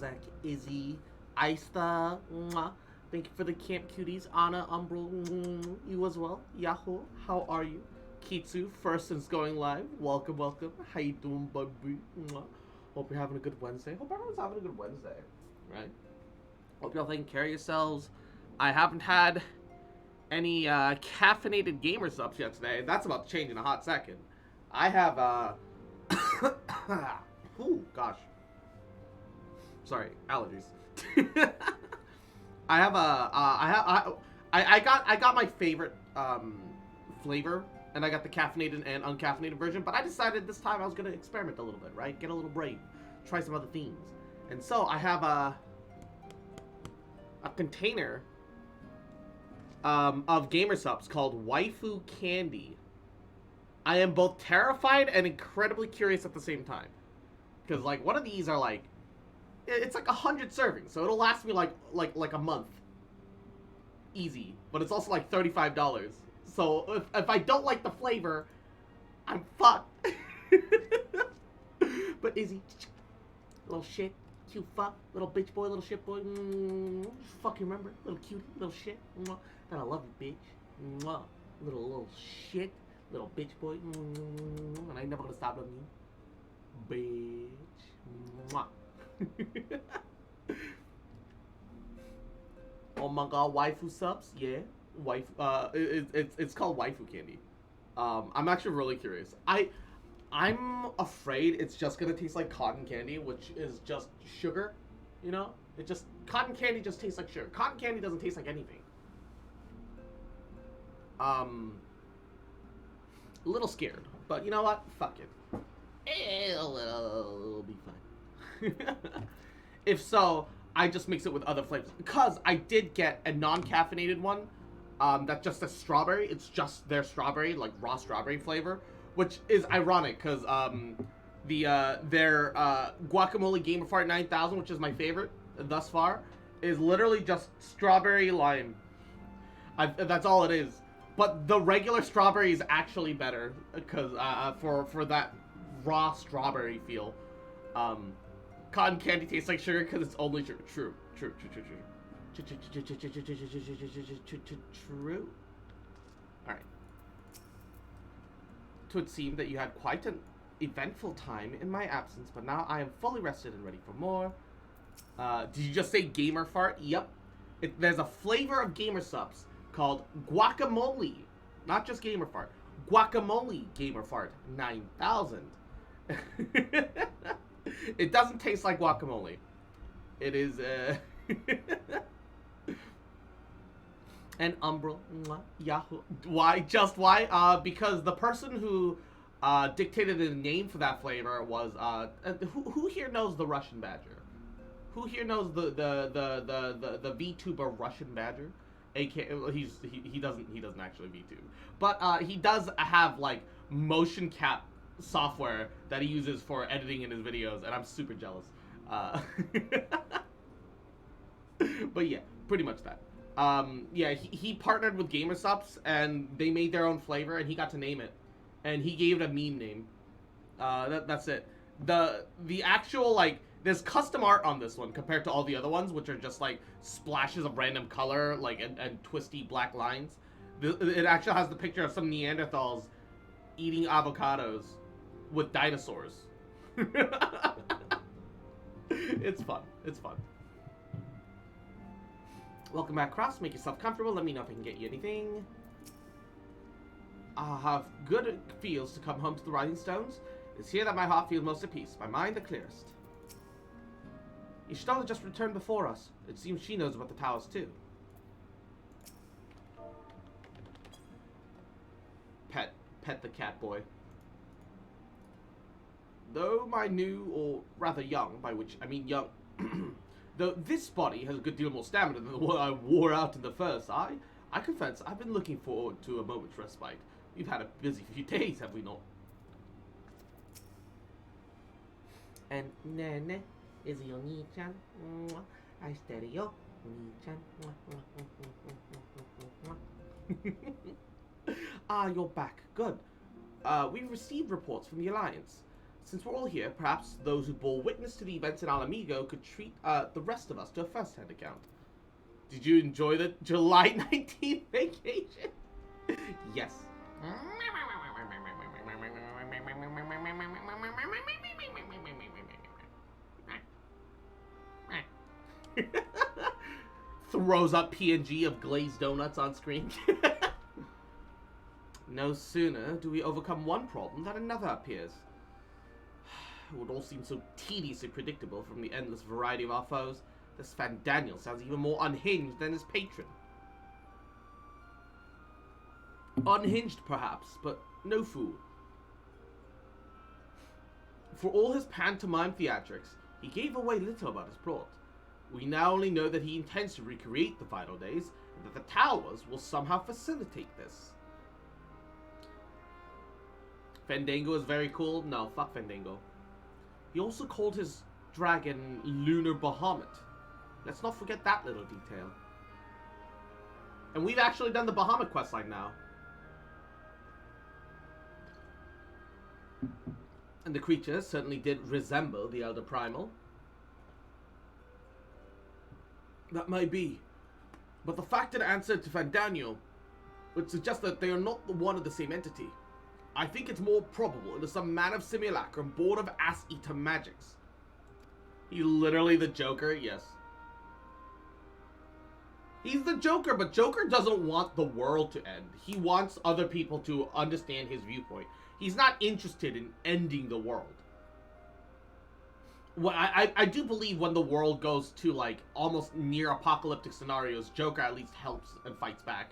Zach, Izzy, Aista, mwah. Thank you for the Camp Cuties, Anna, Umbral, you as well. Yahoo, how are you? Kitsu, first since going live. Welcome, welcome. How you doing, baby? Mwah. Hope you're having a good Wednesday. Hope everyone's having a good Wednesday, right? Hope y'all taking care of yourselves. I haven't had any caffeinated gamer subs yet today. That's about to change in a hot second. I have ooh, gosh. Sorry, allergies. I have I got my favorite flavor, and I got the caffeinated and uncaffeinated version. But I decided this time I was gonna experiment a little bit, right? Get a little brave, try some other themes. And so I have a container of gamer subs called Waifu Candy. I am both terrified and incredibly curious at the same time, because like one of these are like, it's like 100 servings, so it'll last me like a month, easy. But it's also like $35. So if I don't like the flavor, I'm fucked. But Izzy, little shit, cute fuck, little bitch boy, little shit boy, fucking remember, little cutie, little shit, that I love you, bitch, little shit, little bitch boy, and I ain't never gonna stop loving you, bitch. Oh my god, waifu subs, yeah, it's called waifu candy. I'm actually really curious. I'm afraid it's just gonna taste like cotton candy, which is just sugar, you know? Cotton candy just tastes like sugar. Cotton candy doesn't taste like anything. A little scared, but you know what? Fuck it. It'll be fine. If so, I just mix it with other flavors. Because I did get a non-caffeinated one that's just a strawberry. It's just their strawberry, like raw strawberry flavor. Which is ironic, because their Guacamole Game of Art 9000, which is my favorite thus far, is literally just strawberry lime. That's all it is. But the regular strawberry is actually better, because for that raw strawberry feel. Cotton candy tastes like sugar because it's only sugar. True. Alright. It would seem that you had quite an eventful time in my absence, but now I am fully rested and ready for more. Did you just say gamer fart? Yep. There's a flavor of gamer subs called guacamole. Not just gamer fart. Guacamole gamer fart 9000. It doesn't taste like guacamole. It is, and Umbral, Yahoo. Why? Just why? Because the person who dictated the name for that flavor was who here knows the Russian Badger? Who here knows the VTuber Russian Badger? AKA he doesn't actually VTube, but he does have like motion cap software that he uses for editing in his videos, and I'm super jealous. But yeah, pretty much that. Yeah, he partnered with GamerSups, and they made their own flavor, and he got to name it, and he gave it a meme name. That's it. The actual, like, there's custom art on this one compared to all the other ones, which are just like splashes of random color, like and twisty black lines. It actually has the picture of some Neanderthals eating avocados with dinosaurs. It's fun. It's fun. Welcome back, Cross. Make yourself comfortable. Let me know if I can get you anything. I have good it feels to come home to the Rising Stones. It's here that my heart feels most at peace, my mind the clearest. Ishtar just returned before us. It seems she knows about the towers too. Pet the cat boy. Though my new, or rather young, by which I mean young, though this body has a good deal more stamina than the one I wore out in the first, I confess I've been looking forward to a moment's respite. We've had a busy few days, have we not? And Nene is your Ni-chan. I steady yo, Ni-chan. Ah, you're back. Good. We've received reports from the Alliance. Since we're all here, perhaps those who bore witness to the events in Alamigo could treat the rest of us to a first-hand account. Did you enjoy the July 19th vacation? Yes. Throws up PNG of glazed donuts on screen. No sooner do we overcome one problem than another appears. It would all seem so tediously predictable from the endless variety of our foes. This Van Daniel sounds even more unhinged than his patron. Unhinged, perhaps, but no fool. For all his pantomime theatrics, he gave away little about his plot. We now only know that he intends to recreate the final days, and that the towers will somehow facilitate this. Fandango is very cool? No, fuck Fandango. He also called his dragon Lunar Bahamut. Let's not forget that little detail. And we've actually done the Bahamut questline now. And the creature certainly did resemble the Elder Primal. That might be. But the fact and answer to Fandaniel would suggest that they are not the one and the same entity. I think it's more probable it is some man of simulacrum born of ass-eater magics. He literally the Joker? Yes. He's the Joker, but Joker doesn't want the world to end. He wants other people to understand his viewpoint. He's not interested in ending the world. Well, I do believe when the world goes to, like, almost near apocalyptic scenarios, Joker at least helps and fights back.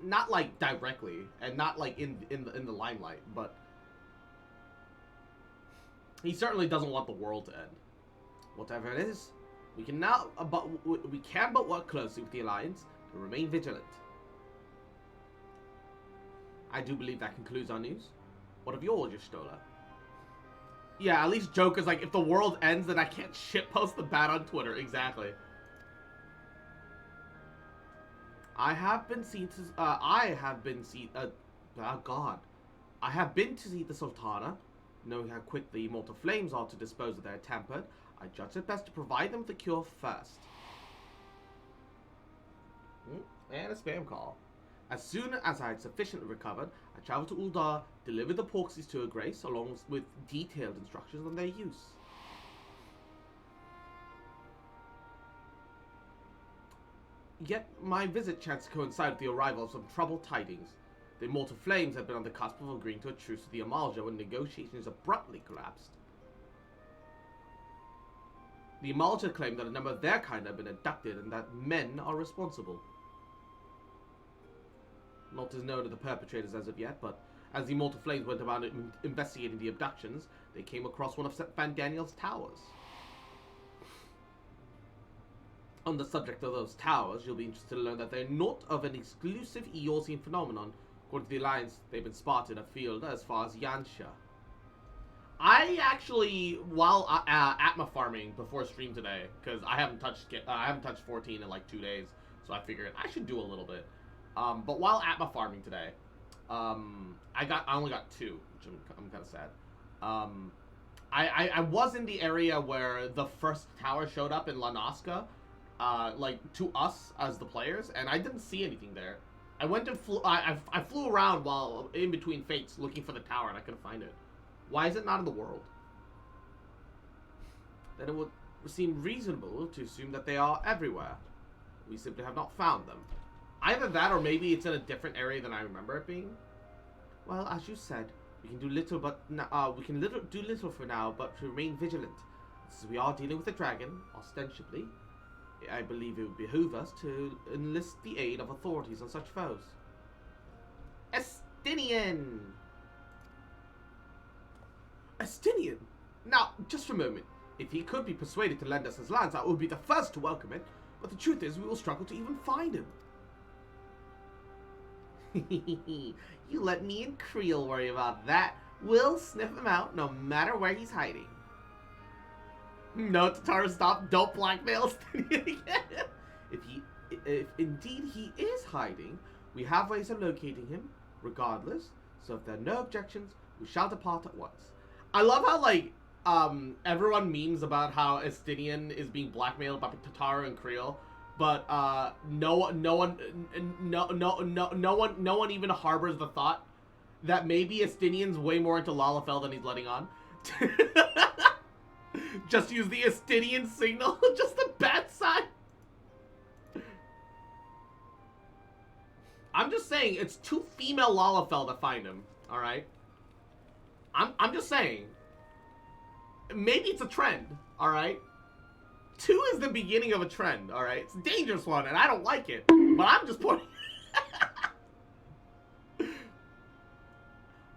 Not, like, directly, and not, like, in the limelight, but he certainly doesn't want the world to end. Whatever it is, we can but work closely with the Alliance to remain vigilant. I do believe that concludes our news. What of yours, Stola? Yeah, at least Joker's like, if the world ends, then I can't shitpost the bat on Twitter. Exactly. I have been to see the Sultana. Knowing how quick the immortal flames are to dispose of their tempered, I judge it best to provide them with the cure first. And a spam call. As soon as I had sufficiently recovered, I traveled to Uldar, delivered the Porxies to her grace, along with detailed instructions on their use. Yet my visit chanced to coincide with the arrival of some troubled tidings. The immortal flames had been on the cusp of agreeing to a truce with the Amalja when negotiations abruptly collapsed. The Amalja claimed that a number of their kind had been abducted and that men are responsible. Not as known to the perpetrators as of yet, but as the Immortal Flames went about investigating the abductions, they came across one of Van Daniel's towers. On the subject of those towers, you'll be interested to learn that they're not of an exclusive Eorzean phenomenon. According to the Alliance, they've been spotted afield as far as Yansha. I actually, while Atma farming before stream today, because I haven't touched 14 in like 2 days, so I figured I should do a little bit. But while Atma farming today, I only got 2, which I'm kind of sad. I was in the area where the first tower showed up in La Nazca, like to us as the players, and I didn't see anything there. I went and I flew around while in between fates looking for the tower, and I couldn't find it. Why is it not in the world? Then it would seem reasonable to assume that they are everywhere. We simply have not found them. Either that, or maybe it's in a different area than I remember it being. Well, as you said, we can do little, do little for now, but to remain vigilant. Since we are dealing with a dragon, ostensibly, I believe it would behoove us to enlist the aid of authorities on such foes. Estinian! Estinian? Now, just for a moment. If he could be persuaded to lend us his lands, I would be the first to welcome it. But the truth is, we will struggle to even find him. You let me and Creel worry about that. We'll sniff him out no matter where he's hiding. No, Tataru, stop. Don't blackmail Estinian again. If indeed he is hiding, we have ways of locating him. Regardless, So if there are no objections, we shall depart at once. I love how, like, everyone memes about how Estinian is being blackmailed by Tataru and Creole, but no one even harbors the thought that maybe Estinian's way more into Lalafell than he's letting on. Just use the Estinian signal, just the bad side. I'm just saying, it's 2 female Lalafell that find him, alright? I'm just saying. Maybe it's a trend, alright? 2 is the beginning of a trend, alright? It's a dangerous one, and I don't like it. But I'm just pointing...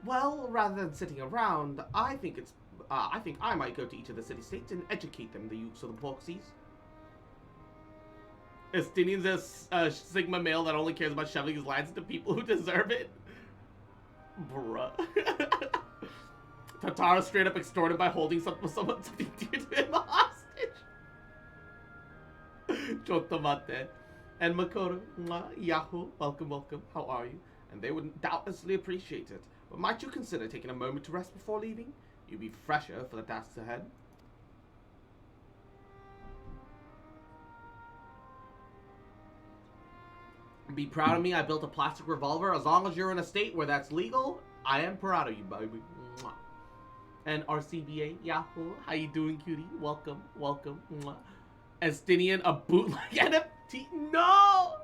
Well, rather than sitting around, I think I might go to each of the city-states and educate them the use of the proxies. Estinian's a Sigma male that only cares about shoving his lines into people who deserve it. Bruh. Tataru straight up extorted by holding something dear to him hostage. Chotomate. And Makoto, Yahoo, welcome, welcome. How are you? And they would doubtlessly appreciate it. But might you consider taking a moment to rest before leaving? You'll be fresher for the tasks ahead. Be proud of me, I built a plastic revolver. As long as you're in a state where that's legal, I am proud of you, baby. Mwah. And RCBA, Yahoo, how you doing, cutie? Welcome, welcome. Mwah. Estinian, a bootleg NFT? No!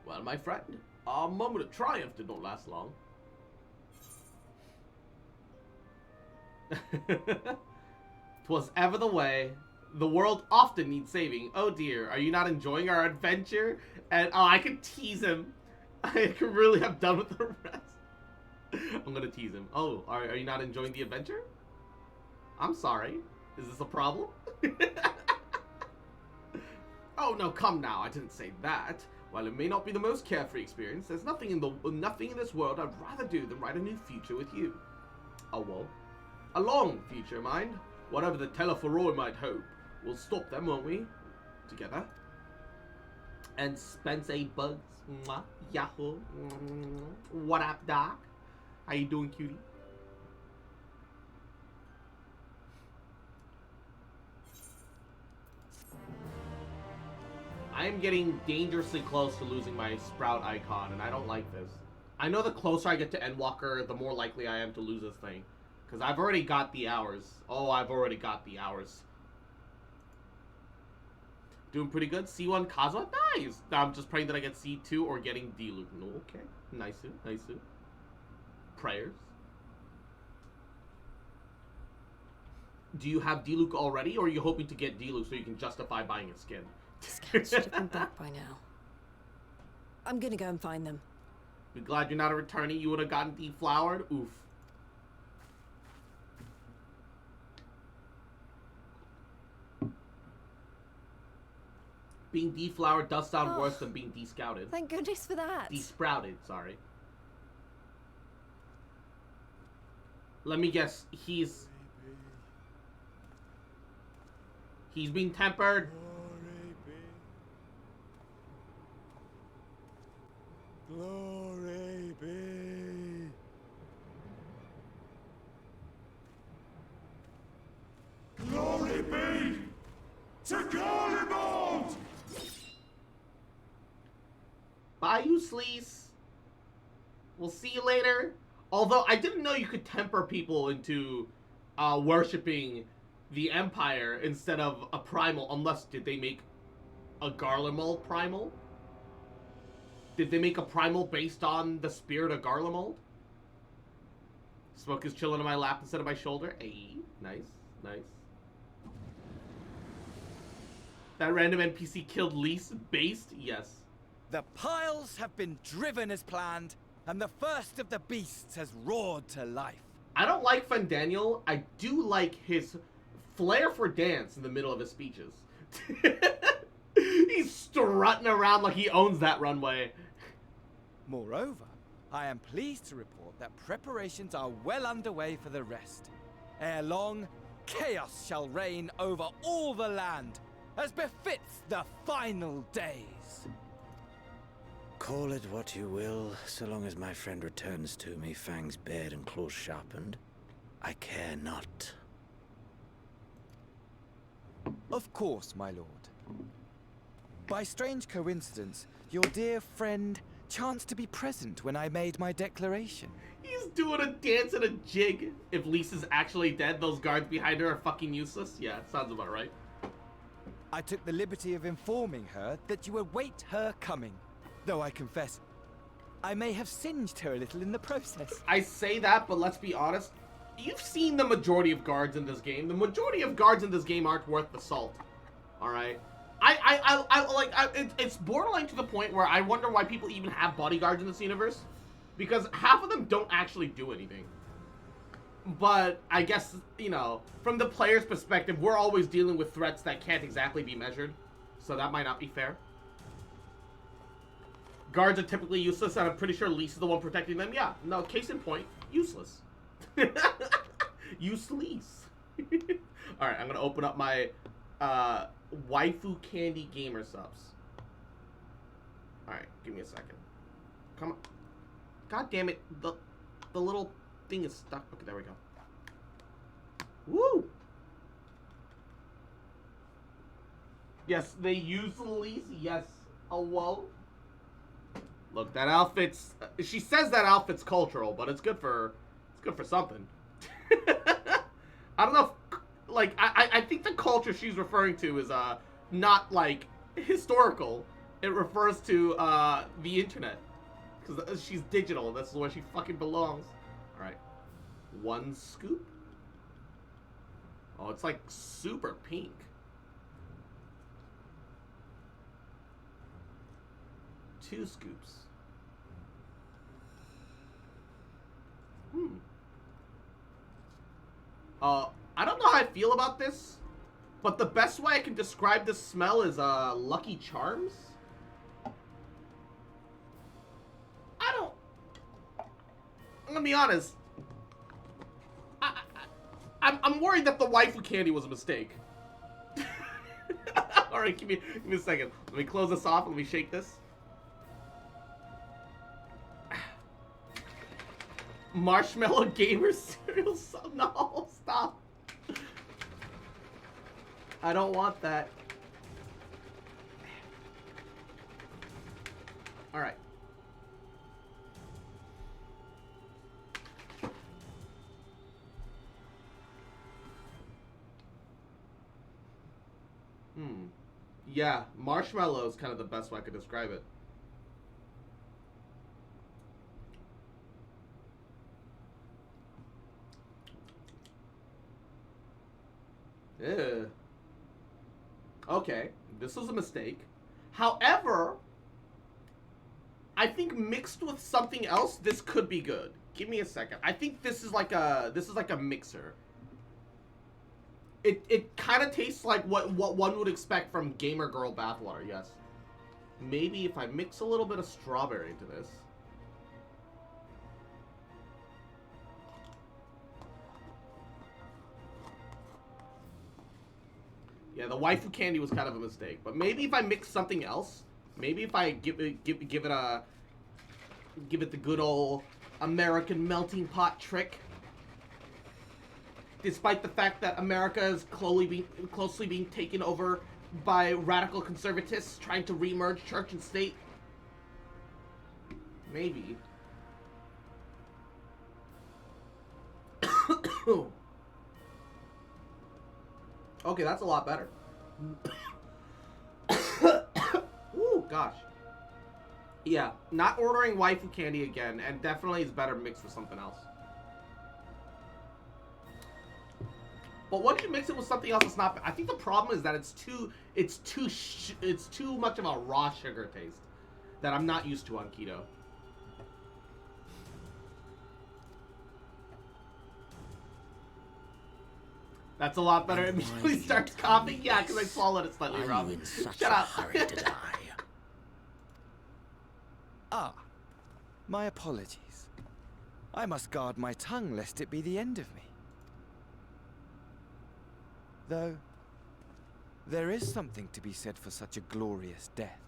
Well, my friend, our moment of triumph did not last long. 'Twas ever the way. The world often needs saving. Oh dear, are you not enjoying our adventure? And oh, I could tease him. I could really have done with the rest. I'm gonna tease him. Oh, are you not enjoying the adventure? I'm sorry. Is this a problem? Oh no, come now. I didn't say that. While it may not be the most carefree experience, there's nothing in this world I'd rather do than write a new future with you. Oh well. A long future, mind. Whatever the Telephoroi might hope. We'll stop them, won't we? Together. And Spence A. Bugs. Mwah. Yahoo. What up, Doc? How you doing, cutie? I am getting dangerously close to losing my Sprout icon, and I don't like this. I know the closer I get to Endwalker, the more likely I am to lose this thing. Because I've already got the hours. Oh, I've already got the hours. Doing pretty good. C1 Kazuha? Nice! I'm just praying that I get C2 or getting D-Loop. No, okay. Nice. Nice. Prayers. Do you have D-Luke already, or are you hoping to get D-Luke so you can justify buying a skin? This cat should have been back by now. I'm gonna go and find them. Be glad you're not a returnee. You would have gotten deflowered. Oof. Being deflowered does sound worse than being descouted. Thank goodness for that. Desprouted, sorry. Let me guess, he's being tempered. Glory be. Glory be to Garlemald! Bye, you sleaze. We'll see you later. Although, I didn't know you could temper people into worshipping the Empire instead of a primal, unless, did they make a Garlemald primal? Did they make a primal based on the spirit of Garlemald? Smoke is chilling on my lap instead of my shoulder. Hey, nice, nice. That random NPC killed Lise based? Yes. The piles have been driven as planned, and the first of the beasts has roared to life. I don't like Fandaniel. I do like his flair for dance in the middle of his speeches. He's strutting around like he owns that runway. Moreover, I am pleased to report that preparations are well underway for the rest. Ere long, chaos shall reign over all the land, as befits the final days. Call it what you will, so long as my friend returns to me, fangs bared and claws sharpened. I care not. Of course, my lord. By strange coincidence, your dear friend chanced to be present when I made my declaration. He's doing a dance and a jig. If Lisa's actually dead, those guards behind her are fucking useless. Yeah, sounds about right. I took the liberty of informing her that you await her coming. Though I confess, I may have singed her a little in the process. I say that, but let's be honest. You've seen the majority of guards in this game. The majority of guards in this game aren't worth the salt. All right. It's borderline to the point where I wonder why people even have bodyguards in this universe, because half of them don't actually do anything. But I guess, you know, from the player's perspective, we're always dealing with threats that can't exactly be measured, so that might not be fair. Guards are typically useless, and I'm pretty sure Lisa's the one protecting them. Yeah, no, case in point, useless. Useless. Alright, I'm gonna open up my waifu candy gamer subs. Alright, give me a second. Come on. God damn it, the little thing is stuck. Okay, there we go. Woo! Yes, they use Lise. Yes. Oh, whoa. Look, that outfit's... she says that outfit's cultural, but it's good for something. I don't know if, like, I think the culture she's referring to is not like historical. It refers to the internet, because she's digital. That's where she fucking belongs. All right, 1 scoop. Oh, it's like super pink. 2 scoops. I don't know how I feel about this, but the best way I can describe this smell is Lucky Charms. I'm gonna be honest. I'm worried that the waifu candy was a mistake. All right, give me a second. Let me close this off. Let me shake this. Marshmallow Gamer cereal. No, stop. I don't want that. All right. Yeah, marshmallow is kind of the best way I could describe it. Ew. Okay, this was a mistake. However, I think mixed with something else, this could be good. Give me a second. I think this is like a mixer. It kind of tastes like what one would expect from Gamer Girl bathwater. Yes. Maybe if I mix a little bit of strawberry into this. Yeah, the waifu candy was kind of a mistake, but maybe if I mix something else, maybe if I give it the good old American melting pot trick. Despite the fact that America is closely being taken over by radical conservatists trying to remerge church and state. Maybe. Okay, that's a lot better. Ooh, gosh. Yeah, not ordering waifu candy again, and definitely is better mixed with something else. But once you mix it with something else, it's not. I think the problem is that it's too much of a raw sugar taste that I'm not used to on keto. That's a lot better. It immediately starts coughing. Yeah, because I swallowed it slightly wrong. Are you in such Shut a up. hurry to die? Ah, my apologies. I must guard my tongue lest it be the end of me. Though, there is something to be said for such a glorious death.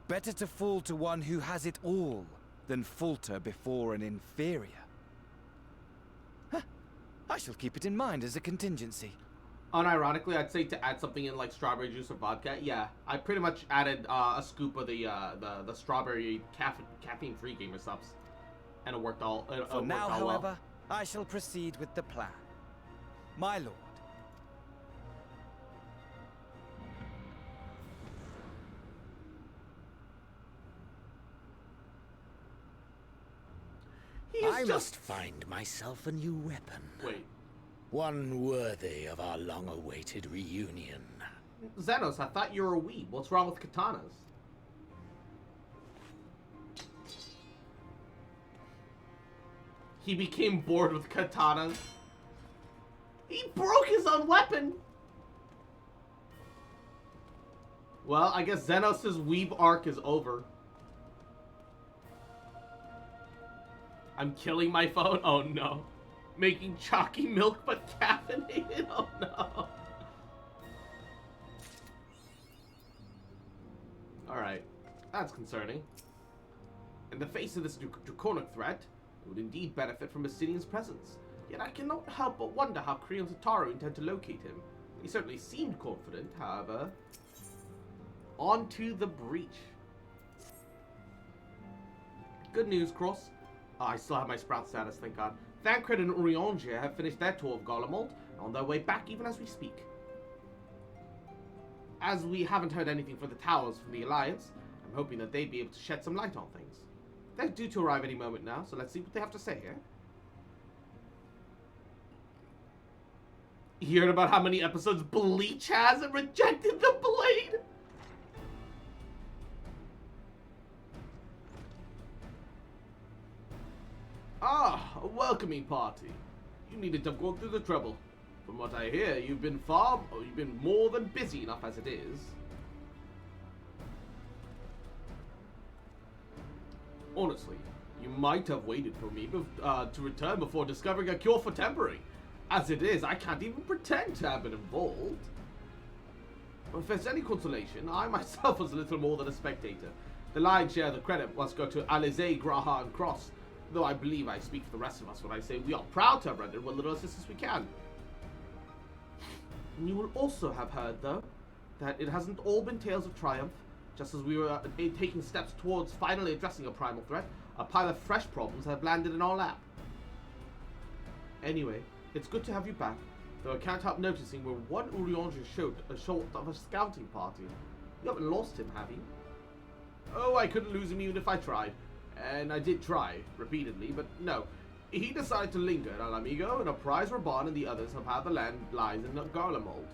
Better to fall to one who has it all than falter before an inferior. Huh. I shall keep it in mind as a contingency. Unironically, I'd say to add something in like strawberry juice or vodka. Yeah, I pretty much added a scoop of the strawberry caffeine-free gamer subs, and it worked all. For now, all however, well. I shall proceed with the plan. My lord. I must find myself a new weapon. Wait. One worthy of our long-awaited reunion. Xenos, I thought you were a weeb. What's wrong with katanas? He became bored with katanas. He broke his own weapon! Well, I guess Xenos' weeb arc is over. I'm killing my phone? Oh no. Making chalky milk but caffeinated? Oh no. Alright. That's concerning. In the face of this draconic threat, it would indeed benefit from Basilian's presence. Yet I cannot help but wonder how Kree and Tataru intend to locate him. He certainly seemed confident, however. On to the breach. Good news, Cross. I still have my sprout status, thank God. Thancred and Urianger have finished their tour of Garlemald, and on their way back even as we speak. As we haven't heard anything from the towers from the Alliance, I'm hoping that they'd be able to shed some light on things. They're due to arrive any moment now, so let's see what they have to say here. You heard about how many episodes Bleach has and rejected the blade? Ah, a welcoming party. You needed to have gone through the trouble. From what I hear, you've been more than busy enough as it is. Honestly, you might have waited for me to return before discovering a cure for temporary. As it is, I can't even pretend to have been involved. If there's any consolation, I myself was little more than a spectator. The lion's share of the credit must go to Alize, Graha, and Cross, though I believe I speak for the rest of us when I say we are proud to have rendered what little assistance we can. And you will also have heard, though, that it hasn't all been tales of triumph. Just as we were taking steps towards finally addressing a primal threat, a pile of fresh problems have landed in our lap. Anyway, it's good to have you back, though I can't help noticing we're one Urianger short of a scouting party. You haven't lost him, have you? Oh, I couldn't lose him even if I tried. And I did try, repeatedly, but no. He decided to linger at Alamigo, and a prize Raban and the others have how the land lies in Garlemald.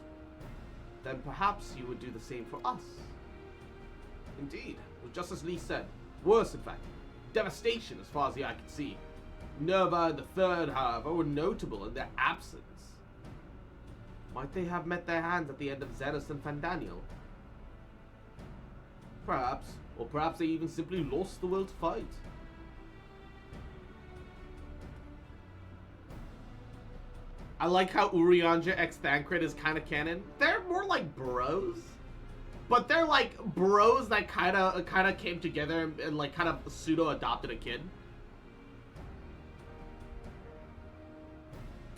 Then perhaps you would do the same for us. Indeed, just as Lee said. Worse, in fact. Devastation as far as the eye could see. Nerva and the Third, however, were notable in their absence. Might they have met their hands at the end of Xenos and Fandaniel? Perhaps. Or perhaps they even simply lost the will to fight. I like how Urianger x Thancred is kind of canon. They're more like bros. But they're like bros that kind of came together and like kind of pseudo-adopted a kid.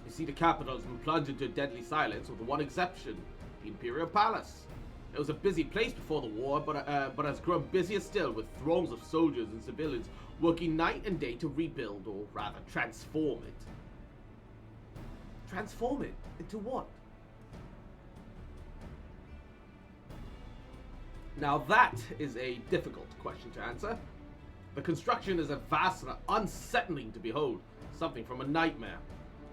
You see, the capital has been plunged into deadly silence with one exception, the Imperial Palace. It was a busy place before the war, but has grown busier still with throngs of soldiers and civilians working night and day to rebuild, or rather transform it. Transform it? Into what? Now that is a difficult question to answer. The construction is a vast and unsettling to behold, something from a nightmare.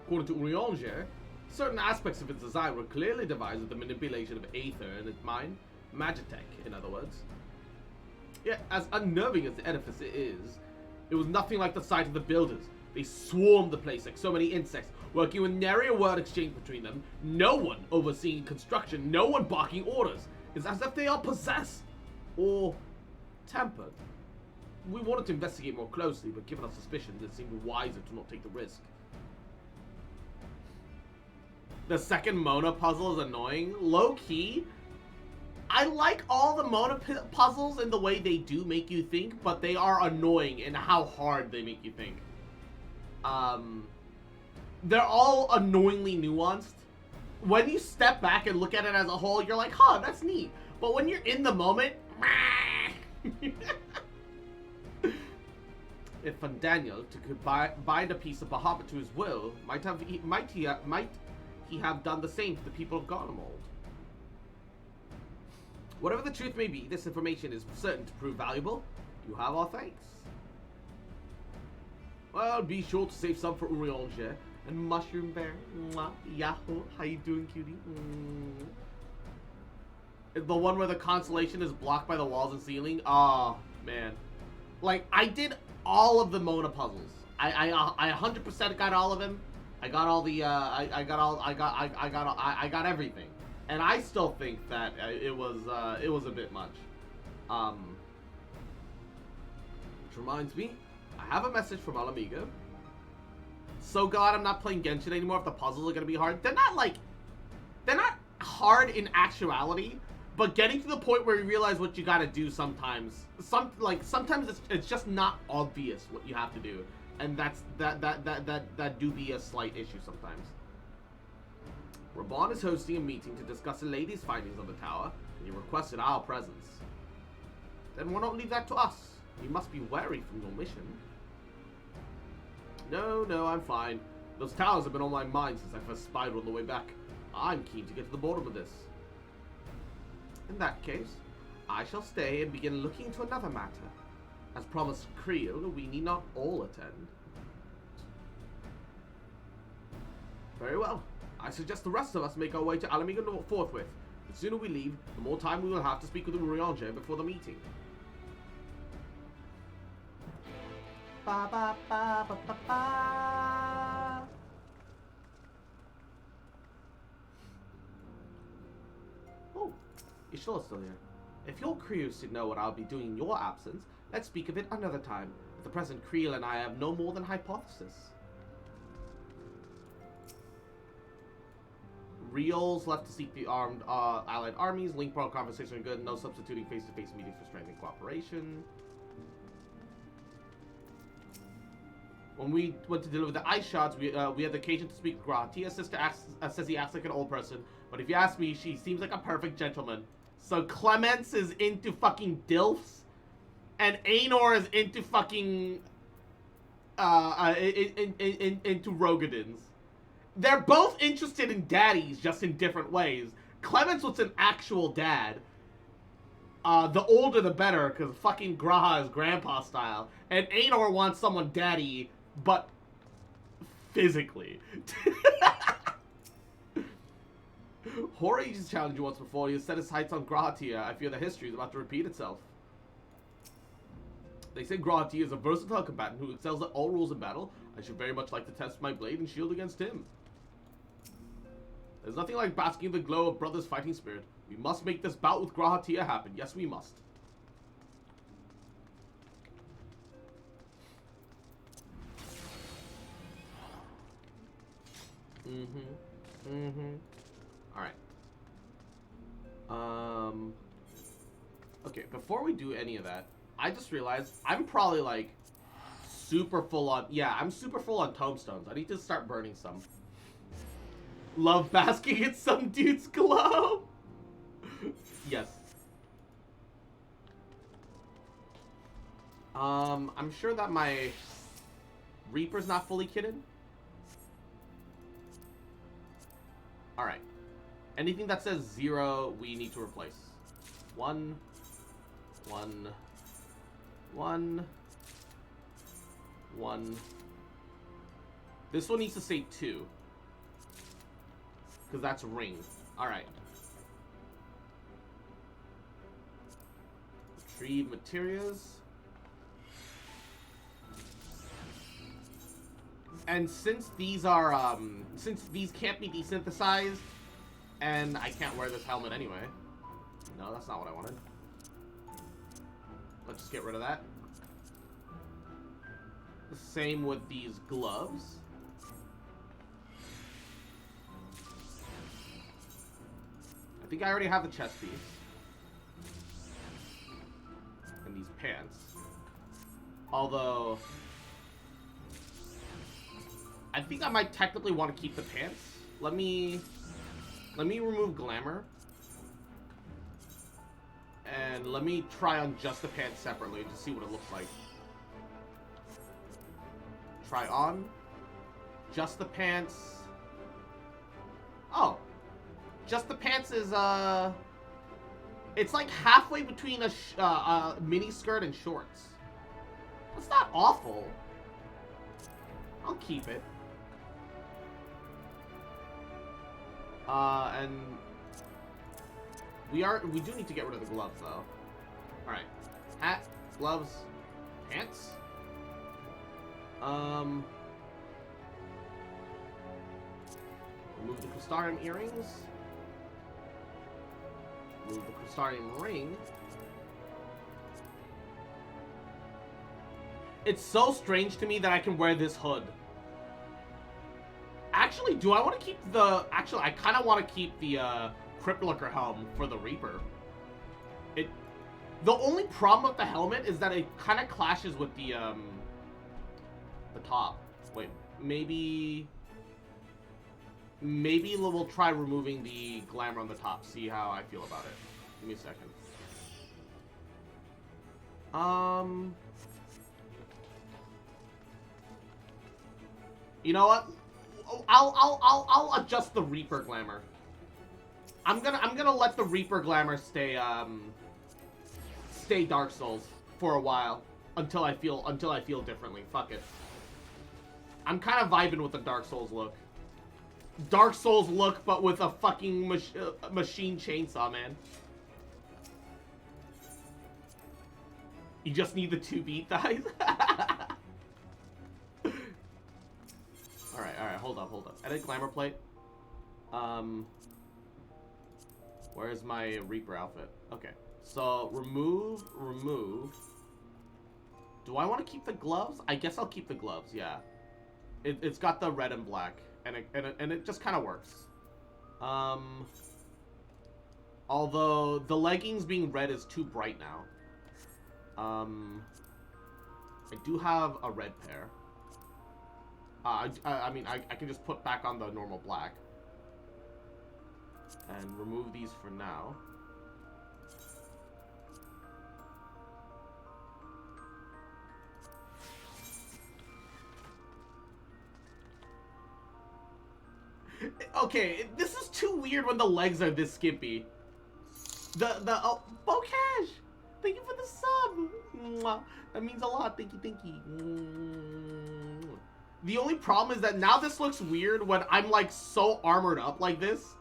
According to Urianger, certain aspects of its design were clearly devised with the manipulation of Aether in its mind, Magitech, in other words. Yet, as unnerving as the edifice is, it was nothing like the sight of the builders. They swarmed the place like so many insects, working with nary a word exchanged between them, no one overseeing construction, no one barking orders. It's as if they are possessed or tempered. We wanted to investigate more closely, but given our suspicions, it seemed wiser to not take the risk. The second Mona puzzle is annoying. Low-key, I like all the Mona puzzles and the way they do make you think, but they are annoying in how hard they make you think. They're all annoyingly nuanced. When you step back and look at it as a whole, you're like, huh, that's neat. But when you're in the moment, if Daniel could bind a piece of Bahamut to his will, might he have done the same to the people of Garlemald? Whatever the truth may be, this information is certain to prove valuable. You have our thanks. Well, be sure to save some for Urianger and Mushroom Bear. Mwah. Yahoo! How you doing, cutie? The one where the constellation is blocked by the walls and ceiling. Oh man, like I did all of the Mona puzzles. I 100% got all of them. I got all the I got everything, and I still think that it was a bit much. Which reminds me, I have a message from Alamigo. So glad I'm not playing Genshin anymore if the puzzles are gonna be hard. They're not hard in actuality, but getting to the point where you realize what you gotta do sometimes. Sometimes it's just not obvious what you have to do. And that do be a slight issue sometimes. Raban is hosting a meeting to discuss the latest findings of the tower, and he requested our presence. Then why not leave that to us? You must be wary from your mission. No, I'm fine. Those towers have been on my mind since I first spied on the way back. I'm keen to get to the bottom of this. In that case, I shall stay and begin looking into another matter. As promised Creel, we need not all attend. Very well. I suggest the rest of us make our way to Alamigo forthwith. The sooner we leave, the more time we will have to speak with the Urianger before the meeting. Ba ba ba ba ba ba. Oh, Ishula's still here. If you're curious to know what I'll be doing in your absence, let's speak of it another time. At the present, Creel and I have no more than hypothesis. Rios left to seek the armed allied armies. Link brought conversation good. No substituting face-to-face meetings for strengthening cooperation. When we went to deliver the ice shards, we had the occasion to speak with Gra. Tia's sister says he acts like an old person, but if you ask me, she seems like a perfect gentleman. So Clemens is into fucking dilfs, and Aenor is into fucking into Rogadins. They're both interested in daddies, just in different ways. Clemens wants an actual dad. The older the better, because fucking Graha is grandpa style. And Aenor wants someone daddy, but physically. Hori just challenged you once before. He has set his sights on Grahatia. I fear the history is about to repeat itself. They say Grahatia is a versatile combatant who excels at all rules of battle. I should very much like to test my blade and shield against him. There's nothing like basking in the glow of brothers' fighting spirit. We must make this bout with Grahatia happen. Yes, we must. Alright. Okay, before we do any of that, I just realized I'm probably like super full on. Yeah, I'm super full on tombstones. I need to start burning some. Love basking in some dude's glow. Yes. I'm sure that my Reaper's not fully kitted. Alright. Anything that says 0, we need to replace. 1, 1, 1, 1. This one needs to say 2. Because that's ring. Alright. Retrieve materials. And since these are, since these can't be desynthesized, and I can't wear this helmet anyway. No, that's not what I wanted. Let's just get rid of that. The same with these gloves. I think I already have the chest piece. pants. Although, I think I might technically want to keep the pants. Let me remove glamour. And let me try on just the pants separately to see what it looks like. Try on. Just the pants. Oh. Just the pants is, it's like halfway between a mini skirt and shorts. That's not awful. I'll keep it. And we do need to get rid of the gloves though. Alright. Hat, gloves, pants. Remove the Crystarium earrings. Remove the Crystarium ring. It's so strange to me that I can wear this hood. Actually, do I want to keep the... Actually, I kind of want to keep the Crypt Lurker helm for the Reaper. The only problem with the helmet is that it kind of clashes with the top. Wait, maybe we'll try removing the glamour on the top, see how I feel about it. Give me a second. You know what? I'll adjust the Reaper glamour. I'm gonna let the Reaper glamour stay Dark Souls for a while until I feel differently. Fuck it. I'm kind of vibing with the Dark Souls look. Dark Souls look, but with a fucking machine chainsaw, man. You just need the 2 beat thighs. Alright, hold up. Edit glamour plate. Where's my Reaper outfit? Okay, so remove. Do I want to keep the gloves? I guess I'll keep the gloves, yeah. It's got the red and black, and it just kind of works. Although the leggings being red is too bright now. I do have a red pair. I mean, I can just put back on the normal black. And remove these for now. Okay, this is too weird when the legs are this skimpy. Oh, Bocash! Thank you for the sub! Mwah. That means a lot, thank you. The only problem is that now this looks weird when I'm like so armored up like this.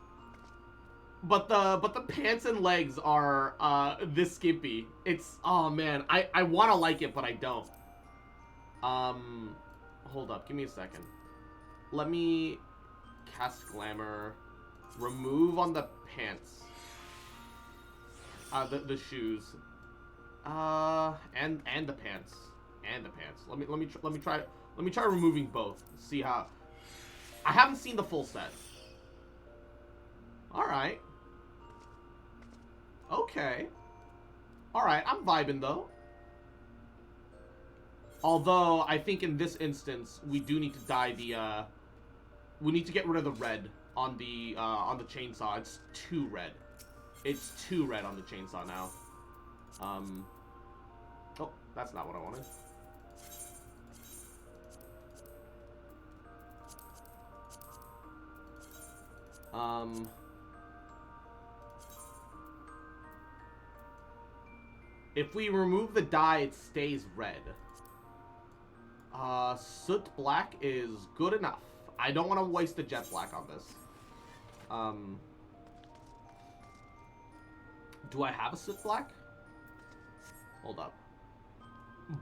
But the pants and legs are this skimpy. It's, oh man, I wanna like it, but I don't. Hold up, give me a second. Let me cast glamour. Remove on the pants. The shoes. And the pants. And the pants. Let me try removing both. See how. I haven't seen the full set. Alright. Okay. Alright, I'm vibing though. Although, I think in this instance, we do need to dye the, we need to get rid of the red on the chainsaw. It's too red. It's too red on the chainsaw now. Oh, that's not what I wanted. If we remove the dye, it stays red. Soot black is good enough. I don't want to waste the jet black on this. Do I have a soot black? Hold up.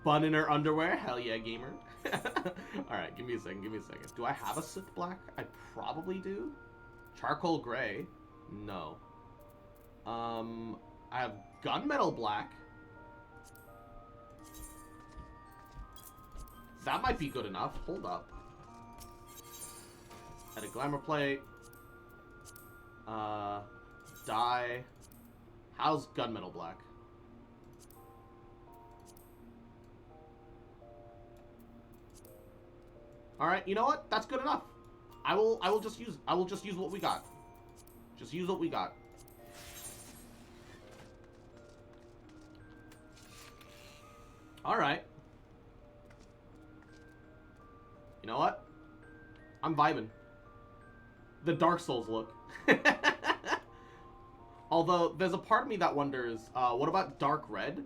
Bun in her underwear? Hell yeah, gamer. Alright, give me a second. Do I have a soot black? I probably do. Charcoal gray? No. I have gunmetal black. That might be good enough. Hold up. Add a glamour plate. Dye. How's gunmetal black? All right, you know what? That's good enough. I will just use what we got. Just use what we got. All right. You know what? I'm vibing. The Dark Souls look. Although there's a part of me that wonders, what about dark red?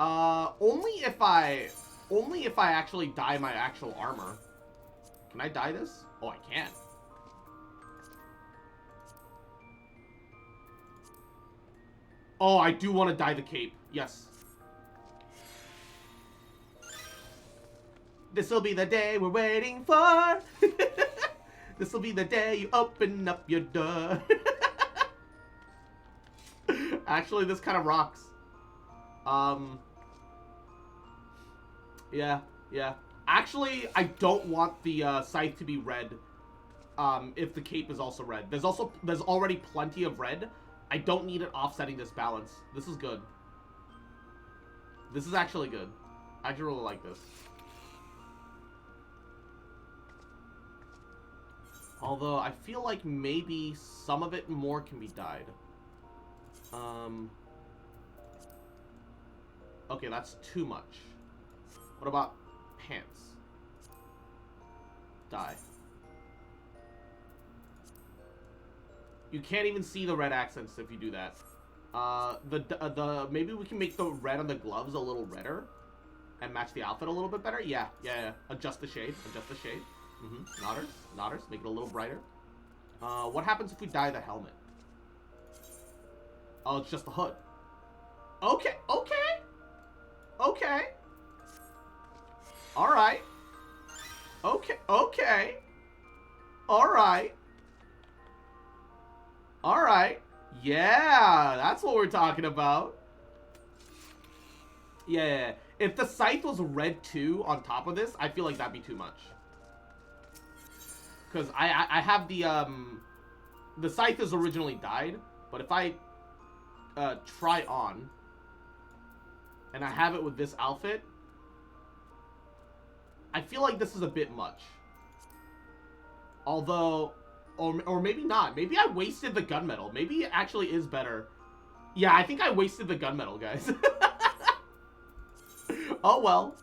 Only if I actually dye my actual armor. Can I dye this? Oh, I can. Oh, I do want to dye the cape. Yes. This'll be the day we're waiting for. This'll be the day you open up your door. Actually, this kind of rocks. Yeah. Actually, I don't want the scythe to be red. If the cape is also red. There's already plenty of red. I don't need it offsetting this balance. This is good. This is actually good. I actually really like this. Although, I feel like maybe some of it more can be dyed. Okay, that's too much. What about pants? Dye. You can't even see the red accents if you do that. Maybe we can make the red on the gloves a little redder and match the outfit a little bit better. Yeah. Adjust the shade. Nodders. Make it a little brighter. What happens if we dye the helmet? Oh, it's just the hood. Okay. All right. Okay. All right. Yeah, that's what we're talking about. Yeah. If the scythe was red too on top of this, I feel like that'd be too much. Because I have the scythe is originally dyed, but if I try on and I have it with this outfit, I feel like this is a bit much. Although, or maybe not. Maybe I wasted the gunmetal. Maybe it actually is better. Yeah, I think I wasted the gunmetal, guys. Oh well.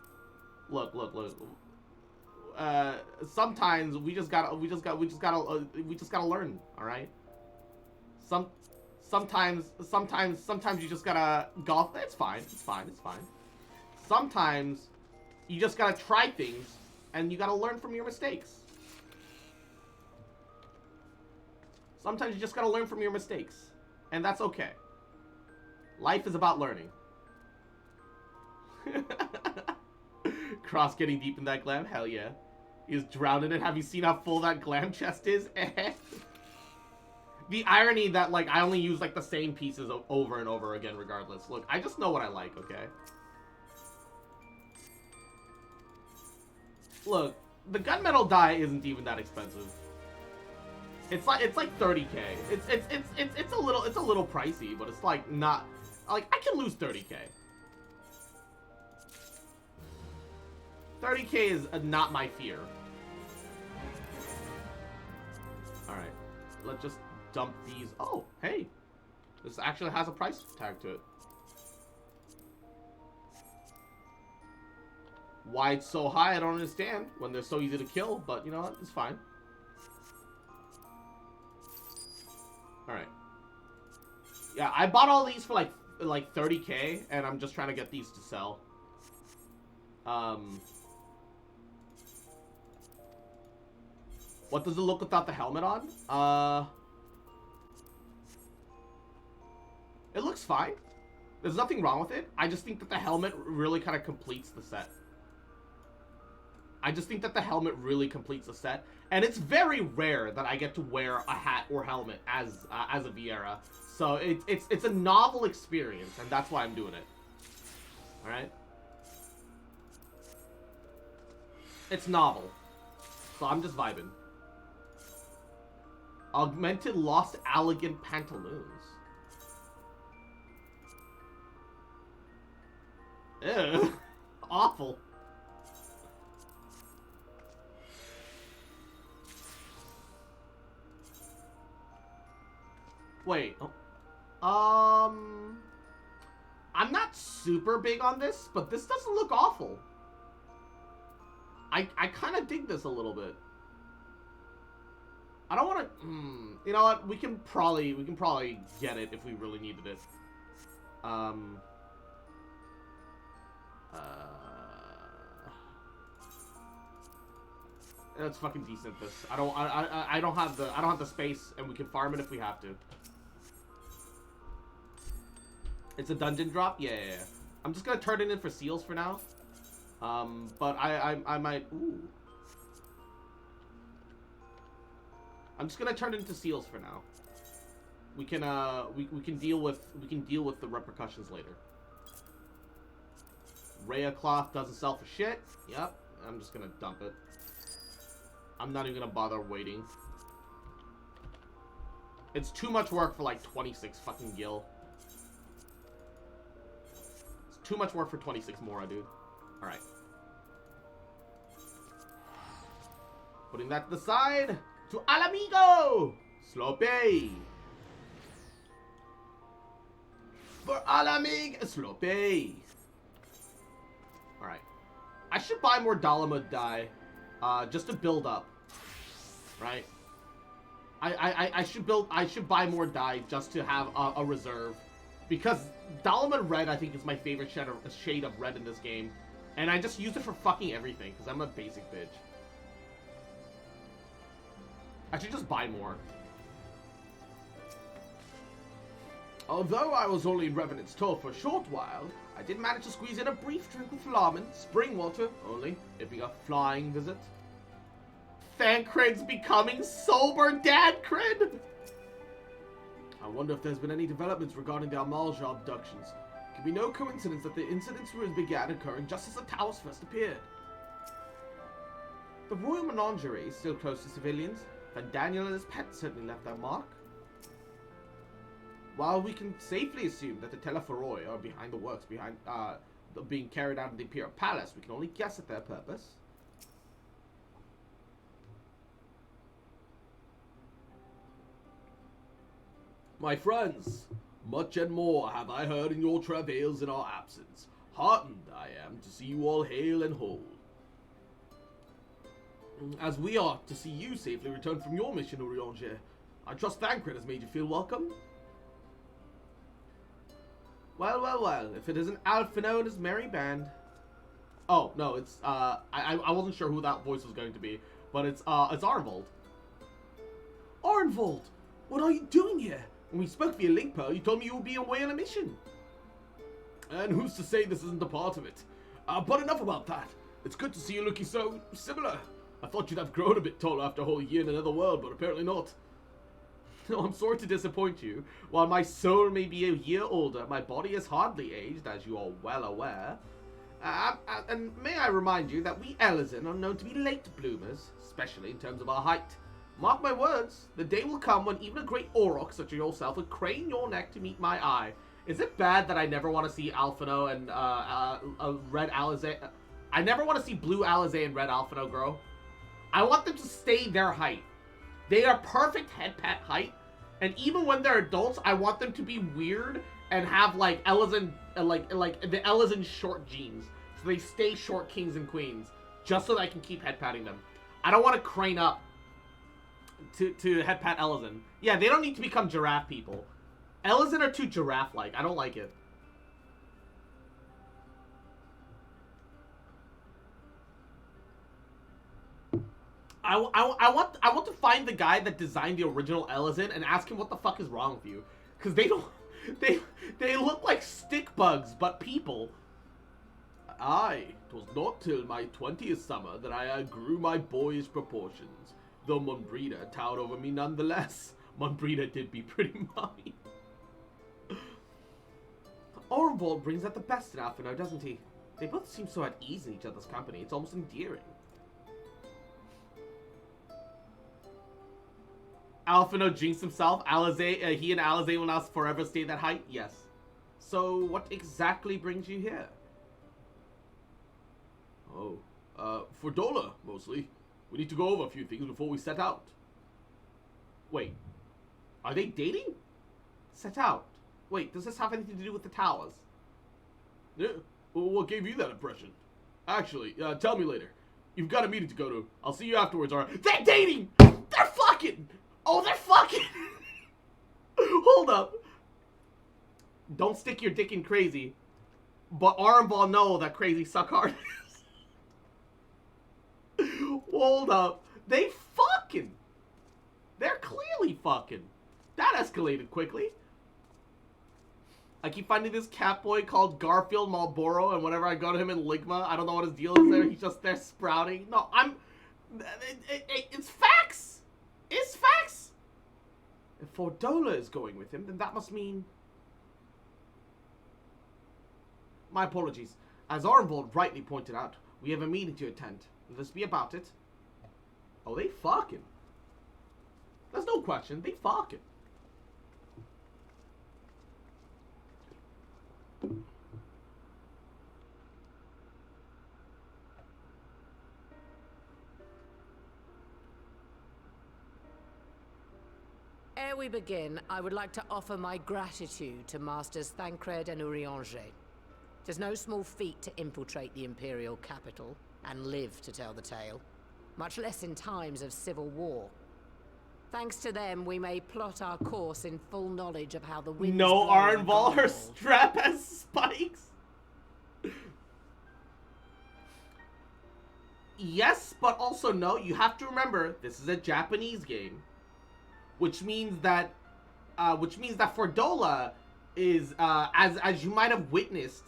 Look. Sometimes we just gotta learn. All right. Sometimes you just gotta golf. It's fine. Sometimes you just gotta try things, and you gotta learn from your mistakes. Sometimes you just gotta learn from your mistakes, and that's okay. Life is about learning. Cross getting deep in that glam? Hell yeah. He's drowning in it. Have you seen how full that glam chest is? The irony that, like, I only use, like, the same pieces over and over again regardless. Look, I just know what I like, okay? Look, the gunmetal dye isn't even that expensive. It's like 30k. It's a little pricey, but it's like not like I can lose 30k. 30k is not my fear. All right, let's just dump these. Oh, hey, this actually has a price tag to it. Why it's so high, I don't understand when they're so easy to kill, but you know what, it's fine. Alright. Yeah, I bought all these for like 30k, and I'm just trying to get these to sell. What does it look without the helmet on? It looks fine. There's nothing wrong with it. I just think that the helmet really kind of completes the set. And it's very rare that I get to wear a hat or helmet as a Vieira. So it's a novel experience, and that's why I'm doing it. All right. It's novel, so I'm just vibing. Augmented Lost Elegant Pantaloons. Ew. Awful. Wait. I'm not super big on this, but this doesn't look awful. I kind of dig this a little bit. I don't want to. You know what? We can probably get it if we really needed it. That's fucking decent. This. I don't have the space, and we can farm it if we have to. It's a dungeon drop. Yeah. I'm just gonna turn it in for seals for now. But I might. Ooh. I'm just gonna turn it into seals for now. We can we can deal with the repercussions later. Rhea cloth doesn't sell for shit. Yep. I'm just gonna dump it. I'm not even gonna bother waiting. It's too much work for like 26 fucking gil. It's too much work for 26 Mora, dude. Alright. Putting that to the side. To Al Amigo! Slope! For Al Amigo! Slope! Alright. I should buy more Dalamud dye. Just to build up. Right? I should buy more dye just to have a reserve. Because Dalamud Red, I think, is my favorite shade of red in this game. And I just use it for fucking everything, because I'm a basic bitch. I should just buy more. Although I was only in Revenant's Toll for a short while, I did manage to squeeze in a brief drink with Flamen, spring water, only, if we got flying visit. Thancred's becoming sober dad cred! I wonder if there's been any developments regarding the Amalja abductions. It could be no coincidence that the incidents began occurring just as the towers first appeared. The royal menagerie is still close to civilians, and Daniel and his pet certainly left their mark. While we can safely assume that the Telephoroi are behind the works being carried out in the Imperial Palace, we can only guess at their purpose. My friends, much and more have I heard in your travails in our absence. Heartened I am to see you all hale and whole. As we are to see you safely return from your mission, Urianger. I trust Thancred has made you feel welcome. Well, if it isn't Alphino and his merry band. Oh, no, it's, I wasn't sure who that voice was going to be, but it's Arnvold. Arnvold, what are you doing here? When we spoke via link pearl, you told me you would be away on a mission. And who's to say this isn't a part of it? But enough about that. It's good to see you looking so similar. I thought you'd have grown a bit taller after a whole year in another world, but apparently not. No, I'm sorry to disappoint you. While my soul may be a year older, my body is hardly aged, as you are well aware. And may I remind you that we Elezen are known to be late bloomers, especially in terms of our height. Mark my words, the day will come when even a great Auroch such as yourself will crane your neck to meet my eye. Is it bad that I never want to see Alphino and Red Alizé? I never want to see Blue Alizé and Red Alphino grow. I want them to stay their height. They are perfect head pat height, and even when they're adults, I want them to be weird and have like Elezen, like the Elezen short genes, so they stay short kings and queens, just so that I can keep head patting them. I don't want to crane up to head pat Elezen. Yeah, they don't need to become giraffe people. Elezen are too giraffe-like. I don't like it. I want to find the guy that designed the original Elezen and ask him what the fuck is wrong with you, because they look like stick bugs but people. Aye, 'twas not till my 20th summer that I grew my boyish proportions, though Monbrida towered over me nonetheless. Monbrida did be pretty mommy. Orvold brings out the best in Alphino, doesn't he? They both seem so at ease in each other's company. It's almost endearing. Alphino jinxed himself. Alizé, he and Alizé will now forever stay that height? Yes. So, what exactly brings you here? Oh, for Dola, mostly. We need to go over a few things before we set out. Wait, are they dating? Set out. Wait, does this have anything to do with the towers? Yeah. Well, what gave you that impression? Actually, tell me later. You've got a meeting to go to. I'll see you afterwards, alright? They're dating! They're fucking! Oh, they're fucking! Hold up. Don't stick your dick in Crazy. But Armball know that Crazy suck hard is. Hold up. They fucking. They're clearly fucking. That escalated quickly. I keep finding this cat boy called Garfield Marlboro, and whenever I go to him in Ligma, I don't know what his deal is there. He's just there sprouting. No, it's facts. It's facts. If Fordola is going with him, then that must mean... My apologies. As Arnvold rightly pointed out, we have a meeting to attend. Will this be about it? Oh, they fucking. There's no question. They fucking. Ere we begin, I would like to offer my gratitude to Masters Thancred and Urianger. It is no small feat to infiltrate the Imperial capital and live to tell the tale, much less in times of civil war. Thanks to them, we may plot our course in full knowledge of how the winds No blow in Arnval, her Gondor. strap has spikes. Yes, but also no. You have to remember, this is a Japanese game. Which means that Fordola is, as you might have witnessed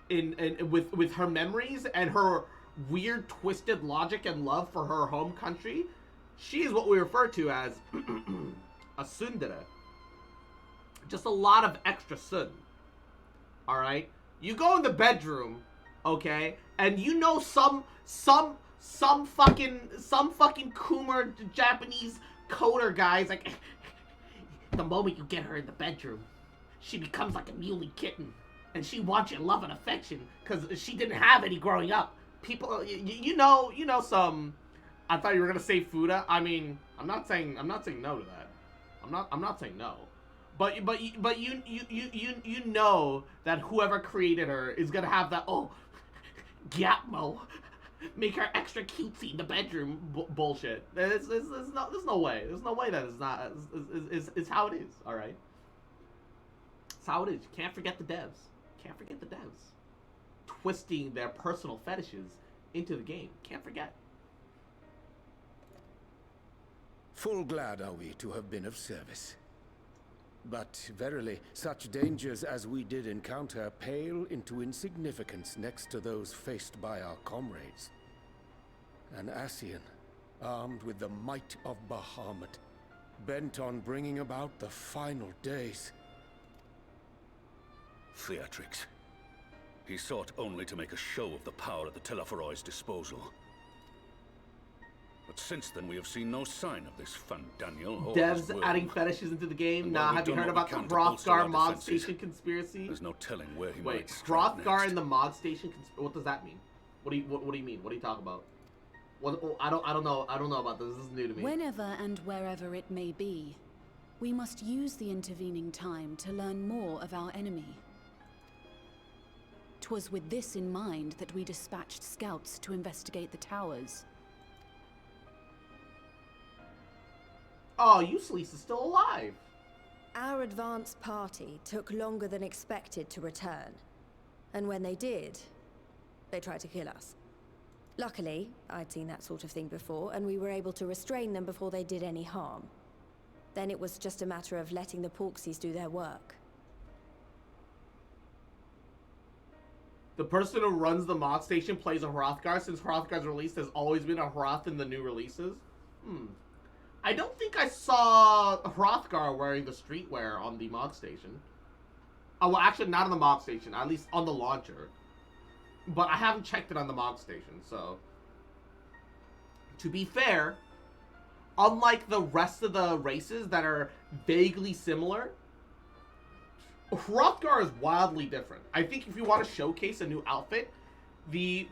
with her memories and her weird twisted logic and love for her home country, she is what we refer to as a tsundere. Just a lot of extra sun. Alright? You go in the bedroom, okay, and you know some fucking Coomer Japanese coder guys, like, the moment you get her in the bedroom, she becomes like a muley kitten, and she wants your love and affection, because she didn't have any growing up. People, you know some, I thought you were gonna say Fuda. I mean, I'm not saying no to that. I'm not saying no. But you know that whoever created her is gonna have that, oh, Gyatmo, make her extra cutesy in the bedroom bullshit. There's no way. There's no way that is how it is. All right. It's how it is. You can't forget the devs. Can't forget the devs. Twisting their personal fetishes into the game. Can't forget. Full glad are we to have been of service. But verily, such dangers as we did encounter pale into insignificance next to those faced by our comrades. An Ascian, armed with the might of Bahamut, bent on bringing about the final days. Theatrics. He sought only to make a show of the power at the Teleforoi's disposal. But since then, we have seen no sign of this Fandaniel or his Devs world. adding fetishes into the game. And Nah, while have you we've heard done about what the we can to bolster our Hrothgar mod defenses, station conspiracy? There's no telling where he Wait, might strike Hrothgar next. in the mod station what does that mean? What do you mean? What are you talking about? What, I don't know about this. This is new to me. Whenever and wherever it may be, we must use the intervening time to learn more of our enemy. 'Twas with this in mind that we dispatched scouts to investigate the towers. Oh, Useless is still alive. Our advance party took longer than expected to return. And when they did, they tried to kill us. Luckily, I'd seen that sort of thing before, and we were able to restrain them before they did any harm. Then it was just a matter of letting the Porksies do their work. The person who runs the mod station plays a Hrothgar. Since Hrothgar's release, there's always been a Hroth in the new releases. I don't think I saw Hrothgar wearing the streetwear on the mod station. Oh, well, actually, not on the mod station. At least on the launcher. But I haven't checked it on the mod station, so... To be fair, unlike the rest of the races that are vaguely similar, Hrothgar is wildly different. I think if you want to showcase a new outfit, the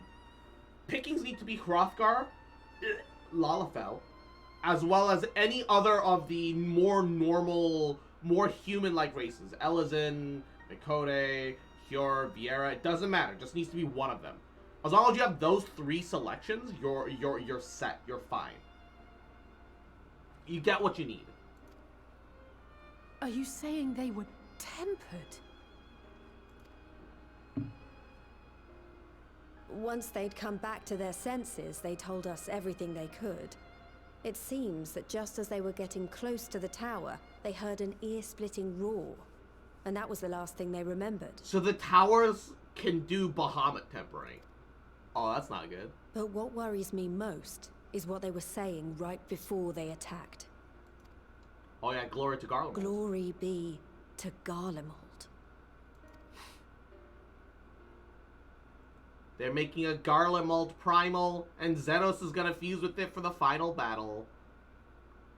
pickings need to be Hrothgar, Lalafell, as well as any other of the more normal, more human-like races. Elizin, Mikode, Hyur, Viera. It doesn't matter. It just needs to be one of them. As long as you have those 3 selections, you're set. You're fine. You get what you need. Are you saying they were tempered? Once they'd come back to their senses, they told us everything they could. It seems that just as they were getting close to the tower, they heard an ear-splitting roar. And that was the last thing they remembered. So the towers can do Bahamut tempering. Oh, that's not good. But what worries me most is what they were saying right before they attacked. Oh yeah, glory to Garlemald. Glory be to Garlemald. They're making a Garlemald primal, and Xenos is gonna fuse with it for the final battle.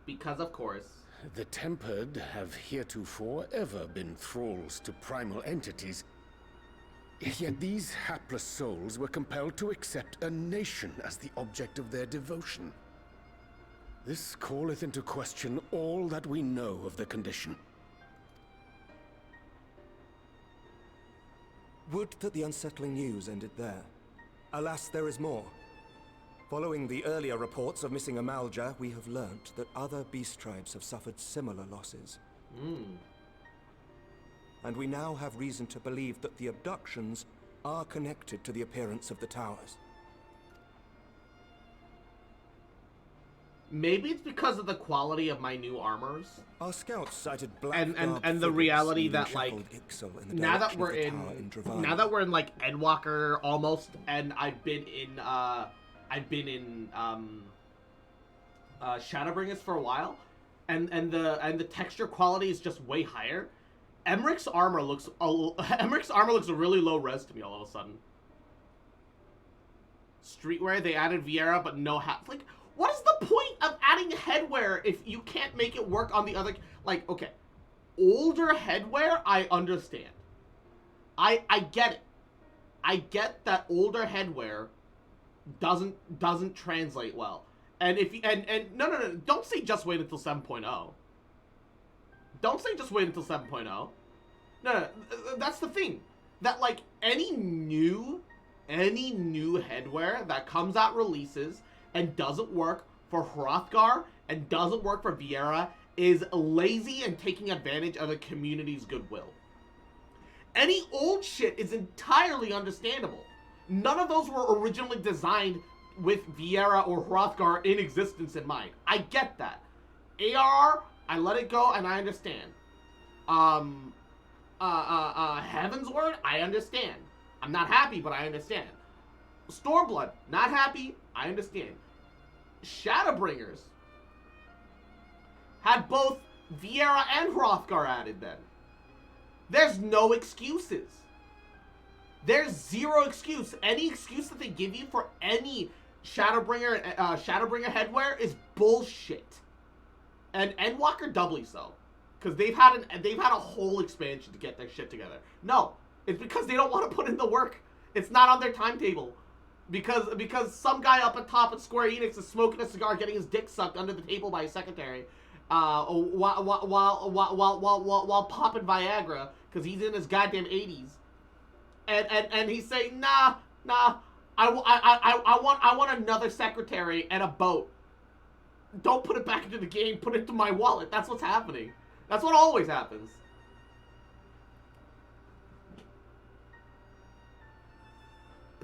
Because of course. The Tempered have heretofore ever been thralls to primal entities. Yet these hapless souls were compelled to accept a nation as the object of their devotion. This calleth into question all that we know of the condition. Would that the unsettling news ended there. Alas, there is more. Following the earlier reports of missing Amalja, we have learnt that other beast tribes have suffered similar losses. And we now have reason to believe that the abductions are connected to the appearance of the towers. Maybe it's because of the quality of my new armors. Our scouts sighted black and the reality that like now that we're in like Endwalker almost, and I've been in Shadowbringers for a while, and the texture quality is just way higher. Emmerich's armor looks really low res to me all of a sudden. Streetwear, they added Viera but no hat. Like, what is the point of adding headwear if you can't make it work on the other? Like, okay, older headwear, I understand. I get it. I get that older headwear doesn't translate well. And if no, don't say just wait until 7.0. Don't say just wait until 7.0. No, that's the thing. That like any new headwear that comes out releases and doesn't work for Hrothgar and doesn't work for Viera is lazy and taking advantage of the community's goodwill. Any old shit is entirely understandable. None of those were originally designed with Viera or Hrothgar in existence in mind. I get that. ARR, I let it go and I understand. Heaven's Word, I understand. I'm not happy, but I understand. Stormblood, not happy, I understand. Shadowbringers had both Viera and Hrothgar added then. There's no excuses. There's zero excuse. Any excuse that they give you for any Shadowbringer headwear is bullshit. And Endwalker doubly so. Because they've had a whole expansion to get their shit together. No, it's because they don't want to put in the work. It's not on their timetable. Because some guy up at top at Square Enix is smoking a cigar, getting his dick sucked under the table by his secretary, while popping Viagra, because he's in his goddamn 80s, and he's saying, nah, I want another secretary and a boat. Don't put it back into the game. Put it to my wallet. That's what's happening. That's what always happens.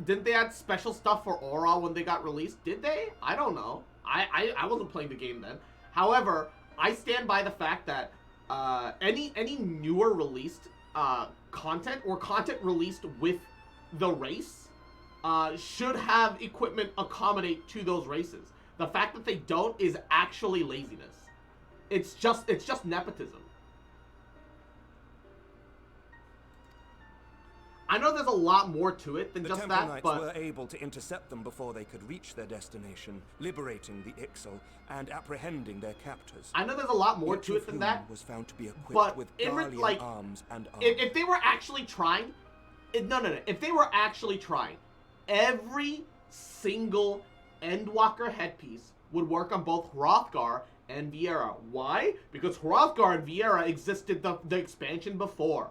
Didn't they add special stuff for Aura when they got released? Did they? I don't know. I wasn't playing the game then. However, I stand by the fact that any newer released content or content released with the race should have equipment accommodate to those races. The fact that they don't is actually laziness. It's just nepotism. I know there's a lot more to it than just that, Knights but were able to intercept them before they could reach their destination, liberating the Ixal and apprehending their captors. I know there's a lot more to it than that. Was found to be equipped but with like, arms and armor. If they were actually trying, no. If they were actually trying, every single Endwalker headpiece would work on both Hrothgar and Viera. Why? Because Hrothgar and Viera existed the expansion before.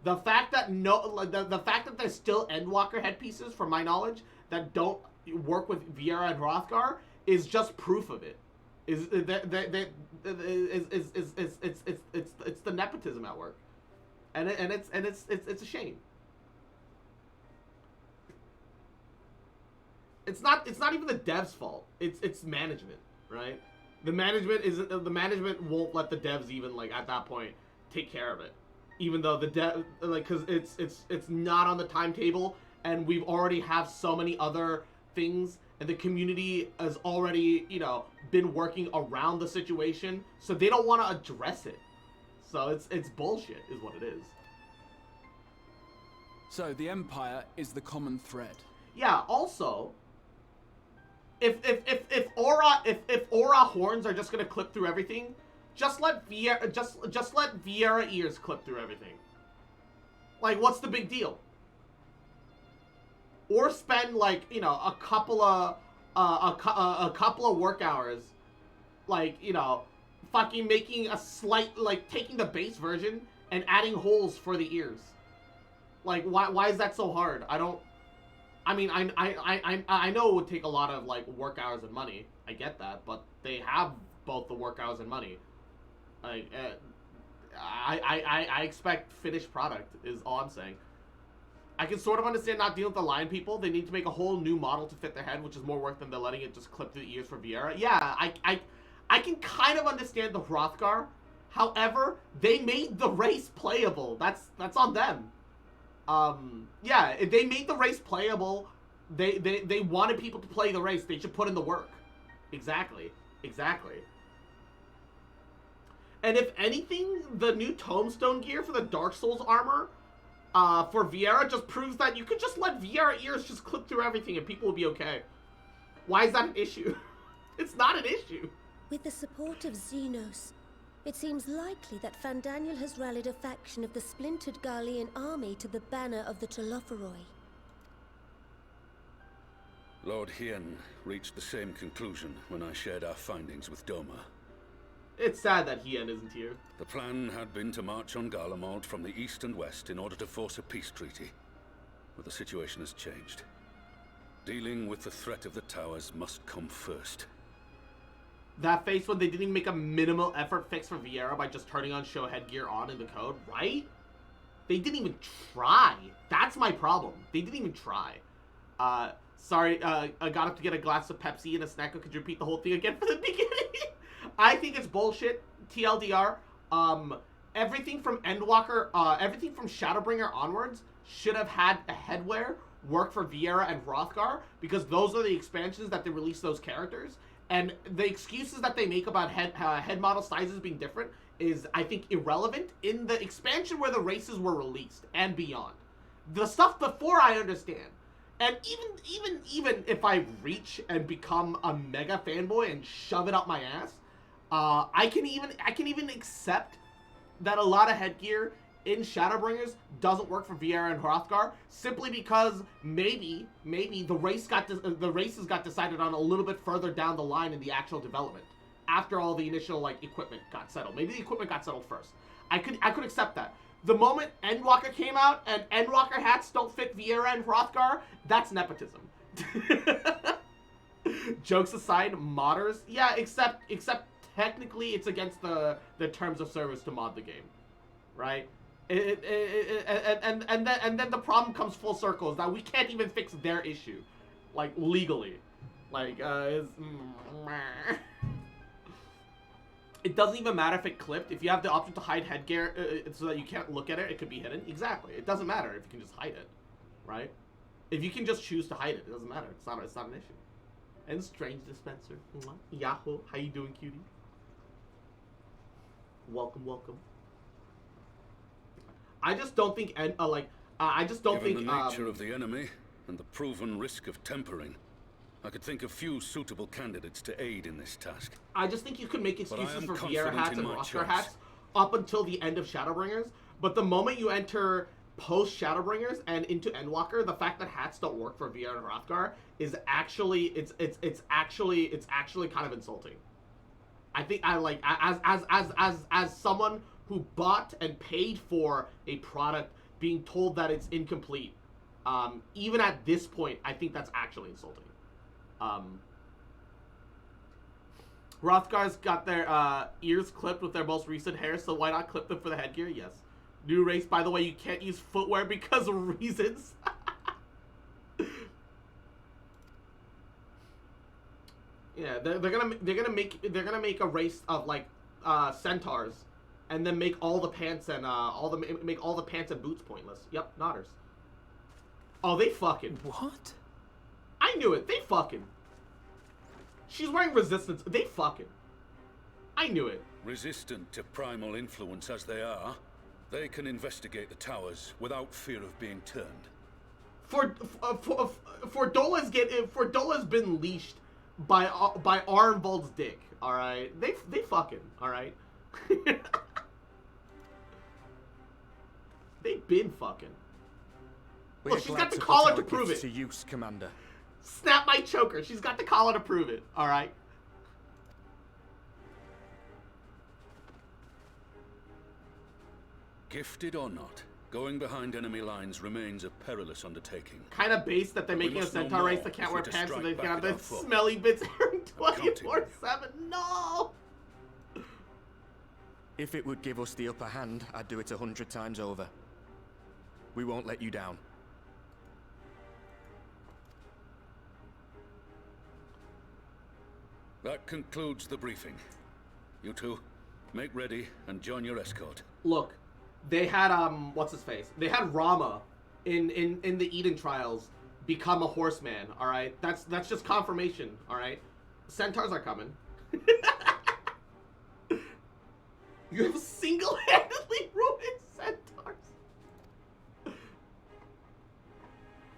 The fact that the fact that there's still Endwalker headpieces, from my knowledge, that don't work with Viera and Hrothgar is just proof of it. It's the nepotism at work, and it's a shame. It's not even the devs' fault. It's management, right? The management won't let the devs even, like, at that point take care of it, even though the dev, like, because it's not on the timetable, and we've already have so many other things, and the community has already, you know, been working around the situation, so they don't want to address it. So it's bullshit, is what it is. So the Empire is the common thread. Yeah. Also, if aura horns are just gonna clip through everything, just let Viera ears clip through everything. Like, what's the big deal? Or spend, like, you know, a couple of work hours, like, you know, fucking making a slight, like, taking the base version and adding holes for the ears. Like, why is that so hard? I mean, I know it would take a lot of, like, work hours and money. I get that, but they have both the work hours and money. Like, I expect finished product, is all I'm saying. I can sort of understand not dealing with the line people. They need to make a whole new model to fit their head, which is more work than they're letting it just clip through the ears for Viera. Yeah, I can kind of understand the Hrothgar. However, they made the race playable. That's on them. Yeah, if they made the race playable, they wanted people to play the race. They should put in the work. Exactly. And if anything, the new Tombstone gear for the Dark Souls armor, for Viera just proves that you could just let Viera ears just clip through everything and people will be okay. Why is that an issue? It's not an issue. With the support of Xenos, it seems likely that Fandaniel has rallied a faction of the splintered Garlean army to the banner of the Telophoroi. Lord Hien reached the same conclusion when I shared our findings with Doma. It's sad that Hien isn't here. The plan had been to march on Garlemald from the east and west in order to force a peace treaty. But the situation has changed. Dealing with the threat of the towers must come first. That face when they didn't even make a minimal effort fix for Viera by just turning on show headgear on in the code, right? They didn't even try. That's my problem. They didn't even try. Sorry, I got up to get a glass of Pepsi and a snack. Could you repeat the whole thing again from the beginning? I think it's bullshit. TLDR. Everything from Endwalker, everything from Shadowbringer onwards should have had a headwear work for Viera and Hrothgar, because those are the expansions that they release those characters. And the excuses that they make about head model sizes being different is, I think, irrelevant in the expansion where the races were released and beyond. The stuff before, I understand. And even if I reach and become a mega fanboy and shove it up my ass, I can even accept that a lot of headgear in Shadowbringers doesn't work for Viera and Hrothgar, simply because maybe the races got decided on a little bit further down the line in the actual development, after all the initial, like, equipment got settled. Maybe the equipment got settled first. I could accept that. The moment Endwalker came out and Endwalker hats don't fit Viera and Hrothgar, that's nepotism. Jokes aside, modders, yeah, except technically it's against the terms of service to mod the game, right? And then the problem comes full circle, is that we can't even fix their issue, like, legally. Like, it doesn't even matter if it clipped. If you have the option to hide headgear so that you can't look at it, it could be hidden. Exactly. It doesn't matter if you can just hide it, right? If you can just choose to hide it, it doesn't matter. It's not an issue. And Strange Dispenser. Yahoo. How you doing, cutie? Welcome. I just don't think, Given the nature of the enemy and the proven risk of tempering, I could think of few suitable candidates to aid in this task. I just think you could make excuses for Viera hats and Hrothgar hats up until the end of Shadowbringers, but the moment you enter post Shadowbringers and into Endwalker, the fact that hats don't work for Viera and Hrothgar is actually it's actually kind of insulting. I think I like as someone who bought and paid for a product being told that it's incomplete. Even at this point, I think that's actually insulting. Hrothgar's got their ears clipped with their most recent hair, so why not clip them for the headgear? Yes. New race, by the way, you can't use footwear because of reasons. Yeah, they're gonna make a race of like centaurs, and then make all the pants and make all the pants and boots pointless. Yep, nodders. Oh, they fucking. What? I knew it. They fucking. She's wearing resistance. They fucking. I knew it. Resistant to primal influence as they are, they can investigate the towers without fear of being turned. Fordola's been leashed by Arnvold's dick. All right, they fucking. All right. They've been fucking. Look, she's got the collar to prove it. To use, Commander. Snap my choker. She's got the collar to prove it. All right. Gifted or not, going behind enemy lines remains a perilous undertaking. Kind of base that they're making a centaur race that can't wear pants so they can have the smelly bits airing 24/7. No. If it would give us the upper hand, I'd do it 100 times over. We won't let you down. That concludes the briefing. You two, make ready and join your escort. Look, they had what's his face? They had Rama in the Eden trials become a horseman. All right, that's just confirmation. All right, centaurs are coming. You have single-handedly ruined centaurs.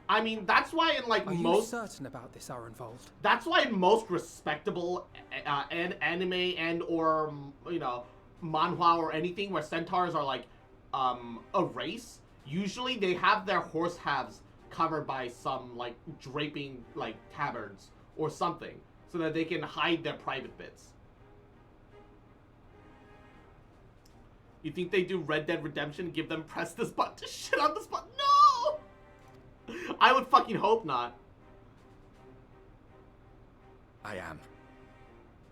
I mean, that's why in like Are most. Are you certain about this, Arenvold? That's why in most respectable anime and or manhwa or anything where centaurs are like a race, usually they have their horse halves covered by some like draping like tabards or something so that they can hide their private bits. You think they do Red Dead Redemption, give them press this button to shit on this button? No! I would fucking hope not. I am.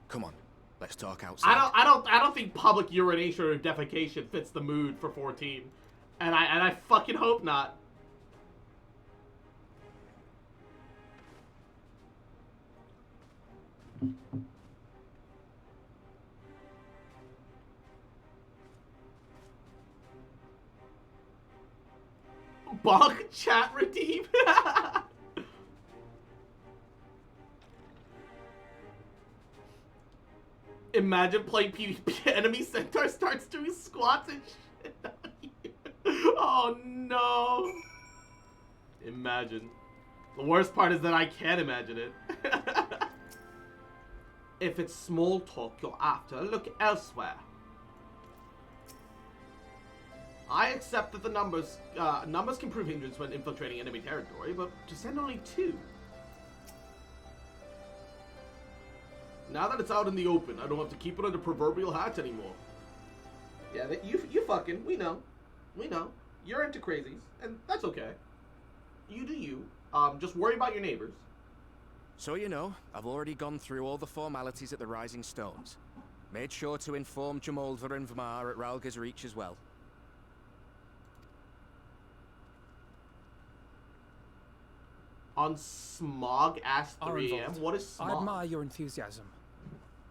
Come on, let's talk outside. I don't think public urination or defecation fits the mood for 14. And I fucking hope not. Bonk chat redeem. Imagine playing PvP, enemy centaur starts doing squats and shit on you. Oh no. Imagine. The worst part is that I can't imagine it. If it's small talk you're after, look elsewhere. I accept that the numbers can prove hindrance when infiltrating enemy territory, but to send only 2. Now that it's out in the open, I don't have to keep it under proverbial hat anymore. Yeah, you fucking, we know. You're into crazies, and that's okay. You do you. Just worry about your neighbors. So you know, I've already gone through all the formalities at the Rising Stones. Made sure to inform Jamoldva and Vamar at Ralga's Reach as well. On smog-ass 3 AM? What is smog? I admire your enthusiasm,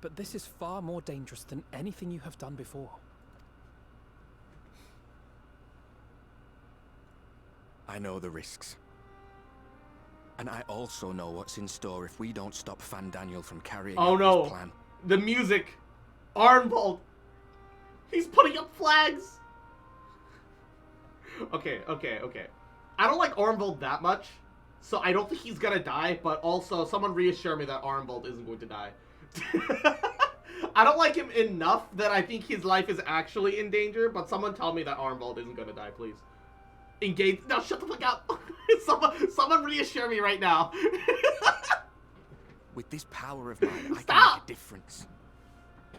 but this is far more dangerous than anything you have done before. I know the risks. And I also know what's in store if we don't stop Fandaniel from carrying out his plan. The music! Arnvold! He's putting up flags! Okay. I don't like Arnvold that much. So I don't think he's gonna die, but also someone reassure me that Arnvold isn't going to die. I don't like him enough that I think his life is actually in danger, but someone tell me that Arnvold isn't gonna die, please. Engage. No, shut the fuck up. someone reassure me right now. With this power of mine, I can make a difference.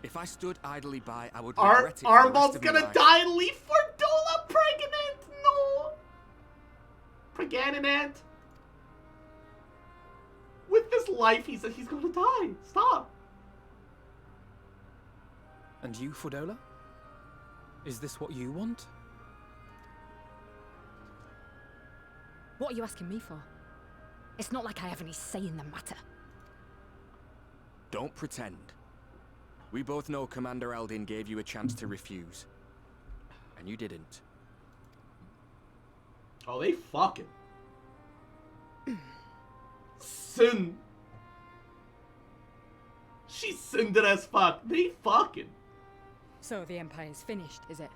If I stood idly by, I would regret it for the rest Armbald's of my gonna life. die and leave Fordola pregnant! No! Pregnant! With this life, he said he's gonna die. Stop! And you, Fordola? Is this what you want? What are you asking me for? It's not like I have any say in the matter. Don't pretend. We both know Commander Eldin gave you a chance to refuse. And you didn't. Oh, they fucking. Sin. She's cinder as fuck. They fucking. So the Empire's finished, is it?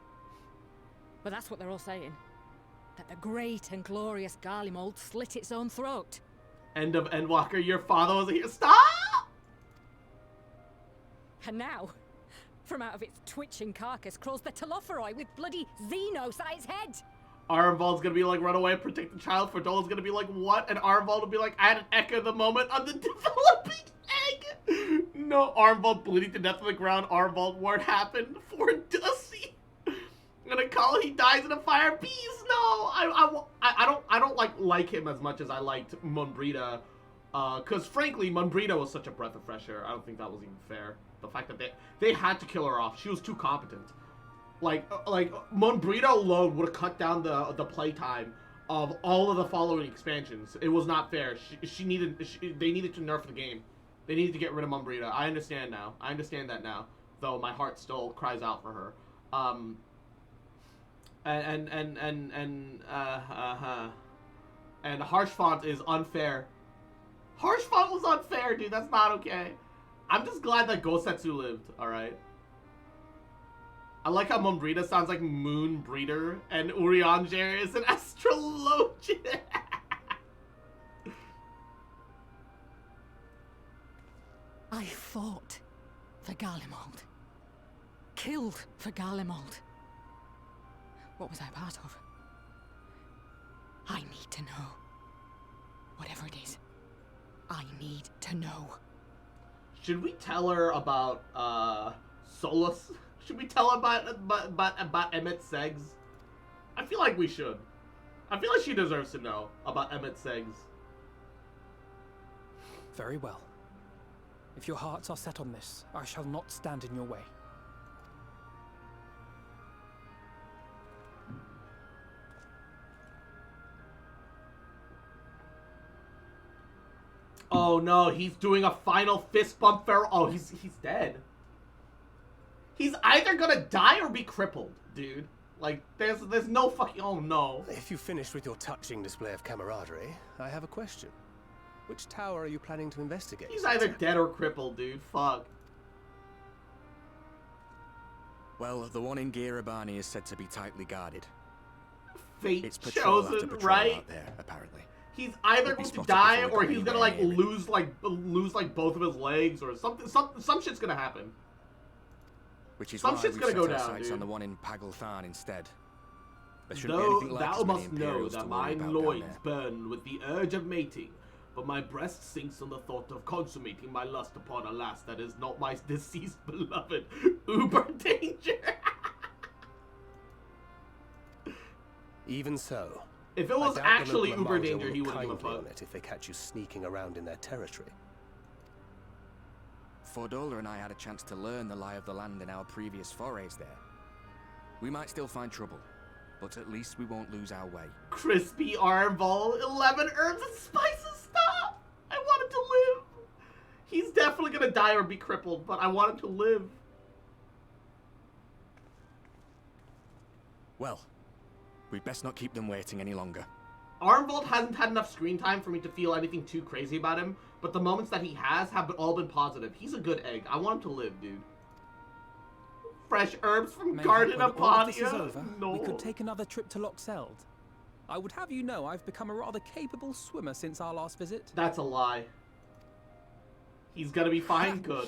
But that's what they're all saying. That the great and glorious Garlemald slit its own throat. End of Endwalker, your father was here. Stop! And now, from out of its twitching carcass crawls the Telophoroi with bloody Xenos at its head. Armbald's gonna be like, run away, protect the child. Fordola's gonna be like, what? And Armbald will be like, I had an echo the moment on the developing egg. No, Armbald bleeding to death on the ground. Armbald, what happened? For Dusty. I'm gonna call it he dies in a fire. Bees, no. I don't like him as much as I liked Monbrita. Cause frankly, Monbrita was such a breath of fresh air. I don't think that was even fair. The fact that they had to kill her off. She was too competent. Like Monbrita alone would have cut down the playtime of all of the following expansions. It was not fair. They needed to nerf the game. They needed to get rid of Monbrita. I understand now. I understand that now. Though my heart still cries out for her. And Harsh Font is unfair. Harsh Font was unfair, dude. That's not okay. I'm just glad that Gosetsu lived, alright? I like how Monbrita sounds like Moon Breeder, and Urianger is an astrologian. I fought for Garlemald. Killed for Garlemald. What was I part of? I need to know. Whatever it is, I need to know. Should we tell her about Solus? Should we tell her about Emmett Seggs? I feel like we should. I feel like she deserves to know about Emmett Seggs. Very well. If your hearts are set on this, I shall not stand in your way. Oh no, he's doing a final fist bump farewell. Oh, he's dead. He's either gonna die or be crippled, dude. Like, there's no fucking... Oh no. If you finished with your touching display of camaraderie, I have a question. Which tower are you planning to investigate? He's either dead or crippled, dude. Fuck. Well, the one in Girabani is said to be tightly guarded. Fate it's patrol chosen, after patrol right? out there, apparently. He's either going to die or he's gonna like lose both of his legs or something. Some shit's gonna happen. Which is some why shit's we've gonna set go our down, sights dude. on the one in Pagalthan instead. There shouldn't be anything like Thou as many must know Imperials to that worry my about down loins there. burn with the urge of mating, but my breast sinks on the thought of consummating my lust upon a lass that is not my deceased beloved. Uber danger. Even so, If it was I doubt the actually local Uber Amalja danger, will he look wouldn't give a kindly fuck. on it if they catch you sneaking around in their territory. Fordola and I had a chance to learn the lie of the land in our previous forays there. We might still find trouble, but at least we won't lose our way. Crispy Armball, 11 herbs and spices. Stop! I want him to live. He's definitely gonna die or be crippled, but I want him to live. Well, we'd best not keep them waiting any longer. Armvold hasn't had enough screen time for me to feel anything too crazy about him, but the moments that he has have all been positive. He's a good egg. I want him to live, dude. Fresh herbs from Mayhap Garden when of all this is Podia. over, No. we could take another trip to Loxeld. I would have you know I've become a rather capable swimmer since our last visit. That's a lie. He's gonna be fine good.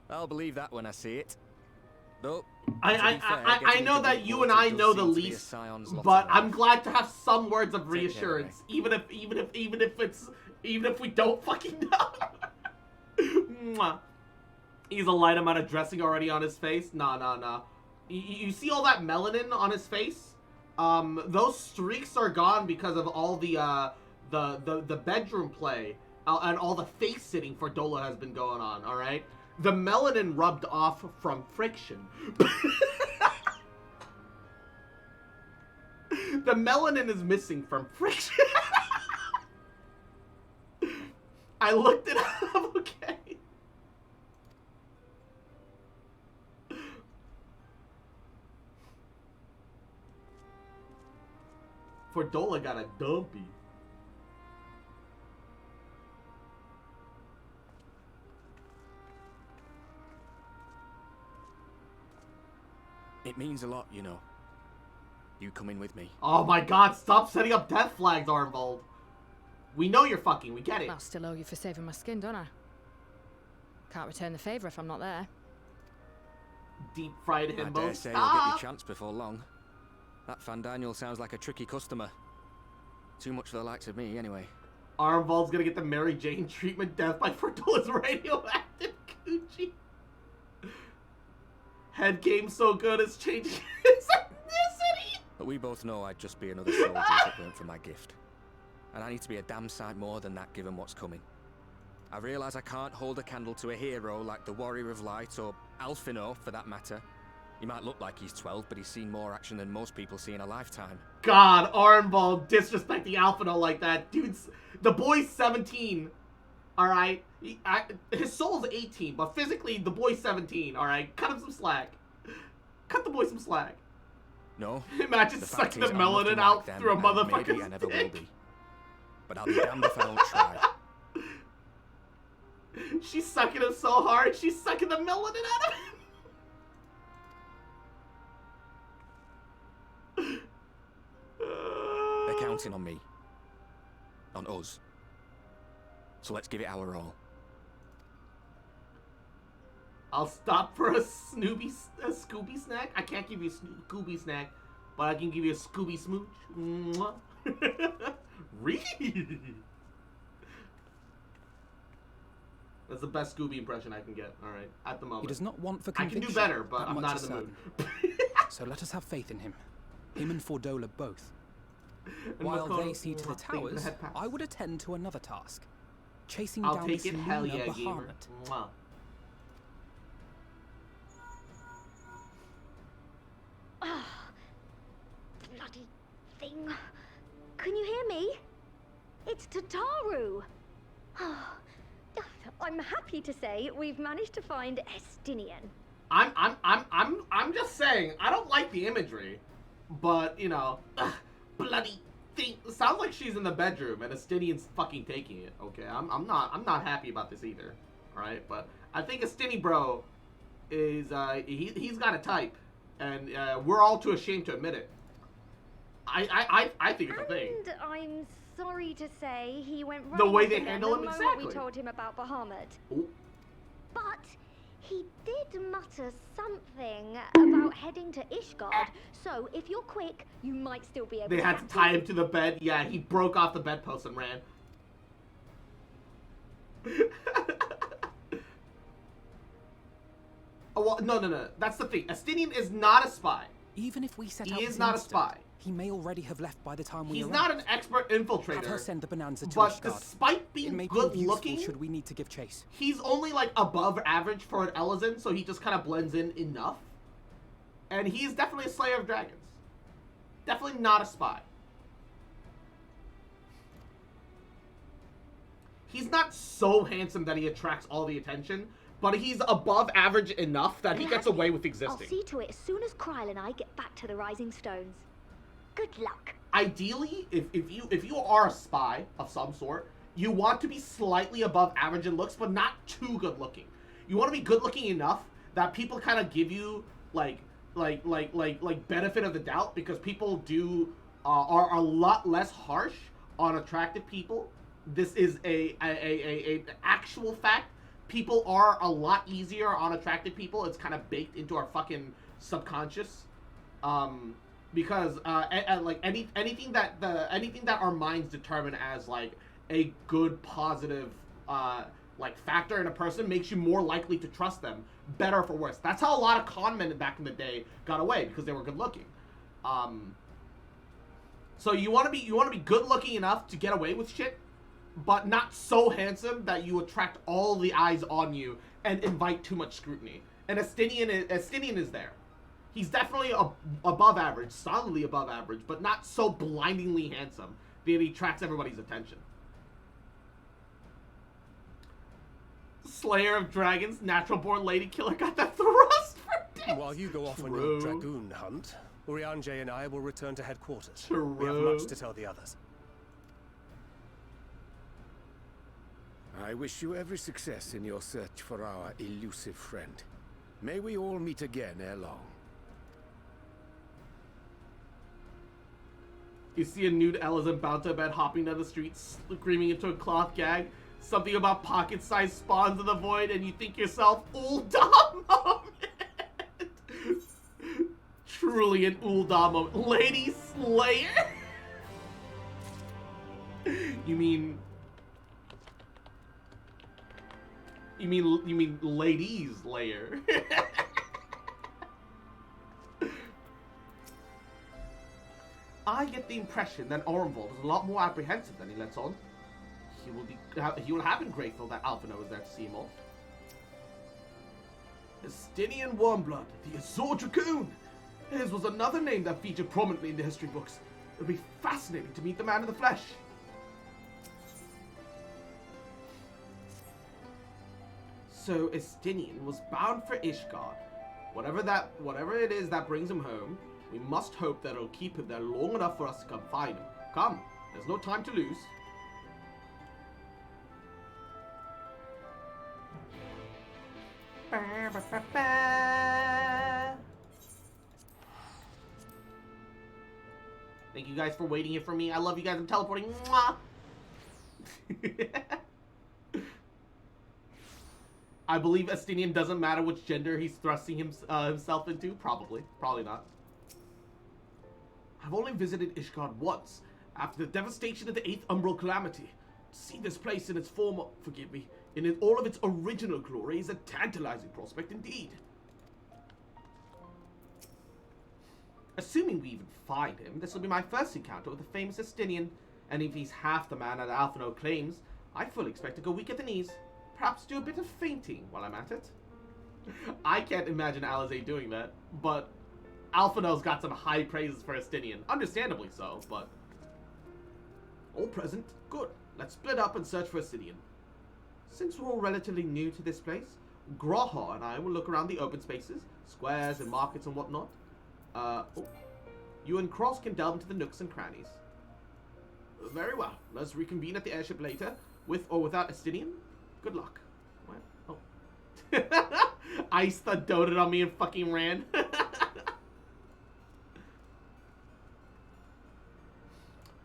I'll believe that when I see it. Though, I know that you and I know the least, but I'm glad to have some words of reassurance, even if we don't fucking know. Mwah. He's a light amount of dressing already on his face. Nah. You see all that melanin on his face? Those streaks are gone because of all the bedroom play and all the face sitting for Dola has been going on. All right, the melanin rubbed off from friction. The melanin is missing from friction. I looked it up. Okay. For Dola got a dumpy. It means a lot, you know. You coming with me. Oh my god, stop setting up death flags, Armvold. We know you're fucking, we get it. I'll still owe you for saving my skin, don't I? Can't return the favour if I'm not there. Deep fried himbo. I dare say you'll get your chance before long. That Fandaniel sounds like a tricky customer. Too much for the likes of me, anyway. Armvold's gonna get the Mary Jane treatment, death by Fordola's radioactive coochie. Head game so good it's changing his ethnicity. But we both know I'd just be another soldier if it weren't for my gift. And I need to be a damn sight more than that given what's coming. I realise I can't hold a candle to a hero like the Warrior of Light or Alphino for that matter. He might look like he's 12, but he's seen more action than most people see in a lifetime. God, Armvold disrespecting Alphino like that. Dude's, the boy's 17, alright? His soul's 18, but physically the boy's 17, alright? Cut him some slack. Cut the boy some slack. No. Imagine sucking the melanin out like through a motherfucker's maybe I never will dick. be. But I'll be damned if I don't try. She's sucking him so hard, she's sucking the melanin out of him. They're counting on me. On us. So let's give it our all. I'll stop for a Scooby snack. I can't give you a Scooby snack, but I can give you a Scooby smooch. Mwah. Really? That's the best Scooby impression I can get. All right, at the moment. He does not want for I can conviction. do better, but that I'm much not is in the mood. So let us have faith in him. Him and Fordola both. And While Makoto, they see to the thank you for towers, head pass. I would attend to another task. Chasing I'll down take this it. Hell lunar yeah, gamer. Bahamut. Mwah. Ah, bloody thing. Can you hear me? It's Tataru. I'm happy to say we've managed to find Estinian. I'm just saying, I don't like the imagery, but you know, bloody thing. Sounds like she's in the bedroom and Estinian's fucking taking it. Okay, I'm not happy about this either. All right, but I think Estini bro is he's got a type, and we're all too ashamed to admit it. I think it's a thing. And I'm sorry to say he went right The way into they them handle the him, moment exactly. we told him about Bahamut. Ooh. But he did mutter something about heading to Ishgard. So if you're quick, you might still be able They to had to catch tie him. him to the bed. Yeah, he broke off the bedpost and ran. Oh, well, no. That's the thing. Estinian is not a spy. Even if we set out He this is not a instant, spy. he may already have left by the time we He's arrive. not an expert infiltrator. Have her send the Bonanza to But Ishgard. despite It being may good prove useful looking, should we need to give chase. he's only like above average for an Elezen, so he just kind of blends in enough. And he's definitely a Slayer of Dragons. Definitely not a spy. He's not so handsome that he attracts all the attention, but he's above average enough that he gets away with I'll existing. see to it as soon as Kryl and I get back to the Rising Stones. Good luck. Ideally, if you are a spy of some sort, you want to be slightly above average in looks, but not too good looking. You want to be good looking enough that people kind of give you like benefit of the doubt, because people do are a lot less harsh on attractive people. This is a actual fact. People are a lot easier on attractive people. It's kind of baked into our fucking subconscious. Because like anything that our minds determine as like a good, positive, like factor in a person makes you more likely to trust them, better or for worse. That's how a lot of con men back in the day got away, because they were good looking. So you want to be good looking enough to get away with shit, but not so handsome that you attract all the eyes on you and invite too much scrutiny. And Estinian is there. He's definitely above average, solidly above average, but not so blindingly handsome that he attracts everybody's attention. Slayer of Dragons, natural born lady killer got that thrust for days. While you go off on your dragoon hunt, Urianger and I will return to headquarters. True. We have much to tell the others. I wish you every success in your search for our elusive friend. May we all meet again ere long. You see a nude Elizabeth about to bed hopping down the street, screaming into a cloth gag. Something about pocket-sized spawns in the void, and you think yourself, Uldam moment! Truly an Uldam moment. Lady Slayer? You mean Ladies Slayer? I get the impression that Ormvold is a lot more apprehensive than he lets on. He will have been grateful that Alphino was there to see him off. Estinian Wormblood, the Azure Dragoon. His was another name that featured prominently in the history books. It would be fascinating to meet the man of the flesh. So Estinian was bound for Ishgard. Whatever it is that brings him home, we must hope that it'll keep him there long enough for us to come find him. Come, there's no time to lose. Thank you guys for waiting here for me. I love you guys. I'm teleporting. Mwah! I believe Estinian doesn't matter which gender he's thrusting himself into. Probably not. I've only visited Ishgard once, after the devastation of the 8th Umbral Calamity. To see this place in its former, forgive me, in all of its original glory is a tantalizing prospect indeed. Assuming we even find him, this will be my first encounter with the famous Estinian, and if he's half the man that Alphino claims, I fully expect to go weak at the knees. Perhaps do a bit of fainting while I'm at it. I can't imagine Alizé doing that, but Alphino's got some high praises for Estinian. Understandably so, but... all present? Good. Let's split up and search for Estinian. Since we're all relatively new to this place, Grohar and I will look around the open spaces, squares and markets and whatnot. You and Cross can delve into the nooks and crannies. Very well. Let's reconvene at the airship later, with or without Estinian. Good luck. What? Oh. Ice that doted on me and fucking ran.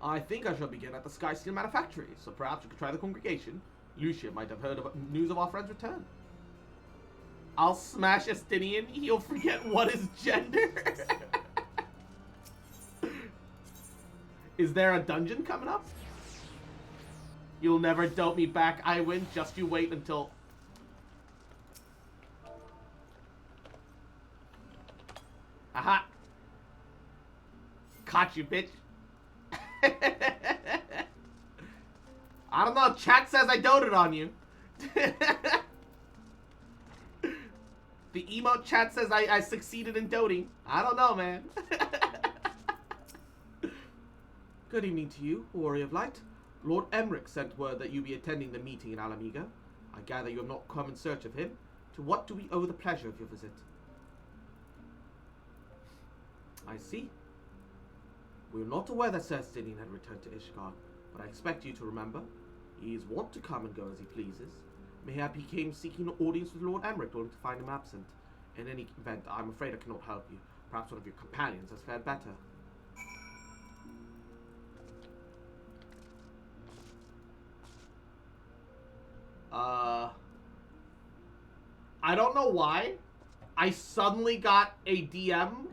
I think I shall begin at the Sky Steel Manufactory, so perhaps you could try the congregation. Lucia might have heard of news of our friend's return. I'll smash Estinian, he'll forget what is gender. Is there a dungeon coming up? You'll never dope me back, I win, just you wait until... Aha! Caught you, bitch. I don't know, chat says I doted on you. The emote chat says I succeeded in doting. I don't know, man. Good evening to you, Warrior of Light. Lord Emmerich sent word that you be attending the meeting in Alamiga. I gather you have not come in search of him. To what do we owe the pleasure of your visit? I see. We were not aware that Sir Estinian had returned to Ishgard, but I expect you to remember. He is wont to come and go as he pleases. Mayhap he came seeking an audience with Lord Emmerich, only to find him absent. In any event, I'm afraid I cannot help you. Perhaps one of your companions has fared better. I don't know why. I suddenly got a DM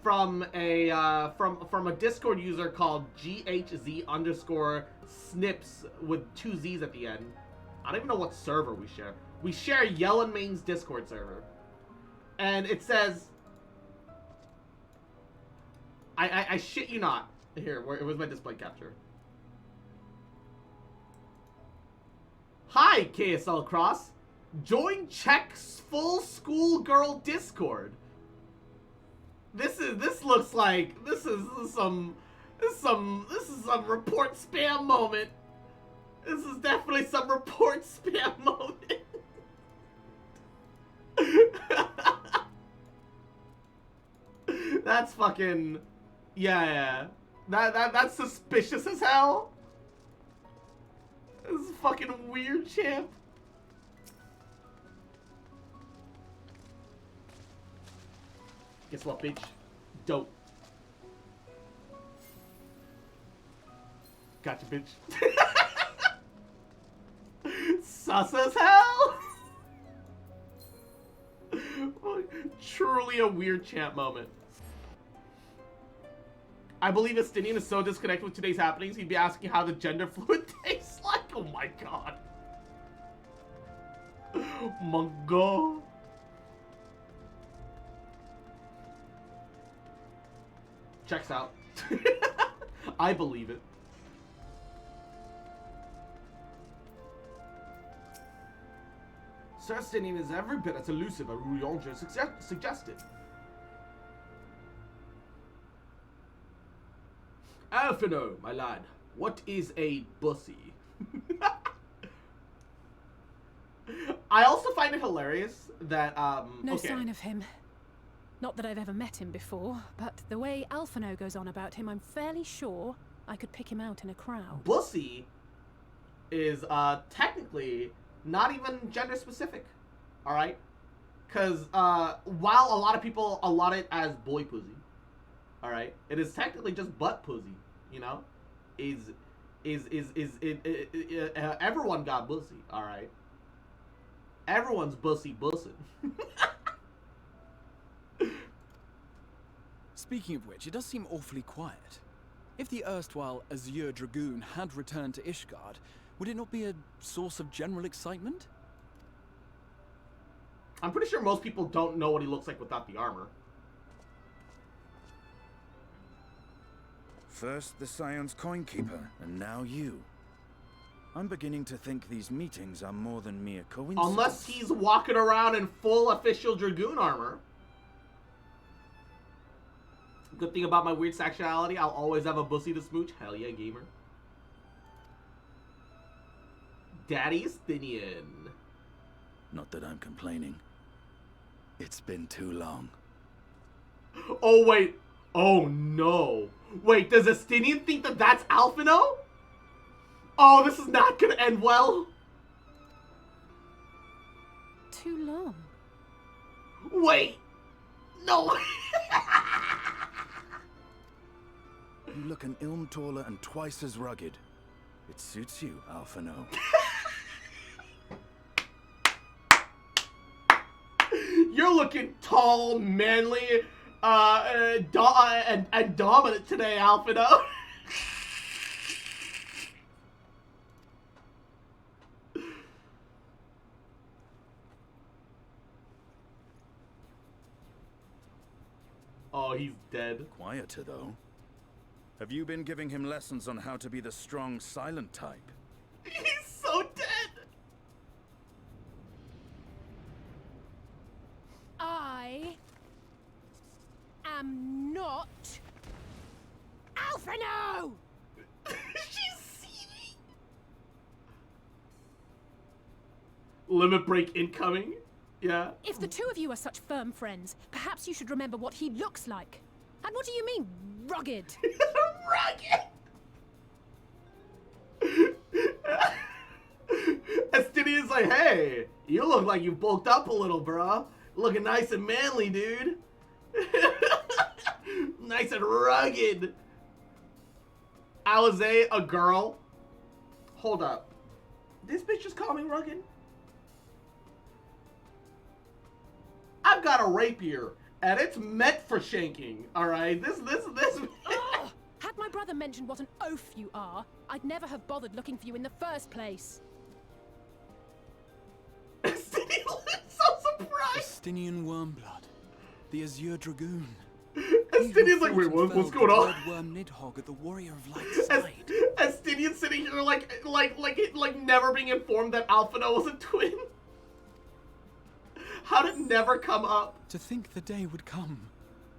from a from a Discord user called GHZ_snips with 2 Z's at the end. I don't even know what server we share. We share Yell and Main's Discord server. And it says... I shit you not. Here, where was my display capture? Hi, KSL Cross. Join Czech's full schoolgirl Discord. This looks like this is some report spam moment. This is definitely some report spam moment. That's fucking yeah. That's suspicious as hell. This is fucking weird, champ. Guess what, bitch? Dope. Gotcha, bitch. Sus as hell. Truly a weird champ moment. I believe Estinian is so disconnected with today's happenings, he'd be asking how the gender fluid tastes like. Oh my god. My god. Checks out. I believe it. Sir Estinian is every bit as elusive as Rouillonge suggested. Alphino, my lad, what is a bussy? I also find it hilarious that, No sign of him. Not that I've ever met him before, but the way Alphino goes on about him, I'm fairly sure I could pick him out in a crowd. Bussy is, technically not even gender specific, alright? Because, while a lot of people allot it as boy pussy, alright, it is technically just butt pussy, you know? Everyone got bussy, alright? Everyone's bussy bussin'. Speaking of which, it does seem awfully quiet. If the erstwhile Azure Dragoon had returned to Ishgard, would it not be a source of general excitement? I'm pretty sure most people don't know what he looks like without the armor. First the Scion's Coinkeeper, and now you. I'm beginning to think these meetings are more than mere coincidence. Unless he's walking around in full official Dragoon armor. Good thing about my weird sexuality, I'll always have a bussy to smooch. Hell yeah, gamer. Daddy Estinian. Not that I'm complaining. It's been too long. Oh, wait. Oh, no. Wait, does Estinian think that that's Alphino? Oh, this is not gonna end well. Too long. Wait. No. You look an ilm taller and twice as rugged. It suits you, Alphino. You're looking tall, manly, and dominant today, Alphino. Oh, he's dead. Quieter, though. Have you been giving him lessons on how to be the strong, silent type? He's so dead! I am not Alphino! She's seedy! Limit break incoming? Yeah. If the two of you are such firm friends, perhaps you should remember what he looks like. And what do you mean, rugged? Rugged! Estinian's like, hey, you look like you bulked up a little, bro. Looking nice and manly, dude. Nice and rugged. Alize, a girl. Hold up. This bitch just called me rugged? I've got a rapier, and it's meant for shanking, alright? This. Ugh! Had my brother mentioned what an oaf you are, I'd never have bothered looking for you in the first place. Estinian Wormblood, the Azure Dragoon. Estinian's like, wait, what's going on? Worm Nidhogg at the Warrior of Light's side. Estinian's sitting here like never being informed that Alphino was a twin. How did it never come up? To think the day would come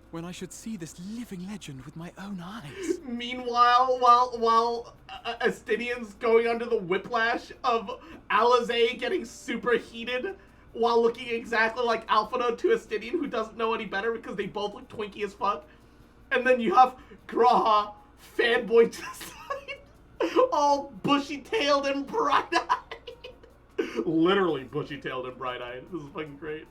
when I should see this living legend with my own eyes. Meanwhile, while Estinian's going under the whiplash of Alizé getting super heated while looking exactly like Alphino to Estinian, who doesn't know any better because they both look twinky as fuck. And then you have Graha, fanboy just like, all bushy-tailed and bright-eyed. Literally bushy-tailed and bright-eyed. This is fucking great.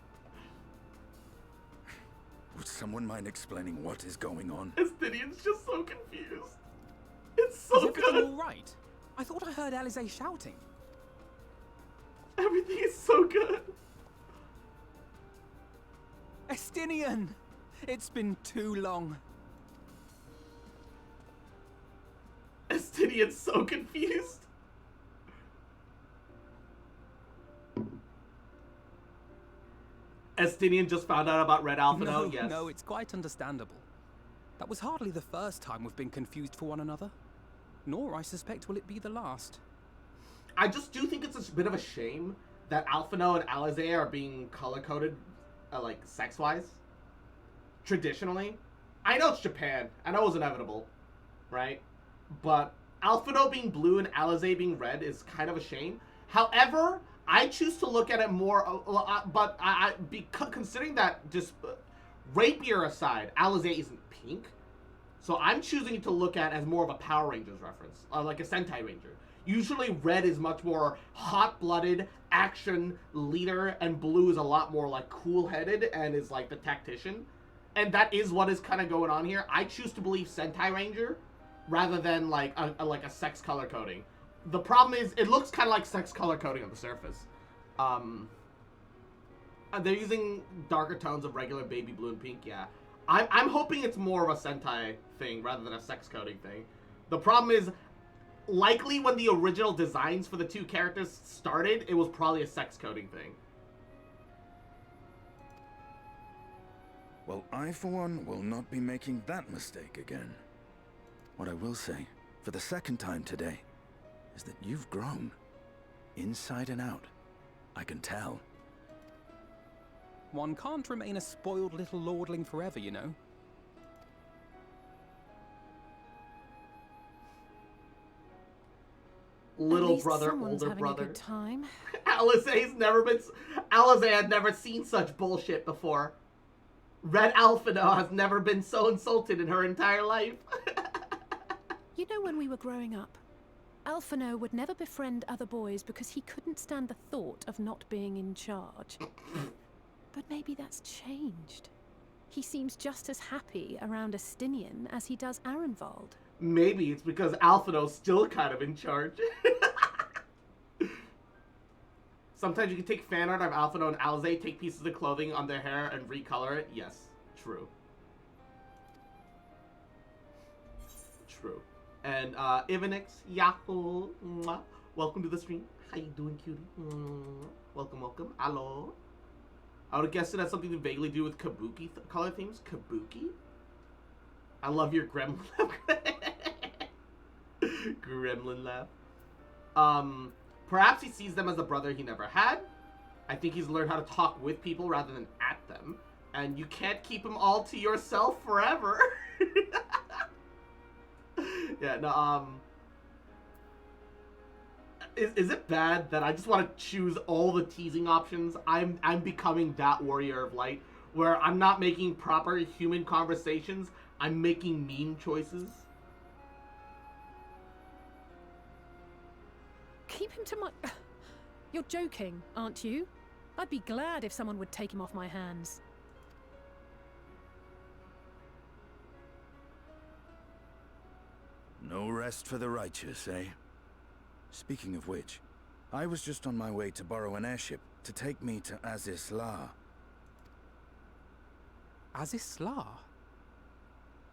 Would someone mind explaining what is going on? Estinian's just so confused. It's so Is everything good. all right? I thought I heard Alizé shouting. Everything is so good. Estinian! It's been too long. Estinian's so confused. Estinian just found out about Red Alphino, No, yes. no, it's quite understandable. That was hardly the first time we've been confused for one another. Nor, I suspect, will it be the last. I just do think it's a bit of a shame that Alphino and Alizé are being color-coded, like, sex-wise. Traditionally. I know it's Japan. I know it's inevitable. Right? But Alphino being blue and Alizé being red is kind of a shame. However, I choose to look at it more, but considering that, just rapier aside, Alizé isn't pink, so I'm choosing to look at as more of a Power Rangers reference, like a Sentai Ranger. Usually red is much more hot-blooded, action leader, and blue is a lot more like cool-headed and is like the tactician. And that is what is kind of going on here. I choose to believe Sentai Ranger rather than like a sex color coding. The problem is, it looks kind of like sex color coding on the surface. They're using darker tones of regular baby blue and pink, yeah. I'm hoping it's more of a Sentai thing rather than a sex coding thing. The problem is, likely when the original designs for the two characters started, it was probably a sex coding thing. Well, I, for one, will not be making that mistake again. What I will say, for the second time today, is that you've grown. Inside and out. I can tell. One can't remain a spoiled little lordling forever, you know. Little brother, older having brother. A good time. Alizé had never seen such bullshit before. Red Alphino has never been so insulted in her entire life. You know, when we were growing up, Alphino would never befriend other boys because he couldn't stand the thought of not being in charge. But maybe that's changed. He seems just as happy around Estinian as he does Arenvald. Maybe it's because Alphino's still kind of in charge. Sometimes you can take fan art of Alphino and Alizé, take pieces of clothing on their hair and recolor it. Yes, true. True. And Ivanix, Yahoo, mwah. Welcome to the stream. How you doing, cutie? Welcome, welcome. Hello. I would have guessed it has something to vaguely do with Kabuki color themes. Kabuki? I love your gremlin laugh. Gremlin laugh. Perhaps he sees them as a brother he never had. I think he's learned how to talk with people rather than at them. And you can't keep them all to yourself forever. Yeah, no, Is it bad that I just want to choose all the teasing options? I'm becoming that Warrior of Light, where I'm not making proper human conversations, I'm making meme choices. Keep him to my... You're joking, aren't you? I'd be glad if someone would take him off my hands. No rest for the righteous, eh? Speaking of which, I was just on my way to borrow an airship to take me to Azisla. Azisla?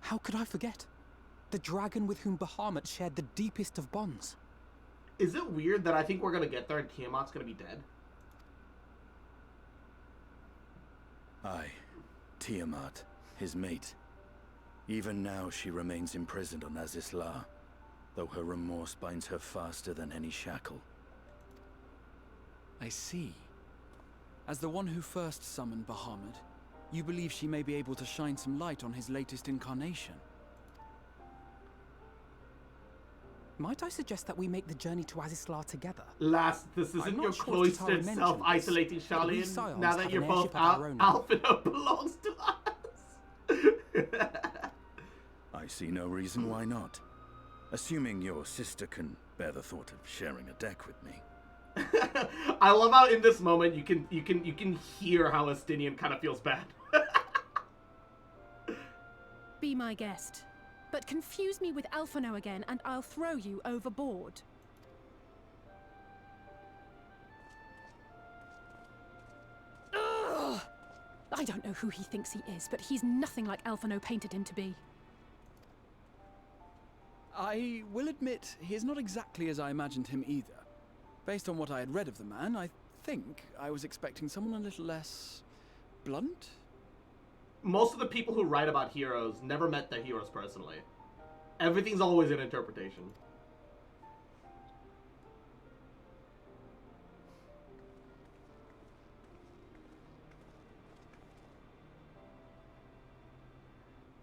How could I forget? The dragon with whom Bahamut shared the deepest of bonds. Is it weird that I think we're gonna get there and Tiamat's gonna be dead? I, Tiamat, his mate. Even now she remains imprisoned on Azisla, though her remorse binds her faster than any shackle. I see. As the one who first summoned Bahamut, you believe she may be able to shine some light on his latest incarnation? Might I suggest that we make the journey to Azisla together? This isn't your cloistered, self-isolating Charlene. Now that you're both out, Alphino belongs to us. I see no reason why not. Assuming your sister can bear the thought of sharing a deck with me. I love how in this moment you can hear how Estinian kind of feels bad. Be my guest. But confuse me with Alphino again, and I'll throw you overboard. Ugh! I don't know who he thinks he is, but he's nothing like Alphino painted him to be. I will admit, he is not exactly as I imagined him either. Based on what I had read of the man, I think I was expecting someone a little less blunt? Most of the people who write about heroes never met their heroes personally. Everything's always an interpretation.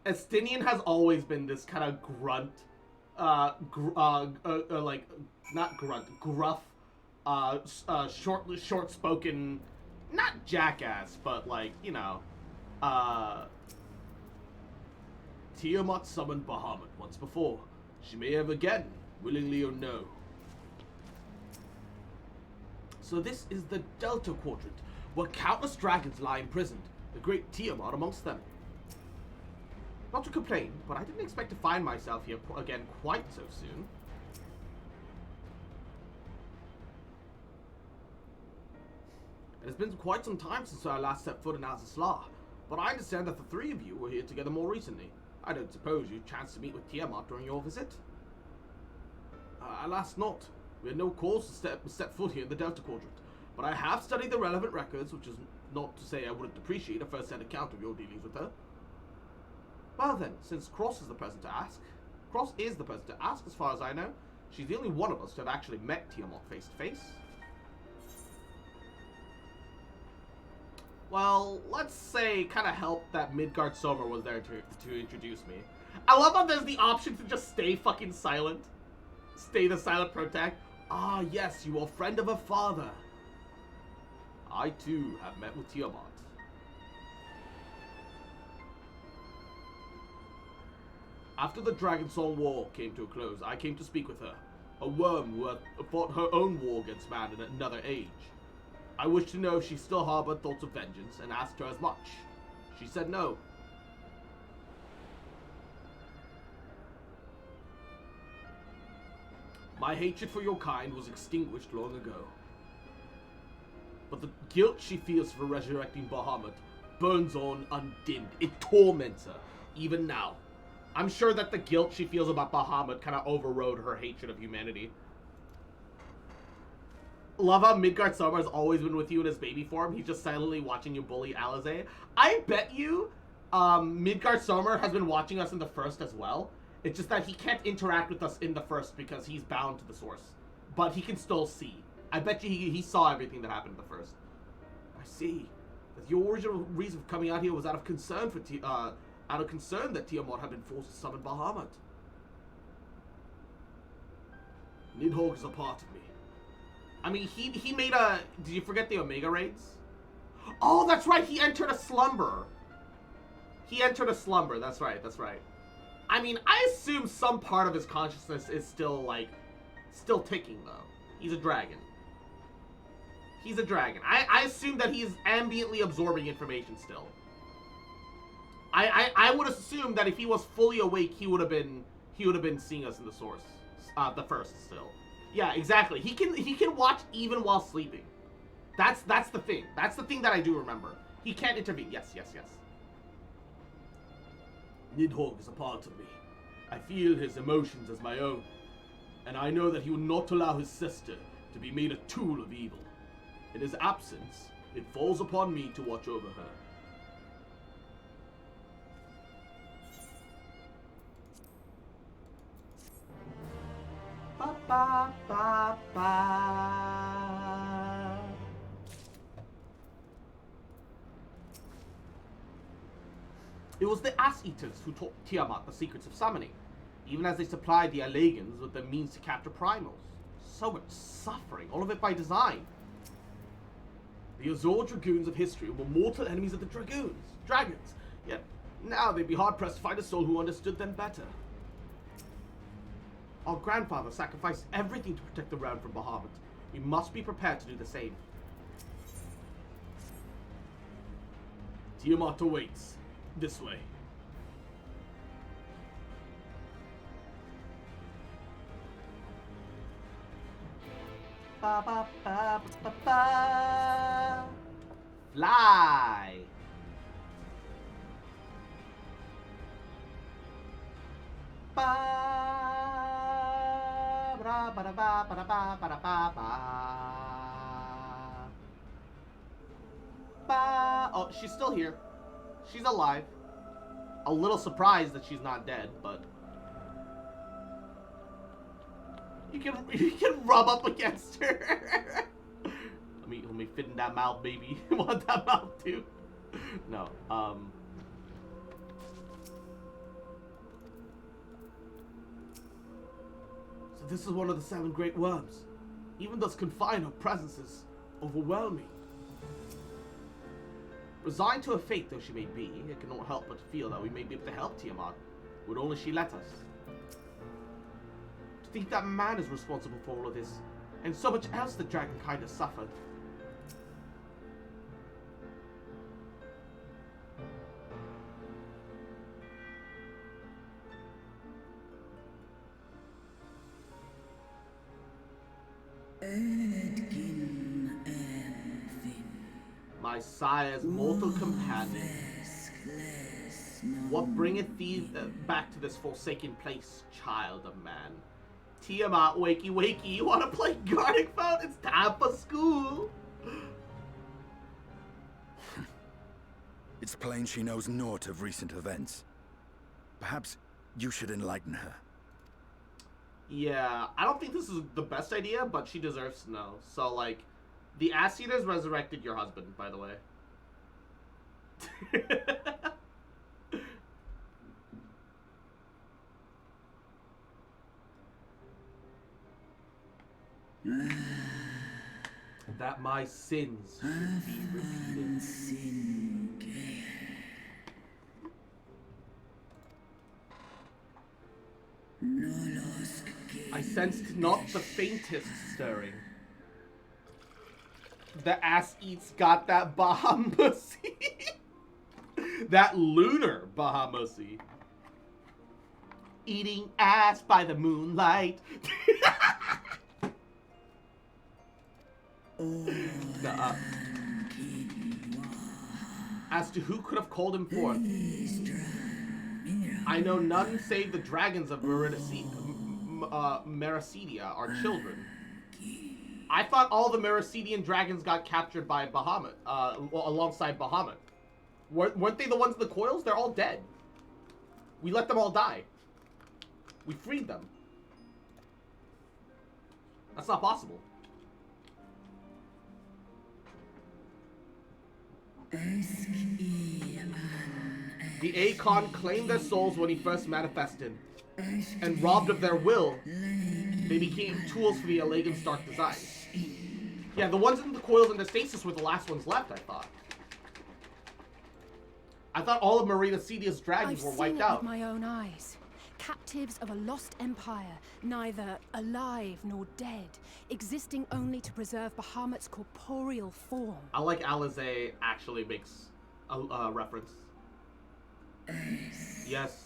Estinian has always been this kind of grunt, like, not grunt, gruff, short-spoken, not jackass, but like, you know, Tiamat summoned Bahamut once before. She may have again, willingly or no. So this is the Delta Quadrant, where countless dragons lie imprisoned, the great Tiamat amongst them. Not to complain, but I didn't expect to find myself here again quite so soon. It has been quite some time since I last set foot in Azisla, but I understand that the three of you were here together more recently. I don't suppose you chanced to meet with Tiamat during your visit? Alas not. We had no cause to set foot here in the Delta Quadrant, but I have studied the relevant records, which is not to say I wouldn't appreciate a first-hand account of your dealings with her. Well then, since Cross is the person to ask as far as I know. She's the only one of us to have actually met Tiamat face to face. Well, let's say kind of helped that Midgard Sommer was there to introduce me. I love how there's the option to just stay fucking silent. Stay the silent protect. Ah, yes, you are a friend of her father. I too have met with Tiamat. After the Dragonsong War came to a close, I came to speak with her. A worm who had fought her own war against man in another age. I wished to know if she still harbored thoughts of vengeance, and asked her as much. She said no. My hatred for your kind was extinguished long ago. But the guilt she feels for resurrecting Bahamut burns on undimmed. It torments her, even now. I'm sure that the guilt she feels about Bahamut kind of overrode her hatred of humanity. Love how Midgard Sommer has always been with you in his baby form. He's just silently watching you bully Alizé. I bet you Midgard Sommer has been watching us in the first as well. It's just that he can't interact with us in the first because he's bound to the source. But he can still see. I bet you he saw everything that happened in the first. I see. Your original reason for coming out here was out of concern for that Tiamat had been forced to summon Bahamut. Nidhogg is a part of me. I mean, he made a... Did you forget the Omega Raids? Oh, that's right! He entered a slumber! He entered a slumber, that's right, that's right. I mean, I assume some part of his consciousness is still, like, still ticking, though. He's a dragon. He's a dragon. I assume that he's ambiently absorbing information still. I would assume that if he was fully awake, he would have been seeing us in the source, the first still. Yeah, exactly. He can watch even while sleeping. That's the thing. That's the thing that I do remember. He can't intervene. Yes. Nidhogg is a part of me. I feel his emotions as my own, and I know that he will not allow his sister to be made a tool of evil. In his absence, it falls upon me to watch over her. Ba, ba, ba. It was the Ass-Eaters who taught Tiamat the secrets of summoning, even as they supplied the Allegans with the means to capture primals. So much suffering, all of it by design. The Azor Dragoons of history were mortal enemies of the dragons, yet now they'd be hard-pressed to find a soul who understood them better. Our grandfather sacrificed everything to protect the realm from Bahamut. We must be prepared to do the same. Tiamat awaits. This way. Ba, ba, ba, ba, ba. Fly. Ba, ba, ba, ba, ba, ba, ba, ba, ba, ba. Oh, she's still here. She's alive. A little surprised that she's not dead, but you can rub up against her. let me fit in that mouth, baby. You want that mouth too? No. So this is one of the 7 great worms. Even thus confined, her presence is overwhelming. Resigned to her fate though she may be, I cannot help but feel that we may be able to help Tiamat, would only she let us. To think that man is responsible for all of this, and so much else the dragonkind has suffered. My sire's mortal companion. What bringeth thee back to this forsaken place, child of man? Tiamat, wakey wakey, you wanna play Guarding Phone? It's time for school! It's plain she knows naught of recent events. Perhaps you should enlighten her. Yeah, I don't think this is the best idea, but she deserves to know. So, like, the Ass-Eaters resurrected your husband, by the way. That my sins should be repeated. I sensed not the faintest stirring. The Ass-Eats got that Bahamusi. That lunar Bahamusi. Eating ass by the moonlight. As to who could have called him forth, I know none save the dragons of Meracedia are children. I thought all the Meracedian dragons got captured by Bahamut, alongside Bahamut. Weren't they the ones in the coils? They're all dead. We let them all die. We freed them. That's not possible. The Akon claimed their souls when he first manifested, and robbed of their will, they became tools for the Allegan's dark designs. Yeah, the ones in the coils and the stasis were the last ones left, I thought. I thought all of Meracidia's dragons were wiped out. I've seen it with my own eyes. Captives of a lost empire, neither alive nor dead, existing only to preserve Bahamut's corporeal form. I like Alizé actually makes a reference. Yes.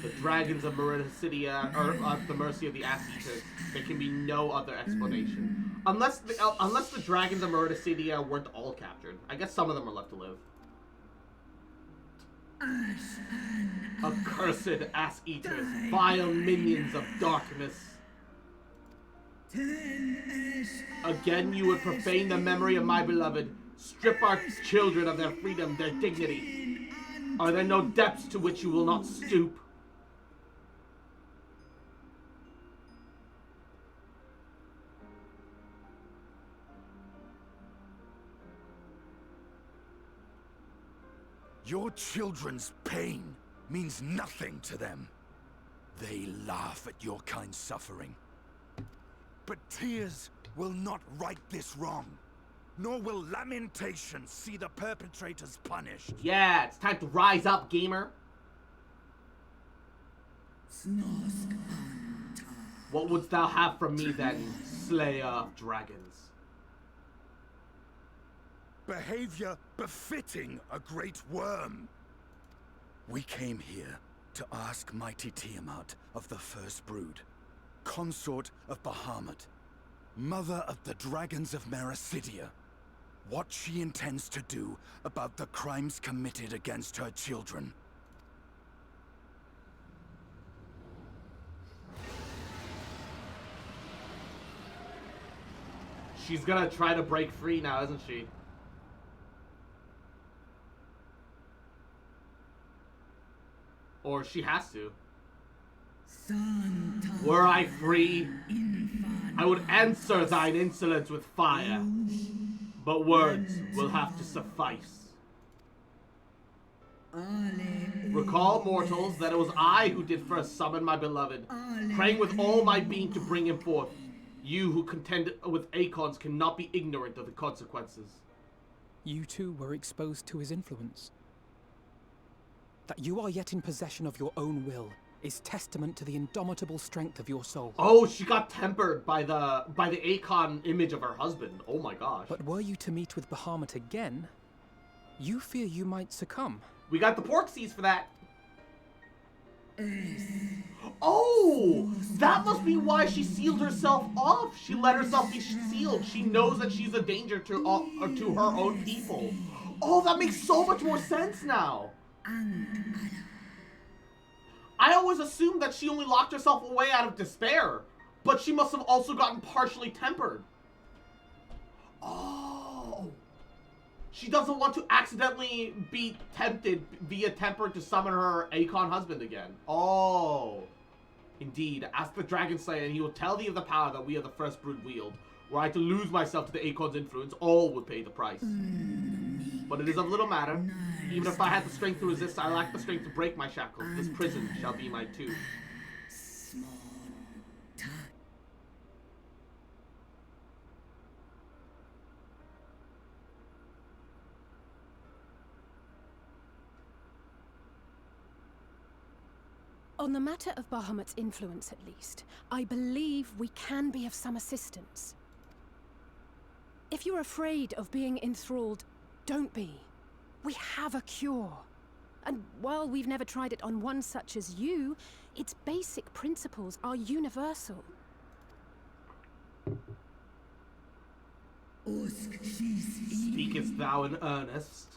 The dragons of Meracidia are at the mercy of the Ass-Eaters. There can be no other explanation. Unless the dragons of Meracidia weren't all captured. I guess some of them are left to live. Accursed Ass-Eaters, vile minions of darkness. Again you would profane the memory of my beloved, strip our children of their freedom, their dignity. Are there no depths to which you will not stoop? Your children's pain means nothing to them. They laugh at your kind suffering. But tears will not right this wrong, nor will lamentation see the perpetrators punished. Yeah, it's time to rise up, gamer. What wouldst thou have from me then, slayer of dragons? Behavior befitting a great worm. We came here to ask mighty Tiamat of the First Brood, consort of Bahamut, mother of the dragons of Mericidia, what she intends to do about the crimes committed against her children. She's gonna try to break free now, isn't she? Or she has to. Were I free, I would answer thine insolence with fire, but words will have to suffice. Recall, mortals, that it was I who did first summon my beloved, praying with all my being to bring him forth. You who contend with Acons cannot be ignorant of the consequences. You too were exposed to his influence. That you are yet in possession of your own will is testament to the indomitable strength of your soul. Oh, she got tempered by the Acon image of her husband. Oh my gosh. But were you to meet with Bahamut again, you fear you might succumb. We got the Porksies for that. Oh, that must be why she sealed herself off. She let herself be sealed. She knows that she's a danger to her own people. Oh, that makes so much more sense now. I always assumed that she only locked herself away out of despair, but she must have also gotten partially tempered. Oh. She doesn't want to accidentally be tempted via temper to summon her Acon husband again. Oh. Indeed. Ask the Dragon Slayer and he will tell thee of the power that we of the First Brood wield. Were I to lose myself to the Acon's influence, all would pay the price. But it is of little matter. Even if I had the strength to resist, I lack the strength to break my shackles. This prison shall be my tomb. On the matter of Bahamut's influence, at least, I believe we can be of some assistance. If you're afraid of being enthralled, don't be. We have a cure. And while we've never tried it on one such as you, its basic principles are universal. Speakest thou in earnest?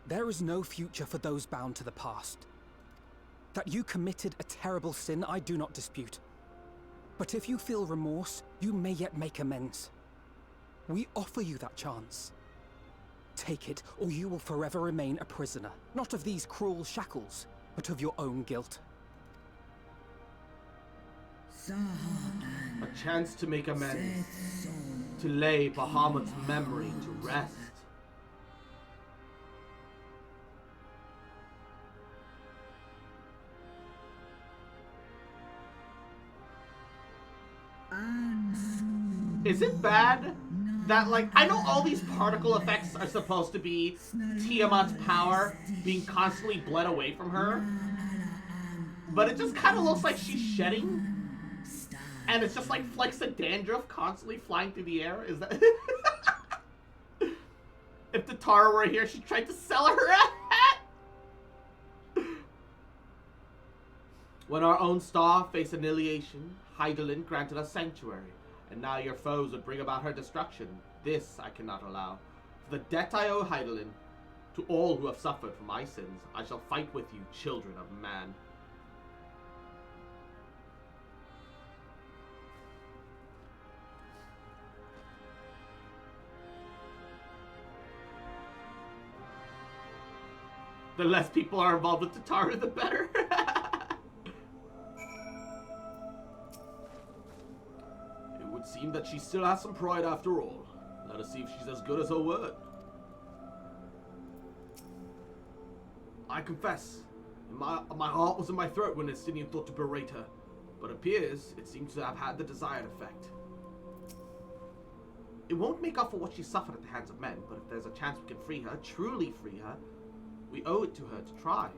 There is no future for those bound to the past. That you committed a terrible sin, I do not dispute. But if you feel remorse, you may yet make amends. We offer you that chance. Take it, or you will forever remain a prisoner, not of these cruel shackles, but of your own guilt. A chance to make amends. To lay Bahamut's memory to rest. Is it bad that, like, I know all these particle effects are supposed to be Tiamat's power being constantly bled away from her, but it just kind of looks like she's shedding, and it's just like flecks of dandruff constantly flying through the air. Is that... If the Tara were here, she'd try to sell her hat! When our own star faced annihilation, Hydaelyn granted us sanctuary. And now your foes would bring about her destruction. This I cannot allow. For the debt I owe Hydaelyn, to all who have suffered for my sins, I shall fight with you, children of man. The less people are involved with Tataru, the better. seem that she still has some pride after all. Let us see if she's as good as her word. I confess, my heart was in my throat when Estinian thought to berate her, but it seems to have had the desired effect. It won't make up for what she suffered at the hands of men, but if there's a chance we can free her, truly free her, we owe it to her to try.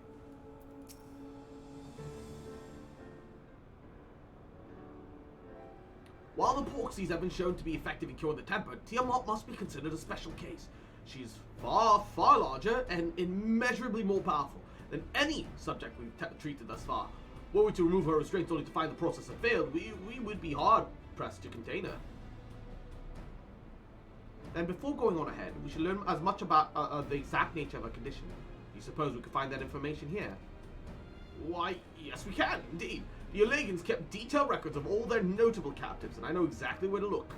While the Porksies have been shown to be effective in curing the temper, Tiamat must be considered a special case. She's far, far larger and immeasurably more powerful than any subject we've treated thus far. Were we to remove her restraints only to find the process had failed, we would be hard-pressed to contain her. Then before going on ahead, we should learn as much about the exact nature of her condition. Do you suppose we could find that information here? Why, yes we can, indeed. The Allegans kept detailed records of all their notable captives, and I know exactly where to look.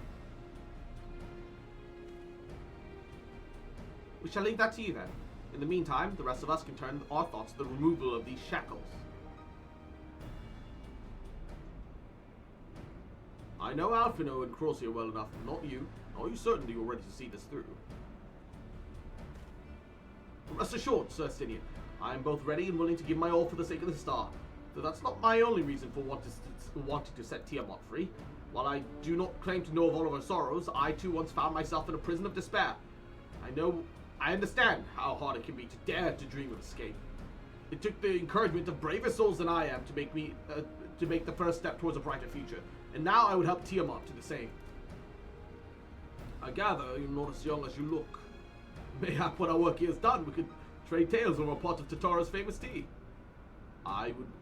We shall leave that to you then. In the meantime, the rest of us can turn our thoughts to the removal of these shackles. I know Alphino and Crozier well enough, not you. Are you certain that you're ready to see this through? Rest assured, Sir Stinian, I am both ready and willing to give my all for the sake of the star. Though that's not my only reason for wanting to set Tiamat free. While I do not claim to know of all of her sorrows, I too once found myself in a prison of despair. I understand how hard it can be to dare to dream of escape. It took the encouragement of braver souls than I am to make the first step towards a brighter future, and now I would help Tiamat do the same. I gather you're not as young as you look. Mayhap when our work here is done, we could trade tales over a pot of Tatara's famous tea.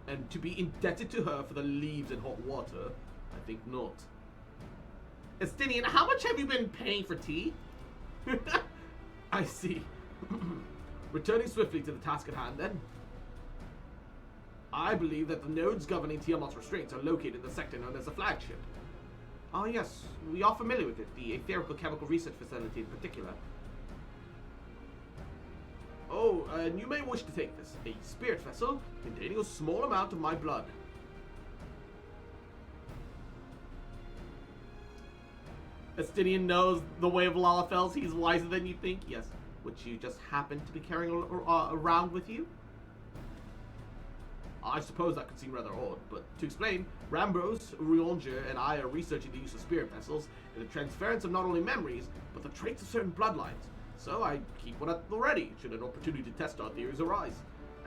And to be indebted to her for the leaves and hot water, I think not. Estinian, how much have you been paying for tea? I see. Returning swiftly to the task at hand, then. I believe that the nodes governing Tiamat's restraints are located in the sector known as the flagship. Ah, yes, we are familiar with it, the Etherical Chemical Research Facility in particular. Oh, and you may wish to take this, a spirit vessel containing a small amount of my blood. Estinian knows the way of Lalafels. He's wiser than you think. Yes, which you just happen to be carrying around with you. I suppose that could seem rather odd, but to explain, Rambros, Urianger, and I are researching the use of spirit vessels and the transference of not only memories, but the traits of certain bloodlines. So I keep one at the ready, should an opportunity to test our theories arise.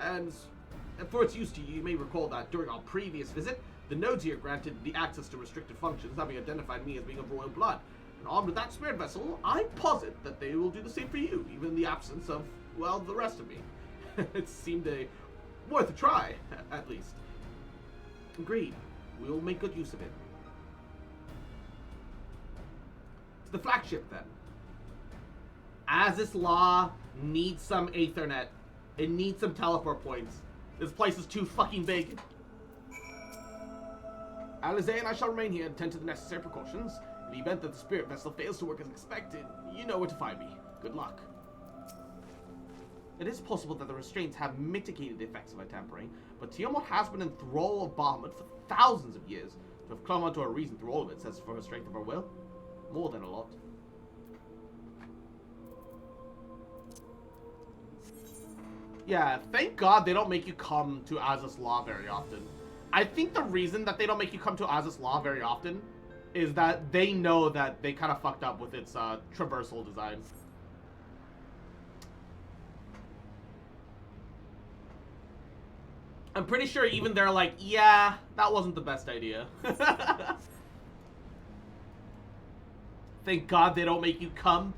And for its use to you may recall that during our previous visit, the nodes here granted the access to restricted functions, having identified me as being of royal blood. And armed with that spirit vessel, I posit that they will do the same for you, even in the absence of, well, the rest of me. It seemed worth a try, at least. Agreed. We'll make good use of it. To the flagship, then. As this law needs some Aethernet, it needs some teleport points. This place is too fucking big. Alize and I shall remain here and tend to the necessary precautions. In the event that the spirit vessel fails to work as expected, you know where to find me. Good luck. It is possible that the restraints have mitigated the effects of her tampering, but Tiamat has been in thrall of Bahamut for thousands of years. To have clung onto her reason through all of it says for her strength of her will. More than a lot. Yeah, thank God they don't make you come to Azus Law very often. I think the reason that they don't make you come to Azus Law very often is that they know that they kind of fucked up with its traversal design. I'm pretty sure even they're like, yeah, that wasn't the best idea. Thank God they don't make you come.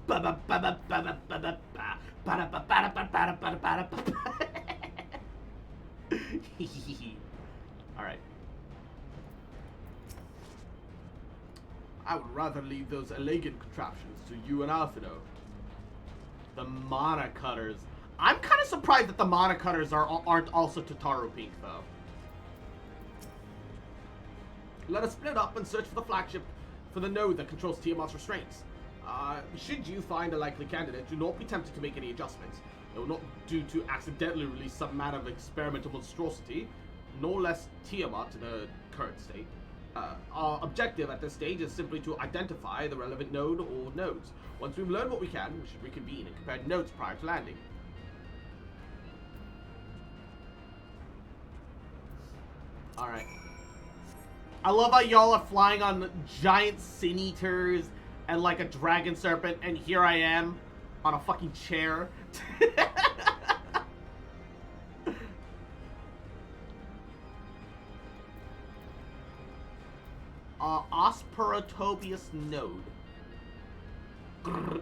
Alright. I would rather leave those elegant contraptions to you and Alphino. The mana cutters. I'm kind of surprised that the mana cutters aren't also Tataru pink, though. Let us split up and search for the flagship for the node that controls Tiamat's restraints. Should you find a likely candidate, do not be tempted to make any adjustments. It will not do to accidentally release some man of experimental monstrosity, nor less Tiamat in her current state. Our objective at this stage is simply to identify the relevant node or nodes. Once we've learned what we can, we should reconvene and compare notes prior to landing. Alright. I love how y'all are flying on giant sin eaters and like a dragon serpent, and here I am on a fucking chair. Osperotobius node. Grrr.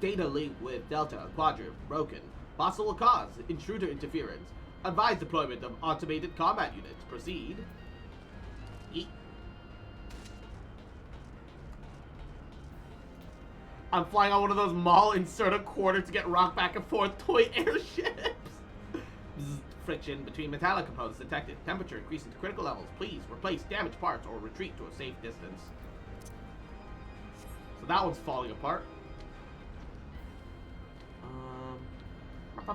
Data link with Delta, Quadrant, broken. Possible cause, intruder interference. Advise deployment of automated combat units. Proceed. I'm flying on one of those mall insert a quarter to get rocked back and forth toy airships. Bzz. Friction between metallic components detected. Temperature increasing to critical levels. Please replace damaged parts or retreat to a safe distance. So that one's falling apart. It's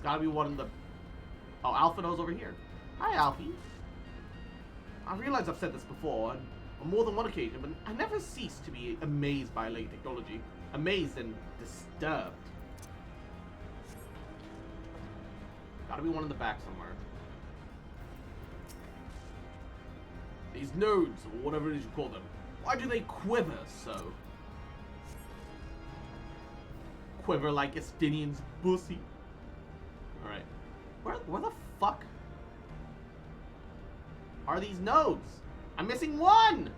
gotta be one of the... Oh, Alphino's over here. Hi, Alfie. I realize I've said this before, and on more than one occasion, but I never cease to be amazed by late technology. Amazed and disturbed. Gotta be one in the back somewhere. These nodes, or whatever it is you call them, why do they quiver so? Quiver like Estinian's pussy. Alright. Where the fuck are these nodes? I'm missing one!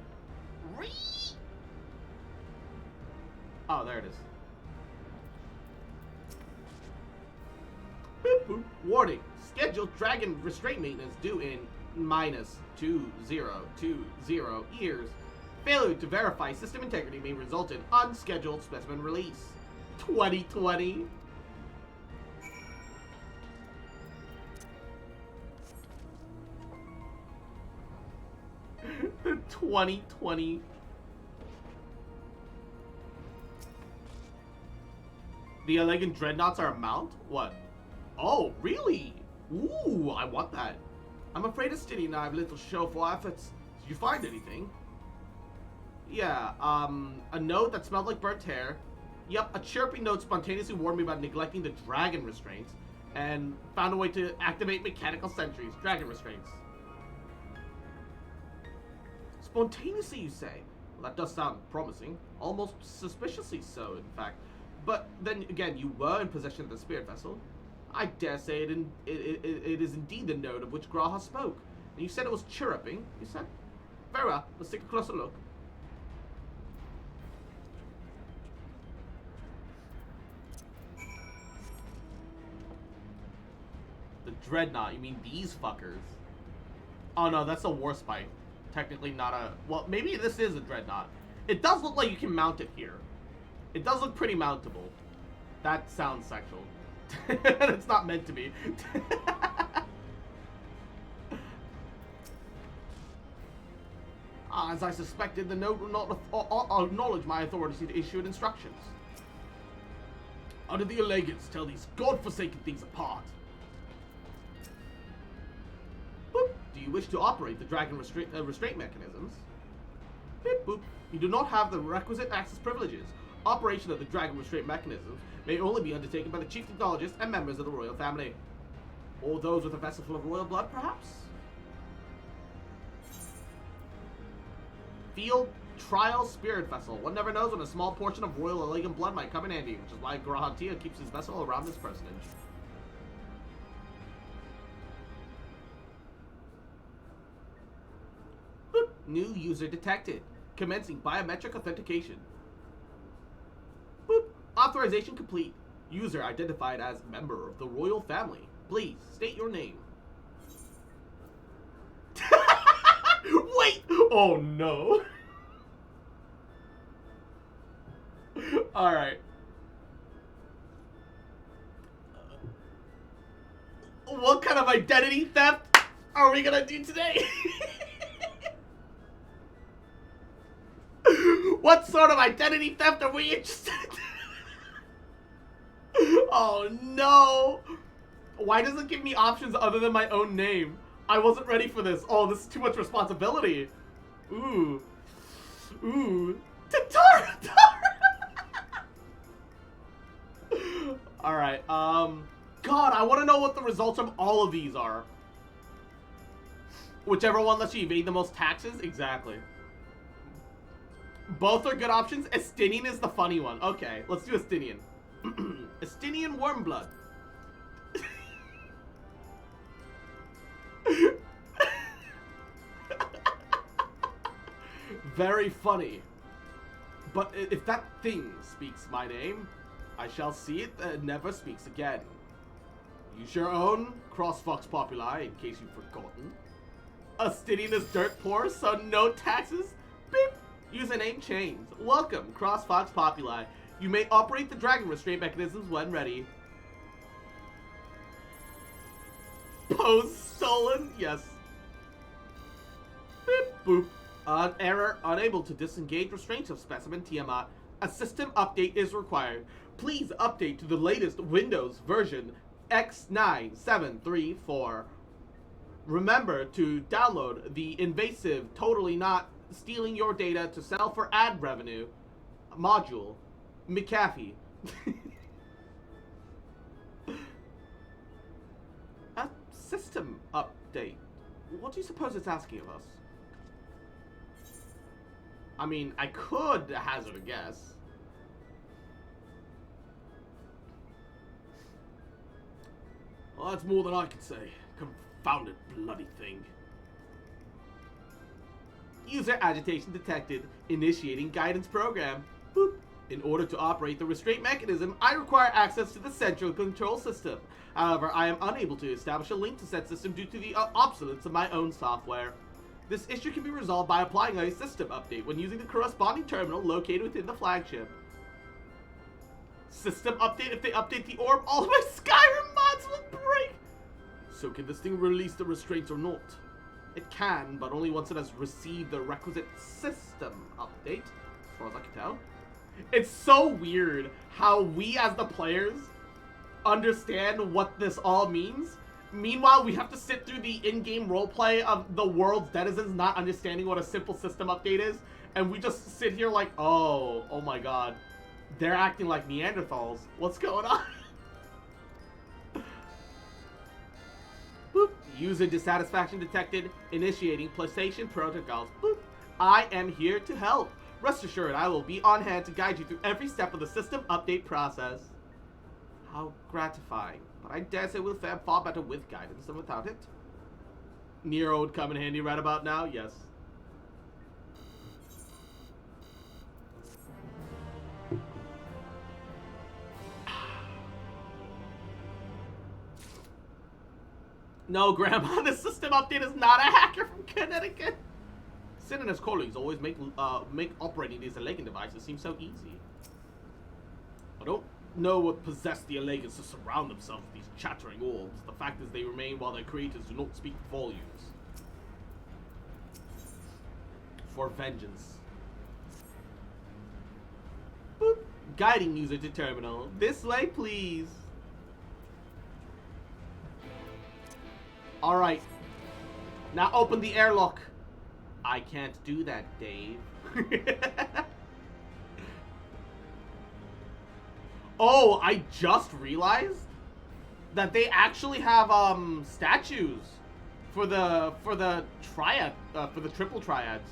Oh, there it is. Boop, boop. Warning. Scheduled dragon restraint maintenance due in -2020 years. Failure to verify system integrity may result in unscheduled specimen release. 2020. The 2020. The elegant dreadnoughts are a mount? What? Oh, really? Ooh, I want that. I'm afraid Estini and I have little show for efforts. Did you find anything? Yeah, a note that smelled like burnt hair. Yep, a chirping note spontaneously warned me about neglecting the dragon restraints. And found a way to activate mechanical sentries. Dragon restraints. Spontaneously, you say? Well, that does sound promising. Almost suspiciously so, in fact. But then again, you were in possession of the spirit vessel. I dare say it is indeed the node of which Graha spoke. And you said it was chirruping, you said? Very well, let's take a closer look. The dreadnought, you mean these fuckers? Oh no, that's a warspite. Technically not a... Well, maybe this is a dreadnought. It does look like you can mount it here. It does look pretty mountable. That sounds sexual. It's not meant to be. As I suspected, the note will not acknowledge my authority to issue instructions. How did the elegants tell these godforsaken things apart? Boop. Do you wish to operate the dragon restraint mechanisms? Beep boop. You do not have the requisite access privileges. Operation of the dragon restraint mechanisms may only be undertaken by the chief technologist and members of the royal family. Or those with a vessel full of royal blood, perhaps? Field trial spirit vessel. One never knows when a small portion of royal elegant blood might come in handy, which is why Grahantia keeps his vessel around this personage. Boop. New user detected. Commencing biometric authentication. Boop. Authorization complete. User identified as member of the royal family. Please state your name. Wait! Oh no. Alright. What kind of identity theft are we gonna do today? What sort of identity theft are we interested in? Oh no! Why does it give me options other than my own name? I wasn't ready for this. Oh, this is too much responsibility. Ooh. Ooh. Tatara! Alright, God, I want to know what the results of all of these are. Whichever one lets you evade the most taxes? Exactly. Both are good options. Estinian is the funny one. Okay, let's do Estinian. Estinian Wormblood. Very funny. But if that thing speaks my name, I shall see it and never speaks again. Use your own cross-fox populi in case you've forgotten. Estinian is dirt poor, so no taxes. Beep. Username changed. Welcome, cross-fox populi. You may operate the dragon restraint mechanisms when ready. Pose stolen? Yes. Beep boop. Error, unable to disengage restraints of specimen Tiamat. A system update is required. Please update to the latest Windows version X9734. Remember to download the invasive, totally not stealing your data to sell for ad revenue module. McAfee. A system update. What do you suppose it's asking of us? I mean, I could hazard a guess. Well, that's more than I can say. Confounded bloody thing. User agitation detected. Initiating guidance program. Boop. In order to operate the restraint mechanism, I require access to the central control system. However, I am unable to establish a link to said system due to the obsolescence of my own software. This issue can be resolved by applying a system update when using the corresponding terminal located within the flagship. System update? If they update the orb, all of my Skyrim mods will break! So can this thing release the restraints or not? It can, but only once it has received the requisite system update, as far as I can tell. It's so weird how we as the players understand what this all means. Meanwhile, we have to sit through the in-game roleplay of the world's denizens not understanding what a simple system update is, and we just sit here like, oh my god. They're acting like Neanderthals. What's going on? Boop. User dissatisfaction detected. Initiating PlayStation protocols. Boop. I am here to help. Rest assured, I will be on hand to guide you through every step of the system update process. How gratifying. But I dare say we'll fare far better with guidance than without it. Nero would come in handy right about now, yes. No, Grandma, the system update is not a hacker from Connecticut. Sin and his colleagues always make operating these Allegan devices seem so easy. I don't know what possessed the Allegans to surround themselves with these chattering orbs. The fact is they remain while their creators do not speak volumes. For vengeance. Boop. Guiding user to terminal. This way, please. Alright. Now open the airlock. I can't do that, Dave. Oh, I just realized that they actually have statues for the triad for the triple triads.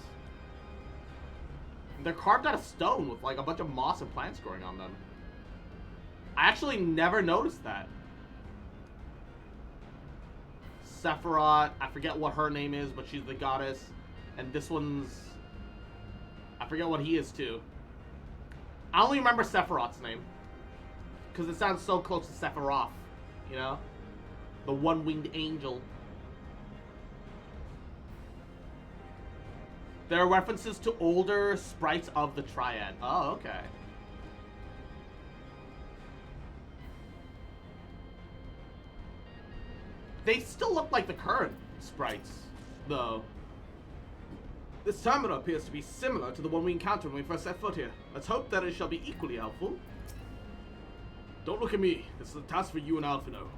They're carved out of stone with like a bunch of moss and plants growing on them. I actually never noticed that. Sephiroth, I forget what her name is, but she's the goddess. And this one's... I forget what he is, too. I only remember Sephiroth's name. Because it sounds so close to Sephiroth, you know? The one-winged angel. There are references to older sprites of the Triad. Oh, okay. They still look like the current sprites, though. This terminal appears to be similar to the one we encountered when we first set foot here. Let's hope that it shall be equally helpful. Don't look at me. This is a task for you and Alphino.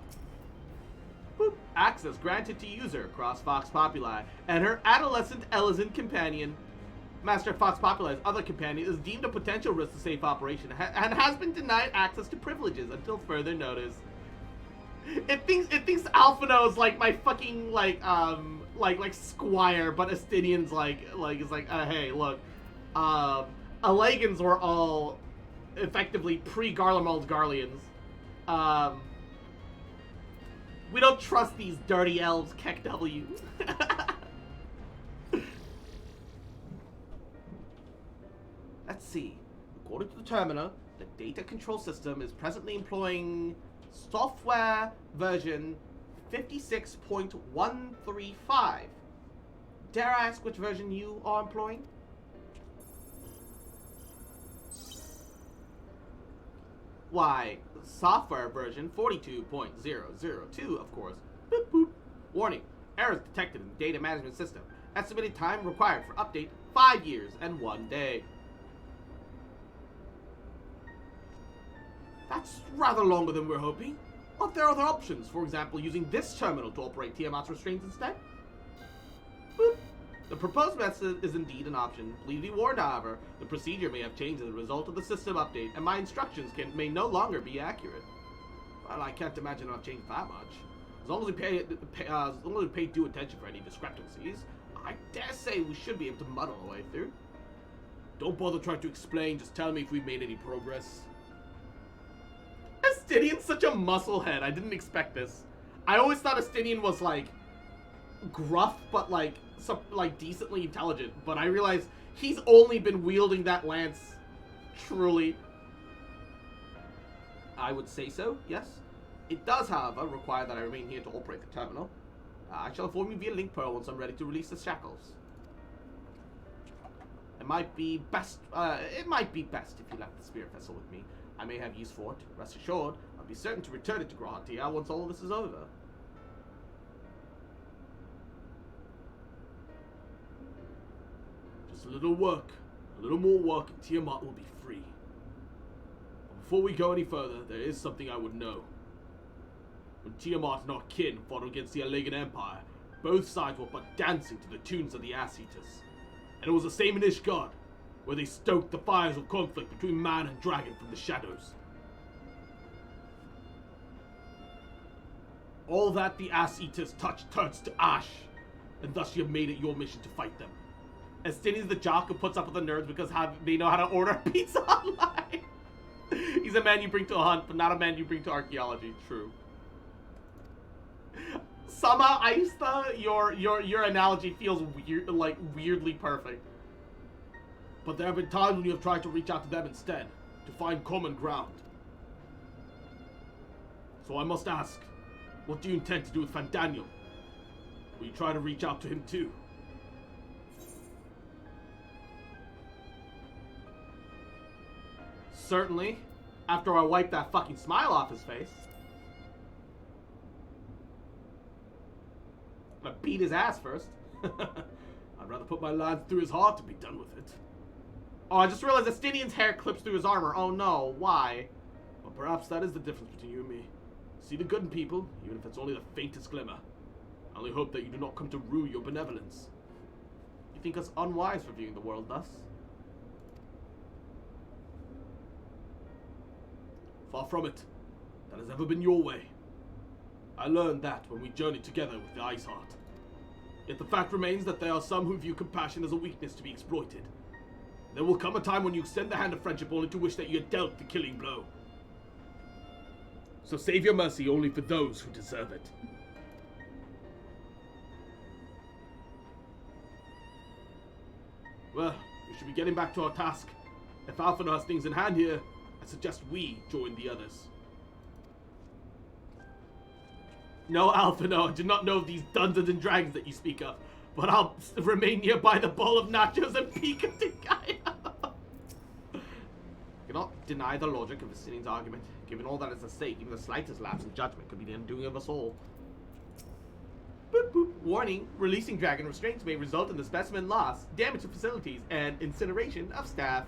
Access granted to user across Fox Populi and her adolescent Ellison companion. Master Fox Populi's other companion is deemed a potential risk to safe operation and has been denied access to privileges until further notice. It thinks Alphino is like my fucking like squire, but Estinian's hey, look, Allegans were all effectively pre-Garlemald's Garleans. We don't trust these dirty elves, Keck W. Let's see. According to the terminal, the data control system is presently employing software version 56.135. Dare I ask which version you are employing? Why, software version 42.002, of course. Boop, boop. Warning, errors detected in the data management system. Estimated time required for update, 5 years and 1 day. That's rather longer than we're hoping. Are there other options? For example, using this terminal to operate Tiamat's restraints instead? Boop. The proposed method is indeed an option. Please be warned, however, the procedure may have changed as a result of the system update, and my instructions may no longer be accurate. Well, I can't imagine I've changed that much. As long as we pay due attention for any discrepancies, I dare say we should be able to muddle our way through. Don't bother trying to explain, just tell me if we've made any progress. Estinian's such a musclehead. I didn't expect this. I always thought Estinian was like gruff, but like decently intelligent. But I realized he's only been wielding that lance truly. I would say so, yes. It does, however, require that I remain here to operate the terminal. I shall inform you via link pearl once I'm ready to release the shackles. It might be best if you left the spirit vessel with me. I may have use for it. Rest assured, I'll be certain to return it to Grahatia once all of this is over. Just a little work, a little more work, and Tiamat will be free. But before we go any further, there is something I would know. When Tiamat and our kin fought against the Allegan Empire, both sides were but dancing to the tunes of the Ass-Eaters. And it was the same in Ishgard, where they stoked the fires of conflict between man and dragon from the shadows. All that the Ass-Eaters touch turns to ash, and thus you have made it your mission to fight them. Estinian's the jock who puts up with the nerds because they know how to order pizza online. He's a man you bring to a hunt, but not a man you bring to archaeology. True. Sama Aista, your analogy feels weird, like weirdly perfect. But there have been times when you have tried to reach out to them instead, to find common ground. So I must ask, what do you intend to do with Fandaniel? Will you try to reach out to him too? Certainly, after I wipe that fucking smile off his face. I'm gonna beat his ass first. I'd rather put my lance through his heart to be done with it. Oh, I just realized Estinian's hair clips through his armor. Oh no, why? But perhaps that is the difference between you and me. See the good in people, even if it's only the faintest glimmer. I only hope that you do not come to rue your benevolence. You think us unwise for viewing the world thus? Far from it. That has never been your way. I learned that when we journeyed together with the Ice Heart. Yet the fact remains that there are some who view compassion as a weakness to be exploited. There will come a time when you extend the hand of friendship only to wish that you had dealt the killing blow. So save your mercy only for those who deserve it. Well, we should be getting back to our task. If Alphino has things in hand here, I suggest we join the others. No, Alphino, I do not know of these Dungeons and Dragons that you speak of, but I'll remain nearby the bowl of nachos and peek at the guy. Cannot deny the logic of Estinian's argument. Given all that is at stake, even the slightest lapse in judgment could be the undoing of us all. Boop boop. Warning, releasing dragon restraints may result in the specimen loss, damage to facilities, and incineration of staff.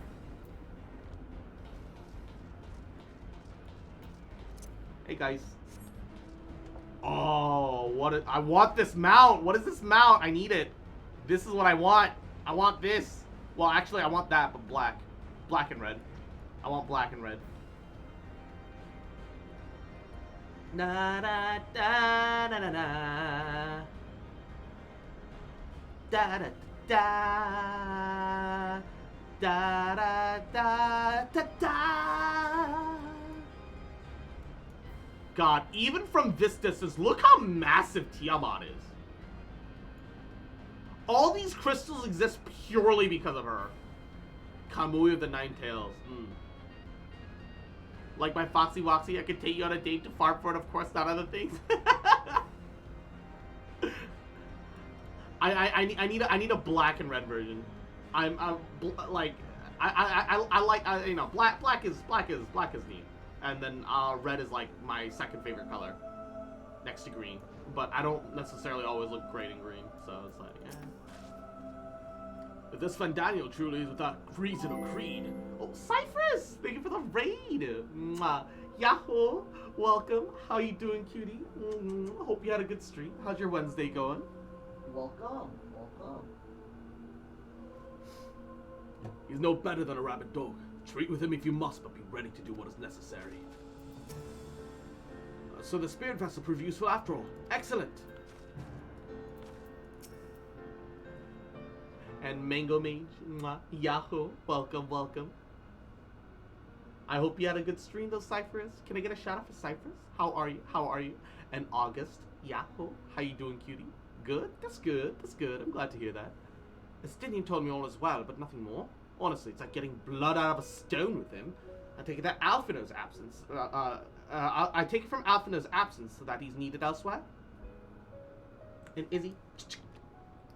Hey guys. Oh, what I want this mount. What is this mount? I need it. This is what I want. I want this. Well, actually, I want that, but black. Black and red. I want black and red. Na da da da da da. Da da da. Da da da da da. God, even from this distance, look how massive Tiamat is. All these crystals exist purely because of her. Kamui of the Nine Tails. Like my Foxy Woxy, I could take you on a date to farm for it, of course, not other things. I need a black and red version. I like you know, black is neat, and then red is like my second favorite color, next to green. But I don't necessarily always look great in green, so it's like, eh. If this Fandaniel truly is without reason or creed. Oh, Cypress! Thank you for the raid! Mwah. Yahoo! Welcome. How you doing, cutie? Hope you had a good stream. How's your Wednesday going? Welcome. Welcome. He's no better than a rabid dog. Treat with him if you must, but be ready to do what is necessary. So the spirit vessel proved useful after all. Excellent! And Mango Mage, mwah, Yahoo, welcome, welcome. I hope you had a good stream, though, Cypress. Can I get a shout out for Cypress? How are you? How are you? And August, Yahoo, how you doing, cutie? Good? That's good, that's good. I'm glad to hear that. Estinian told me all is well, but nothing more. Honestly, it's like getting blood out of a stone with him. I take it that Alphino's absence. I take it from Alphino's absence so that he's needed elsewhere. And Izzy,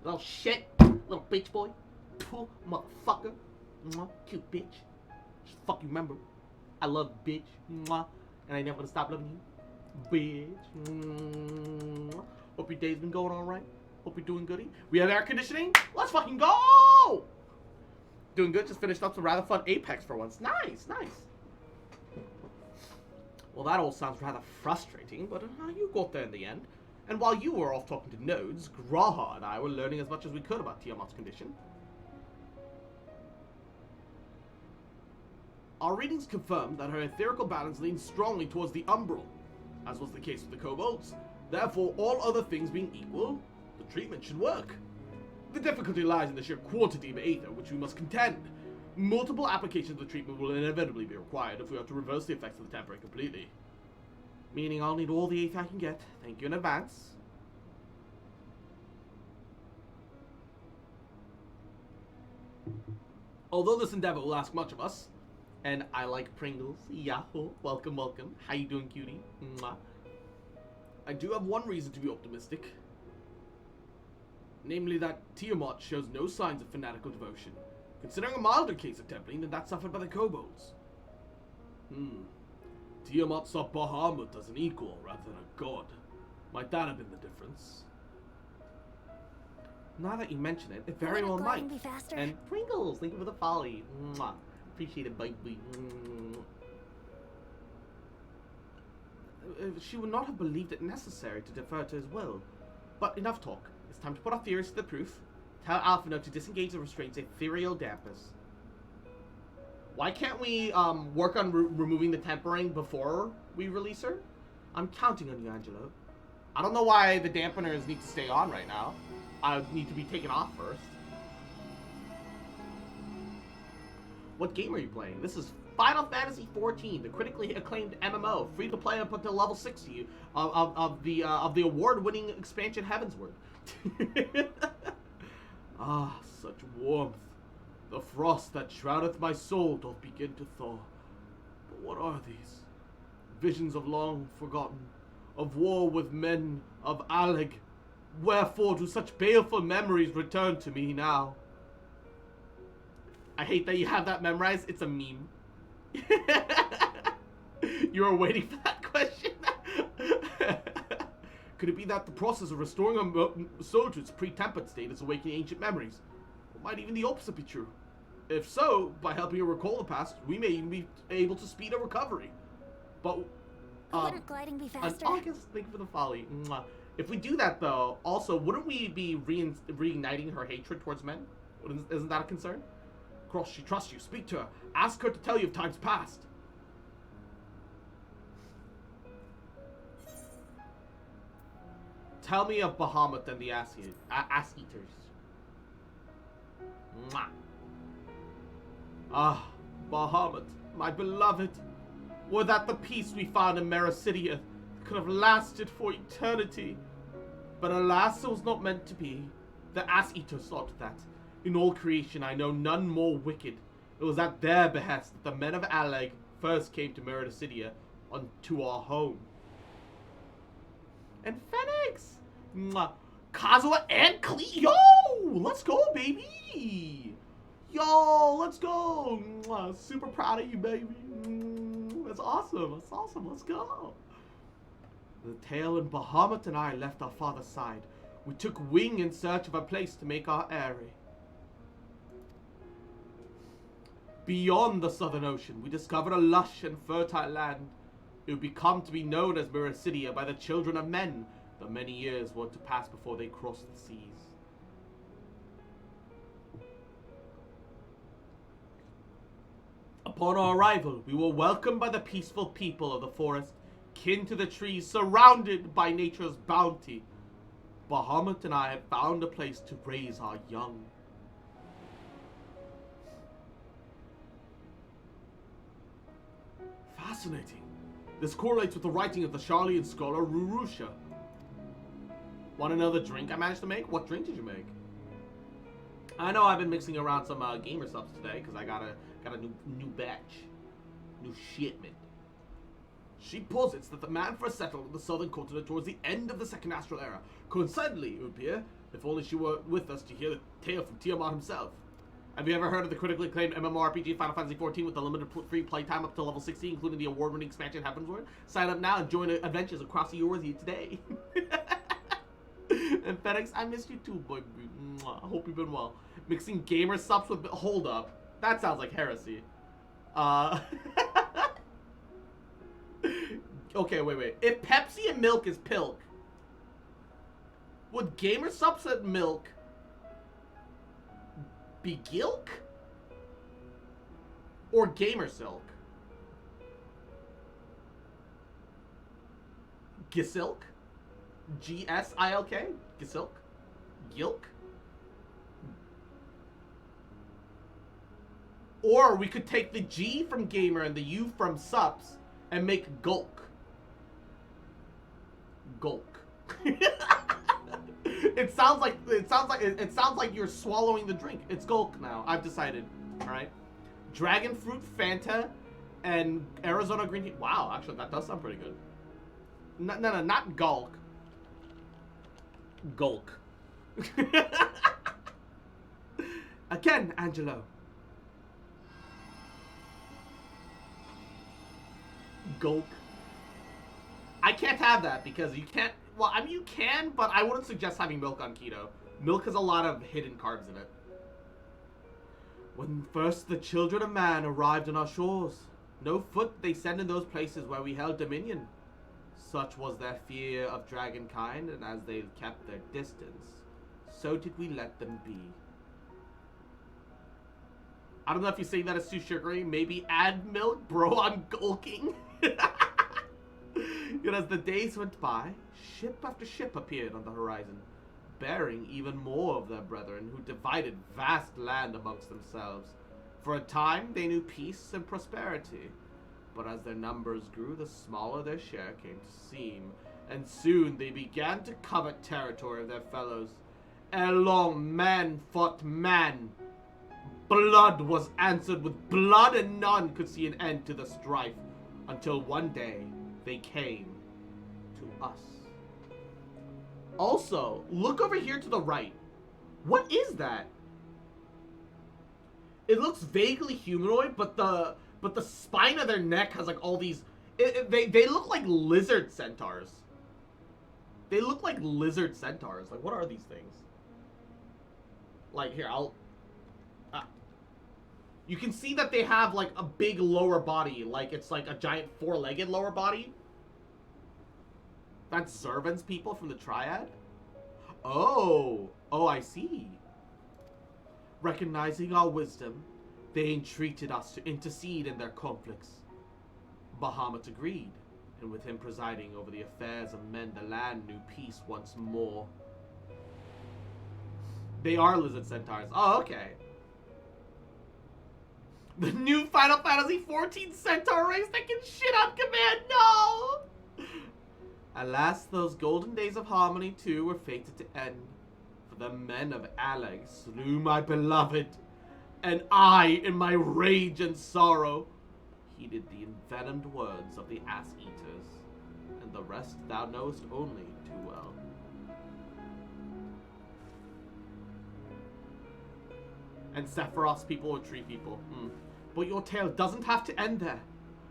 little shit, little bitch boy, pooh, motherfucker, mwah, cute bitch. Just fucking remember, I love bitch, mwah, and I never gonna stop loving you, bitch. Mwah. Hope your day's been going all right. Hope you're doing goody. We have air conditioning. Let's fucking go. Doing good. Just finished up some rather fun Apex for once. Nice, nice. Well, that all sounds rather frustrating, but you got there in the end. And while you were off talking to nodes, Graha and I were learning as much as we could about Tiamat's condition. Our readings confirmed that her etherical balance leans strongly towards the umbral, as was the case with the kobolds. Therefore, all other things being equal, the treatment should work. The difficulty lies in the sheer quantity of aether which we must contend. Multiple applications of the treatment will inevitably be required if we are to reverse the effects of the tampering completely. Meaning I'll need all the aether I can get. Thank you in advance. Although this endeavor will ask much of us, and I like Pringles, Yahoo, welcome, welcome. How you doing, cutie? Mwah. I do have one reason to be optimistic. Namely that Tiamat shows no signs of fanatical devotion, considering a milder case of templing than that suffered by the kobolds. Tiamat saw Bahamut as an equal rather than a god. Might that have been the difference? Now that you mention it, it very well might. And Pringles, thank you for the folly. Mwah. Appreciate it, baby. She would not have believed it necessary to defer to his will. But enough talk. It's time to put our theories to the proof. Tell Alphino to disengage the restraints ethereal dampness. Why can't we work on removing the tempering before we release her? I'm counting on you, Angelo. I don't know why the dampeners need to stay on right now. I need to be taken off first. What game are you playing? This is Final Fantasy XIV, the critically acclaimed MMO, free to play up until level 60 of the award-winning expansion Heavensward. Ah, such warmth. The frost that shroudeth my soul doth begin to thaw. But what are these? Visions of long forgotten, of war with men of Alleg. Wherefore do such baleful memories return to me now? I hate that you have that memorized. It's a meme. You were waiting for that question? Could it be that the process of restoring a soul to its pre-tempered state is awakening ancient memories? Or might even the opposite be true? If so, by helping her recall the past, we may even be able to speed a recovery. But, Wouldn't gliding be faster? August, thank you for the folly. Mwah. If we do that, though, also, wouldn't we be reigniting her hatred towards men? Isn't that a concern? Cross, she trusts you. Speak to her. Ask her to tell you of times past. Tell me of Bahamut and the Ass-Eaters. Mwah. Ah, Bahamut, my beloved. Were that the peace we found in Mericidia could have lasted for eternity. But alas, it was not meant to be. The Ass-Eaters sought that. In all creation, I know none more wicked. It was at their behest that the men of Alleg first came to Mericidia, unto our home. And Phoenix! Mwah. Kazuha and Klee. Yo! Let's go, baby! Yo, let's go! Mwah. Super proud of you, baby. That's awesome. That's awesome. Let's go. The tale and Bahamut and I left our father's side. We took wing in search of a place to make our eyrie. Beyond the Southern Ocean, we discovered a lush and fertile land. It would become to be known as Mericidia by the children of men, though many years were to pass before they crossed the seas. Upon our arrival, we were welcomed by the peaceful people of the forest, kin to the trees, surrounded by nature's bounty. Bahamut and I had found a place to raise our young. Fascinating. This correlates with the writing of the Charlian scholar Rurusha. Want to know the drink I managed to make? What drink did you make? I know I've been mixing around some gamer subs today because I got a new batch, new shipment. She posits that the man first settled on the southern continent towards the end of the Second Astral Era. Coincidentally, it would appear, if only she were with us to hear the tale from Tiamat himself. Have you ever heard of the critically acclaimed MMORPG Final Fantasy XIV with the limited free playtime up to level 60, including the award-winning expansion Heavensward? Sign up now and join adventures across the Eorzea today. And FedEx, I missed you too, boy. I hope you've been well. Mixing gamer subs with... Hold up. That sounds like heresy. Okay, wait. If Pepsi and milk is pilk, would gamer subs and milk be gilk? Or gamer silk? Gisilk? G-S-I-L-K? Gisilk? Gilk? Or we could take the G from gamer and the U from subs and make gulk. Gulk. It sounds like you're swallowing the drink. It's gulk now. I've decided. All right. Dragon fruit, Fanta, and Arizona green tea. Wow, actually, that does sound pretty good. No, not gulk. Gulk. Again, Angelo. Gulk. I can't have that because you can't. Well, I mean, you can, but I wouldn't suggest having milk on keto. Milk has a lot of hidden carbs in it. When first the children of man arrived on our shores, no foot they sent in those places where we held dominion. Such was their fear of dragonkind, and as they kept their distance, so did we let them be. I don't know if you're saying that is too sugary. Maybe add milk, bro. I'm gulking. Yet as the days went by, ship after ship appeared on the horizon, bearing even more of their brethren who divided vast land amongst themselves. For a time they knew peace and prosperity, but as their numbers grew, the smaller their share came to seem, and soon they began to covet territory of their fellows. Ere long, man fought man. Blood was answered with blood, and none could see an end to the strife, until one day they came to us. Also, look over here to the right. What is that? It looks vaguely humanoid, but the spine of their neck has like all these. They look like lizard centaurs. They look like lizard centaurs. Like, what are these things? Like, here, you can see that they have like a big lower body, like it's like a giant four-legged lower body. That's Zervan's people from the Triad? Oh, I see. Recognizing our wisdom, they entreated us to intercede in their conflicts. Bahamut agreed, and with him presiding over the affairs of men, the land knew peace once more. They are lizard centaurs. Oh, okay. The new Final Fantasy 14 centaur race that can shit on command. No! Alas, those golden days of harmony too were fated to end. For the men of Aleg slew my beloved, and I, in my rage and sorrow, heeded the envenomed words of the Ass Eaters, and the rest thou knowest only too well. And Sephiroth's people or tree people. But your tale doesn't have to end there.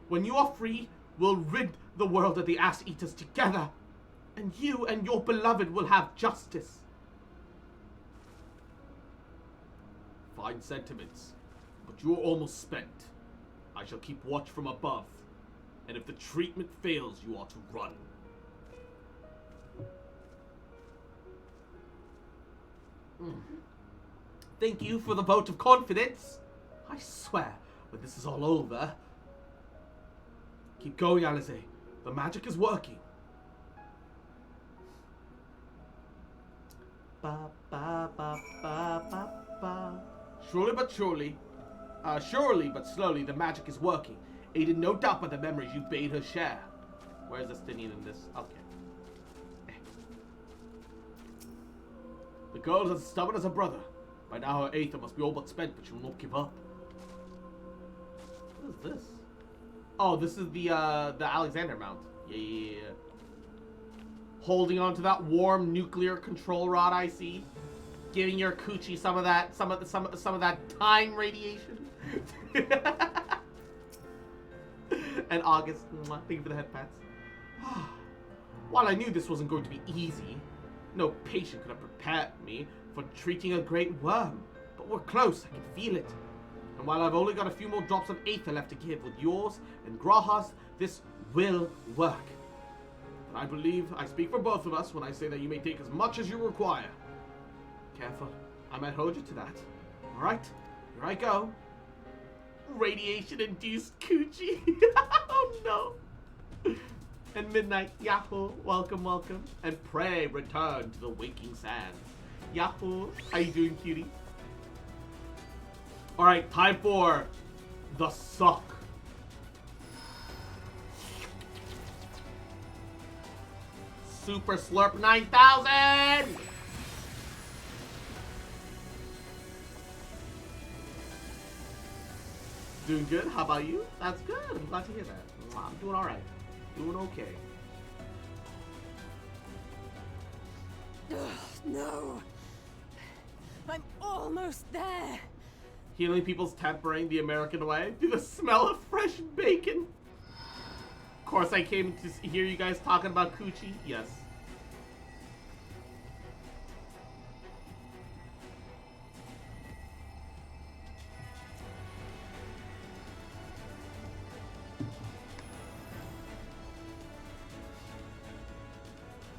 When you are free, we'll rid the world of the Ass Eaters together, and you and your beloved will have justice. Fine sentiments, but you are almost spent. I shall keep watch from above, and if the treatment fails, you are to run. Thank you for the vote of confidence. I swear, when this is all over... Keep going, Alice. The magic is working. Ba, ba, ba, ba, ba, ba. Surely but slowly, the magic is working, aided no doubt by the memories you bade her share. Where's Estinian in this? Okay. The girl is as stubborn as her brother. By now her aether must be all but spent, but she will not give up. What is this? Oh, this is the Alexander mount. Yeah. Holding on to that warm nuclear control rod I see. Giving your coochie some of that time radiation. And August, thank you for the head pats. While I knew this wasn't going to be easy, no patient could have prepared me for treating a great worm. But we're close, I can feel it. And while I've only got a few more drops of aether left to give, with yours and Graha's, this will work. But I believe I speak for both of us when I say that you may take as much as you require. Careful, I might hold you to that. Alright, here I go. Radiation-induced coochie. Oh no. And Midnight, Yahoo, welcome. And pray return to the waking sands. Yahoo, how you doing, cutie? Alright, time for the suck. Super Slurp 9000! Doing good? How about you? That's good. I'm glad to hear that. I'm doing alright. Doing okay. Ugh, no. I'm almost there. Healing people's tempering the American way through the smell of fresh bacon. Of course, I came to hear you guys talking about coochie. Yes.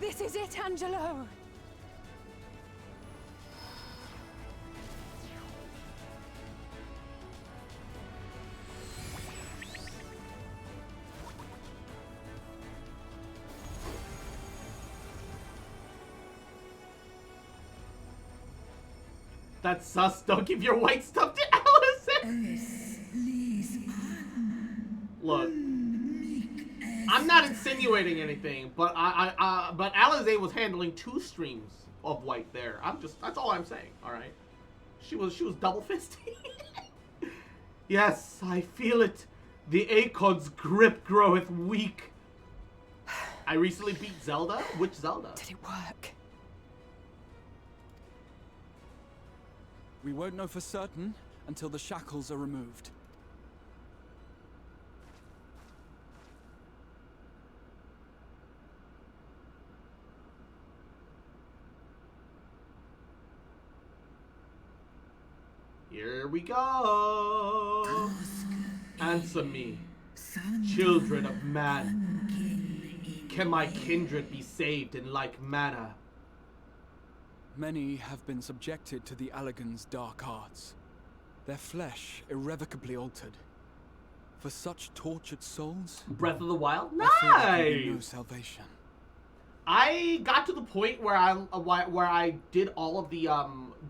This is it, Angelo. That's sus. Don't give your white stuff to Allison. Look, I'm not insinuating anything, but but Alize was handling 2 streams of white there. That's all I'm saying. All right, she was double fisting. Yes, I feel it. The Akon's grip groweth weak. I recently beat Zelda. Which Zelda? Did it work? We won't know for certain until the shackles are removed. Here we go. Answer me, children of man. can my kindred be saved in like manner? Many have been subjected to the Allagan's dark arts, their flesh irrevocably altered. For such tortured souls, Breath of the Wild? I fear there can be no Nice! salvation. I got to the point where I did all of the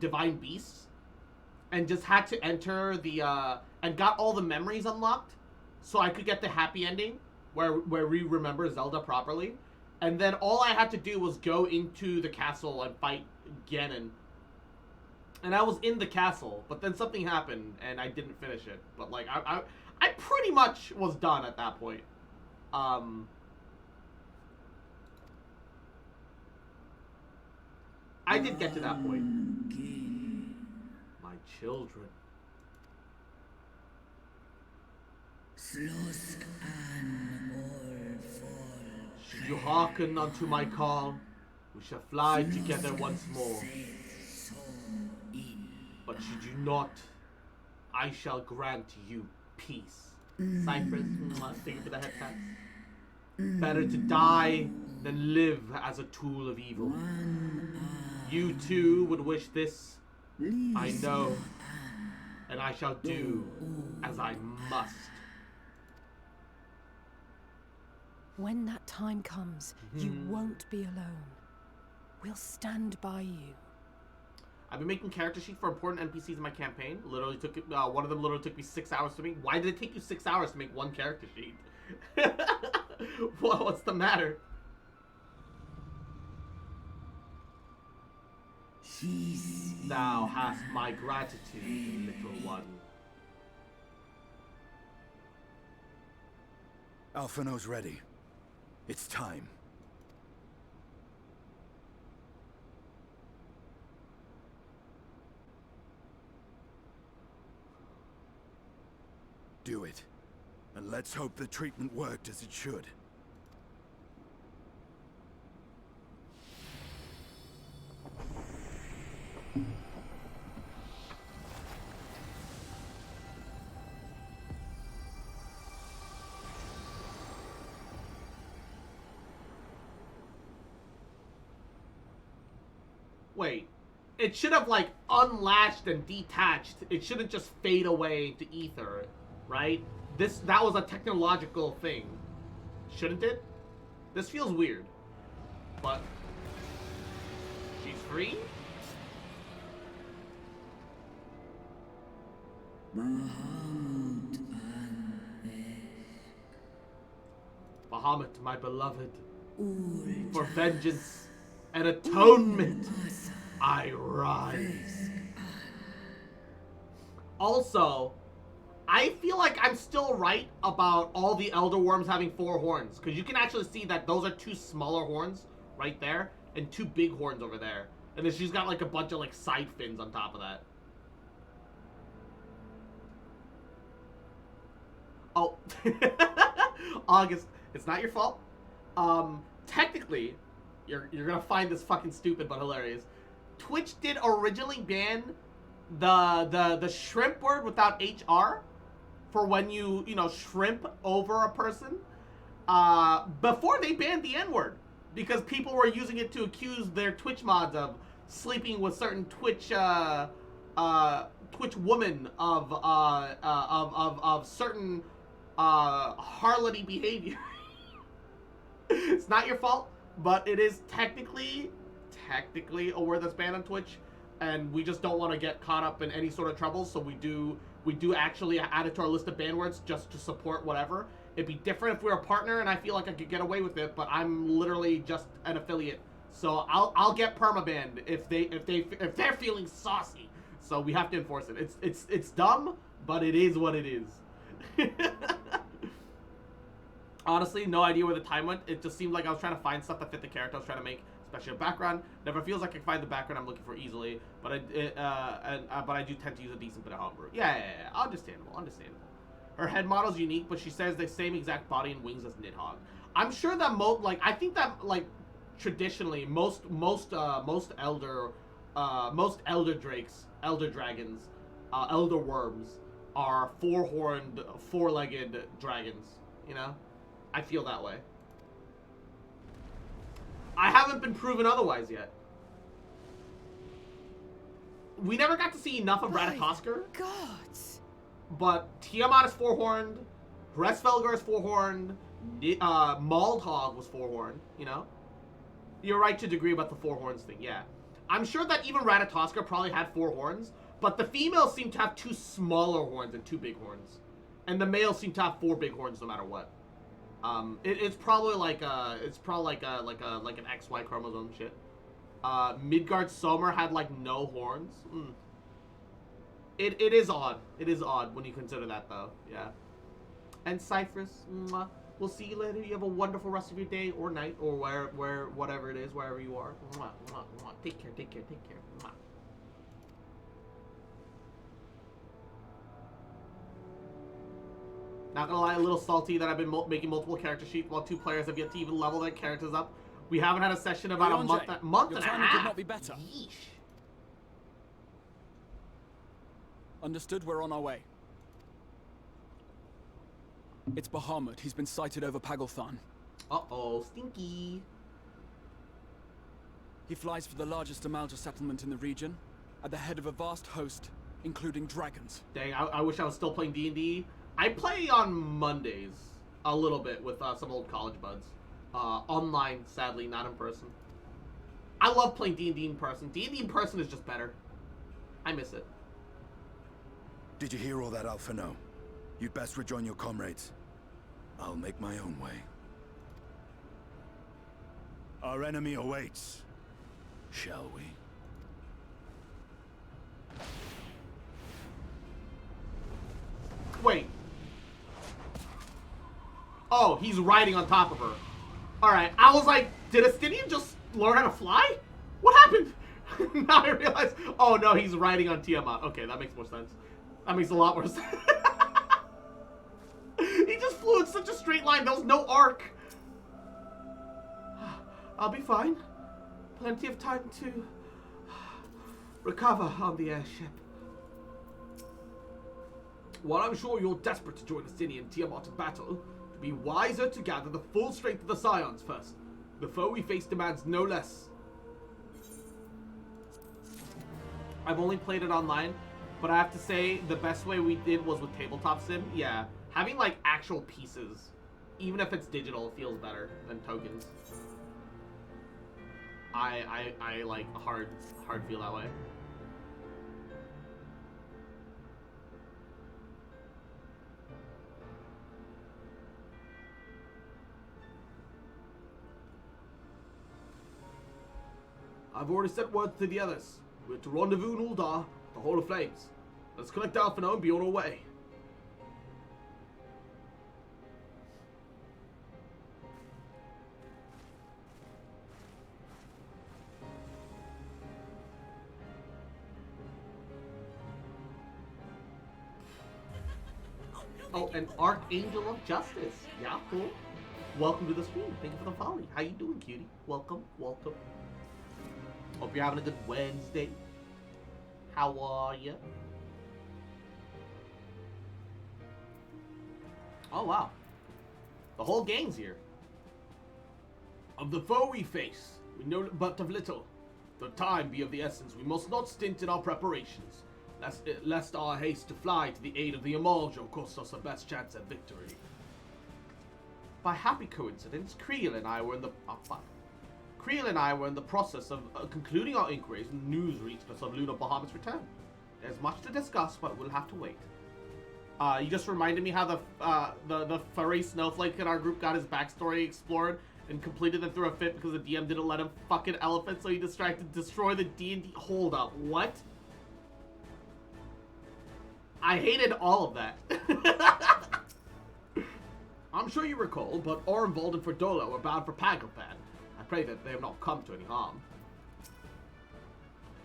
divine beasts and just had to enter the and got all the memories unlocked so I could get the happy ending where we remember Zelda properly. And then all I had to do was go into the castle and fight Ganon. And I was in the castle, but then something happened and I didn't finish it. But like I pretty much was done at that point. I did get to that point. My children. Should you hearken unto my call, we shall fly together once more. But should you not, I shall grant you peace. Cypress, thank you for the head taps. Better to die than live as a tool of evil. You too would wish this, I know, and I shall do as I must. When that time comes, you won't be alone. We'll stand by you. I've been making character sheets for important NPCs in my campaign. Literally took one of them literally took me 6 hours to make. Why did it take you 6 hours to make one character sheet? What's the matter? Thou hast my gratitude, little one. Alphino's ready. It's time. Do it. And let's hope the treatment worked as it should. Wait, it should have like unlatched and detached. It shouldn't just fade away into ether, right? That was a technological thing, shouldn't it? This feels weird, but she's free? Bahamut, my beloved, for vengeance and atonement, I rise. Also, I feel like I'm still right about all the Elder Worms having 4 horns, because you can actually see that those are 2 smaller horns right there, and 2 big horns over there. And then she's got like a bunch of like side fins on top of that. Oh, August, it's not your fault. Technically, you're gonna find this fucking stupid but hilarious. Twitch did originally ban the shrimp word without HR for when you know, shrimp over a person, before they banned the N-word, because people were using it to accuse their Twitch mods of sleeping with certain Twitch women of certain harlotty behavior. It's not your fault, but it is technically a word that's banned on Twitch, and we just don't want to get caught up in any sort of trouble, so we do actually add it to our list of banned words just to support whatever. It'd be different if we were a partner and I feel like I could get away with it, but I'm literally just an affiliate. So I'll get permabanned if they're feeling saucy. So we have to enforce it. It's dumb, but it is what it is. Honestly, no idea where the time went. It just seemed like I was trying to find stuff that fit the character I was trying to make, especially a background. Never feels like I can find the background I'm looking for easily, but I do tend to use a decent bit of homebrew. Yeah. Understandable. Her head model's unique, but she says the same exact body and wings as Nidhogg. I'm sure that I think that traditionally most elder dragons, elder worms are 4-horned, 4-legged dragons. You know, I feel that way. I haven't been proven otherwise yet. We never got to see enough of Ratatoskr. Gods. But Tiamat is four-horned, Hresvelgar is four-horned, Maldhog was four-horned, you know? You're right to agree about the four horns thing, yeah. I'm sure that even Ratatoskr probably had four horns, but the females seem to have two smaller horns and two big horns. And the males seem to have four big horns no matter what. It's probably like an XY chromosome shit. Midgard Sommer had like no horns. It is odd. It is odd when you consider that though. Yeah. And Cypress, mwah. We'll see you later. You have a wonderful rest of your day or night or where whatever it is, wherever you are. Mwah, mwah, mwah. Take care. Take care. Take care. Mwah. Not gonna lie, a little salty that I've been making multiple character sheets while two players have yet to even level their characters up. We haven't had a session about a month and a half. Could not be better. Yeesh. Understood, we're on our way. It's Bahamut. He's been sighted over Pagalthan. Uh-oh, stinky. He flies for the largest Amalja settlement in the region, at the head of a vast host, including dragons. Dang, I wish I was still playing D&D. I play on Mondays a little bit with some old college buds. Online, sadly, not in person. I love playing D&D in person. D&D in person is just better. I miss it. Did you hear all that, Alphino? You'd best rejoin your comrades. I'll make my own way. Our enemy awaits. Shall we? Wait. Oh, he's riding on top of her. Alright, I was like, did Astinian just learn how to fly? What happened? Now I realize, oh no, he's riding on Tiamat. Okay, that makes more sense. That makes a lot more sense. He just flew in such a straight line, there was no arc. I'll be fine. Plenty of time to recover on the airship. While I'm sure you're desperate to join Astinian and Tiamat in battle, it'd be wiser to gather the full strength of the Scions first. The foe we face demands no less. I've only played it online, but I have to say the best way we did was with Tabletop Sim. Yeah, having like actual pieces, even if it's digital, feels better than tokens. I like hard feel that way. I've already sent word to the others. We're to rendezvous in Uldar, the Hall of Flames. Let's collect Alphino and be on our way. Oh, an Archangel of Justice. Yeah, cool. Welcome to the stream. Thank you for the follow. How you doing, cutie? Welcome, welcome. Hope you're having a good Wednesday. How are you? Oh, wow. The whole gang's here. Of the foe we face, we know but of little. The time be of the essence, we must not stint in our preparations, lest our haste to fly to the aid of the Amaljo cost us the best chance at victory. By happy coincidence, Creel and I were in the... Creel and I were in the process of concluding our inquiries when news reached us of Luna Bahamut's return. There's much to discuss, but we'll have to wait. You just reminded me how the furry snowflake in our group got his backstory explored and completed it through a fit because the DM didn't let him fucking elephant, so he destroy the D&D. Hold up, what? I hated all of that. I'm sure you recall, but Ormvold and Ferdola were bound for Pagalthan. I pray that they have not come to any harm.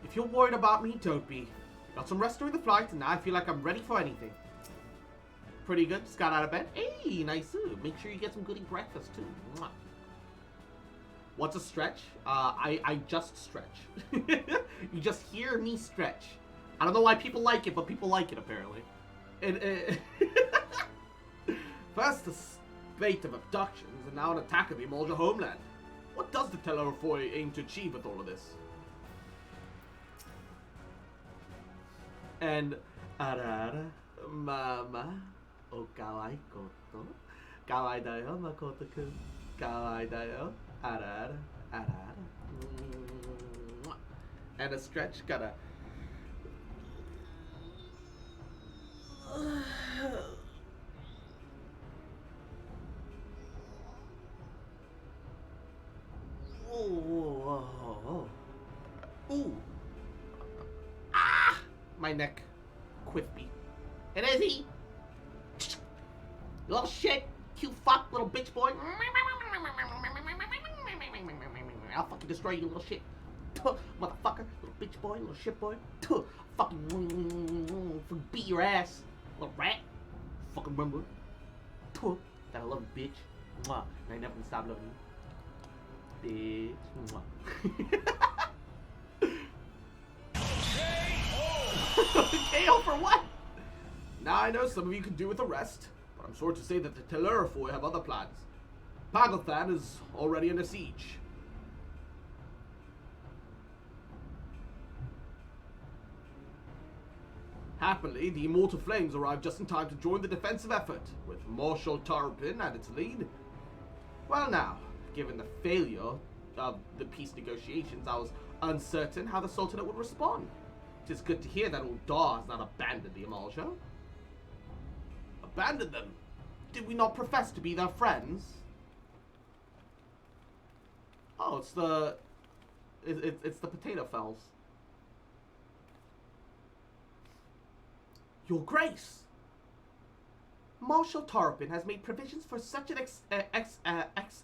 If you're worried about me, don't be. Got some rest during the flight, and now I feel like I'm ready for anything. Pretty good. Just got out of bed. Hey, nice. Make sure you get some good breakfast, too. Mwah. What's a stretch? I just stretch. You just hear me stretch. I don't know why people like it, but people like it, apparently. First, a spate of abductions, and now an attack of the Amalja homeland. What does the Tellerfoy aim to achieve with all of this? And arara mama o kawaii koto kawaii da yo Makoto-kun kawaii da yo arara arara. And a stretch gotta. Ooh. Ah! My neck. Quiffy. And is he? You little shit. Cute fuck, little bitch boy. I'll fucking destroy you, little shit. Tuh, motherfucker. Little bitch boy, little shit boy. Tuh, fucking beat your ass. Little rat. Fucking remember. Tuh, that I love you, bitch. Mwah. And I never can stop loving you. Bitch. Mwah. KO for what? Now I know some of you could do with a rest, but I'm sure to say that the Tellerfoy have other plans. Pagothan is already under siege. Happily, the Immortal Flames arrived just in time to join the defensive effort, with Marshal Tarpin at its lead. Well now, given the failure of the peace negotiations, I was uncertain how the Sultanate would respond. It is good to hear that Uldar has not abandoned the Amalja. Abandoned them? Did we not profess to be their friends? Oh, it's the... It's the Potato Fells. Your Grace! Marshal Tarpin has made provisions for such an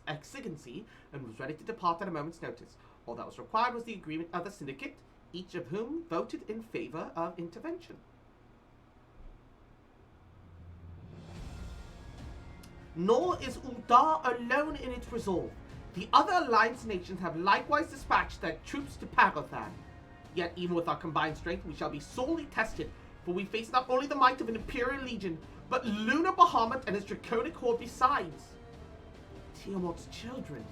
exigency and was ready to depart at a moment's notice. All that was required was the agreement of the Syndicate, each of whom voted in favor of intervention. Nor is Uldar alone in its resolve. The other Alliance nations have likewise dispatched their troops to Pagothan. Yet even with our combined strength, we shall be sorely tested, for we face not only the might of an Imperial Legion, but Lunar Bahamut and his draconic horde besides. Tiamat's children.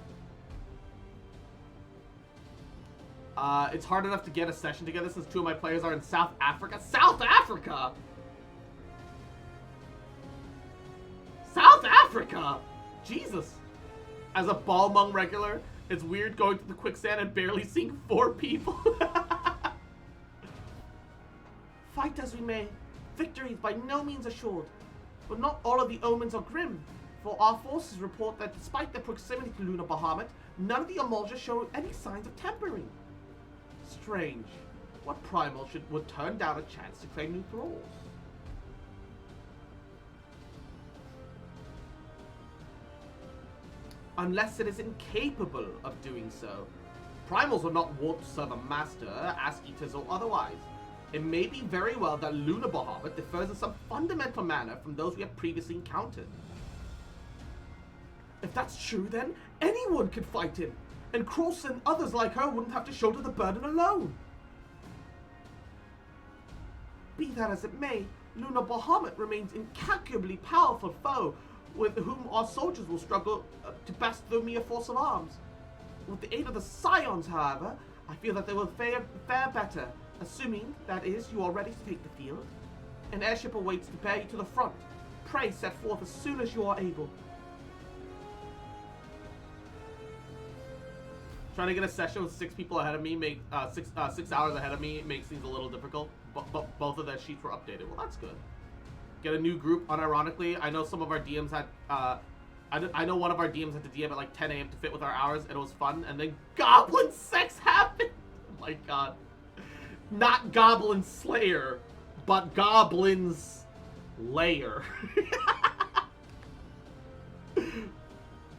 It's hard enough to get a session together since two of my players are in South Africa. South Africa? South Africa? Jesus. As a Balmung regular, it's weird going to the quicksand and barely seeing 4 people. Fight as we may, victory is by no means assured. But not all of the omens are grim, for our forces report that despite their proximity to Lunar Bahamut, none of the Amalja show any signs of tempering. Strange. What primal would turn down a chance to claim new thralls? Unless it is incapable of doing so. Primals are not wont to serve a master, ass-eaters or otherwise. It may be very well that Lunar Bahamut differs in some fundamental manner from those we have previously encountered. If that's true, then anyone could fight him, and Cross and others like her wouldn't have to shoulder the burden alone. Be that as it may, Lunar Bahamut remains an incalculably powerful foe with whom our soldiers will struggle to best the mere force of arms. With the aid of the Scions, however, I feel that they will fare better, assuming, that is, you are ready to take the field. An airship awaits to bear you to the front. Pray set forth as soon as you are able. Trying to get a session with 6 people ahead of me, 6 hours ahead of me, makes things a little difficult. But both of their sheets were updated. Well, that's good. Get a new group. Unironically, I know some of our DMs had. I know one of our DMs had to DM at like 10 a.m. to fit with our hours, and it was fun. And then Goblin Sex happened. Oh my god. Not Goblin Slayer, but Goblin's Lair.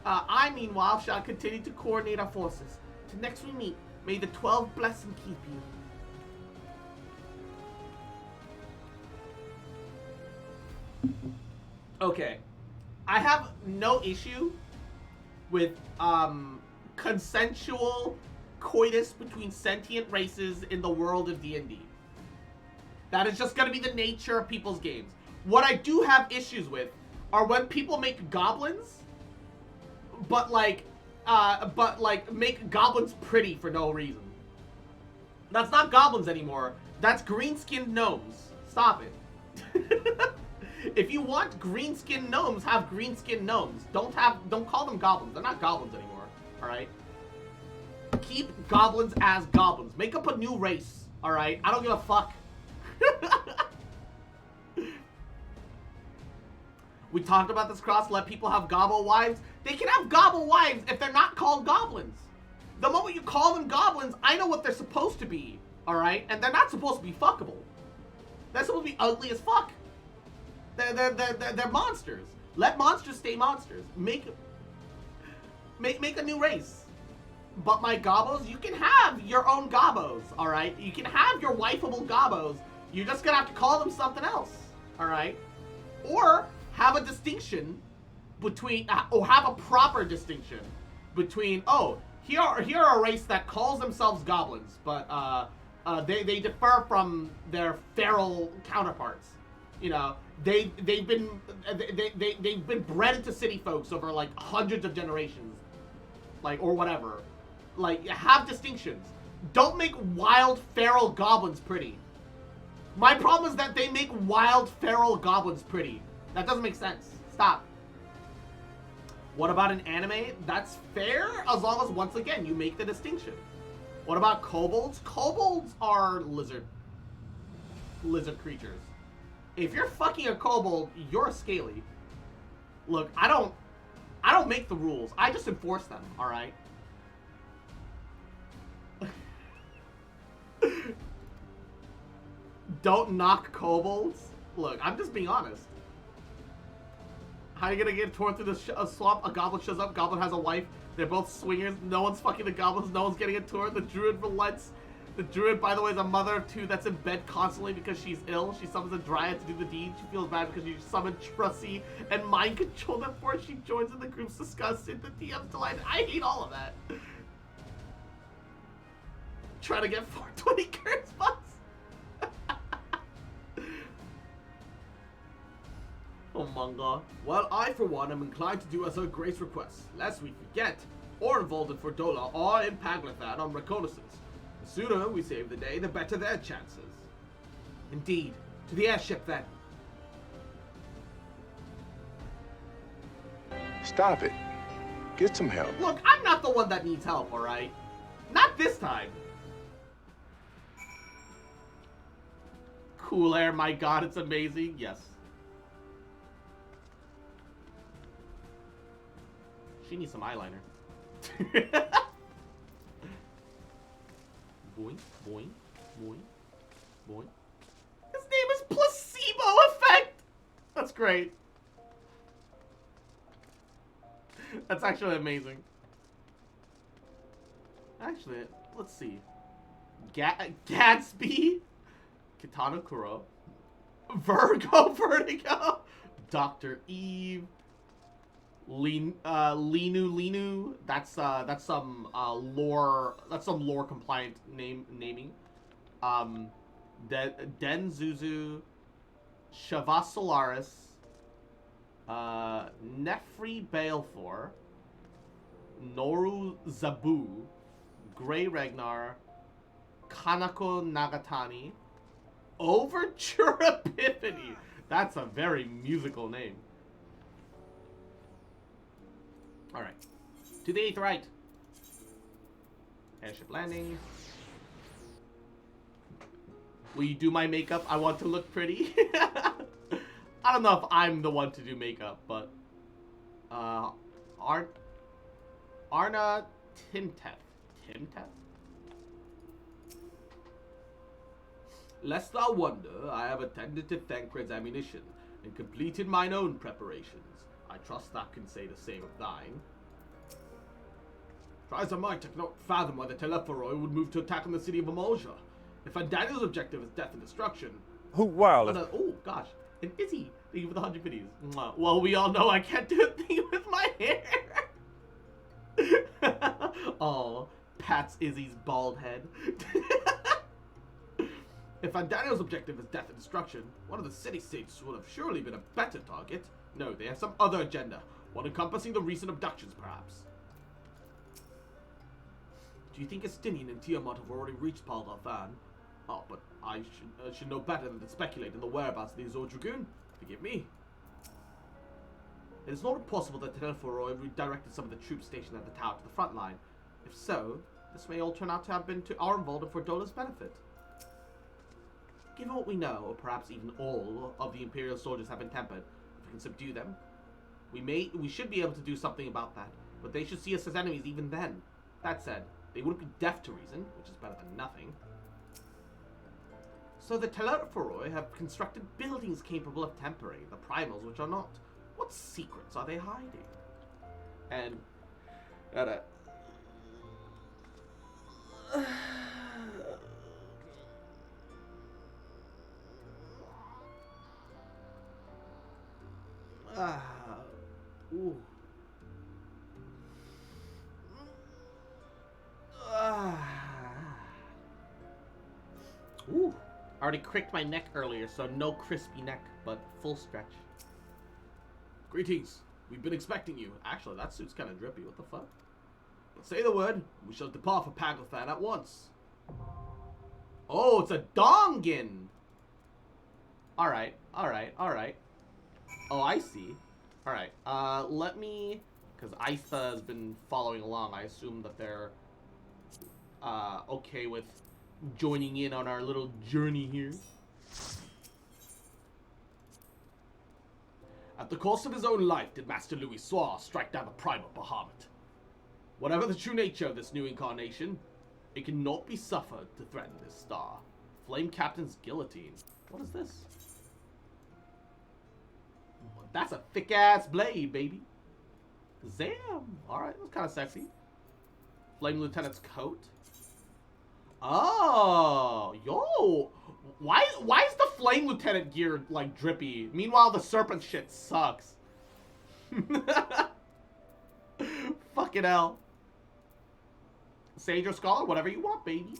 I, meanwhile, shall continue to coordinate our forces. Till next we meet, may the 12 bless and keep you. Okay. I have no issue with, consensual coitus between sentient races in the world of D&D. That is just gonna be the nature of people's games. What I do have issues with are when people make goblins, but like, like make goblins pretty for no reason. That's not goblins anymore. That's green-skinned gnomes. Stop it. If you want green-skinned gnomes, have green-skinned gnomes. Don't call them goblins. They're not goblins anymore. All right. Keep goblins as goblins. Make up a new race. All right. I don't give a fuck. We talked about this cross. Let people have gobble wives. They can have gobble wives if they're not called goblins. The moment you call them goblins, I know what they're supposed to be. All right, and they're not supposed to be fuckable. They're supposed to be ugly as fuck. They're monsters. Let monsters stay monsters. Make a new race. But my gobos, you can have your own gobos. All right, you can have your wifeable gobos. You're just gonna have to call them something else. All right, or have a distinction between, or have a proper distinction between, oh, here are a race that calls themselves goblins, but they differ from their feral counterparts. You know, they've been bred into city folks over like hundreds of generations, like, or whatever. Like, have distinctions. Don't make wild feral goblins pretty. My problem is that they make wild feral goblins pretty. That doesn't make sense. Stop. What about an anime? That's fair as long as, once again, you make the distinction. What about kobolds? Kobolds are lizard creatures. If you're fucking a kobold, you're a scaly. Look, I don't make the rules. I just enforce them, all right? Don't knock kobolds. Look, I'm just being honest. How are you gonna get torn through the swamp? A goblin shows up. Goblin has a wife. They're both swingers. No one's fucking the goblins. No one's getting a tour. The druid relents. The druid, by the way, is a mother of two that's in bed constantly because she's ill. She summons a dryad to do the deed. She feels bad because she summoned Trusty and mind control them before she joins in the group's disgusted. The DM's delighted. I hate all of that. Trying to get 420 curse spots. Oh, manga. Well, I, for one, am inclined to do as her grace requests, lest we forget, or involved in Fordola, or in Paglathan on reconnaissance. The sooner we save the day, the better their chances. Indeed. To the airship, then. Stop it. Get some help. Look, I'm not the one that needs help, alright? Not this time. Cool air, my god, it's amazing. Yes. She needs some eyeliner. Boing, boing, boing, boing. His name is Placebo Effect! That's great. That's actually amazing. Actually, let's see. Gatsby? Kitano Kuro. Vertigo. Dr. Eve. Linu. That's some lore compliant naming. Denzuzu, Shavasolaris, Nefri Baleful, Noru Zabu, Grey Ragnar, Kanako Nagatani, Overture Epiphany. That's a very musical name. Alright. To the 8th right. Airship landing. Will you do my makeup? I want to look pretty. I don't know if I'm the one to do makeup, but Arna Timtef. Lest thou wonder, I have attended to Thancred's ammunition and completed mine own preparations. I trust thou can say the same of thine. Try as I might, I cannot fathom why the Telephoroi would move to attack on the city of Amalja. If Daniel's objective is death and destruction. Oh gosh, and Izzy, thank you for the 100 videos. Mwah. Well, we all know I can't do a thing with my hair. Oh, pats Izzy's bald head. If Daniel's objective is death and destruction, one of the city-states would have surely been a better target. No, they have some other agenda, one encompassing the recent abductions, perhaps. Do you think Estinian and Tiamat have already reached Paldalfan? Oh, but I should know better than to speculate in the whereabouts of the Azure Dragoon. Forgive me. It is not impossible that Teleforoy redirected some of the troops stationed at the tower to the front line. If so, this may all turn out to have been to Armvold and for Dola's benefit. Given what we know, or perhaps even all, of the Imperial soldiers have been tempered, if we can subdue them, we should be able to do something about that, but they should see us as enemies even then. That said, they wouldn't be deaf to reason, which is better than nothing. So the Teleforoy have constructed buildings capable of tempering the primals which are not. What secrets are they hiding? And ooh. Ooh. I already cricked my neck earlier, so no crispy neck, but full stretch. Greetings. We've been expecting you. Actually, that suit's kind of drippy. What the fuck? But say the word. We shall depart for Pagothan at once. Oh, it's a Dongin. Alright, alright, alright. Oh, I see. Alright, let me... Because Aista has been following along. I assume that they're okay with joining in on our little journey here. At the cost of his own life did Master Louis Soir strike down the primal Bahamut. Whatever the true nature of this new incarnation, it cannot be suffered to threaten this star. Flame Captain's Guillotine. What is this? That's a thick-ass blade, baby. Zam! Alright, that's kind of sexy. Flame Lieutenant's coat. Oh, yo! Why is the Flame Lieutenant gear, like, drippy? Meanwhile, the Serpent shit sucks. Fucking hell. Sage or Scholar, whatever you want, baby.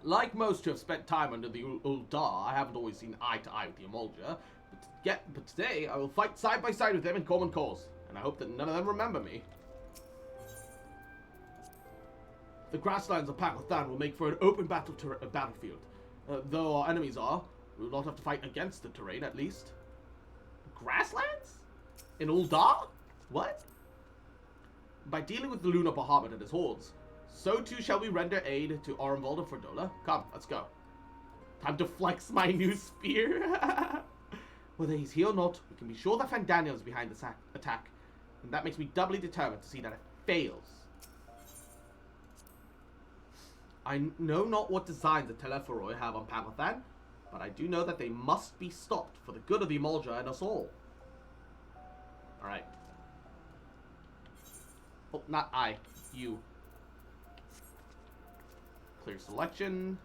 Like most who have spent time under the Uldar, I haven't always seen eye to eye with the Emolja, but today I will fight side by side with them in common cause, and I hope that none of them remember me. The grasslands of Pagothan will make for an open battlefield. Though our enemies are, we will not have to fight against the terrain, at least. Grasslands? In Uldar? What? By dealing with the Lunar Bahamut and his hordes, so too shall we render aid to Armvold and Fordola. Come, let's go. Time to flex my new spear. Whether he's here or not, we can be sure that Fandaniel is behind this attack, and that makes me doubly determined to see that it fails. I know not what designs the Teleforoy have on Pagothan, but I do know that they must be stopped for the good of the Emolja and us all. Alright. Oh, not I. You. Clear selection.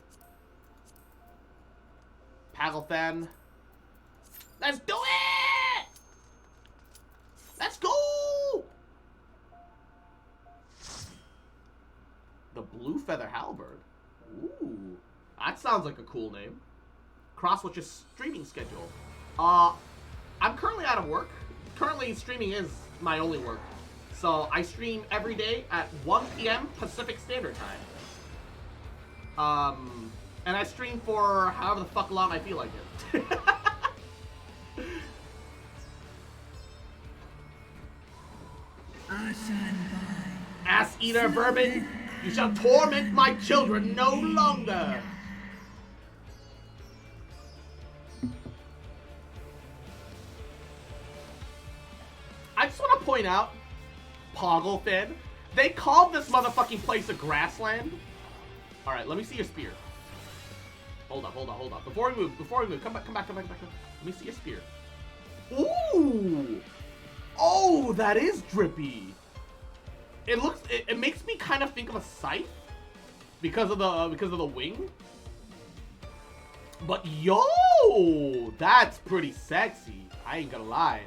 Pagothan. Let's do it! Let's go! The Blue Feather Halberd. Ooh. That sounds like a cool name. Crosswatch your streaming schedule. I'm currently out of work. Currently, streaming is my only work. So, I stream every day at 1 p.m. Pacific Standard Time. And I stream for however the fuck long I feel like it. Ass eater vermin, you shall torment my children no longer. I just want to point out, Pogglefin, they called this motherfucking place a grassland. Alright, let me see your spear. Hold up. Before we move, come back. Let me see your spear. Ooh! Oh, that is drippy. It makes me kind of think of a scythe because of the wing. But yo, that's pretty sexy. I ain't gonna lie.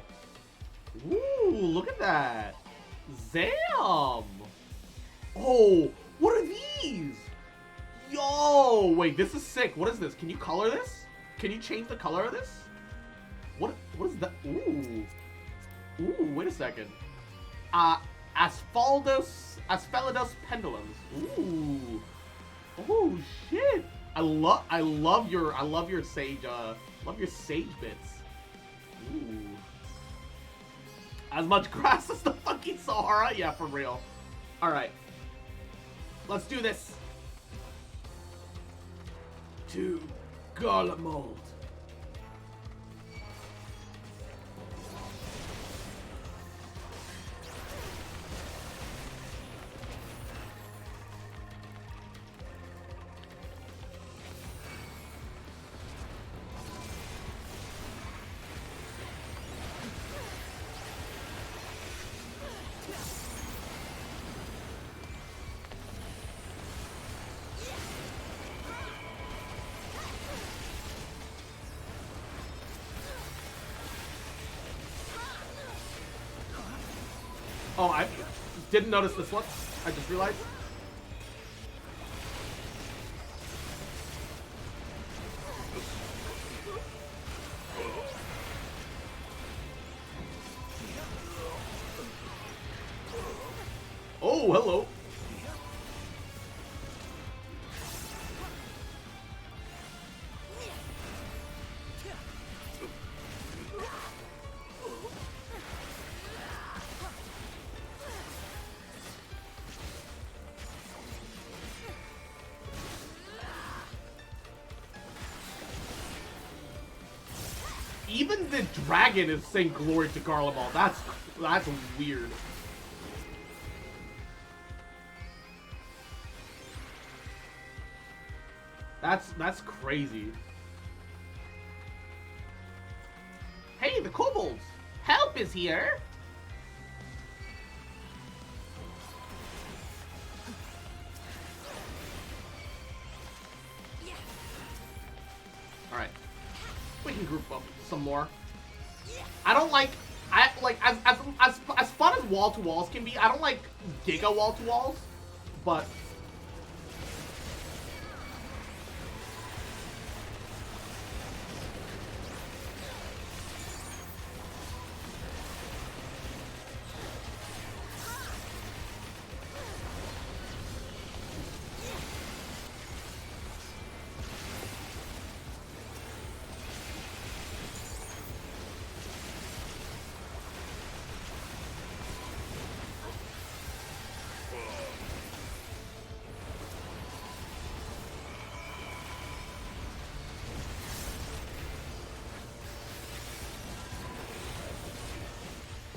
Ooh, look at that. Zam. Oh, what are these? Yo, wait, this is sick. What is this? Can you color this? Can you change the color of this? What is that? Ooh, wait a second. Asphaldos pendulums. Ooh. Oh shit. I love your sage bits. Ooh. As much grass as the fucking Sahara? Yeah, for real. Alright. Let's do this. To Garlemald. Oh, I didn't notice this one. I just realized. Oh, hello. Even the dragon is saying glory to Garlemald. That's weird. That's crazy. Hey, the kobolds! Help is here! Alright. We can group up some more. I don't like... as fun as wall-to-walls can be, I don't like giga wall-to-walls, but...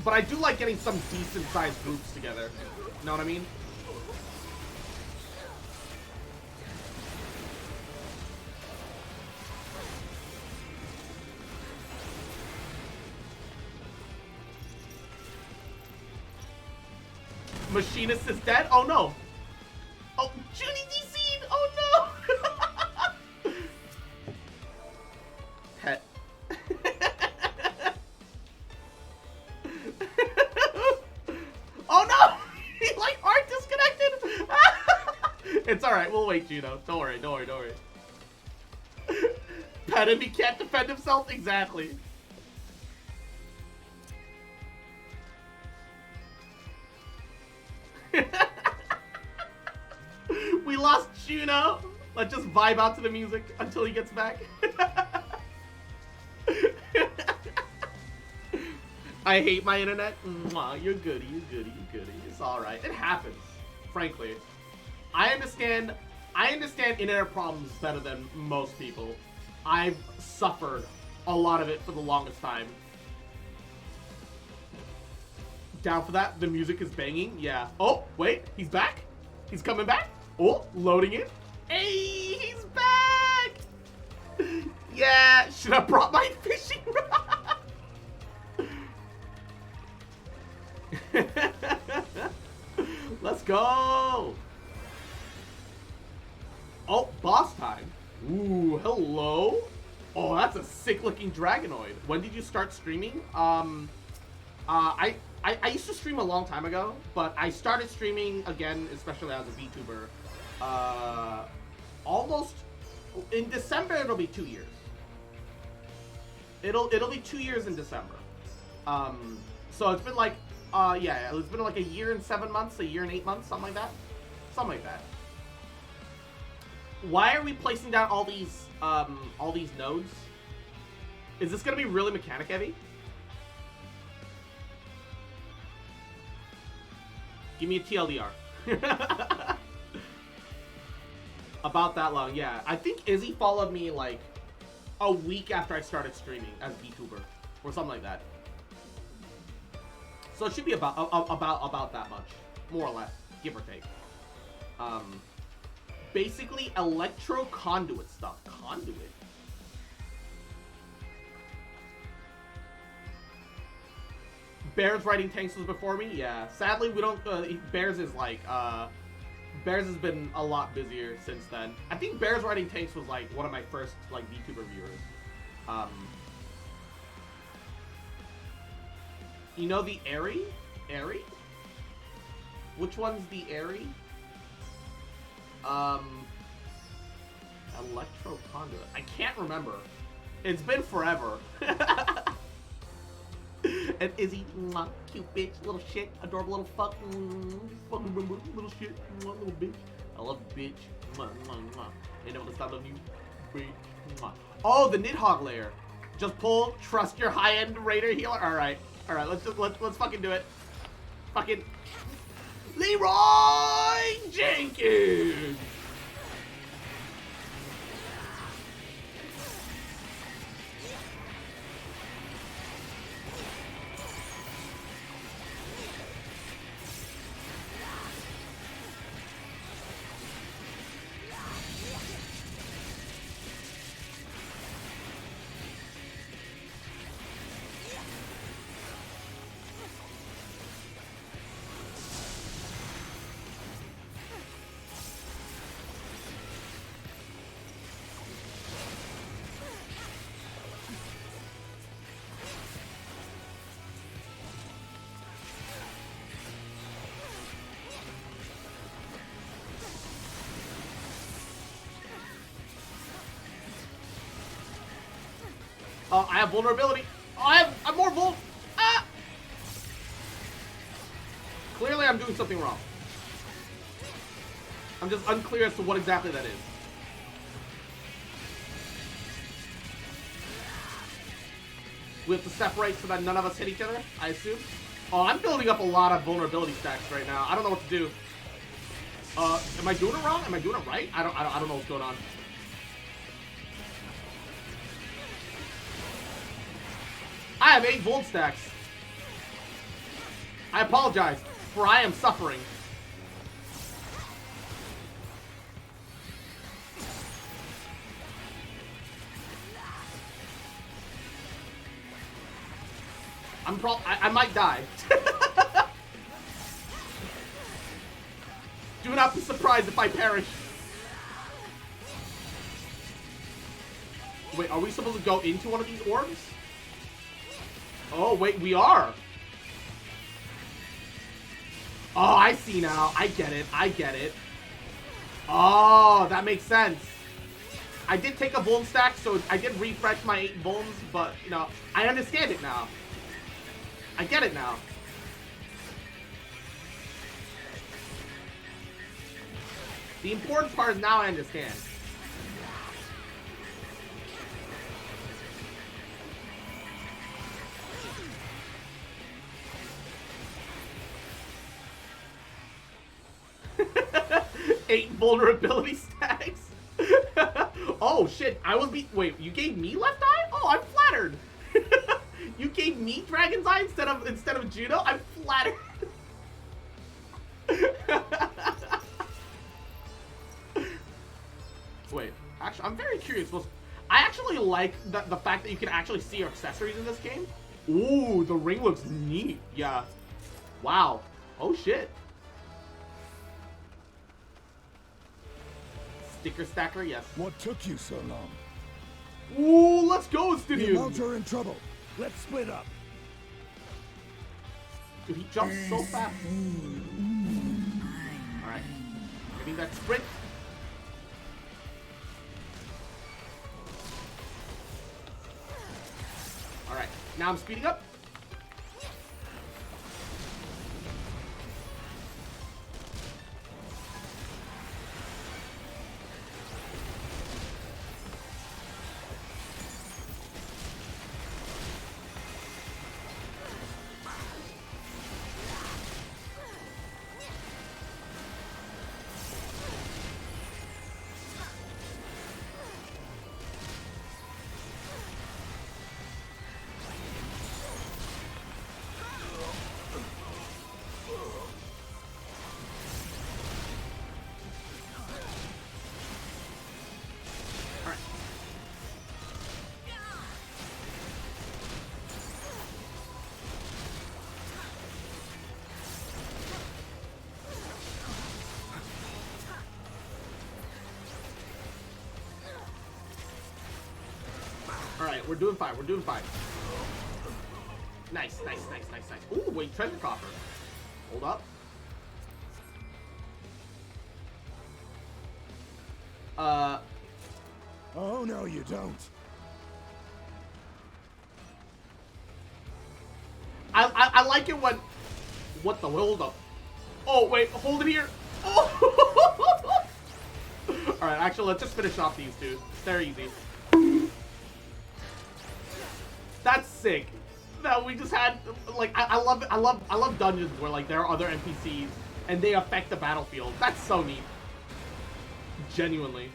But I do like getting some decent-sized groups together. Know what I mean? Machinist is dead? Oh no! Oh, Junie DC'd! Oh no! Pet. Oh no! He like hard disconnected! It's alright, we'll wait, Juno. Don't worry, don't worry, don't worry. Pet him, he can't defend himself? Exactly. We lost Juno. Let's just vibe out to the music until he gets back. I hate my internet. Mwah, you're goody, you're goody, you're goody. It's alright. It happens, frankly. I understand internet problems better than most people. I've suffered a lot of it for the longest time. Down for that? The music is banging? Yeah. Oh, wait. He's back? He's coming back? Oh, loading it. Hey, he's back! Yeah, should have brought my fishing rod? Let's go! Oh, boss time. Ooh, hello. Oh, that's a sick-looking Dragonoid. When did you start streaming? I used to stream a long time ago, but I started streaming again, especially as a VTuber. Almost in December it'll be 2 years. It'll be 2 years in December. So it's been like yeah, it's been like a year and 7 months, a year and 8 months, something like that. Something like that. Why are we placing down all these nodes? Is this gonna be really mechanic heavy? Give me a TLDR. About that long, yeah. I think Izzy followed me like a week after I started streaming as VTuber or something like that. So it should be about that much, more or less, give or take. Basically electro conduit stuff. Conduit. Bears riding tanks was before me. Yeah, sadly we don't. Bears is like Bears has been a lot busier since then. I think Bears riding tanks was like one of my first like VTuber viewers. You know the Airy? Airy? Which one's the Airy? Electro Conduit. I can't remember. It's been forever. And Izzy, mwah, cute bitch, little shit, adorable little fuck, fucking little shit, mwah, little bitch. I love you, bitch. Mwah, mwah, mwah. Ain't never gonna stop loving you, bitch. Mwah. Oh, the Nidhogg layer. Just pull, trust your high-end raider healer. All right, let's fucking do it. Fucking Leroy Jenkins. I have vulnerability. Oh, I'm more vul. Ah! Clearly, I'm doing something wrong. I'm just unclear as to what exactly that is. We have to separate so that none of us hit each other, I assume. Oh, I'm building up a lot of vulnerability stacks right now. I don't know what to do. Am I doing it wrong? Am I doing it right? I don't know what's going on. I have 8 Volt stacks. I apologize, for I am suffering. I might die. Do not be surprised if I perish. Wait, are we supposed to go into one of these orbs? Oh, wait, we are. Oh, I see now. I get it. I get it. Oh, that makes sense. I did take a Vuln stack, so I did refresh my 8 Vulns, but, you know, I understand it now. I get it now. The important part is now I understand. Eight vulnerability stacks. Oh shit! Wait, you gave me left eye? Oh, I'm flattered. You gave me Dragon's Eye instead of Juno? I'm flattered. Wait, actually, I'm very curious. I actually like the fact that you can actually see your accessories in this game. Ooh, the ring looks neat. Yeah. Wow. Oh shit. Sticker stacker, yes. What took you so long? Ooh, let's go, Stidian. The Amalja are in trouble. Let's split up. Dude, he jumps so fast. Alright. Getting that sprint. Alright. Now I'm speeding up. We're doing fine. We're doing fine. Nice, nice, nice, nice, nice. Ooh, wait, treasure coffer. Hold up. Oh, no, you don't. I like it when... What the... Hold up. Oh, wait. Hold it here. Oh! Alright, actually, let's just finish off these two. They're easy. That's sick. That we just had... Like, I love dungeons where, like, there are other NPCs and they affect the battlefield. That's so neat. Genuinely.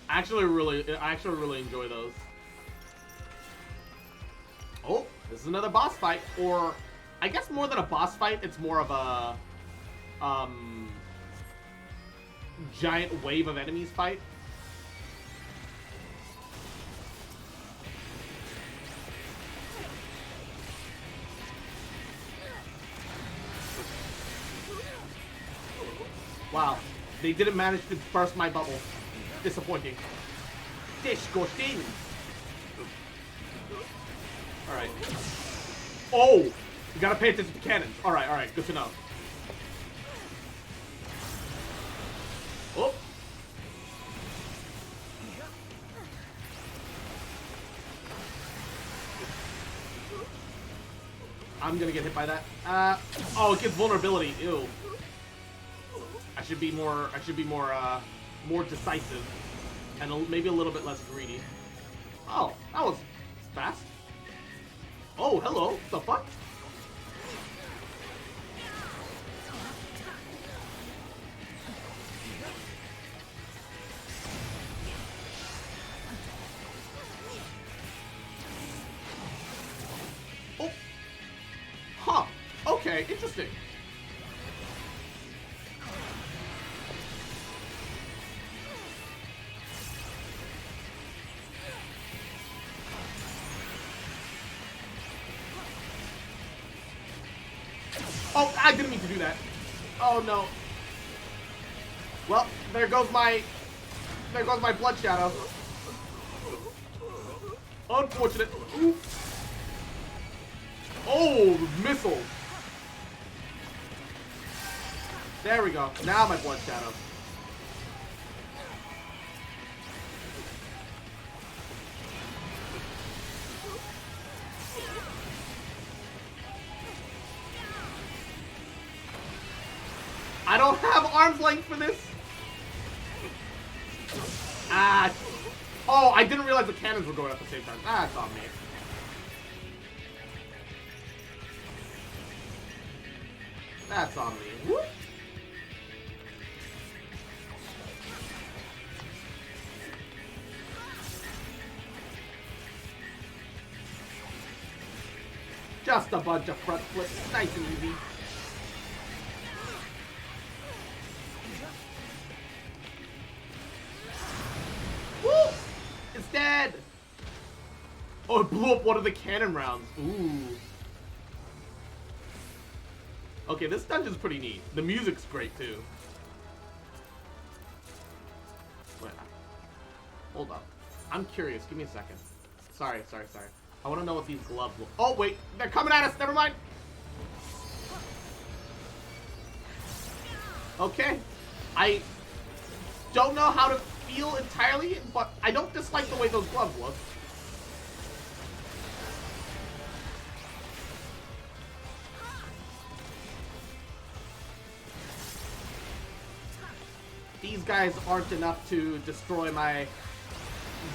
I actually really enjoy those. Oh, this is another boss fight, or I guess more than a boss fight, it's more of a giant wave of enemies fight. Wow, they didn't manage to burst my bubble. Disappointing. Disgusting. Alright. Oh! You gotta pay attention to cannons. Alright, good to know. Oh! I'm gonna get hit by that. Oh, it gives vulnerability. Ew. I should be more decisive and maybe a little bit less greedy. Oh, that was fast. Oh, hello. What the fuck? Oh. Huh. Okay, interesting. Oh, I didn't mean to do that. Oh no. Well, there goes my blood shadow. Unfortunate. Ooh. Oh, missile. There we go. Now my blood shadow. I don't have arm's length for this. Ah. Oh, I didn't realize the cannons were going at the same time. Ah, it's on me. That's on me. Whoop. Just a bunch of front flips. Nice and easy. It's dead! Oh, it blew up one of the cannon rounds. Ooh. Okay, this dungeon's pretty neat. The music's great, too. Wait. Hold up. I'm curious. Give me a second. Sorry. I want to know what these gloves look... Oh, wait. They're coming at us. Never mind. Okay. I don't know how to feel entirely, but I don't dislike the way those gloves look. These guys aren't enough to destroy my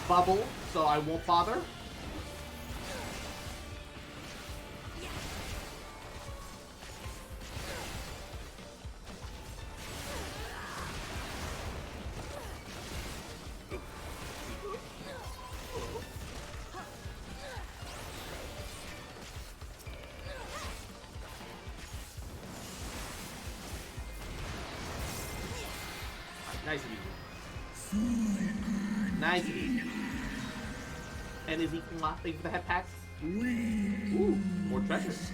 bubble, so I won't bother. Nice and easy. Nice and easy. And is he thank you for the head packs? Ooh, more treasures.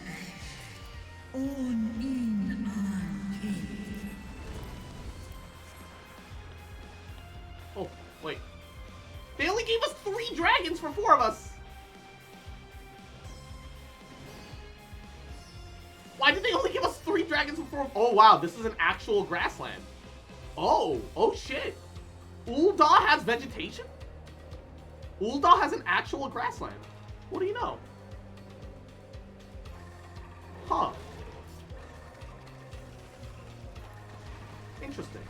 Oh, wait. They only gave us 3 dragons for 4 of us. Why did they only give us 3 dragons for 4? Oh, wow, this is an actual grassland. Oh shit. Ul'dah has vegetation? Ul'dah has an actual grassland. What do you know? Huh. Interesting.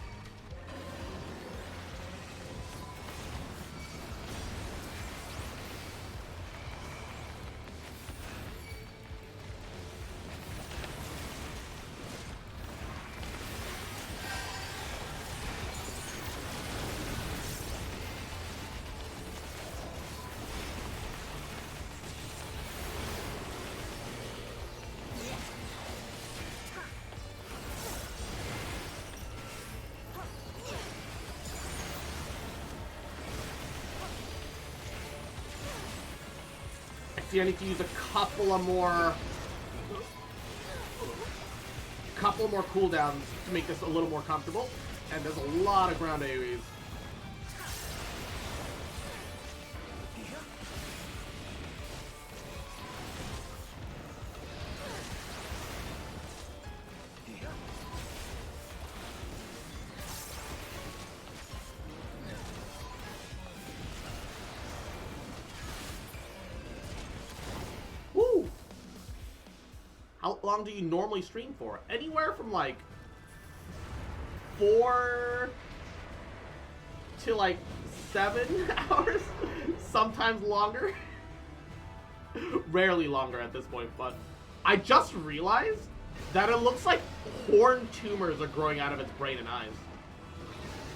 I need to use a couple more cooldowns to make this a little more comfortable. And there's a lot of ground AoEs. How long do you normally stream for? Anywhere from like 4 to like 7 hours, sometimes longer. Rarely longer at this point, but I just realized that it looks like horn tumors are growing out of its brain and eyes.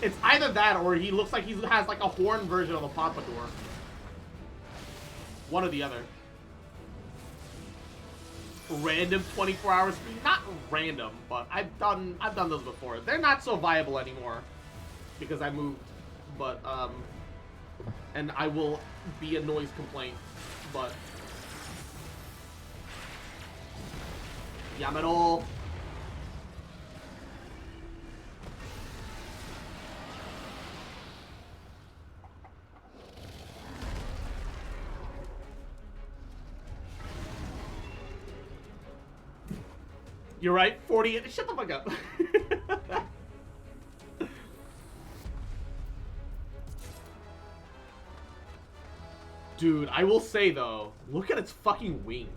It's either that or he looks like he has like a horn version of a pompadour. One or the other. Random 24-hour stream, not random, but I've done those before. They're not so viable anymore because I moved, but and I will be a noise complaint, but Yamero. You're right, 40. Shut the fuck up. Dude, I will say though, look at its fucking wings.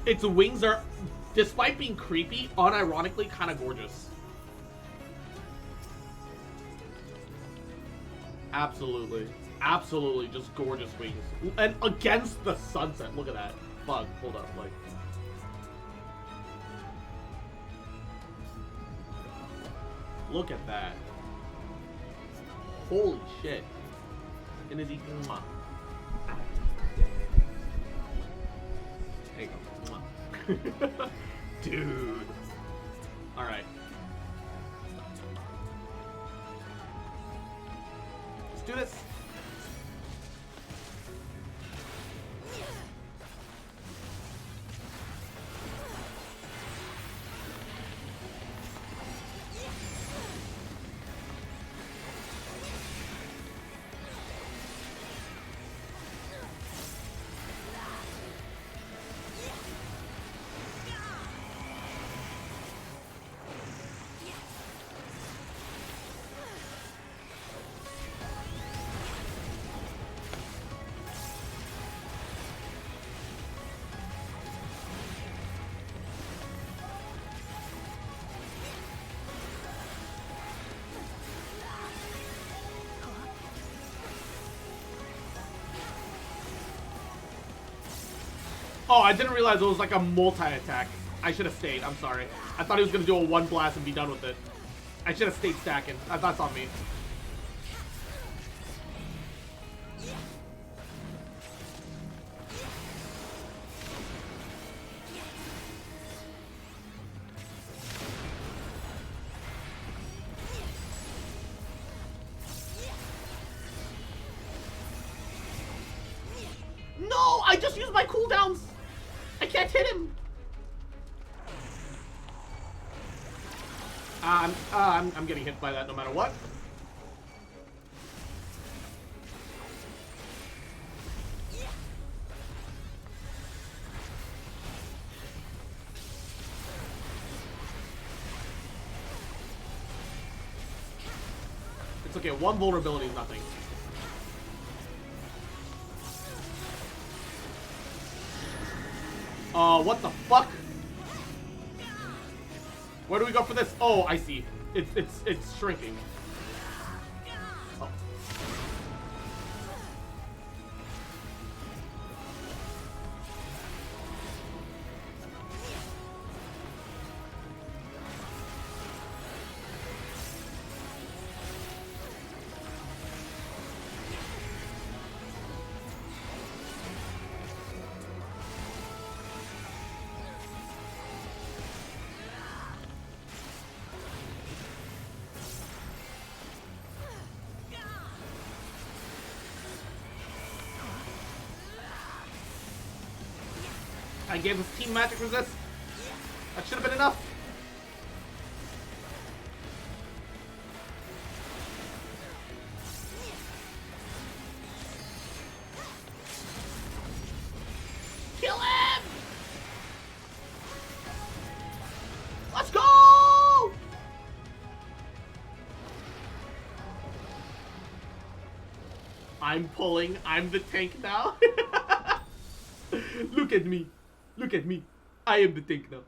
Its wings are, despite being creepy, unironically kind of gorgeous. Absolutely. Absolutely just gorgeous wings. And against the sunset. Look at that. Fuck, hold up, like. Look at that. Holy shit. And is he... Mwah. There you go. Dude. Alright. Let's do this. Oh, I didn't realize it was like a multi-attack. I should have stayed. I'm sorry. I thought he was going to do a one blast and be done with it. I should have stayed stacking. That's on me. just used my cooldowns. I can't hit him. I'm getting hit by that no matter what. It's okay, one vulnerability is nothing. What the fuck? Where do we go for this? Oh, I see. It's shrinking. Oh. I gave his team magic resist. That should have been enough. Kill him! Let's go! I'm pulling. I'm the tank now. Look at me. Look at me. I am the tank now.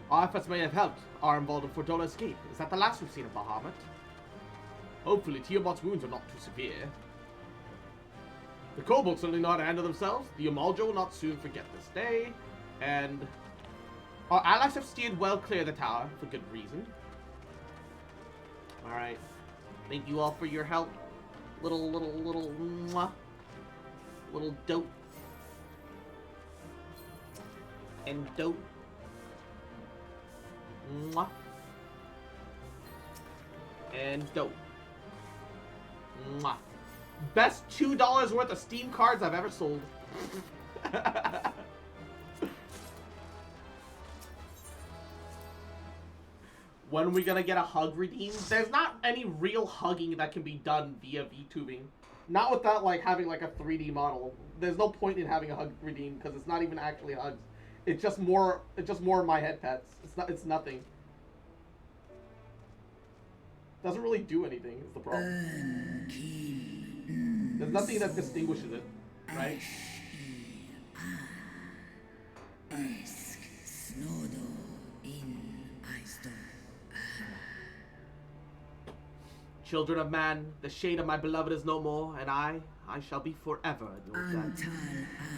Our efforts may have helped our involved in Fordola's escape. Is that the last we've seen of Bahamut? Hopefully, Tiamat's wounds are not too severe. The kobolds certainly know how to handle themselves. The Amalja will not soon forget this day. And our allies have steered well clear of the tower for good reason. Alright. Thank you all for your help. Little mwah. Little dope. And dope. Mwah. And dope. Mwah. Best $2 worth of Steam cards I've ever sold. When are we gonna get a hug redeem? There's not any real hugging that can be done via VTubing. Not without like having like a 3D model. There's no point in having a hug redeem because it's not even actually hugs. It's just more of my head pets. It's nothing. Doesn't really do anything, is the problem. There's nothing that distinguishes it, right? Children of man, the shade of my beloved is no more, and I shall be forever in your debt.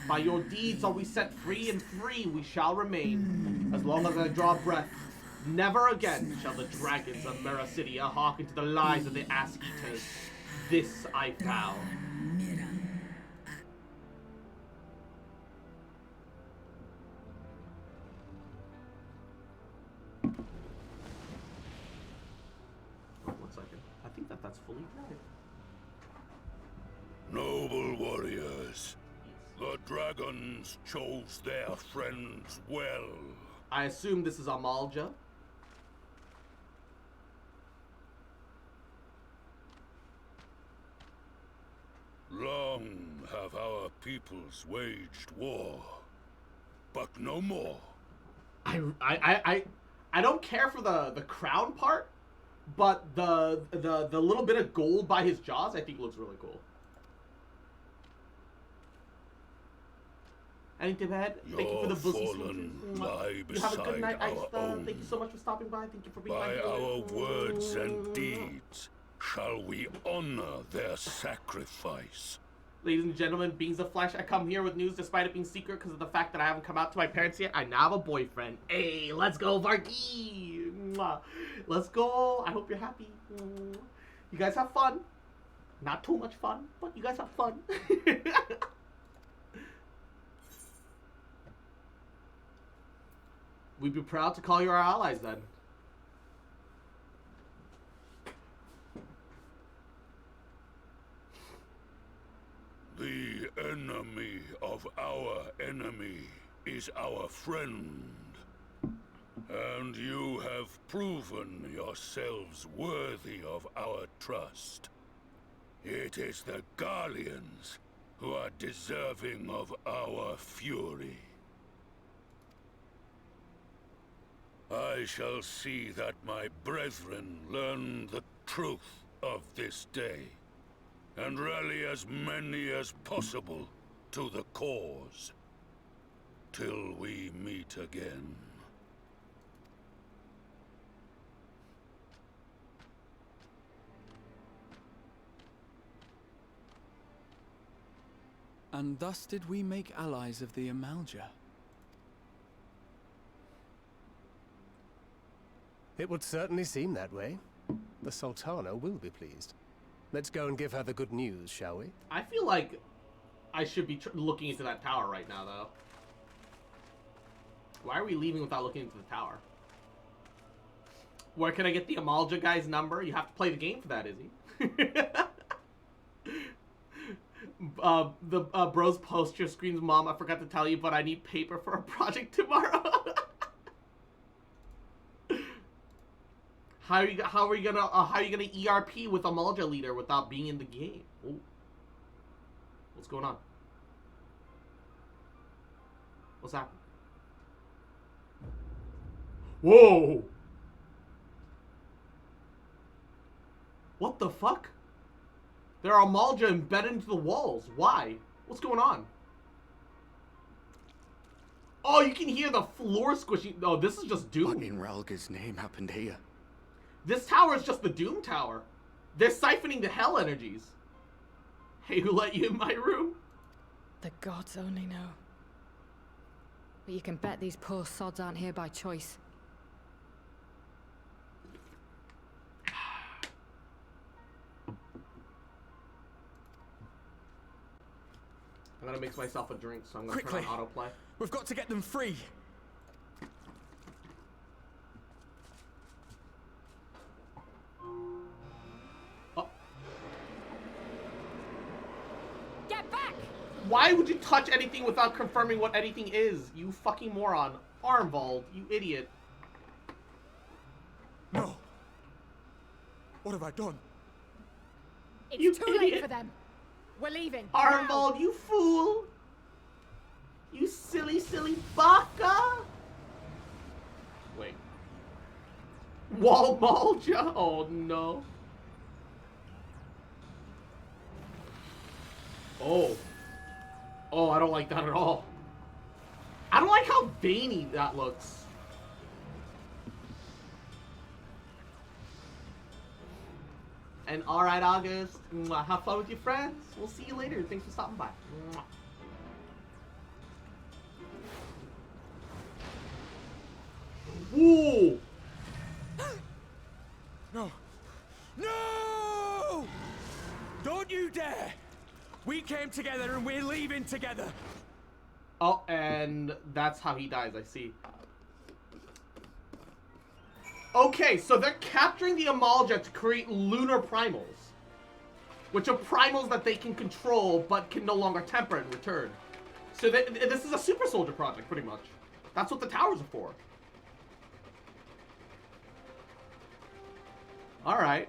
By your deeds are we set free, and free we shall remain. As long as I draw breath, never again shall the dragons of Mericidia hearken to the lies of the ass-eaters. This I vow. Oh, 1 second. I think that's fully dried. Noble warriors, the dragons chose their friends well. I assume this is Amalja. Long have our peoples waged war, but no more. I don't care for the crown part, but the little bit of gold by his jaws I think looks really cool. Anything to add? Thank you for the boosty switches. You have a good night, Aista. Thank you so much for stopping by. Thank you for being by my our words and deeds shall we honor their sacrifice. Ladies and gentlemen, beings of flesh, I come here with news despite it being secret because of the fact that I haven't come out to my parents yet. I now have a boyfriend. Hey, let's go, Varky! Mwah. Let's go. I hope you're happy. You guys have fun. Not too much fun, but you guys have fun. We'd be proud to call you our allies then. The enemy of our enemy is our friend. And you have proven yourselves worthy of our trust. It is the Garleans who are deserving of our fury. I shall see that my brethren learn the truth of this day, and rally as many as possible to the cause, till we meet again. And thus did we make allies of the Amalja. It would certainly seem that way. The Sultana will be pleased. Let's go and give her the good news, shall we? I feel like I should be looking into that tower right now, though. Why are we leaving without looking into the tower? Where can I get the Amalja guy's number? You have to play the game for that, Izzy. The bros post your screens, Mom, I forgot to tell you, but I need paper for a project tomorrow. How are you gonna ERP with Amalja leader without being in the game? Ooh. What's going on? What's happening? Whoa! What the fuck? There are Amalja embedded into the walls. Why? What's going on? Oh, you can hear the floor squishing. Oh, this is just Doom. What in Ralga's name happened here? This tower is just the Doom Tower. They're siphoning the hell energies. Hey, who let you in my room? The gods only know. But you can bet these poor sods aren't here by choice. I'm gonna mix myself a drink, so I'm gonna turn on autoplay. We've got to get them free. Oh. Get back! Why would you touch anything without confirming what anything is? You fucking moron. Armvald, you idiot. No. What have I done? It's too late for them. We're leaving. Armvald, you fool! You silly, silly baka! Wait. Walmalja? Oh no. Oh. Oh, I don't like that at all. I don't like how veiny that looks. And alright, August. Have fun with your friends. We'll see you later. Thanks for stopping by. Whoa! No. No! Don't you dare! We came together and we're leaving together. Oh, and that's how he dies, I see. Okay, so they're capturing the Amalja to create lunar primals. Which are primals that they can control, but can no longer temper in return. So this is a super soldier project, pretty much. That's what the towers are for. Alright.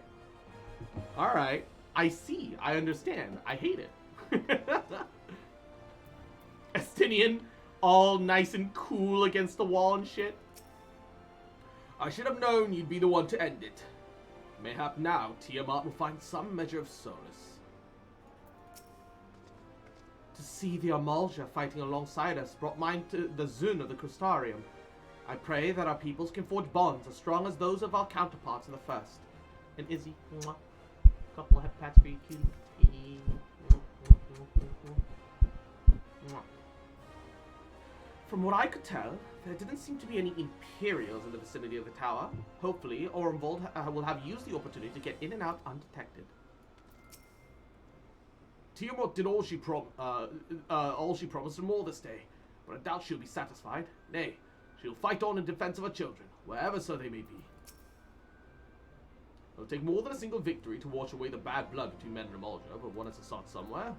Alright. I see. I understand. I hate it. Estinian, all nice and cool against the wall and shit. I should have known you'd be the one to end it. Mayhap now Tiamat will find some measure of solace. To see the Amalja fighting alongside us brought mind to the Zun of the Crustarium. I pray that our peoples can forge bonds as strong as those of our counterparts in the First. And Izzy, mwah. Couple of pats for you, cutie. Mwah. From what I could tell, there didn't seem to be any Imperials in the vicinity of the tower. Hopefully, Ormvold will have used the opportunity to get in and out undetected. Tiamat did all she promised and more this day, but I doubt she'll be satisfied. Nay, she'll fight on in defense of her children, wherever so they may be. It'll take more than a single victory to wash away the bad blood between men and Amalja, but one has to start somewhere.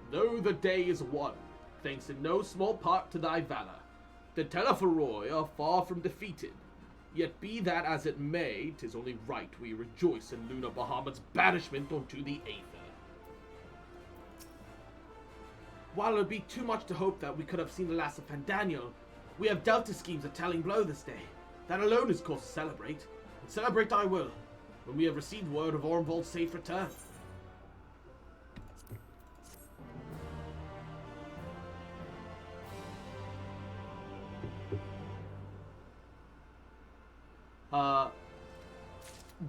Though the day is won, thanks in no small part to thy valor, the Telephoroi are far from defeated. Yet be that as it may, 'tis only right we rejoice in Luna Bahamut's banishment unto the Aether. While it would be too much to hope that we could have seen the last of Fandaniel, we have dealt his schemes a telling blow this day. That alone is cause to celebrate, and celebrate I will, when we have received word of Ormvold's safe return.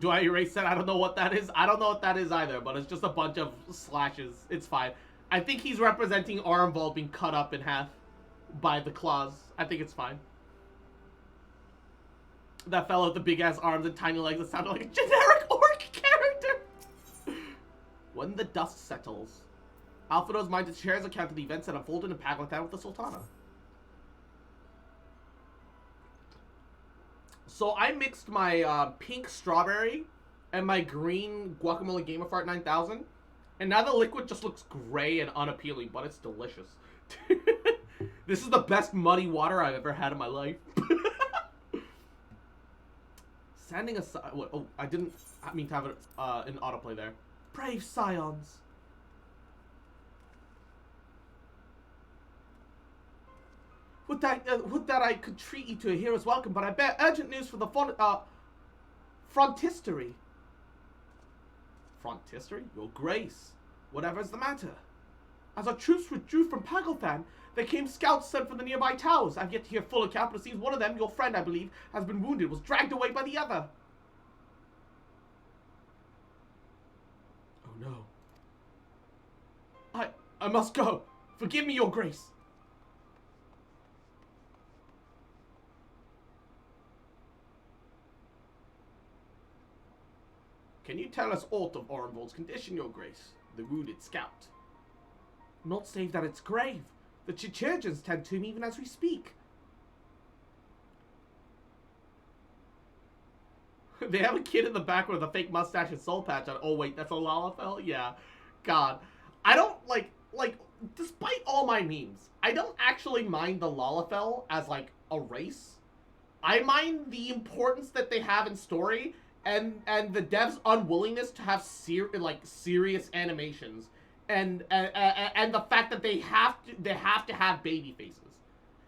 Do I erase that? I don't know what that is. I don't know what that is either, but it's just a bunch of slashes. It's fine. I think he's representing Ormvold being cut up in half by the claws. I think it's fine. That fellow with the big-ass arms and tiny legs that sounded like a generic orc character. When the dust settles, Alphino's mind shares account of the events that unfolded in Paglothan with the Sultana. So I mixed my pink strawberry and my green guacamole Game of Art 9000. And now the liquid just looks gray and unappealing, but it's delicious. This is the best muddy water I've ever had in my life. Standing aside... Oh, I didn't mean to have it in autoplay there. Brave scions. Would that I could treat you to a hero's welcome, but I bear urgent news for the frontistery. Frontistery? Your grace. Whatever's the matter. As our troops withdrew from Paglothan, there came scouts sent from the nearby towers. I've yet to hear full account, but it seems one of them, your friend, I believe, has been wounded, was dragged away by the other. Oh no. I must go. Forgive me, your grace. Can you tell us aught of Ormvold's condition, your grace? The wounded scout. Not save that it's grave. The Chichurgeons tend to him even as we speak. They have a kid in the background with a fake mustache and soul patch on. Oh wait, that's a Lalafell? Yeah. God. I don't, like, despite all my memes, I don't actually mind the Lalafell as, like, a race. I mind the importance that they have in story and the devs' unwillingness to have serious animations, and the fact that they have to have baby faces.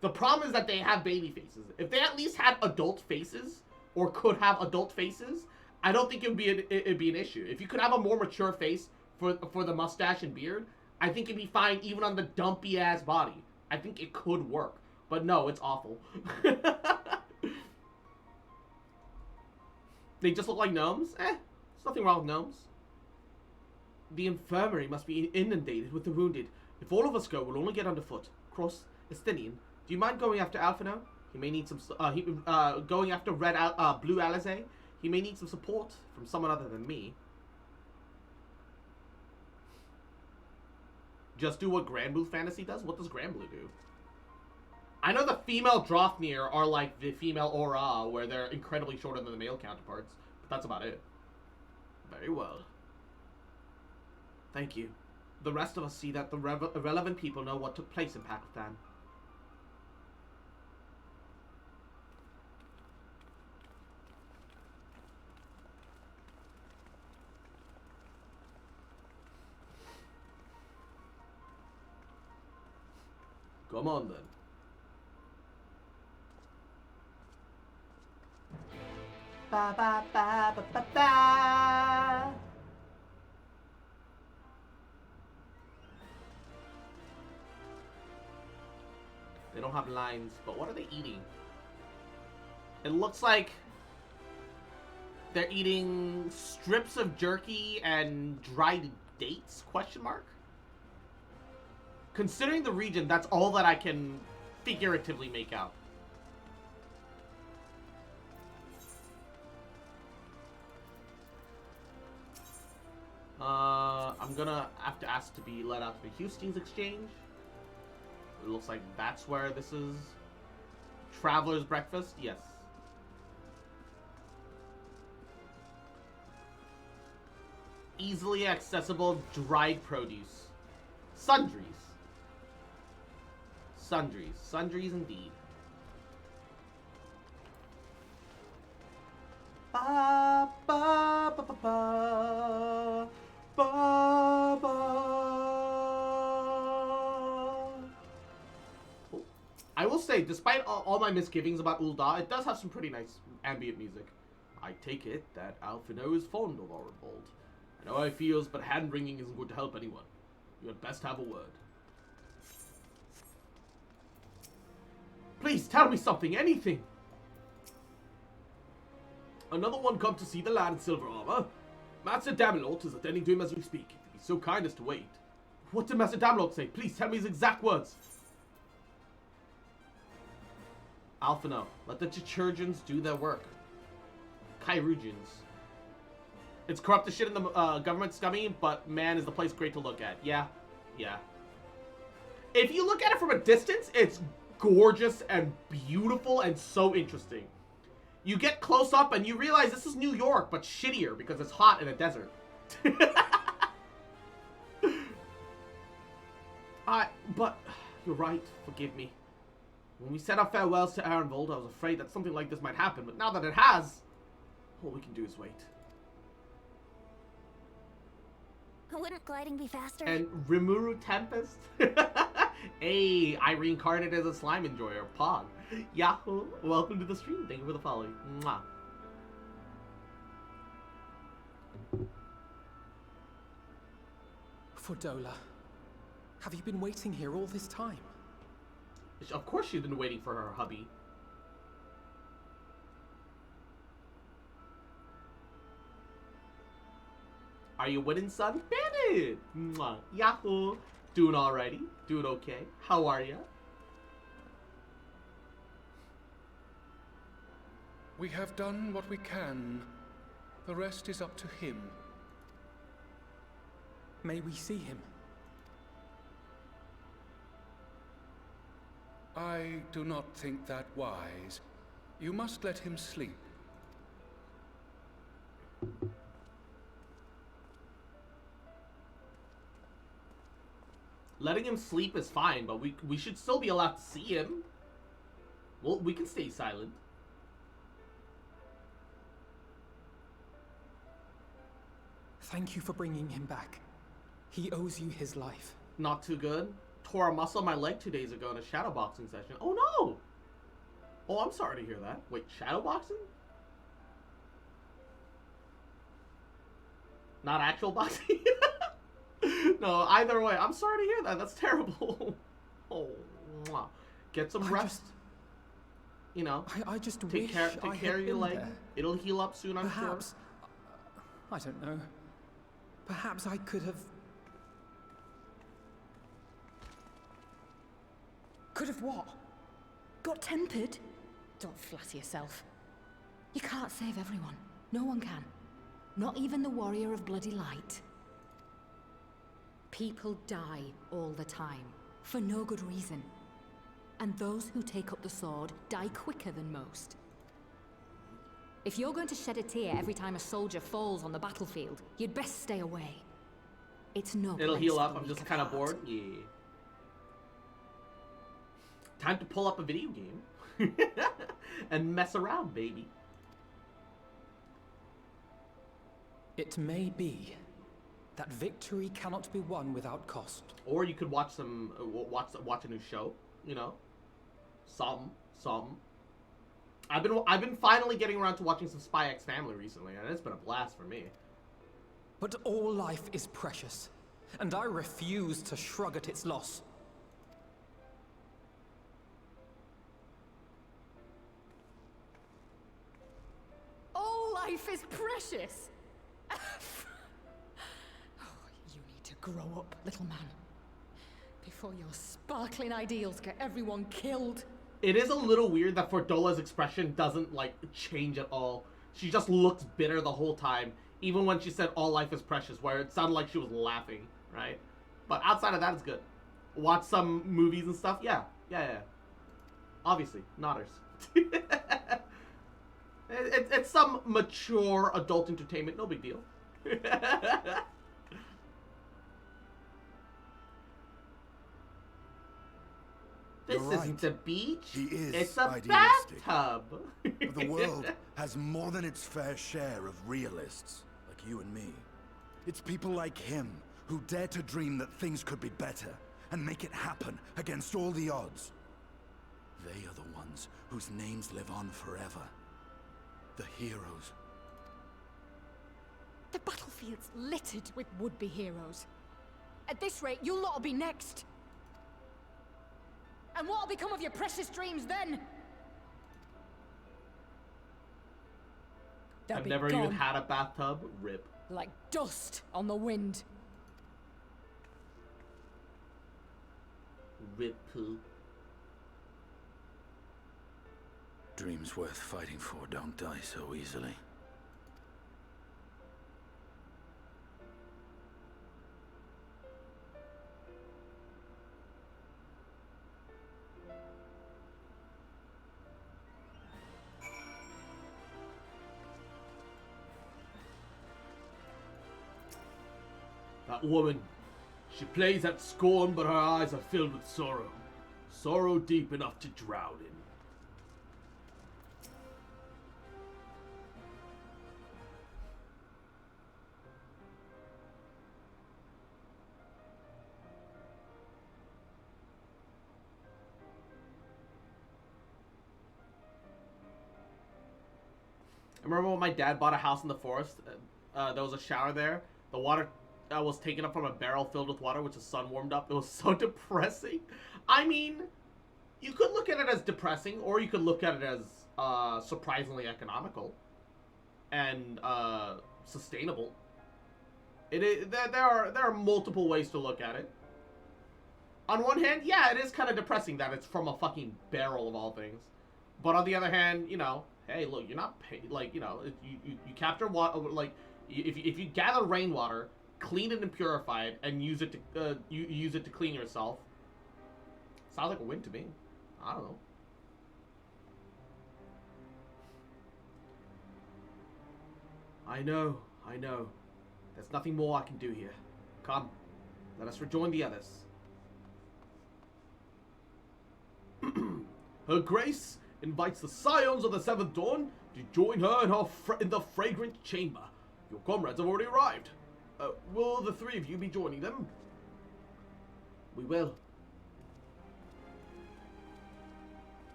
The problem is that they have baby faces. If they at least had adult faces, or could have adult faces, I don't think it'd be an issue. If you could have a more mature face for the mustache and beard, I think it'd be fine even on the dumpy ass body. I think it could work, but no, it's awful. They just look like gnomes? There's nothing wrong with gnomes. The infirmary must be inundated with the wounded. If all of us go, we'll only get underfoot. Cross Estinian, do you mind going after Alphino? He may need some, going after Blue Alizé. He may need some support from someone other than me. Just do what Granblue Fantasy does? What does Granblue do? I know the female Drothnir are like the female Aura, where they're incredibly shorter than the male counterparts, but that's about it. Very well. Thank you. The rest of us see that the relevant people know what took place in Pakistan. Come on then. Ba ba ba ba ba ba. They don't have lines, but what are they eating? It looks like they're eating strips of jerky and dried dates, question mark? Considering the region, that's all that I can figuratively make out. I'm gonna have to ask to be let out to the Houston's Exchange. It looks like that's where this is. Traveler's Breakfast, yes. Easily accessible dried produce. Sundries. Sundries. Sundries indeed. Ba, ba, ba, ba, ba, ba, ba. Oh. I will say, despite all my misgivings about Ul'dah, it does have some pretty nice ambient music. I take it that Alphinaud is fond of our revolt. I know how he feels, but hand-wringing isn't going to help anyone. You had best have a word. Please, tell me something, anything! Another one come to see the lad in silver armor. Master Damelot is attending to him as we speak. If he's so kind as to wait. What did Master Damelot say? Please tell me his exact words. Alphinaud, let the Churgians do their work. Chairugians. It's corrupt as shit in the government, scummy, but man, is the place great to look at. Yeah, yeah. If you look at it from a distance, it's gorgeous and beautiful and so interesting. You get close up and you realize this is New York, but shittier because it's hot in a desert. But you're right, forgive me. When we said our farewells to Arenvold, I was afraid that something like this might happen, but now that it has, all we can do is wait. Wouldn't gliding be faster? And Rimuru Tempest? Hey, I reincarnated as a slime enjoyer, Pog. Yahoo! Welcome to the stream. Thank you for the follow. Mwah. Fordola, have you been waiting here all this time? Of course she's been waiting for her hubby. Are you winning, son? Bennett! Mwah. Yahoo! Doing alrighty. Doing okay. How are ya? We have done what we can. The rest is up to him. May we see him? I do not think that wise. You must let him sleep. Letting him sleep is fine, but we should still be allowed to see him. Well, we can stay silent. Thank you for bringing him back. He owes you his life. Not too good. Tore a muscle on my leg 2 days ago in a shadowboxing session. Oh no! Oh, I'm sorry to hear that. Wait, shadowboxing? Not actual boxing? No, either way, I'm sorry to hear that. That's terrible. Oh, mwah. Get some rest. You know, I just take care of your leg. There. It'll heal up soon, I'm Perhaps, sure. I don't know. Perhaps I could have... Could have what? Got tempered? Don't flatter yourself. You can't save everyone. No one can. Not even the warrior of bloody light. People die all the time, for no good reason. And those who take up the sword die quicker than most. If you're going to shed a tear every time a soldier falls on the battlefield, you'd best stay away. It's no It'll place heal for up. the I'm just weak kind of of heart. bored. Yeah. Time to pull up a video game and mess around, baby. It may be that victory cannot be won without cost. Or you could watch some watch a new show. You know, some. I've been finally getting around to watching some Spy X Family recently, and it's been a blast for me. But all life is precious, and I refuse to shrug at its loss. All life is precious! You need to grow up, little man. Before your sparkling ideals get everyone killed. It is a little weird that Fordola's expression doesn't, like, change at all. She just looks bitter the whole time, even when she said all life is precious, where it sounded like she was laughing, right? But outside of that, it's good. Watch some movies and stuff, yeah. Obviously, nodders. It's some mature adult entertainment, no big deal. This isn't the beach. He is it's a idealistic. bathtub. But the world has more than its fair share of realists, like you and me. It's people like him who dare to dream that things could be better and make it happen against all the odds. They are the ones whose names live on forever. The heroes. The battlefield's littered with would-be heroes. At this rate, you'll lot'll be next. And what'll become of your precious dreams then? They'll I've be never gone, even had a bathtub. Rip. like dust on the wind. Rip poo. Dreams worth fighting for don't die so easily. That woman, she plays at scorn, but her eyes are filled with sorrow. Sorrow deep enough to drown in. I remember when my dad bought a house in the forest. There was a shower there. The water was taken up from a barrel filled with water, which the sun warmed up. It was so depressing. I mean, you could look at it as depressing, or you could look at it as surprisingly economical and sustainable. There are multiple ways to look at it. On one hand, yeah, it is kind of depressing that it's from a fucking barrel of all things. But on the other hand, you know, hey, look, you're not paid, like, you know, you capture water, like, if you gather rainwater, clean it and purify it, and use it to use it to clean yourself, sounds like a win to me. I don't know. I know. There's nothing more I can do here. Come, let us rejoin the others. Her Grace invites the Scions of the Seventh Dawn to join her in the fragrant chamber. Your comrades have already arrived. Will the three of you be joining them? We will.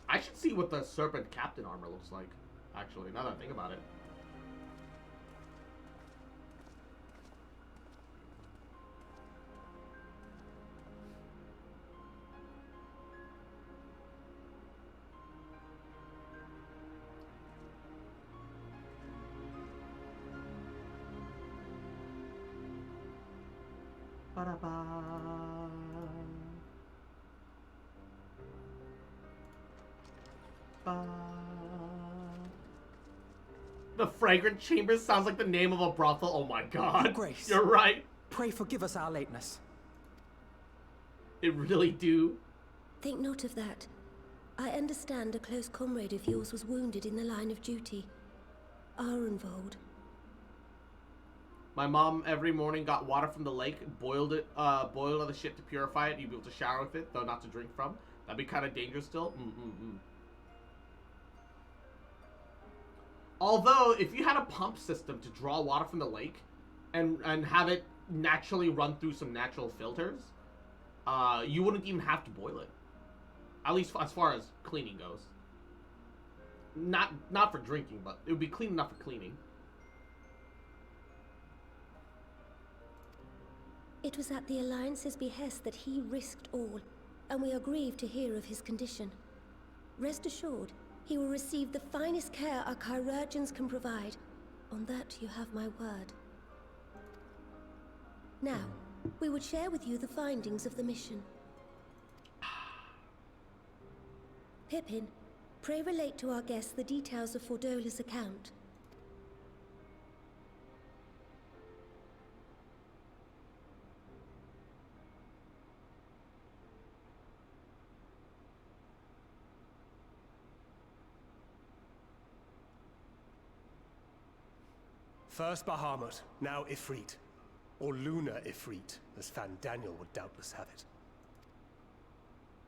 I should see what the Serpent Captain armor looks like, actually, now that I think about it. The Fragrant Chamber sounds like the name of a brothel. Oh my god. Grace. You're right. Pray forgive us our lateness. It really do. Think not of that. I understand a close comrade of yours was wounded in the line of duty. Arenvold. My mom every morning got water from the lake, boiled all the shit to purify it. You'd be able to shower with it, though not to drink from. That'd be kind of dangerous still. Although, if you had a pump system to draw water from the lake and have it naturally run through some natural filters, you wouldn't even have to boil it. At least as far as cleaning goes. Not for drinking, but it would be clean enough for cleaning. It was at the Alliance's behest that he risked all, and we are grieved to hear of his condition. Rest assured, he will receive the finest care our chirurgeons can provide. On that you have my word. Now, we would share with you the findings of the mission. Pippin, pray relate to our guests the details of Fordola's account. First Bahamut, now Ifrit. Or Lunar Ifrit, as Fan Daniel would doubtless have it.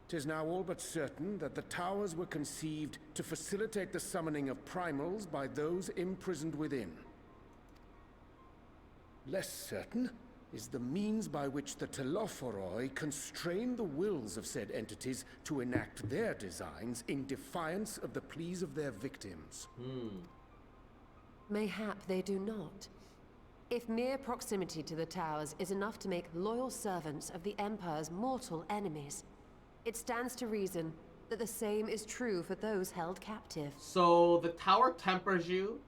'Tis now all but certain that the towers were conceived to facilitate the summoning of primals by those imprisoned within. Less certain is the means by which the Telophoroi constrain the wills of said entities to enact their designs in defiance of the pleas of their victims. Mayhap they do not. If mere proximity to the towers is enough to make loyal servants of the Empire's mortal enemies, it stands to reason that the same is true for those held captive. So the tower tempers you,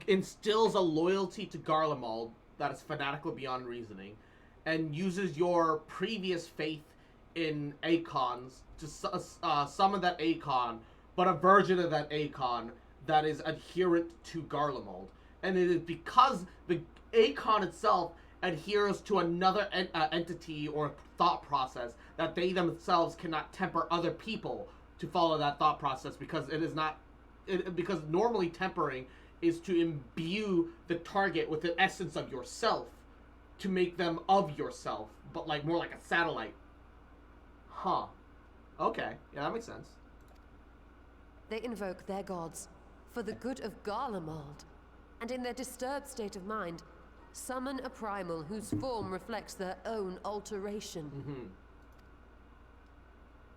instills a loyalty to Garlemald that is fanatical beyond reasoning, and uses your previous faith in Acons to summon that Acon, but a version of that Acon that is adherent to Garlemald. And it is because the Acon itself adheres to another entity or thought process that they themselves cannot temper other people to follow that thought process, because it is not... because normally tempering is to imbue the target with the essence of yourself to make them of yourself, but like more like a satellite. Huh. Okay. Yeah, that makes sense. They invoke their gods for the good of Garlemald, and in their disturbed state of mind, summon a primal whose form reflects their own alteration.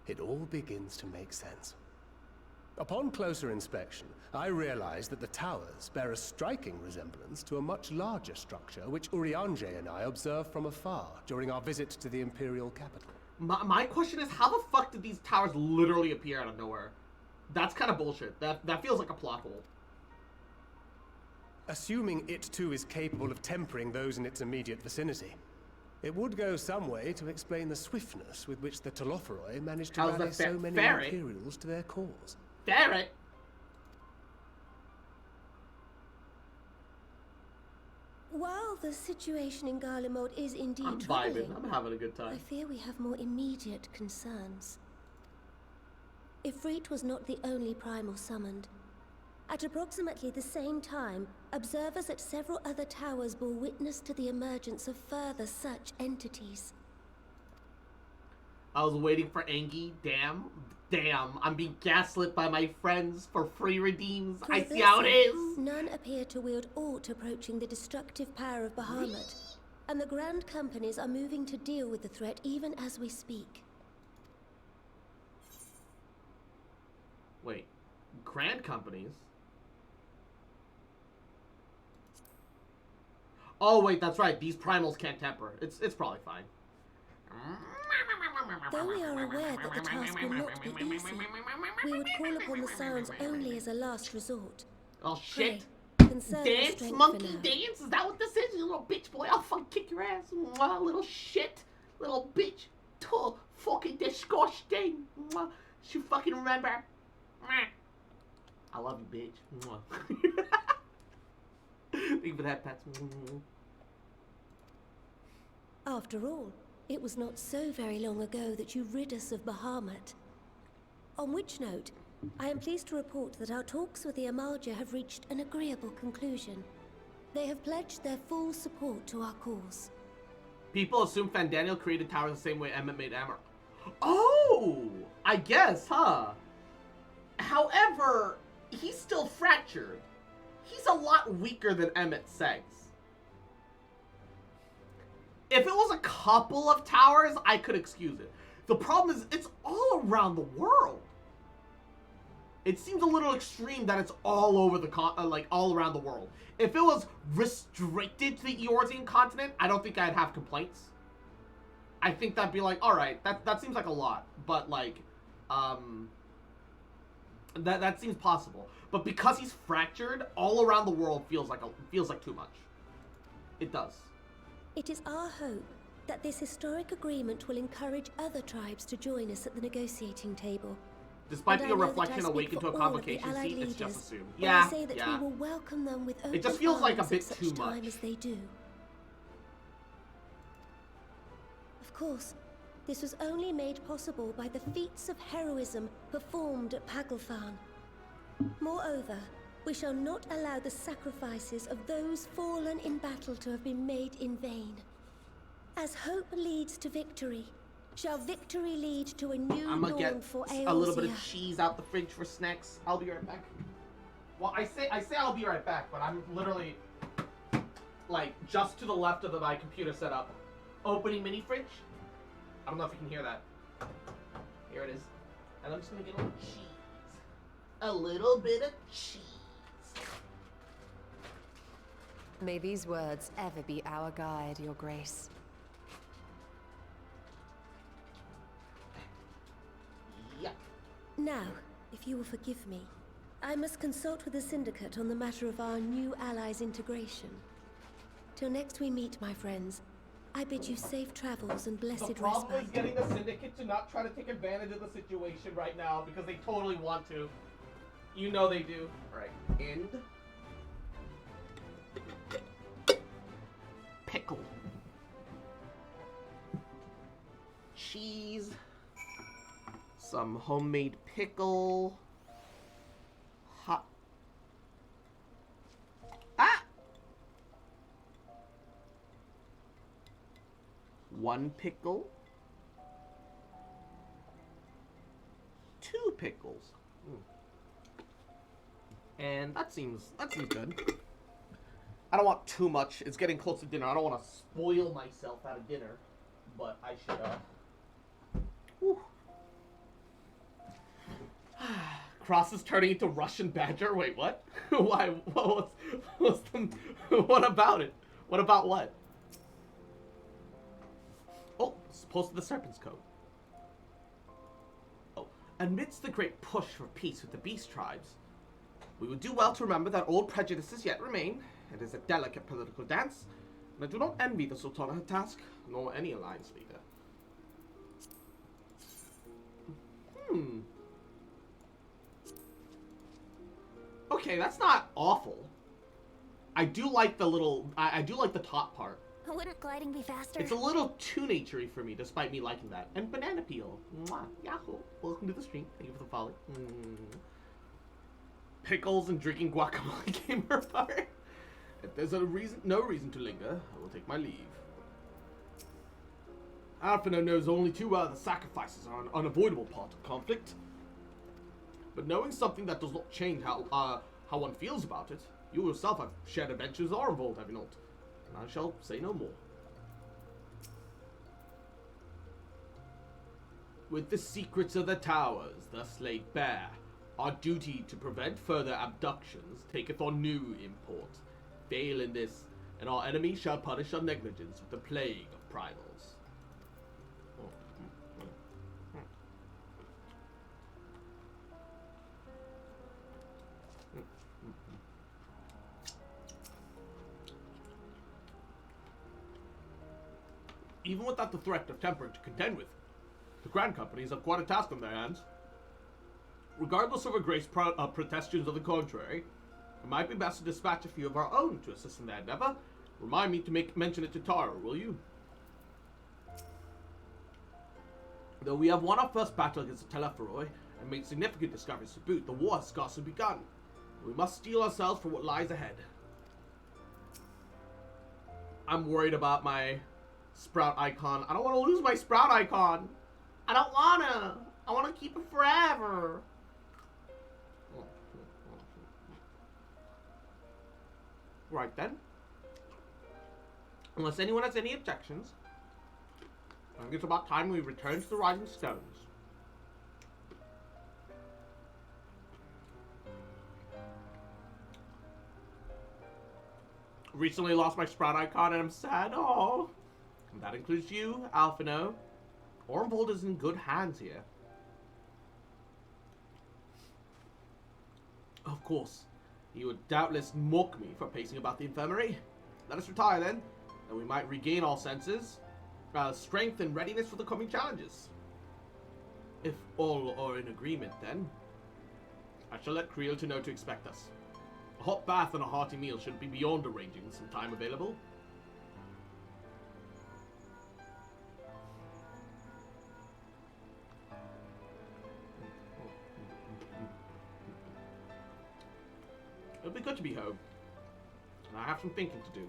It all begins to make sense. Upon closer inspection, I realized that the towers bear a striking resemblance to a much larger structure which Urianger and I observed from afar during our visit to the Imperial capital. My question is, how the fuck did these towers literally appear out of nowhere? That's kind of bullshit. That feels like a plot hole. Assuming it too is capable of tempering those in its immediate vicinity, it would go some way to explain the swiftness with which the Telophoroi managed to rally so many Imperials to their cause. Ferret? While the situation in Garlemald is indeed I'm troubling, vibing. I'm having a good time. I fear we have more immediate concerns. Ifrit was not the only primal summoned. At approximately the same time, observers at several other towers bore witness to the emergence of further such entities. I was waiting for Angie. Damn, I'm being gaslit by my friends for free redeems. I see how it is. None appear to wield aught approaching the destructive power of Bahamut, and the Grand Companies are moving to deal with the threat even as we speak. Wait, Grand Companies? Oh wait, that's right. These primals can't temper. It's probably fine. Though we are aware that the task will not be easy, we would call upon the Sirens only as a last resort. Oh shit! Conserve your Dance, strength monkey for now. dance? Is that what this is? You little bitch boy! I'll fucking kick your ass, Mwah, little shit, little bitch. Tuh, fucking disgusting. Mwah. You fucking remember? Mwah. I love you, bitch. Mwah. Thank you for that, Pats. After all, it was not so very long ago that you rid us of Bahamut. On which note, I am pleased to report that our talks with the Amalja have reached an agreeable conclusion. They have pledged their full support to our cause. People assume Fandaniel created towers the same way Emmett made Amber. Oh! I guess, huh? However, he's still fractured. He's a lot weaker than Emmett Segs. If it was a couple of towers, I could excuse it. The problem is, it's all around the world. It seems a little extreme that it's all over the all around the world. If it was restricted to the Eorzean continent, I don't think I'd have complaints. I think that'd be like, all right, that seems like a lot, but like, that seems possible. But because he's fractured, all around the world feels like too much. It does. It is our hope that this historic agreement will encourage other tribes to join us at the negotiating table. Despite And being a I know that reflection I speak awakened to a for all of the convocation allied seat, it's just leaders assumed. when Yeah, I say that yeah. we will welcome them with open It just feels like a arms bit at such too time much. as they do. Of course, this was only made possible by the feats of heroism performed at Paglfan. Moreover, we shall not allow the sacrifices of those fallen in battle to have been made in vain. As hope leads to victory, shall victory lead to a new I'm gonna dawn get for a little bit Eorzea. of cheese out the fridge for snacks. I'll be right back. Well, I say I'll be right back, but I'm literally like just to the left of my computer setup, opening mini fridge. I don't know if you can hear that. Here it is, and I'm just gonna get a little cheese, a little bit of cheese. May these words ever be our guide, Your Grace. Yeah. Now, if you will forgive me, I must consult with the Syndicate on the matter of our new allies' integration. Till next we meet, my friends, I bid you safe travels and blessed The problem respite. is getting the Syndicate to not try to take advantage of the situation right now because they totally want to. You know they do. Alright, end. Pickle. Cheese. Some homemade pickle. Hot. Ah! One pickle. Two pickles. And that seems good. I don't want too much. It's getting close to dinner. I don't want to spoil myself at a dinner, but I should whew. Cross is turning into Russian badger? Wait, what? Why? What's the, what about it? What about what? Oh, it's posted the Serpent's Code. Oh, amidst the great push for peace with the beast tribes, we would do well to remember that old prejudices yet remain. It is a delicate political dance, and I do not envy the Sultana her task, nor any alliance leader. Okay, that's not awful. I do like the little... I do like the top part. Wouldn't gliding be faster? It's a little too naturey for me, despite me liking that. And banana peel. Mwah. Yahoo. Welcome to the stream. Thank you for the follow. Pickles and drinking guacamole gamer fire. If there's no reason to linger, I will take my leave. Alphino knows only too well that sacrifices are an unavoidable part of conflict. But knowing something that does not change how one feels about it, you yourself have shared adventures or involved, have you not? And I shall say no more. With the secrets of the towers thus laid bare, our duty to prevent further abductions taketh on new import. Fail in this, and our enemy shall punish our negligence with the plague of primals. Even without the threat of temper to contend with, the Grand Companies have quite a task on their hands. Regardless of Her Grace's protestations of the contrary, it might be best to dispatch a few of our own to assist in that endeavor. Remind me to mention it to Tara, will you? Though we have won our first battle against the Telepheroi and made significant discoveries to boot, the war has scarcely begun. We must steel ourselves for what lies ahead. I'm worried about my Sprout icon. I don't want to lose my Sprout icon. I don't wanna. I want to keep it forever. Right then. Unless anyone has any objections, I think it's about time we return to the Rising Stones. Recently lost my Sprout icon and I'm sad. Oh, and that includes you, Alphino. Ormvold is in good hands here. Of course, he would doubtless mock me for pacing about the infirmary. Let us retire then, and we might regain all senses, strength, and readiness for the coming challenges. If all are in agreement, then I shall let Creel to know to expect us. A hot bath and a hearty meal shouldn't be beyond arranging with some time available. It'll be good to be home. And I have some thinking to do.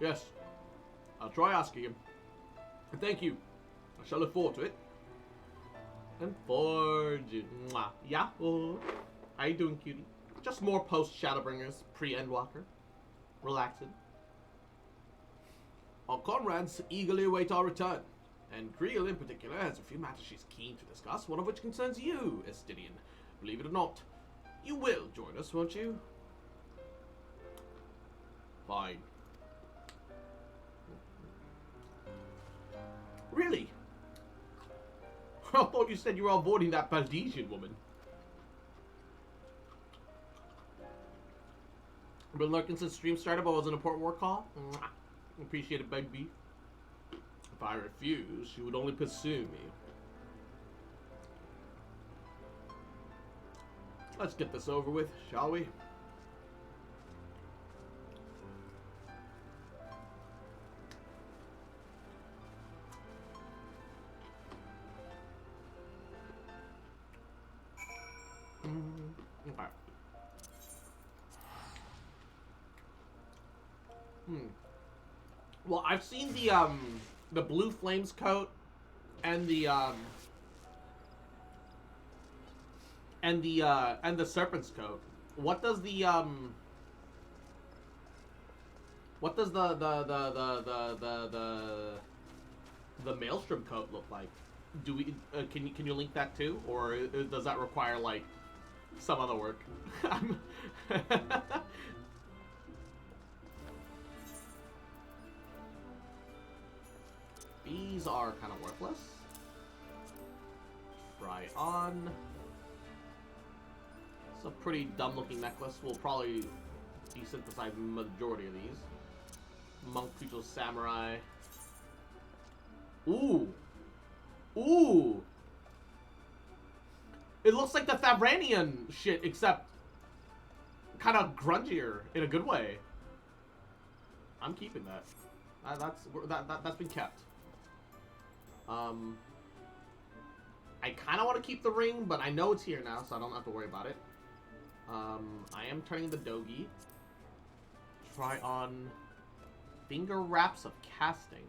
Yes. I'll try asking him. And thank you. I shall look forward to it. And Forge. Mwah. Yeah. Oh. How you doing, cutie? Just more post-Shadowbringers, pre-Endwalker. Relaxing. Our comrades eagerly await our return, and Creel in particular has a few matters she's keen to discuss, one of which concerns you, Estidian. Believe it or not, you will join us, won't you? Fine. Really? I thought you said you were avoiding that Baldesian woman. Been lurking since stream started, but was an important work call. Mwah. Appreciate it, baby. If I refuse, she would only pursue me. Let's get this over with, shall we? Okay. Well, I've seen the Blue Flames coat and the Serpent's coat. What does the Maelstrom coat look like? Do we can you link that too, or does that require like some other work? These are kind of worthless. Try on. It's a pretty dumb looking necklace. We'll probably desynthesize the majority of these. Monk, Feudal Samurai. Ooh! Ooh! It looks like the Thavranian shit, except kind of grungier in a good way. I'm keeping that. That's been kept. I kind of want to keep the ring, but I know it's here now, so I don't have to worry about it. I am turning the Dogi. Try on finger wraps of casting.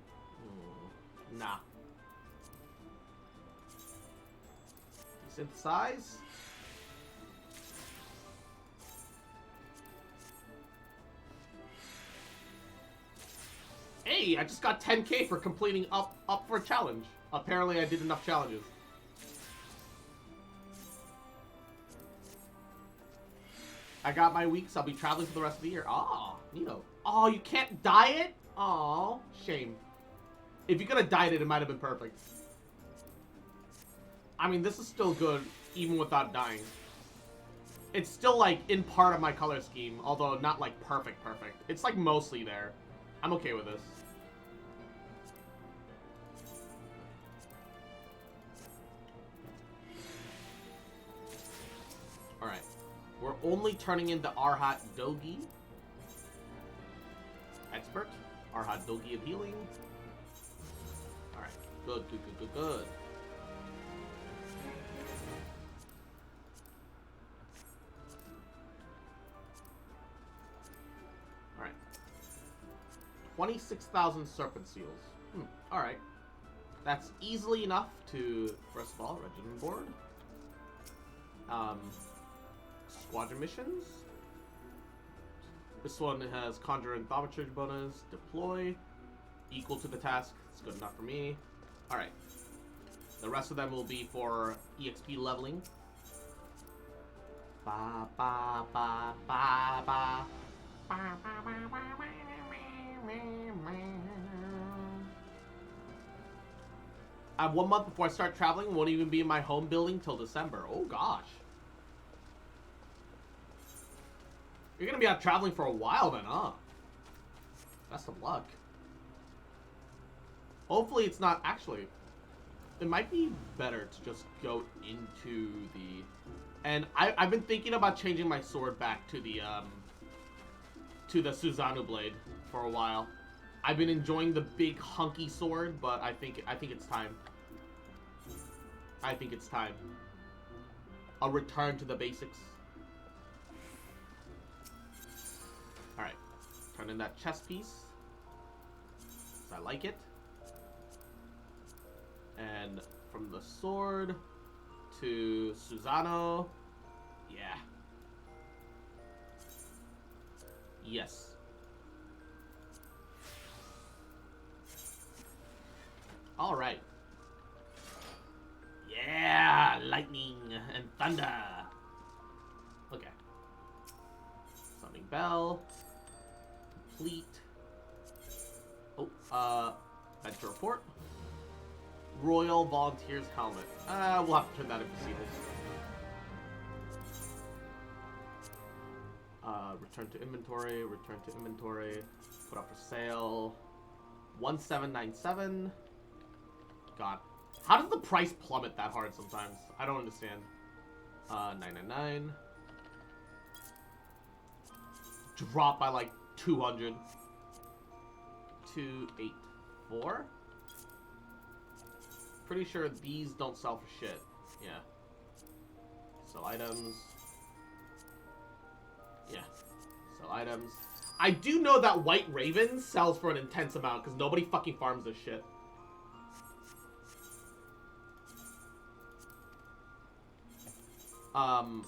Nah. Desynthesize. Hey, I just got 10k for completing up for a challenge. Apparently I did enough challenges. I got my weeks. I'll be traveling for the rest of the year. Aw, Nino. Oh, you can't diet? Aw, shame. If you could have dieted, it might have been perfect. I mean, this is still good, even without dying. It's still, like, in part of my color scheme, although not, like, perfect. It's, like, mostly there. I'm okay with this. Alright. We're only turning into Arhat Dogi. Expert. Arhat Dogi of Healing. Alright. Good. Alright. 26,000 Serpent Seals. Alright. That's easily enough to, first of all, Regiment Board. Squadron missions. This one has Conjure and Thaumaturge bonus. Deploy. Equal to the task. It's good enough for me. Alright. The rest of them will be for EXP leveling. Ba ba ba ba ba. I have 1 month before I start traveling. Won't even be in my home building till December. Oh gosh. You're gonna be out traveling for a while then, huh? Best of luck. Hopefully it's not actually. It might be better to just go into the. And I've been thinking about changing my sword back to the Susanoo blade for a while. I've been enjoying the big hunky sword, but I think it's time. I think it's time. A return to the basics. Alright. Turn in that chest piece. I like it. And from the sword to Susanoo. Yeah. Yes. Alright. Yeah! Lightning and thunder! Okay. Summoning bell. Complete. Oh, venture report. Royal Volunteers helmet. We'll have to turn that into seals. Return to inventory, put up for sale. 1797. God. How does the price plummet that hard sometimes? I don't understand. 999. Drop by like 200. 284. Pretty sure these don't sell for shit. Yeah. Sell items. Yeah. Sell items. I do know that White Raven sells for an intense amount because nobody fucking farms this shit.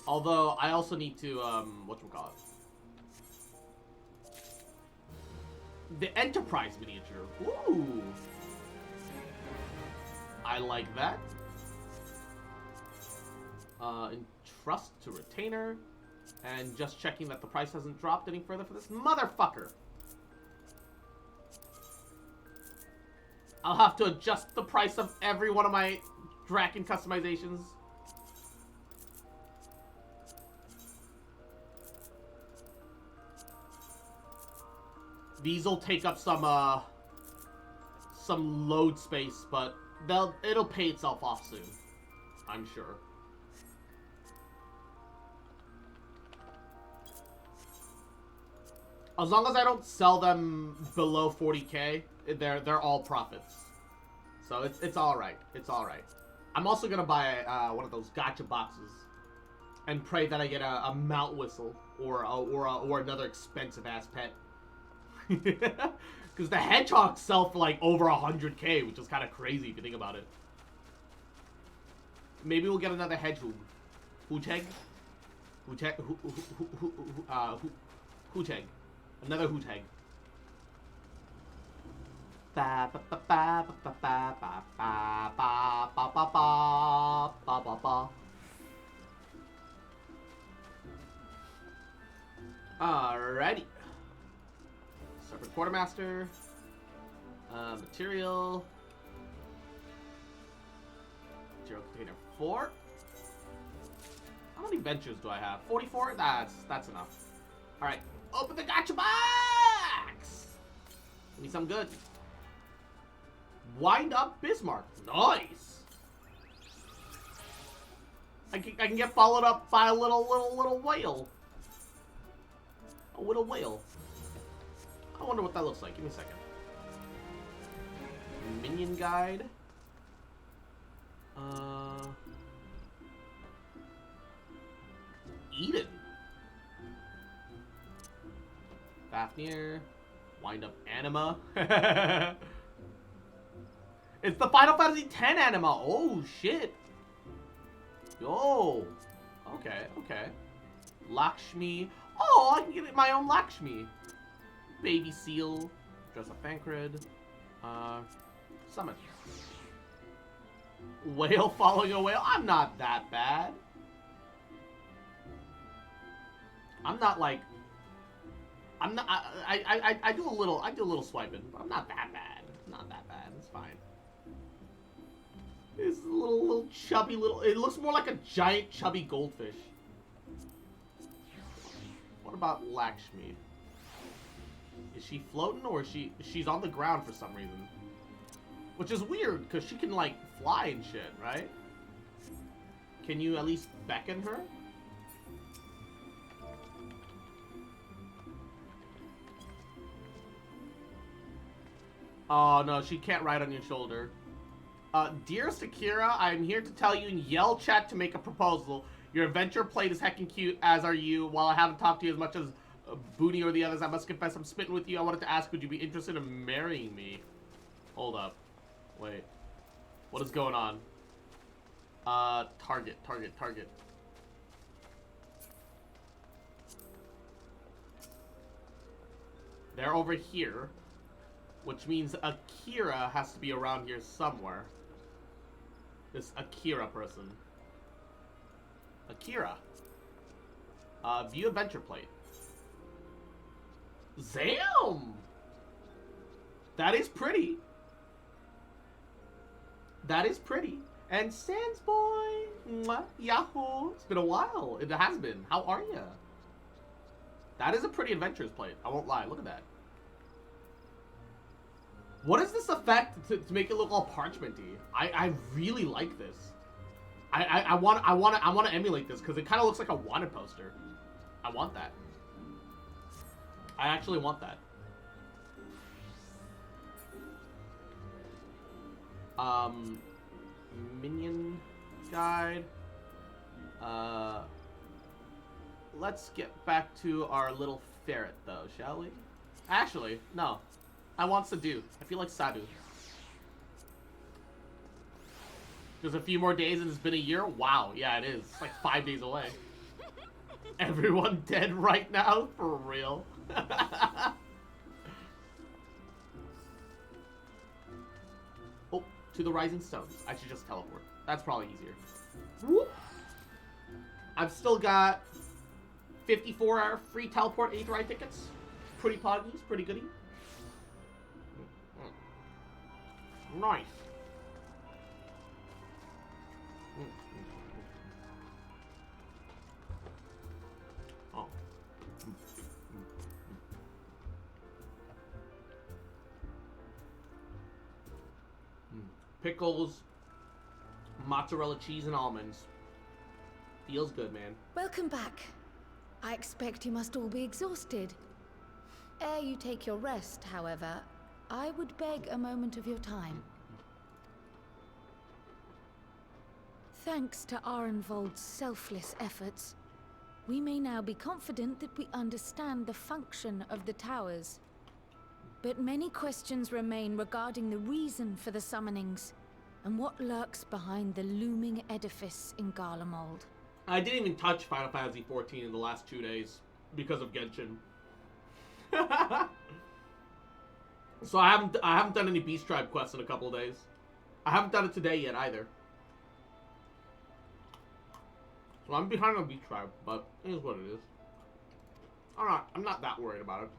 Although I also need to, whatchamacallit? The Enterprise miniature. Ooh. I like that. Entrust to retainer. And just checking that the price hasn't dropped any further for this motherfucker. I'll have to adjust the price of every one of my Draken customizations. These'll take up some load space, but it'll pay itself off soon, I'm sure. As long as I don't sell them below 40k, they're all profits. So it's all right. It's all right. I'm also gonna buy one of those gacha boxes and pray that I get a mount whistle or another expensive ass pet. Because the hedgehogs sell for like over 100k, which is kind of crazy if you think about it. Maybe we'll get another hedgehog. Hooteg? Hooteg. Another Hooteg. Ba ba ba ba ba ba ba ba ba ba ba ba ba ba ba. Alrighty. Separate quartermaster. Material. Material container 4. How many ventures do I have? 44? That's enough. Alright. Open the gacha box! Give me some good. Wind up Bismarck. Nice! I can get followed up by a little whale. A little whale. I wonder what that looks like. Give me a second. Minion guide. Eden. Fafnir. Wind up Anima. It's the Final Fantasy X Anima. Oh shit. Yo. Okay, okay. Lakshmi. Oh, I can get my own Lakshmi. Baby Seal. Dress up Thancred. Summon. Whale following a whale. I'm not that bad. I'm not like. I'm not. I do a little swiping, but I'm not that bad. Not that bad. It's fine. This little chubby little... It looks more like a giant chubby goldfish. What about Lakshmi? Is she floating or is she's on the ground for some reason? Which is weird because she can like fly and shit, right? Can you at least beckon her? Oh no, she can't ride on your shoulder. Dearest Akira, I'm here to tell you in yell chat to make a proposal. Your adventure plate is heckin' cute, as are you. While I haven't talked to you as much as Booney or the others, I must confess I'm smitten with you. I wanted to ask, would you be interested in marrying me? Hold up. Wait. What is going on? Target. They're over here, which means Akira has to be around here somewhere. This Akira person. Akira. View adventure plate. Zam! That is pretty. That is pretty. And Sans Boy. Mwah, Yahoo. It's been a while. It has been. How are ya? That is a pretty adventurous plate. I won't lie. Look at that. What is this effect to make it look all parchmenty? I really like this. I want to emulate this because it kind of looks like a wanted poster. I want that. I actually want that. Minion guide. Let's get back to our little ferret though, shall we? Actually, no. I want Sadhu. I feel like Sadhu. There's a few more days and it's been a year? Wow, yeah it is. It's like 5 days away. Everyone dead right now? For real? Oh, to the Rising Stones. I should just teleport. That's probably easier. Whoop. I've still got 54-hour free teleport 8th ride tickets. Pretty poggies, pretty goody. Nice. Oh. Pickles, mozzarella cheese, and almonds. Feels good, man. Welcome back. I expect you must all be exhausted. Ere you take your rest, however, I would beg a moment of your time. Thanks to Arenvold's selfless efforts, we may now be confident that we understand the function of the towers. But many questions remain regarding the reason for the summonings and what lurks behind the looming edifice in Garlemald. I didn't even touch Final Fantasy 14 in the last 2 days because of Genshin. So I haven't done any Beast Tribe quests in a couple of days. I haven't done it today yet either. So I'm behind on Beast Tribe, but it is what it is. I'm not that worried about it.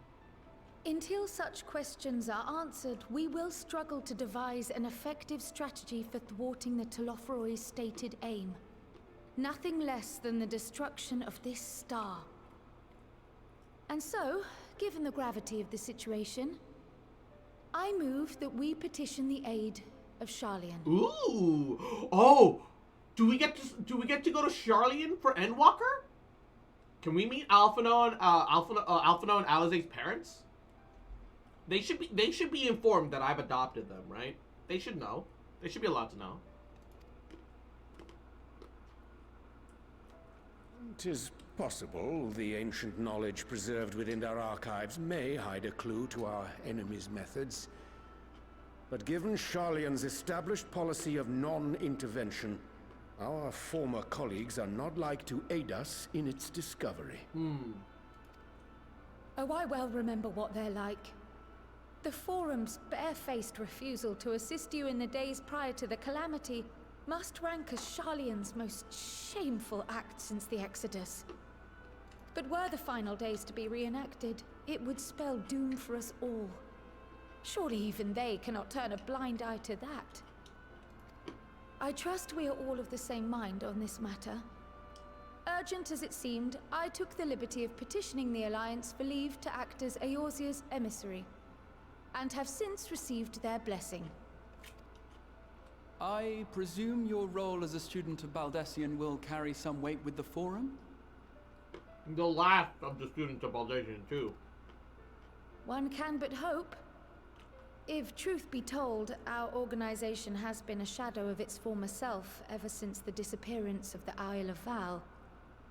Until such questions are answered, we will struggle to devise an effective strategy for thwarting the Telophoroi's stated aim. Nothing less than the destruction of this star. And so, given the gravity of the situation, I move that we petition the aid of Sharlayan. Ooh! Oh! Do we get to go to Sharlayan for Endwalker? Can we meet Alphino and Alizé's parents? They should be informed that I've adopted them, right? They should know. They should be allowed to know. 'Tis possible the ancient knowledge preserved within our archives may hide a clue to our enemy's methods. But given Sharlayan's established policy of non-intervention, our former colleagues are not like to aid us in its discovery. Oh, I well remember what they're like. The Forum's barefaced refusal to assist you in the days prior to the calamity must rank as Sharlayan's most shameful act since the Exodus. But were the final days to be reenacted, it would spell doom for us all. Surely even they cannot turn a blind eye to that. I trust we are all of the same mind on this matter. Urgent as it seemed, I took the liberty of petitioning the Alliance for leave to act as Eorzea's emissary, and have since received their blessing. I presume your role as a student of Baldessian will carry some weight with the Forum? The last of the students of Baldessian, too. One can but hope. If truth be told, our organization has been a shadow of its former self ever since the disappearance of the Isle of Val.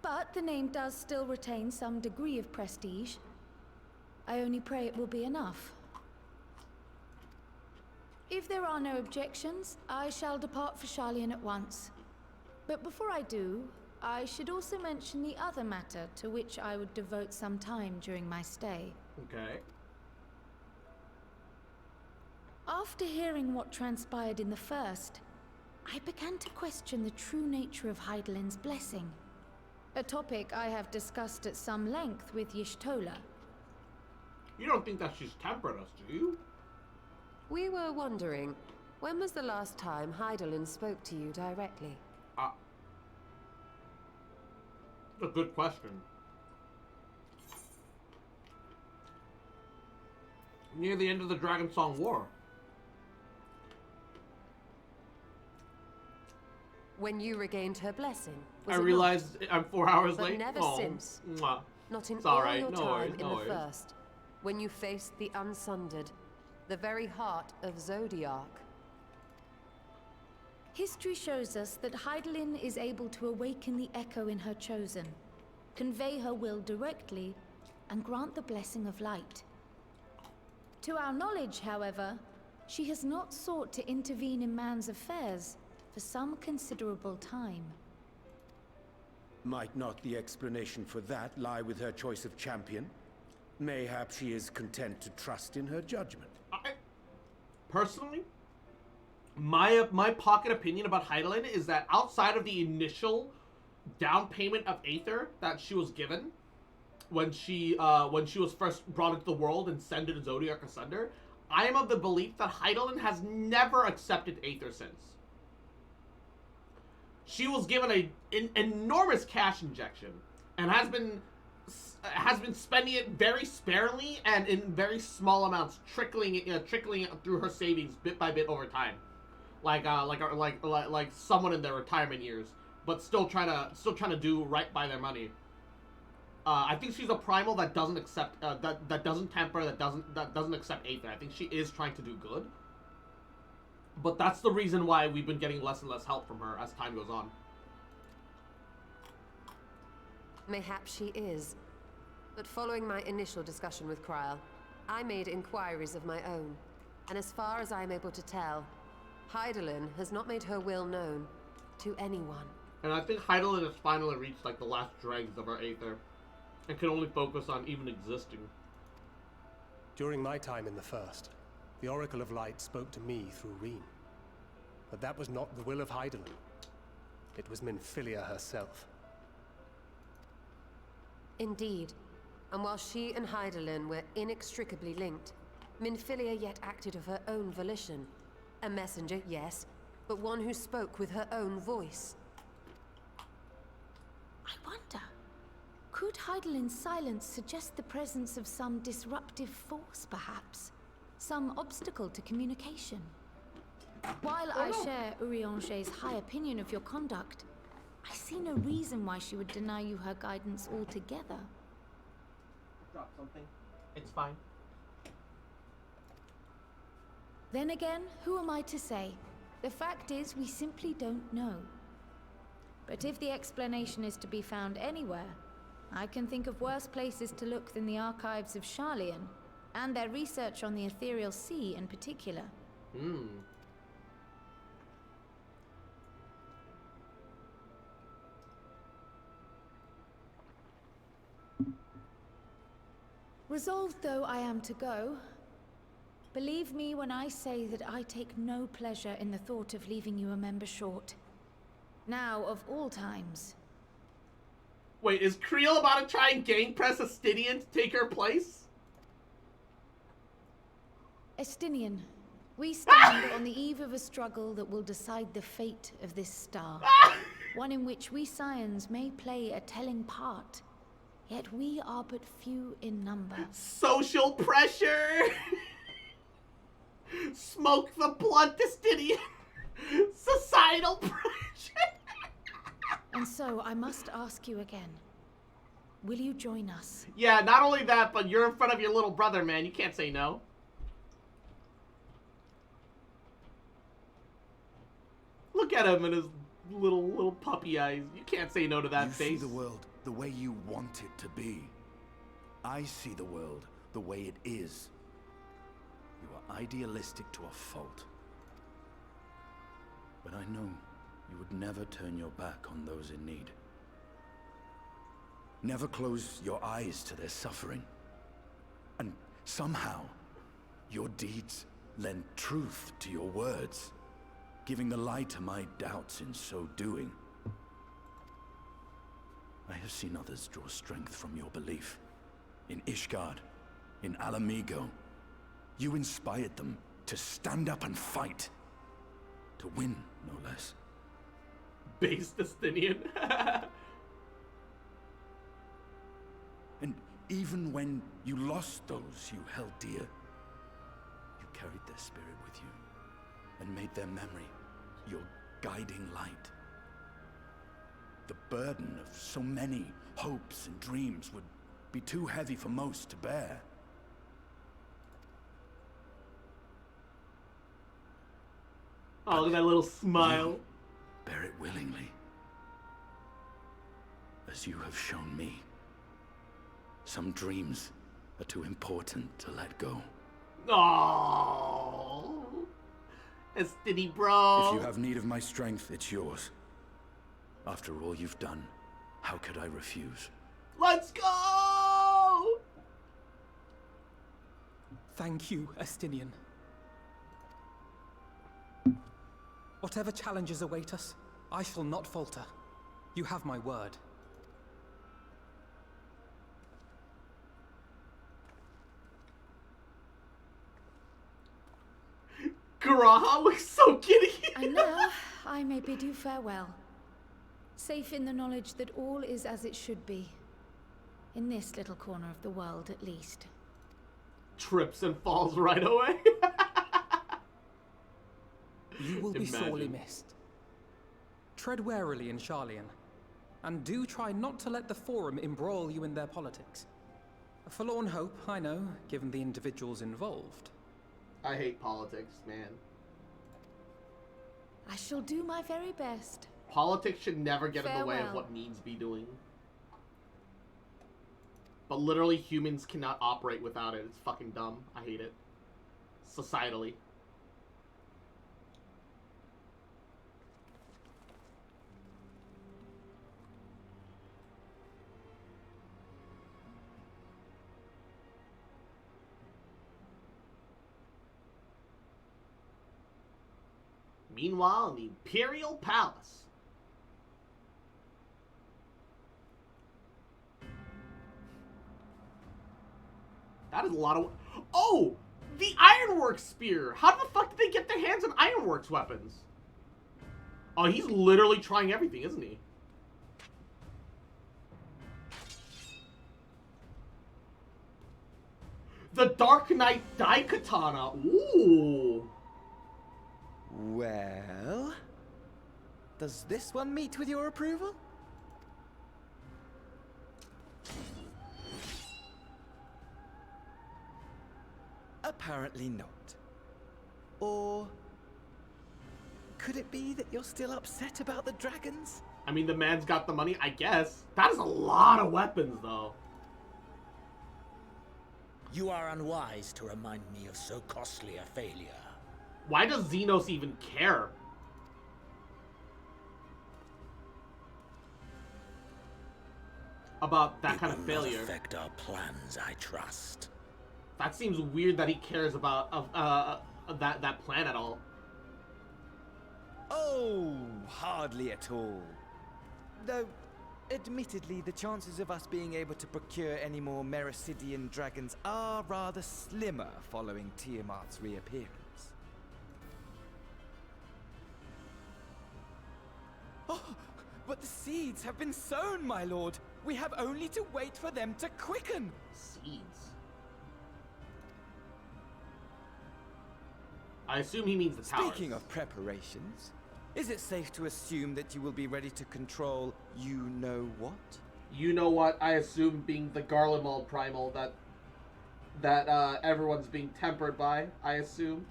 But the name does still retain some degree of prestige. I only pray it will be enough. If there are no objections, I shall depart for Sharlayan at once. But before I do, I should also mention the other matter to which I would devote some time during my stay. Okay. After hearing what transpired in the first, I began to question the true nature of Hydaelyn's blessing. A topic I have discussed at some length with Y'shtola. You don't think that she's tempered us, do you? We were wondering, when was the last time Hydaelyn spoke to you directly? That's a good question. Near the end of the Dragon Song War. When you regained her blessing? I realized I'm 4 hours but late. Never Oh, since. mwah. Not in It's all alright. your No time worries, in no the worries. first, when you faced the Unsundered, the very heart of Zodiark. History shows us that Hydaelyn is able to awaken the echo in her chosen, convey her will directly, and grant the blessing of light. To our knowledge, however, she has not sought to intervene in man's affairs for some considerable time. Might not the explanation for that lie with her choice of champion? Mayhap she is content to trust in her judgment. Personally, my pocket opinion about Hydaelyn is that outside of the initial down payment of Aether that she was given when she was first brought into the world and sent to Zodiac Asunder, I am of the belief that Hydaelyn has never accepted Aether since. She was given an enormous cash injection and has been spending it very sparingly and in very small amounts, trickling it through her savings bit by bit over time, like someone in their retirement years, but still trying to do right by their money. I think she's a primal that doesn't accept that doesn't temper, that doesn't accept Aether. I think she is trying to do good. But that's the reason why we've been getting less and less help from her as time goes on. Mayhap she is. But following my initial discussion with Kryl, I made inquiries of my own. And as far as I am able to tell, Hydaelyn has not made her will known to anyone. And I think Hydaelyn has finally reached like the last dregs of her Aether and can only focus on even existing. During my time in the First, the Oracle of Light spoke to me through Reen. But that was not the will of Hydaelyn. It was Minfilia herself. Indeed. And while she and Hydaelyn were inextricably linked, Minfilia yet acted of her own volition. A messenger, yes, but one who spoke with her own voice. I wonder, could Hydaelyn's silence suggest the presence of some disruptive force, perhaps? Some obstacle to communication? While I share Urianger's high opinion of your conduct, I see no reason why she would deny you her guidance altogether. Drop something. It's fine. Then again, who am I to say? The fact is, we simply don't know. But if the explanation is to be found anywhere, I can think of worse places to look than the archives of Sharlayan, and their research on the Ethereal Sea in particular. Resolved though I am to go, believe me when I say that I take no pleasure in the thought of leaving you a member short. Now, of all times. Wait, is Creel about to try and gang press Estinian to take her place? Estinian, We stand on the eve of a struggle that will decide the fate of this star. One in which we Scions may play a telling part. Yet we are but few in number. Social pressure! Smoke the blunt, Justinian! Societal pressure! And so I must ask you again. Will you join us? Yeah, not only that, but you're in front of your little brother, man. You can't say no. Look at him and his little puppy eyes. You can't say no to that face. You see the world the way you want it to be. I see the world the way it is. You are idealistic to a fault. But I know you would never turn your back on those in need. Never close your eyes to their suffering. And somehow, your deeds lend truth to your words, giving the lie to my doubts in so doing. I have seen others draw strength from your belief. In Ishgard, in Alamigo, you inspired them to stand up and fight. To win, no less. Base Justinian. And even when you lost those you held dear, you carried their spirit with you and made their memory your guiding light. The burden of so many hopes and dreams would be too heavy for most to bear. Oh, look at that little smile. You bear it willingly, as you have shown me. Some dreams are too important to let go. Oh, Estini, bro. If you have need of my strength, it's yours. After all you've done, how could I refuse? Let's go! Thank you, Estinian. Whatever challenges await us, I shall not falter. You have my word. Garaha looks so giddy. And now, I may bid you farewell. Safe in the knowledge that all is as it should be. In this little corner of the world, at least. Trips and falls right away. You will be sorely missed. Tread warily in Sharlayan, and do try not to let the Forum embroil you in their politics. A forlorn hope, I know, given the individuals involved. I hate politics, man. I shall do my very best. Politics should never get in the way of Farewell. what needs to be doing. But literally, humans cannot operate without it. It's fucking dumb. I hate it. Societally. Meanwhile, in the Imperial Palace. That is a lot of... Oh! The Ironworks Spear! How the fuck did they get their hands on Ironworks weapons? Oh, he's literally trying everything, isn't he? The Dark Knight Daikatana. Ooh! Well, does this one meet with your approval? Apparently not. Or could it be that you're still upset about the dragons? I mean, the man's got the money, I guess. That is a lot of weapons, though. You are unwise to remind me of so costly a failure. Why does Xenos even care? About that kind of failure. It will not affect our plans, I trust. That seems weird that he cares about that plan at all. Oh, hardly at all. Though, admittedly, the chances of us being able to procure any more Mericidian dragons are rather slimmer following Tiamat's reappearance. Oh, but the seeds have been sown, my lord. We have only to wait for them to quicken. Seeds? I assume he means the towers. Speaking of preparations, is it safe to assume that you will be ready to control you-know-what? You know what? I assume being the Garlemald primal that everyone's being tempered by, I assume.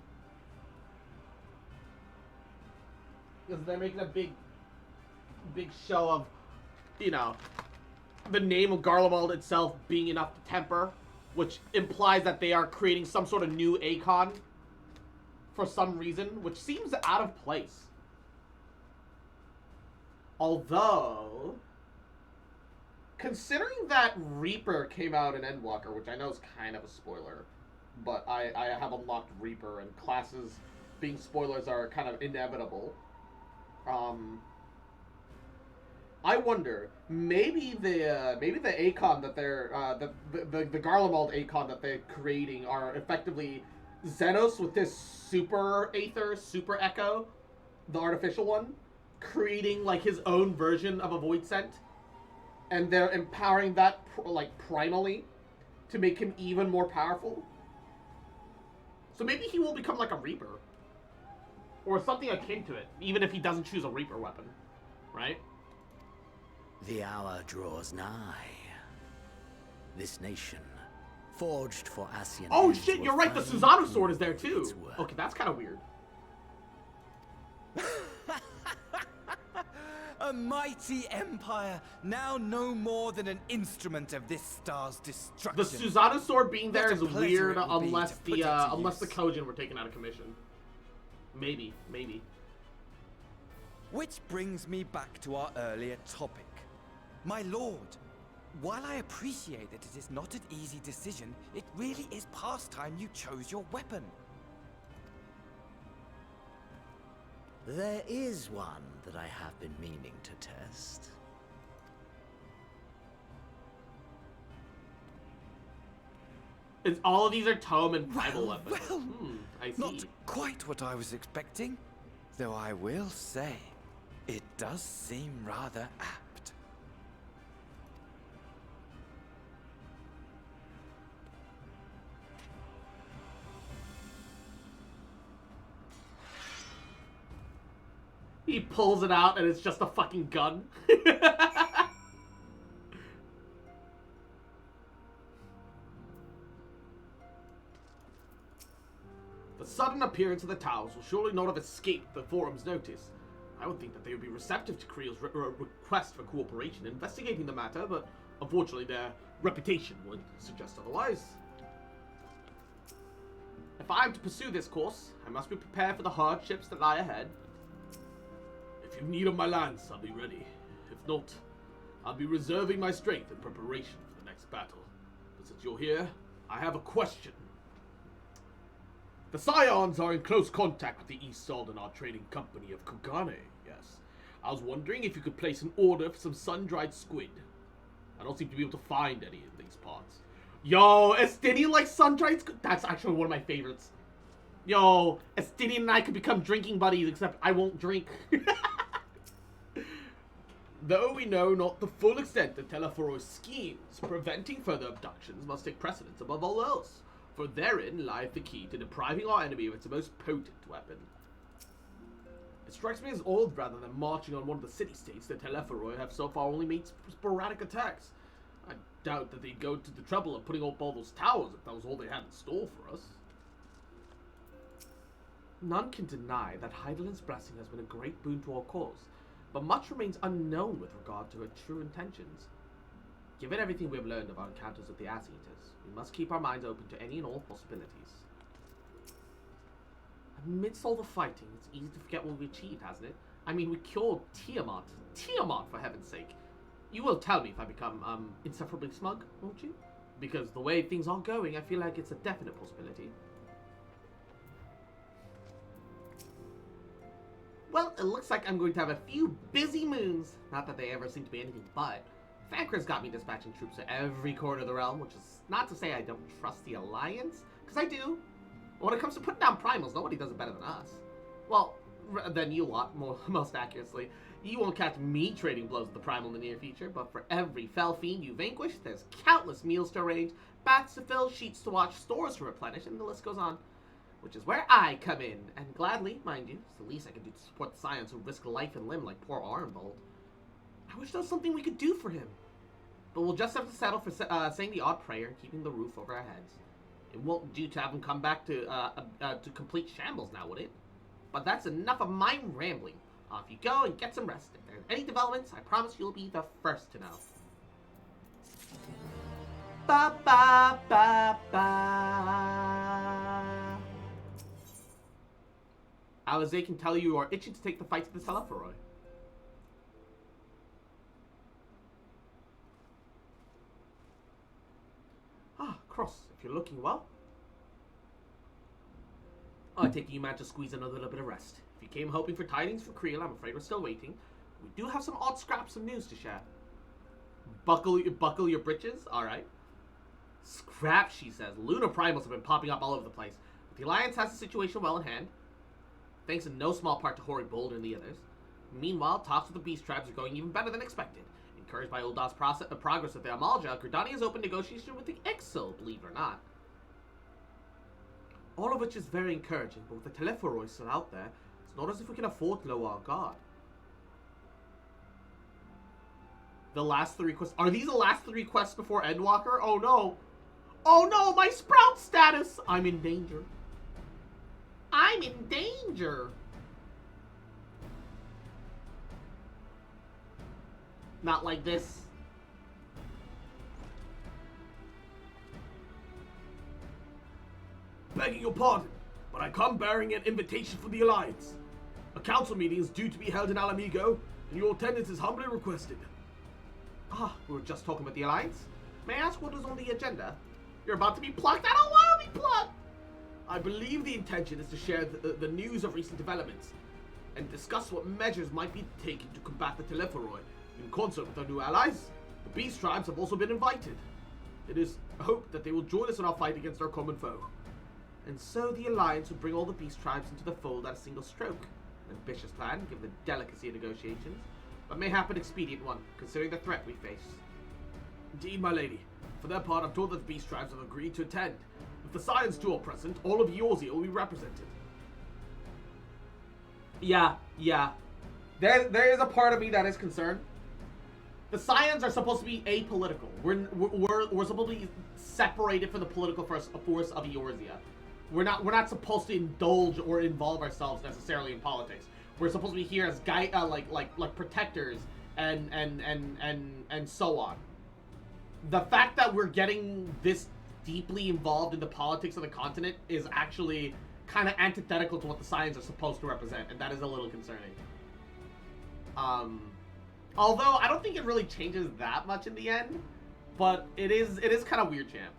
Because they're making a big show of, you know, the name of Garlemald itself being enough to temper, which implies that they are creating some sort of new Acon for some reason, which seems out of place. Although, considering that Reaper came out in Endwalker, which I know is kind of a spoiler, but I have unlocked Reaper, and classes being spoilers are kind of inevitable. I wonder, maybe the Acon that they're the Garlemald Acon that they're creating are effectively Xenos with this super Aether, super Echo, the artificial one, creating like his own version of a Void Scent, and they're empowering that like primally to make him even more powerful. So maybe he will become like a Reaper, or something akin to it, even if he doesn't choose a Reaper weapon, right? The hour draws nigh. This nation, forged for Ascian. Oh shit, you're right, the Susanoo sword is there too. Okay, that's kind of weird. A mighty empire, now no more than an instrument of this star's destruction. The Susanoo sword being there is weird unless the Kojin were taken out of commission. Maybe. Which brings me back to our earlier topic. My lord, while I appreciate that it is not an easy decision, it really is past time you chose your weapon. There is one that I have been meaning to test. All of these are tome and primal weapons. I see. Not quite what I was expecting, though I will say, it does seem rather apt. He pulls it out and it's just a fucking gun. The sudden appearance of the towers will surely not have escaped the forum's notice. I would think that they would be receptive to Creel's request for cooperation investigating the matter, but unfortunately their reputation would suggest otherwise. If I am to pursue this course, I must be prepared for the hardships that lie ahead. If you need of my lands, I'll be ready. If not, I'll be reserving my strength in preparation for the next battle. But since you're here, I have a question. The Scions are in close contact with the East Saldanar Trading Company of Kugane, yes. I was wondering if you could place an order for some sun-dried squid. I don't seem to be able to find any in these parts. Yo, Estinian likes sun-dried squid? That's actually one of my favorites. Yo, Estinian and I could become drinking buddies, except I won't drink. Though we know not the full extent of Teleforo's schemes, preventing further abductions must take precedence above all else, for therein lieth the key to depriving our enemy of its most potent weapon. It strikes me as odd rather than marching on one of the city-states that Telephoroi have so far only made sporadic attacks. I doubt that they'd go to the trouble of putting up all those towers if that was all they had in store for us. None can deny that Heidelin's blessing has been a great boon to our cause, but much remains unknown with regard to her true intentions. Given everything we have learned of our encounters with the Ass-Eaters, we must keep our minds open to any and all possibilities. Amidst all the fighting, it's easy to forget what we achieved, hasn't it? I mean, we cured Tiamat. Tiamat, for heaven's sake. You will tell me if I become, insufferably smug, won't you? Because the way things are going, I feel like it's a definite possibility. Well, it looks like I'm going to have a few busy moons. Not that they ever seem to be anything but. Thancred's got me dispatching troops to every corner of the realm, which is not to say I don't trust the Alliance, because I do. But when it comes to putting down primals, nobody does it better than us. Well, than you lot, most accurately. You won't catch me trading blows with the Primal in the near future, but for every fell fiend you vanquish, there's countless meals to arrange, baths to fill, sheets to watch, stores to replenish, and the list goes on. Which is where I come in, and gladly, mind you, it's the least I can do to support the Scions who risk life and limb like poor Arnvold. I wish there was something we could do for him. But we'll just have to settle for saying the odd prayer and keeping the roof over our heads. It won't do to have him come back to complete shambles now, would it? But that's enough of my rambling. Off you go and get some rest. If there's any developments, I promise you'll be the first to know. Ba ba ba ba. Alizé can tell you are itching to take the fight to the Telephoroi. Ah, Cross, if you're looking well. I take it you managed to squeeze in a little bit of rest. If you came hoping for tidings for Creel, I'm afraid we're still waiting. We do have some odd scraps of news to share. Buckle your britches? Alright. Scrap, she says. Lunar primals have been popping up all over the place. But the Alliance has the situation well in hand. Thanks in no small part to Hoary Boulder and the others. Meanwhile, talks with the Beast Tribes are going even better than expected. Encouraged by Ul'dah's progress with the Amalja, Gridania has opened negotiation with the Exil, believe it or not. All of which is very encouraging, but with the Telephoroi still out there, it's not as if we can afford to lower our guard. The last 3 quests. Are these the last 3 quests before Endwalker? Oh no! Oh no, my Sprout status! I'm in danger. I'm in danger! Not like this. Begging your pardon, but I come bearing an invitation from the Alliance. A council meeting is due to be held in Alamigo, and your attendance is humbly requested. Ah, we were just talking about the Alliance. May I ask what is on the agenda? You're about to be plucked? I don't want to be plucked! I believe the intention is to share the news of recent developments, and discuss what measures might be taken to combat the Telephoroi, in concert with our new allies. The Beast Tribes have also been invited. It is hoped that they will join us in our fight against our common foe. And so the Alliance would bring all the Beast Tribes into the fold at a single stroke. An ambitious plan, given the delicacy of negotiations, but mayhap an expedient one, considering the threat we face. Indeed, my lady. For their part, I'm told that the Beast Tribes have agreed to attend. If the Scions too are present, all of HYUUUUU will be represented. Yeah. There is a part of me that is concerned. The Scions are supposed to be apolitical. We're supposed to be separated from the political force of Eorzea. We're not supposed to indulge or involve ourselves necessarily in politics. We're supposed to be here as like protectors and so on. The fact that we're getting this deeply involved in the politics of the continent is actually kind of antithetical to what the Scions are supposed to represent, and that is a little concerning. Although I don't think it really changes that much in the end, but it is kind of weird, champ.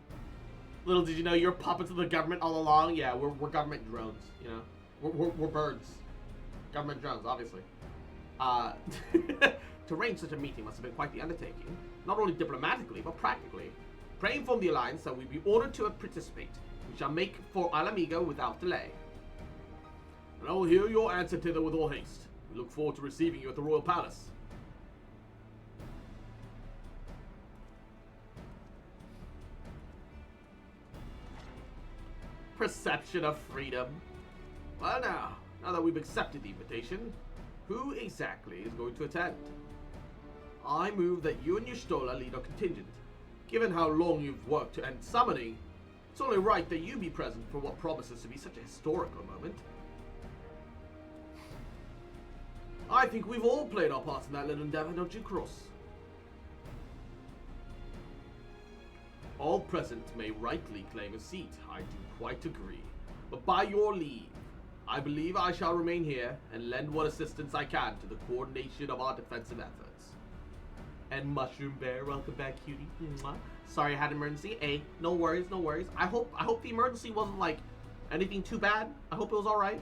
Little did you know you're puppets of the government all along. Yeah, we're government drones. You know, we're birds. Government drones, obviously. To arrange such a meeting must have been quite the undertaking, not only diplomatically but practically. Pray inform the Alliance that we be ordered to participate. We shall make for Alamigo without delay. And I will hear your answer thither with all haste. We look forward to receiving you at the Royal Palace. Perception of freedom. Well now that we've accepted the invitation, who exactly is going to attend? I move that you and Y'shtola lead our contingent. Given how long you've worked to end summoning, it's only right that you be present for what promises to be such a historical moment. I think we've all played our parts in that little endeavor, don't you, Cross? All present may rightly claim a seat, I do quite agree. But by your leave, I believe I shall remain here and lend what assistance I can to the coordination of our defensive efforts. And Mushroom Bear, welcome back, cutie. Mwah. Sorry I had an emergency. Hey, no worries. I hope the emergency wasn't like anything too bad. I hope it was alright.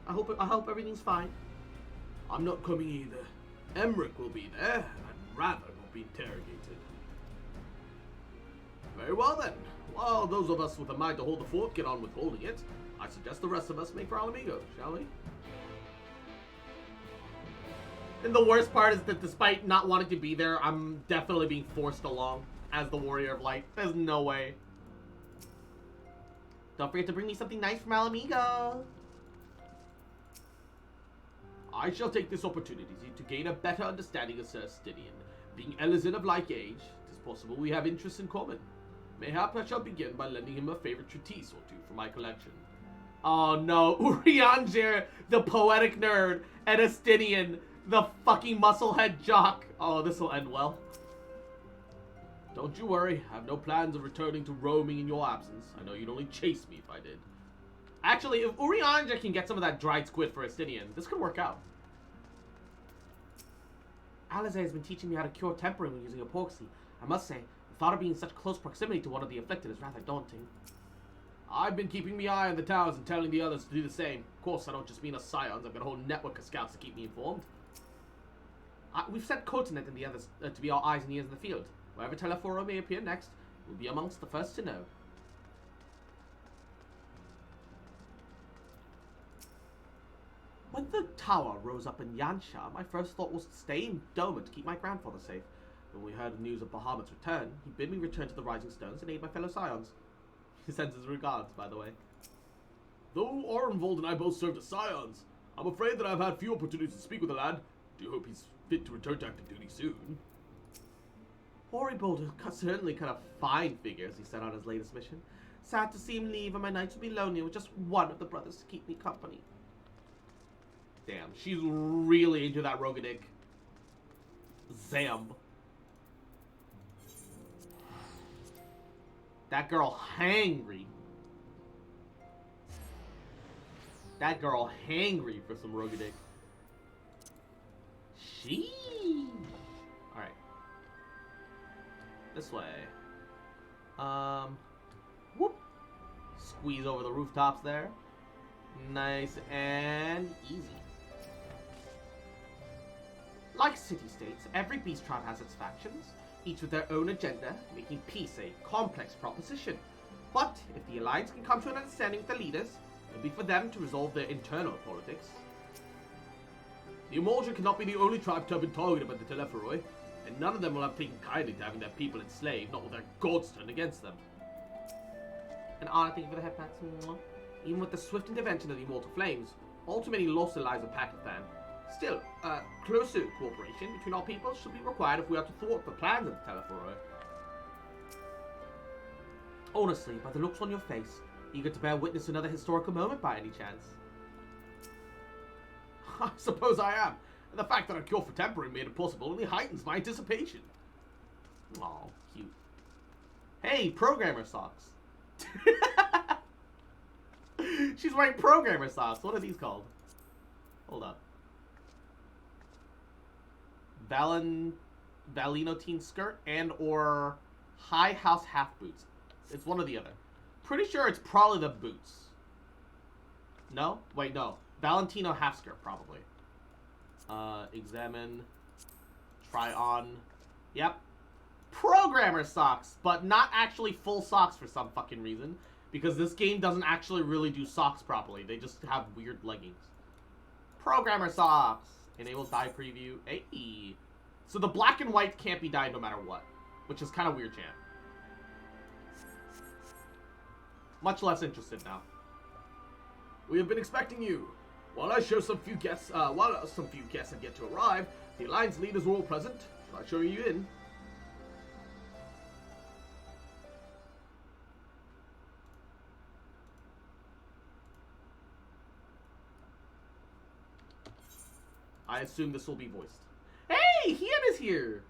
I hope everything's fine. I'm not coming either. Emmerich will be there, and I'd rather not be interrogated. Very well then. While those of us with a mind to hold the fort get on with holding it, I suggest the rest of us make for Alamigo, shall we? And the worst part is that despite not wanting to be there, I'm definitely being forced along as the Warrior of Light. There's no way. Don't forget to bring me something nice from Alamigo. I shall take this opportunity to gain a better understanding of Sir Stinian. Being Elizin of like age, it is possible we have interests in common. Mayhap I shall begin by lending him a favorite treatise or two from my collection. Oh no, Urianger, the poetic nerd, and Estinian, the fucking musclehead jock. Oh, this will end well. Don't you worry, I have no plans of returning to roaming in your absence. I know you'd only chase me if I did. Actually, if Urianger can get some of that dried squid for Estinian, this could work out. Alize has been teaching me how to cure tempering when using epoxy. I must say, the thought of being in such close proximity to one of the afflicted is rather daunting. I've been keeping my eye on the towers and telling the others to do the same. Of course, I don't just mean us scions. I've got a whole network of scouts to keep me informed. We've sent Cotonet and the others to be our eyes and ears in the field. Wherever Teleforo may appear next, we'll be amongst the first to know. When the tower rose up in Yansha, my first thought was to stay in Doma to keep my grandfather safe. When we heard news of Bahamut's return, he bid me return to the Rising Stones and aid my fellow scions. He sends his regards, by the way. Though Orenvold and I both served as scions, I'm afraid that I've had few opportunities to speak with the lad. Do hope he's fit to return to active duty soon. Horribold certainly cut a fine figure, as he said on his latest mission. Sad to see him leave, and my nights will be lonely with just one of the brothers to keep me company. Damn, she's really into that Rogadik. Zam. That girl hangry. That girl hangry for some Rogadik. Sheesh. Alright. This way. Whoop. Squeeze over the rooftops there. Nice and easy. Like city-states, every beast tribe has its factions, each with their own agenda, making peace a complex proposition. But if the Alliance can come to an understanding with the leaders, it'll be for them to resolve their internal politics. The Emulsion cannot be the only tribe to have been targeted by the Telephoroi, and none of them will have taken kindly to having their people enslaved, not with their gods turned against them. And thank you for the head pats. Even with the swift intervention of the Immortal Flames, all too many lost their lives of Pakistan. Still, closer cooperation between our peoples should be required if we are to thwart the plans of the Telephoroi. Honestly, by the looks on your face, eager to bear witness to another historical moment by any chance? I suppose I am, and the fact that a cure for tempering made it possible only heightens my anticipation. Aw, cute. Hey, programmer socks. She's wearing programmer socks. What are these called? Hold up. Valinotine skirt and or high house half boots. It's one or the other. Pretty sure it's probably the boots. No? Wait, no. Valentino half skirt, probably. Examine. Try on. Yep. Programmer socks, but not actually full socks for some fucking reason. Because this game doesn't actually really do socks properly. They just have weird leggings. Programmer socks. Enable dye preview. Hey. So the black and white can't be dyed no matter what. Which is kind of weird, champ. Much less interested now. We have been expecting you. While some few guests have yet to arrive, the Alliance leaders are all present. Shall I show you in? I assume this will be voiced. Hey, Hian is here!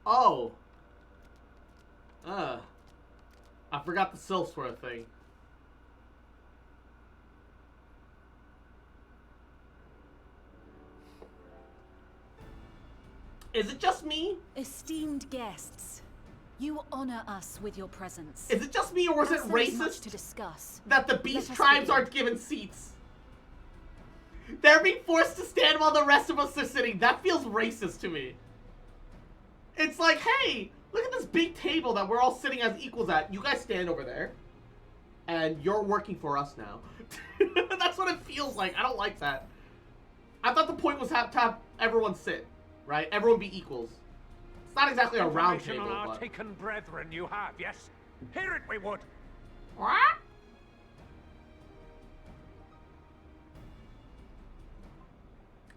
Oh. I forgot the sylphs were a thing. Is it just me? Esteemed guests, you honor us with your presence. Is it just me, or was it racist much to discuss that the beast tribes aren't given seats? They're being forced to stand while the rest of us are sitting. That feels racist to me. It's like, hey, look at this big table that we're all sitting as equals at. You guys stand over there. And you're working for us now. That's what it feels like. I don't like that. I thought the point was to have everyone sit, right? Everyone be equals. It's not exactly a round table, On our but... taken brethren you have, yes? Hear it we would. What?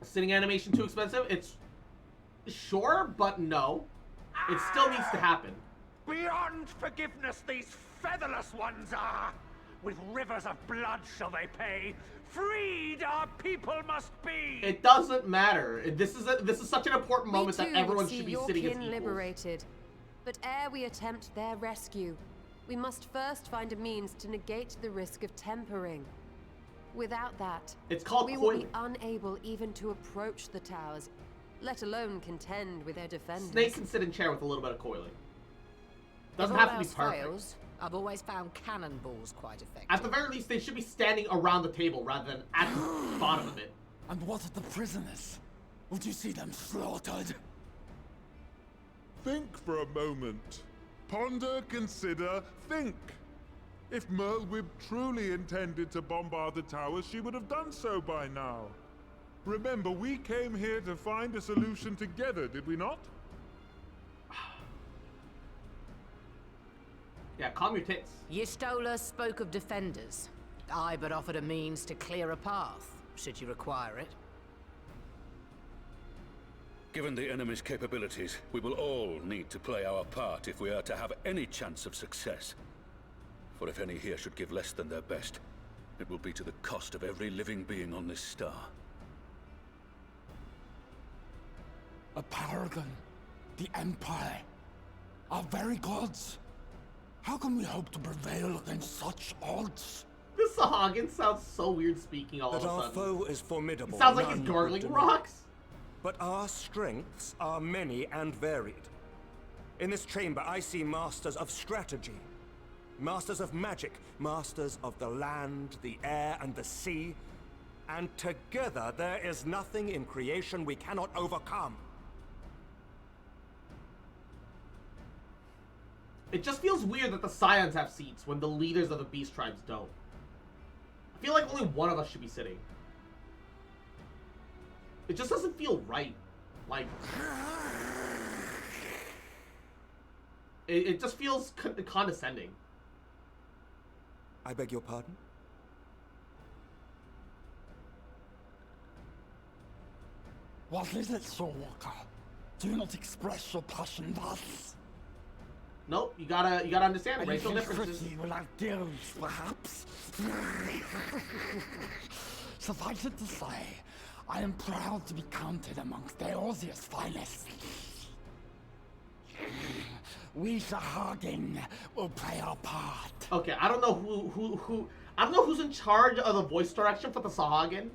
Sitting animation too expensive? It's... Sure, but no. It still needs to happen. Beyond forgiveness these featherless ones are. With rivers of blood shall they pay. Freed our people must be. It doesn't matter. This is such an important moment that everyone should be sitting as equals. Liberated. But ere we attempt their rescue, we must first find a means to negate the risk of tempering. Without that, it's called we will be unable even to approach the towers, let alone contend with their defenders. Snake can sit in chair with a little bit of coiling. Doesn't have to be perfect. Fails, I've always found cnnonballs quite effective. At the very least, they should be standing around the table rather than at the bottom of it. And what of the prisoners? Would you see them slaughtered? Think for a moment. Ponder, consider, think. If Merlwyb truly intended to bombard the towers, she would have done so by now. Remember, we came here to find a solution together, did we not? Yeah, calm your tits. Y'Stola spoke of defenders. I but offered a means to clear a path, should you require it. Given the enemy's capabilities, we will all need to play our part if we are to have any chance of success. For if any here should give less than their best, it will be to the cost of every living being on this star. A paragon, the Empire, our very gods. How can we hope to prevail against such odds? This Sahagin sounds so weird speaking all of a sudden. That our foe is formidable. It sounds like he's gargling rocks. But our strengths are many and varied. In this chamber, I see masters of strategy, masters of magic, masters of the land, the air, and the sea. And together, there is nothing in creation we cannot overcome. It just feels weird that the Scions have seats when the leaders of the Beast Tribes don't. I feel like only one of us should be sitting. It just doesn't feel right. Like... It just feels condescending. I beg your pardon? What is it, Soulwalker? Do you not express your passion thus? Nope, you gotta understand it. Racial differences. Will have deals, perhaps. Suffice it to say, I am proud to be counted amongst Eorzea's finest. We Sahagin will play our part. Okay, I don't know who I don't know who's in charge of the voice direction for the Sahagin,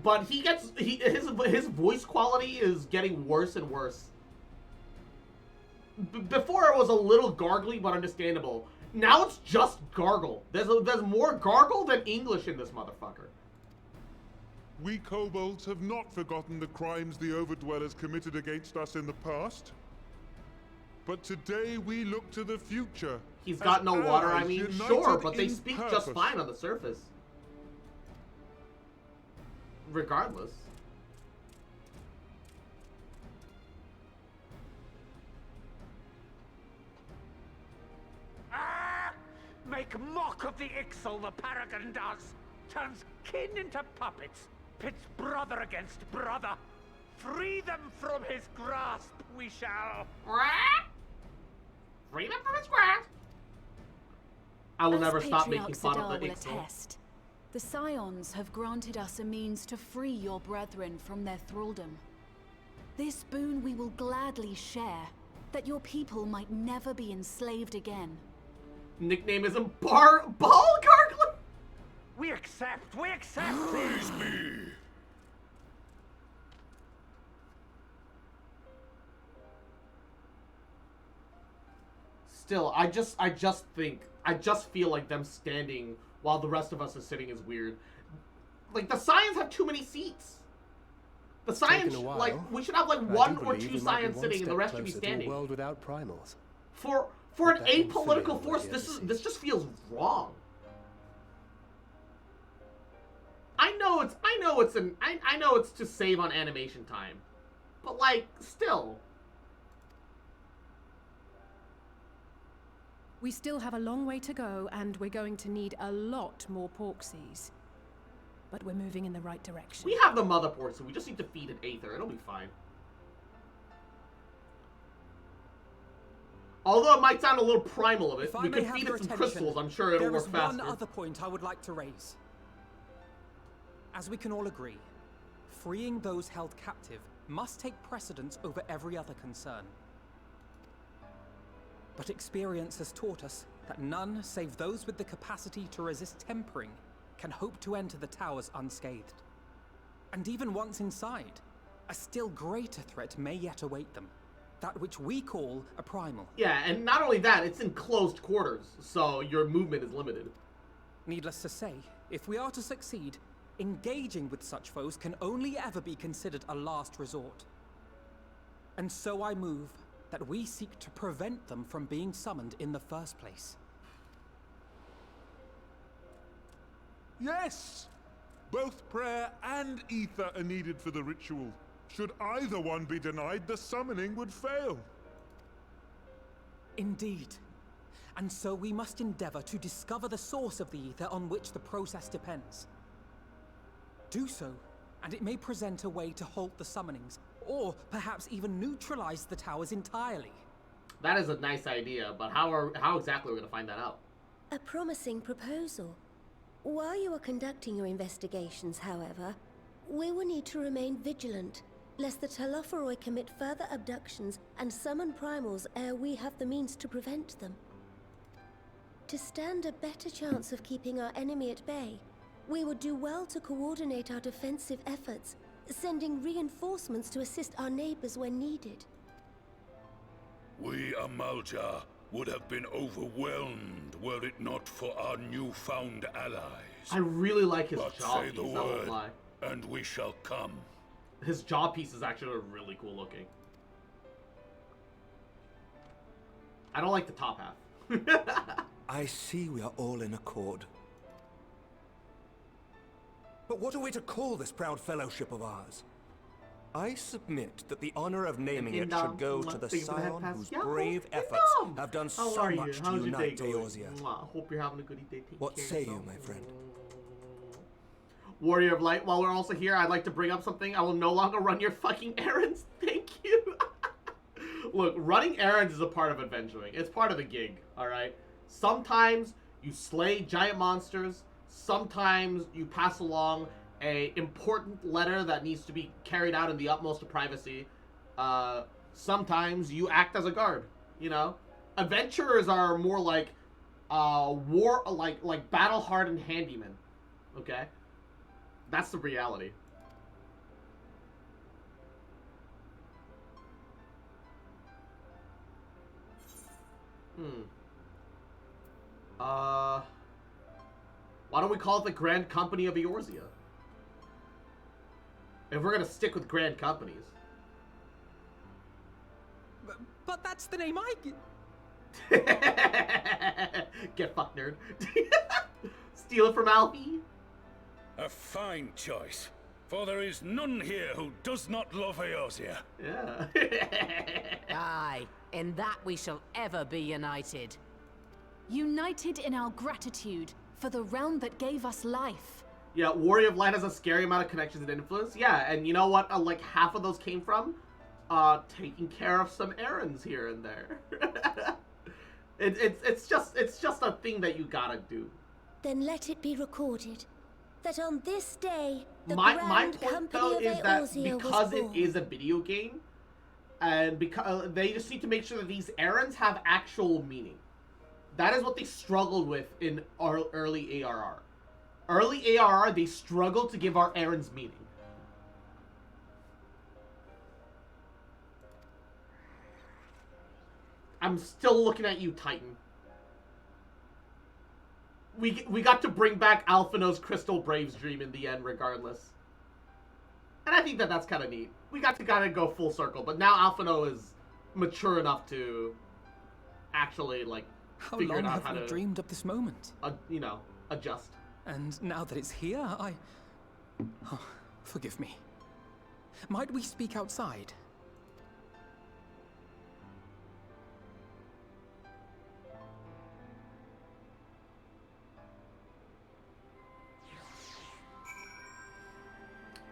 but his voice quality is getting worse and worse. Before it was a little gargly but understandable. Now it's just gargle. There's more gargle than English in this motherfucker. We kobolds have not forgotten the crimes the Overdwellers committed against us in the past. But today we look to the future. He's got no water, I mean, sure, but they speak just fine on the surface. Regardless. Make mock of the Ixal, the Paragon does. Turns kin into puppets. Pits brother against brother. Free them from his grasp, we shall. Free them from his grasp. I will never stop making fun of the Ixal. Attest, the Scions have granted us a means to free your brethren from their thraldom. This boon we will gladly share, that your people might never be enslaved again. Nickname is a ball gargler. We accept. Praise me. Still, I just feel like them standing while the rest of us are sitting is weird. Like, the Scions have too many seats. The science, Taken a while, like, we should have like I one do or believe two we might be science one sitting and the step rest should be closer to a standing. world without primals. For Put an that in apolitical filial force, right this just feels wrong. I know it's to save on animation time, but like still. We still have a long way to go, and we're going to need a lot more porksies. But we're moving in the right direction. We have the mother port, so we just need to feed it Aether. It'll be fine. Although it might sound a little primal of it, If I we may could have feed your it some attention, crystals. I'm sure it'll there work is faster. one other point I would like to raise. As we can all agree, freeing those held captive must take precedence over every other concern. But experience has taught us that none save those with the capacity to resist tempering can hope to enter the towers unscathed. And even once inside, a still greater threat may yet await them. That which we call a primal. Yeah, and not only that, it's in closed quarters, so your movement is limited. Needless to say, if we are to succeed, engaging with such foes can only ever be considered a last resort. And so I move that we seek to prevent them from being summoned in the first place. Yes! Both prayer and ether are needed for the ritual. Should either one be denied, the summoning would fail. Indeed. And so we must endeavor to discover the source of the ether on which the process depends. Do so, and it may present a way to halt the summonings, or perhaps even neutralize the towers entirely. That is a nice idea, but how exactly are we going to find that out? A promising proposal. While you are conducting your investigations, however, we will need to remain vigilant, lest the Telophoroi commit further abductions and summon primals ere we have the means to prevent them. To stand a better chance of keeping our enemy at bay, we would do well to coordinate our defensive efforts, sending reinforcements to assist our neighbors when needed. We Amalja would have been overwhelmed were it not for our newfound allies. I really like his But jaw say piece, the I won't word, lie. and we shall come. His jaw piece is actually really cool looking. I don't like the top half. I see we are all in accord. But what are we to call this proud fellowship of ours? I submit that the honor of naming it should go to the scion whose brave efforts have done so much to unite Eorzea. Hope you're having a good day. What say you, my friend? Warrior of Light, while we're also here, I'd like to bring up something. I will no longer run your fucking errands. Thank you. Look, running errands is a part of adventuring. It's part of the gig, alright? Sometimes you slay giant monsters. Sometimes you pass along a important letter that needs to be carried out in the utmost of privacy. Sometimes you act as a guard, you know? Adventurers are more like like battle-hardened handymen, okay? That's the reality. Why don't we call it the Grand Company of Eorzea? If we're gonna stick with grand companies. But that's the name I... Get fucked, nerd. Steal it from Alfie. A fine choice, for there is none here who does not love Eorzea. Yeah. Aye, in that we shall ever be united. United in our gratitude for the realm that gave us life. Yeah, Warrior of Light has a scary amount of connections and influence. Yeah, and you know what? Like half of those came from taking care of some errands here and there. It's just a thing that you gotta do. Then let it be recorded that on this day, the My Grand point Company though of is that Eorzea because was it born. is a video game, and because they just need to make sure that these errands have actual meaning. That is what they struggled with in our early ARR. Early ARR, they struggled to give our errands meaning. I'm still looking at you, Titan. We got to bring back Alphino's Crystal Braves dream in the end, regardless. And And I think that that's kind of neat. We got to kind of go full circle, but now Alphino is mature enough to actually, like, How figure long out have how we to, dreamed of this moment? you know, adjust. And now that it's here, Oh, forgive me. Might we speak outside?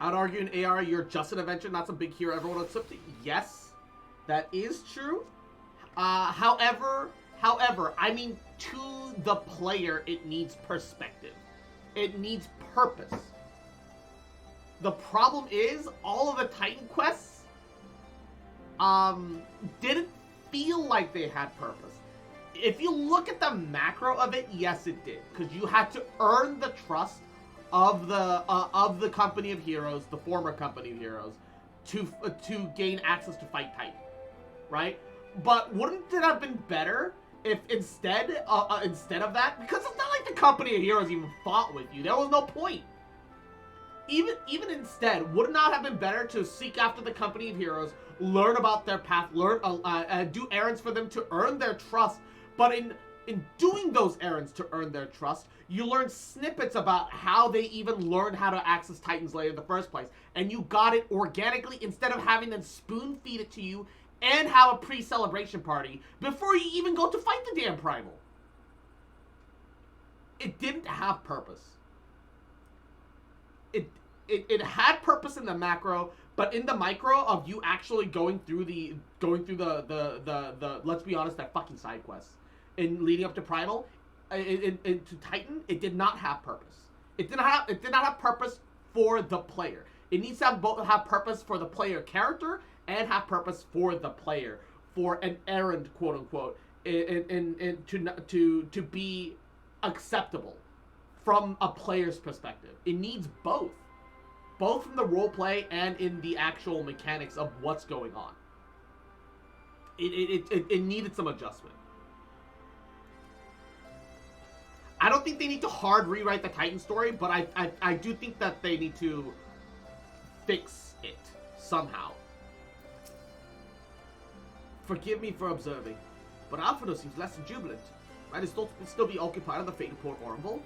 I'd argue in AR, you're just an adventure, not some big hero everyone looks up to. Yes, that is true. However, I mean, to the player, it needs perspective. It needs purpose. The problem is, all of the Titan quests, didn't feel like they had purpose. If you look at the macro of it, yes, it did. Because you had to earn the trust of the Company of Heroes, the former Company of Heroes, to gain access to fight Titan, right? But wouldn't it have been better if instead of that, because it's not like the Company of Heroes even fought with you, there was no point. Even instead, would it not have been better to seek after the Company of Heroes, learn about their path, do errands for them to earn their trust, but in doing those errands to earn their trust, you learn snippets about how they even learned how to access Titan's Lair in the first place. And you got it organically instead of having them spoon feed it to you and have a pre-celebration party before you even go to fight the damn Primal. It didn't have purpose. It had purpose in the macro, but in the micro of you actually going through the let's be honest, that fucking side quests in leading up to Primal, to Titan, it did not have purpose. It did not have purpose for the player. It needs to have purpose for the player character and have purpose for the player, for an errand, quote unquote, to be acceptable from a player's perspective. It needs both from the roleplay and in the actual mechanics of what's going on. It needed some adjustment. I don't think they need to hard rewrite the Titan story, but I do think that they need to fix it somehow. Forgive me for observing, but Alphino seems less than jubilant. Might his thoughts still be occupied on the fate of Port Ormvold?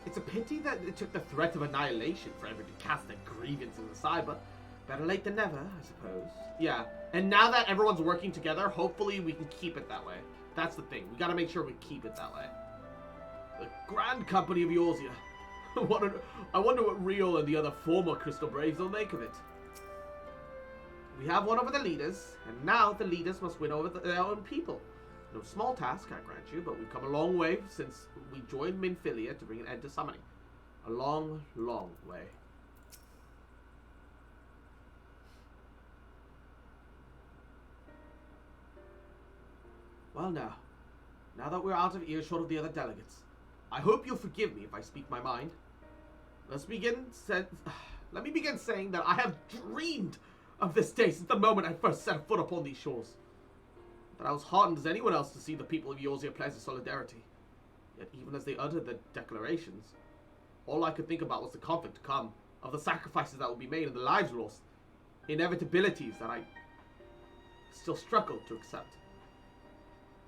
It's a pity that it took the threat of annihilation for everyone to cast their grievances aside, but better late than never, I suppose. Yeah, and now that everyone's working together, hopefully we can keep it that way. That's the thing. We gotta make sure we keep it that way. The Grand Company of HYUUUUU. I wonder what Rio and the other former Crystal Braves will make of it. We have won over the leaders, and now the leaders must win over their own people. No small task, I grant you, but we've come a long way since we joined Minfilia to bring an end to summoning. A long, long way. Well now that we're out of earshot of the other delegates, I hope you'll forgive me if I speak my mind. Let me begin saying that I have dreamed of this day since the moment I first set foot upon these shores. That I was heartened as anyone else to see the people of HYUUUUU pledge their solidarity. Yet even as they uttered their declarations, all I could think about was the conflict to come, of the sacrifices that would be made and the lives lost, inevitabilities that I still struggled to accept.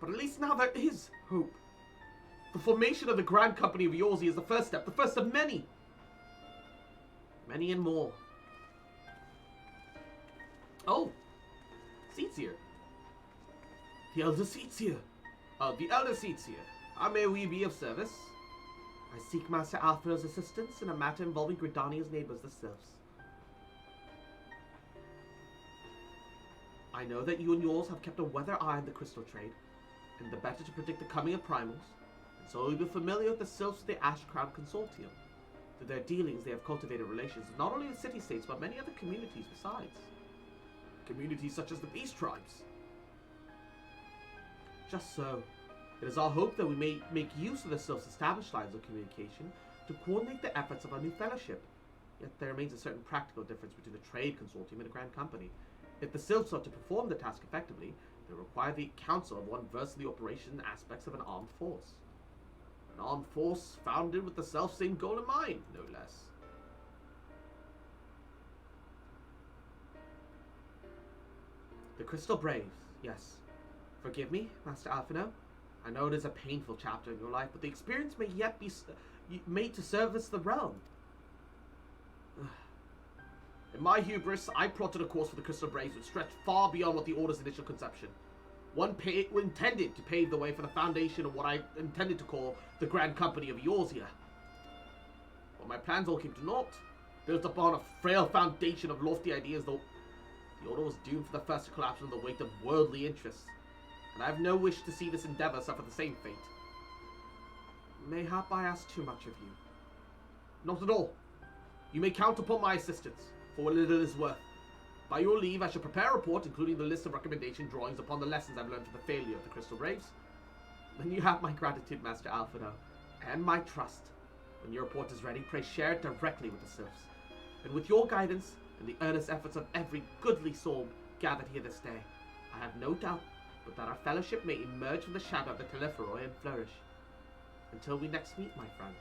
But at least now there is hope. The formation of the Grand Company of HYUUUUU is the first step, the first of many. Many and more. Oh, seats here. The elder seats here. The elder seats here. How may we be of service? I seek Master Alphino's assistance in a matter involving Gridania's neighbors, the Sylphs. I know that you and yours have kept a weather eye on the crystal trade, and the better to predict the coming of primals, and so you'll be familiar with the Sylphs of the Ash Crown Consortium. Through their dealings, they have cultivated relations with not only the city-states, but many other communities besides. Communities such as the Beast Tribes. Just so. It is our hope that we may make use of the Sylphs' established lines of communication to coordinate the efforts of our new fellowship. Yet there remains a certain practical difference between a trade consortium and a grand company. If the Sylphs are to perform the task effectively, they require the counsel of one versed in the operation aspects of an armed force. An armed force founded with the self-same goal in mind, no less. The Crystal Braves, yes. Forgive me, Master Alphino. I know it is a painful chapter in your life, but the experience may yet be made to service the realm. In my hubris, I plotted a course for the Crystal Braves which stretched far beyond what the Order's initial conception. One intended to pave the way for the foundation of what I intended to call the Grand Company of Eorzea. But my plans all came to naught, built upon a frail foundation of lofty ideas, though the Order was doomed for the first to collapse under the weight of worldly interests, and I have no wish to see this endeavor suffer the same fate. Mayhap I ask too much of you. Not at all. You may count upon my assistance, for what little it is worth. By your leave, I shall prepare a report including the list of recommendation drawings upon the lessons I've learned from the failure of the Crystal Braves. Then you have my gratitude, Master Alphino, and my trust. When your report is ready, pray share it directly with the serfs. And with your guidance, and the earnest efforts of every goodly soul gathered here this day, I have no doubt but that our fellowship may emerge from the shadow of the Telepharoi and flourish. Until we next meet, my friends.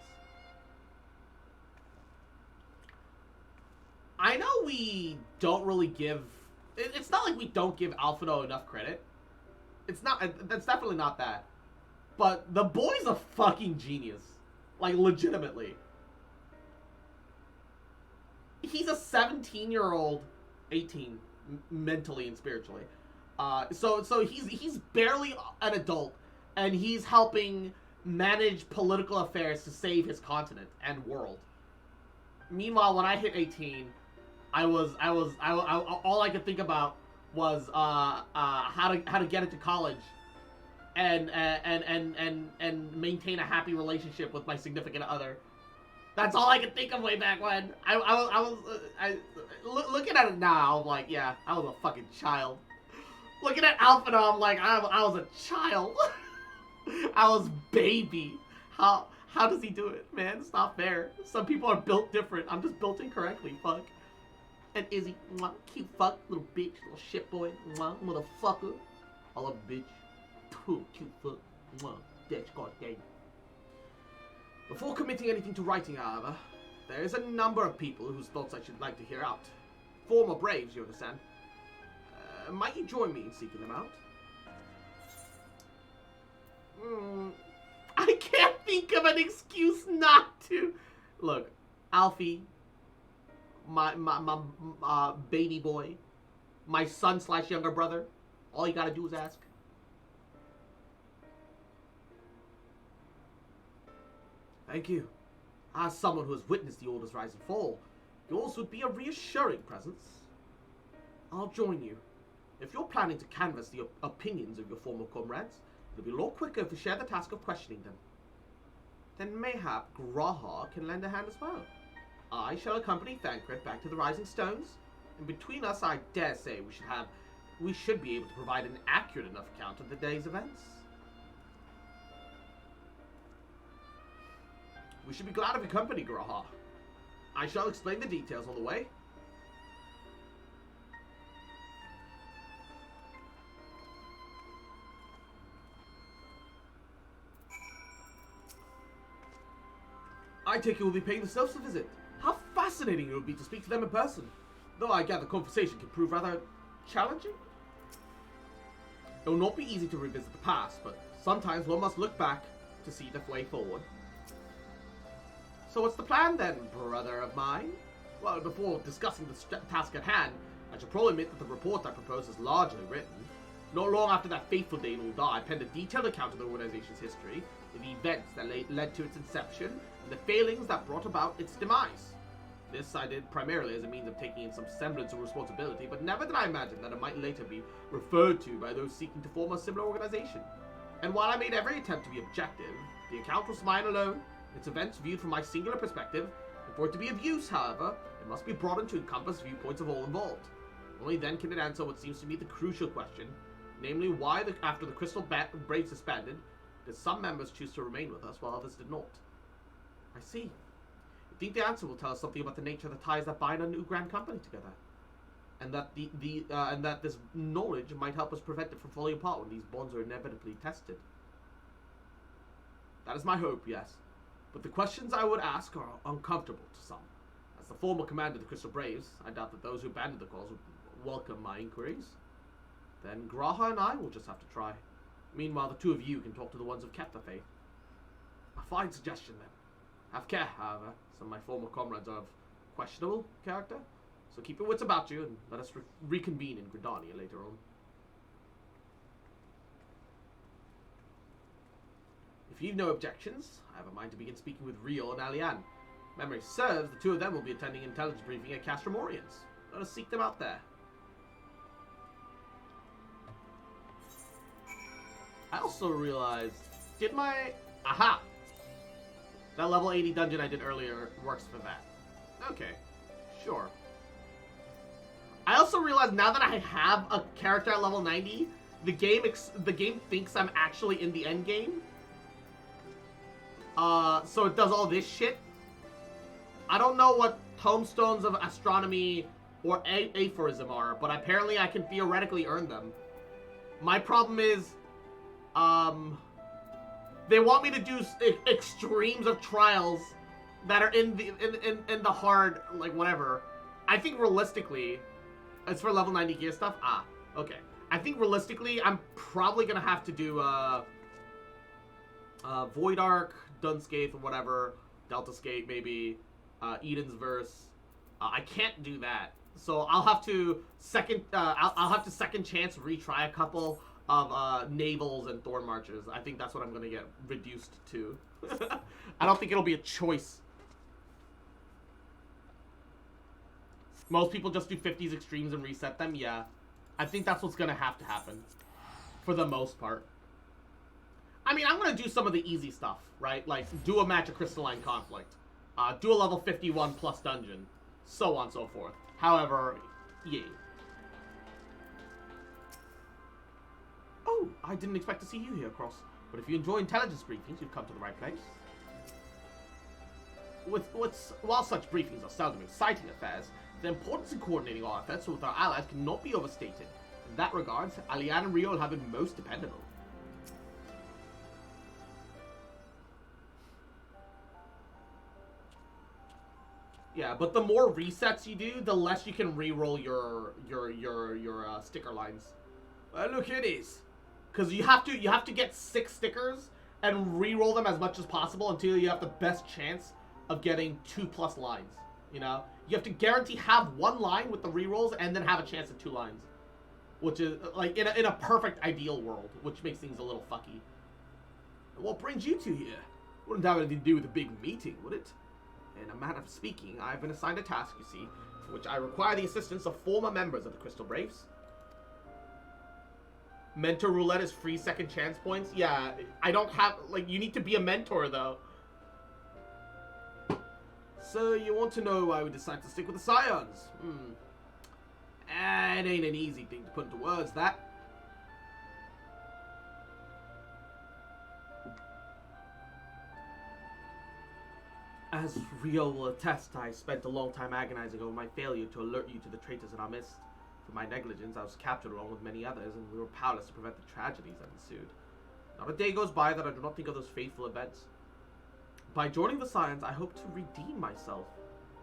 I know we don't really give... It's not like we don't give Alphino enough credit. It's not... That's definitely not that. But the boy's a fucking genius. Like, legitimately. He's a 17-year-old, 18, mentally and spiritually. So he's barely an adult, and he's helping manage political affairs to save his continent and world. Meanwhile, when I hit 18, I all I could think about was how to get into college and maintain a happy relationship with my significant other. That's all I could think of way back when. Looking at it now, I'm like, yeah, I was a fucking child. Looking at Alphino, I'm like, I was a child. I was baby. How does he do it, man? It's not fair. Some people are built different. I'm just built incorrectly. Fuck. And Izzy, mwah, cute fuck, little bitch, little shit boy, mwah, motherfucker. I love bitch. Cute fuck, mwah, bitch, goddamn. Before committing anything to writing, however, there is a number of people whose thoughts I should like to hear out. Former Braves, you understand. Might you join me in seeking them out? I can't think of an excuse not to. Look, Alfie, my baby boy, my son/younger brother, all you gotta do is ask. Thank you. As someone who has witnessed the Order's rise and fall, yours would be a reassuring presence. I'll join you. If you're planning to canvass the opinions of your former comrades, it'll be a lot quicker if we share the task of questioning them. Then mayhap Graha can lend a hand as well. I shall accompany Thancred back to the Rising Stones, and between us I dare say we should be able to provide an accurate enough account of the day's events. We should be glad of your company, Graha. I shall explain the details on the way. I take it we'll be paying the serfs a visit. How fascinating it would be to speak to them in person. Though I gather conversation can prove rather challenging. It will not be easy to revisit the past, but sometimes one must look back to see the way forward. So what's the plan then, brother of mine? Well, before discussing the task at hand, I should probably admit that the report I propose is largely written. Not long after that fateful day in Ul'dah, I penned a detailed account of the organization's history, the events that led to its inception, and the failings that brought about its demise. This I did primarily as a means of taking in some semblance of responsibility, but never did I imagine that it might later be referred to by those seeking to form a similar organization. And while I made every attempt to be objective, the account was mine alone, its events viewed from my singular perspective, and for it to be of use, however, it must be broadened to encompass viewpoints of all involved. Only then can it answer what seems to me the crucial question, namely why, after the Crystal Braves disbanded, did some members choose to remain with us while others did not? I see. I think the answer will tell us something about the nature of the ties that bind our new grand company together, and that this knowledge might help us prevent it from falling apart when these bonds are inevitably tested. That is my hope, yes. But the questions I would ask are uncomfortable to some. As the former commander of the Crystal Braves, I doubt that those who abandoned the cause would welcome my inquiries. Then Graha and I will just have to try. Meanwhile, the two of you can talk to the ones who've kept the faith. A fine suggestion, then. Have care, however. Some of my former comrades are of questionable character, so keep your wits about you and let us reconvene in Gridania later on. If you've no objections, I have a mind to begin speaking with Rio and Alian. Memory serves, the two of them will be attending intelligence briefing at Castrum Orients. Let us seek them out there. I also realized, aha! That level 80 dungeon I did earlier works for that. Okay, sure. I also realized now that I have a character at level 90, the game thinks I'm actually in the end game. So it does all this shit. I don't know what tomestones of astronomy or aphorism are, but apparently I can theoretically earn them. My problem is, they want me to do extremes of trials that are in the hard, like, whatever. I think realistically, as for level 90 gear stuff, okay. I think realistically, I'm probably gonna have to do Void Arc, Dunscape, or whatever, Deltascape maybe, Eden's Verse. I can't do that, so I'll have to I'll have to second chance retry a couple of Navals and Thorn Marches. I think that's what I'm gonna get reduced to. I don't think it'll be a choice. Most people just do 50s extremes and reset them. Yeah, I think that's what's gonna have to happen for the most part. I mean, I'm gonna do some of the easy stuff, right? Like do a match of Crystalline Conflict, do a level 51 plus dungeon, so on and so forth. However, yeah. Oh, I didn't expect to see you here, Cross. But if you enjoy intelligence briefings, you've come to the right place. While such briefings are seldom exciting affairs, the importance in coordinating our efforts with our allies cannot be overstated. In that regard, Alian and Rio have been most dependable. Yeah, but the more resets you do, the less you can re-roll your sticker lines. Look, it is. Because you have to get 6 stickers and re-roll them as much as possible until you have the best chance of getting 2+ lines. You know, you have to guarantee have 1 line with the re-rolls and then have a chance at 2 lines, which is like in a perfect ideal world, which makes things a little fucky. What brings you two here? Wouldn't have anything to do with a big meeting, would it? In a manner of speaking, I have been assigned a task, you see, for which I require the assistance of former members of the Crystal Braves. Mentor roulette is free second chance points. Yeah, I don't have, like, you need to be a mentor, though. So, you want to know why we decided to stick with the Scions? It ain't an easy thing to put into words, that. As Rio will attest, I spent a long time agonizing over my failure to alert you to the traitors in our midst. For my negligence, I was captured along with many others, and we were powerless to prevent the tragedies that ensued. Not a day goes by that I do not think of those fateful events. By joining the Scions, I hope to redeem myself,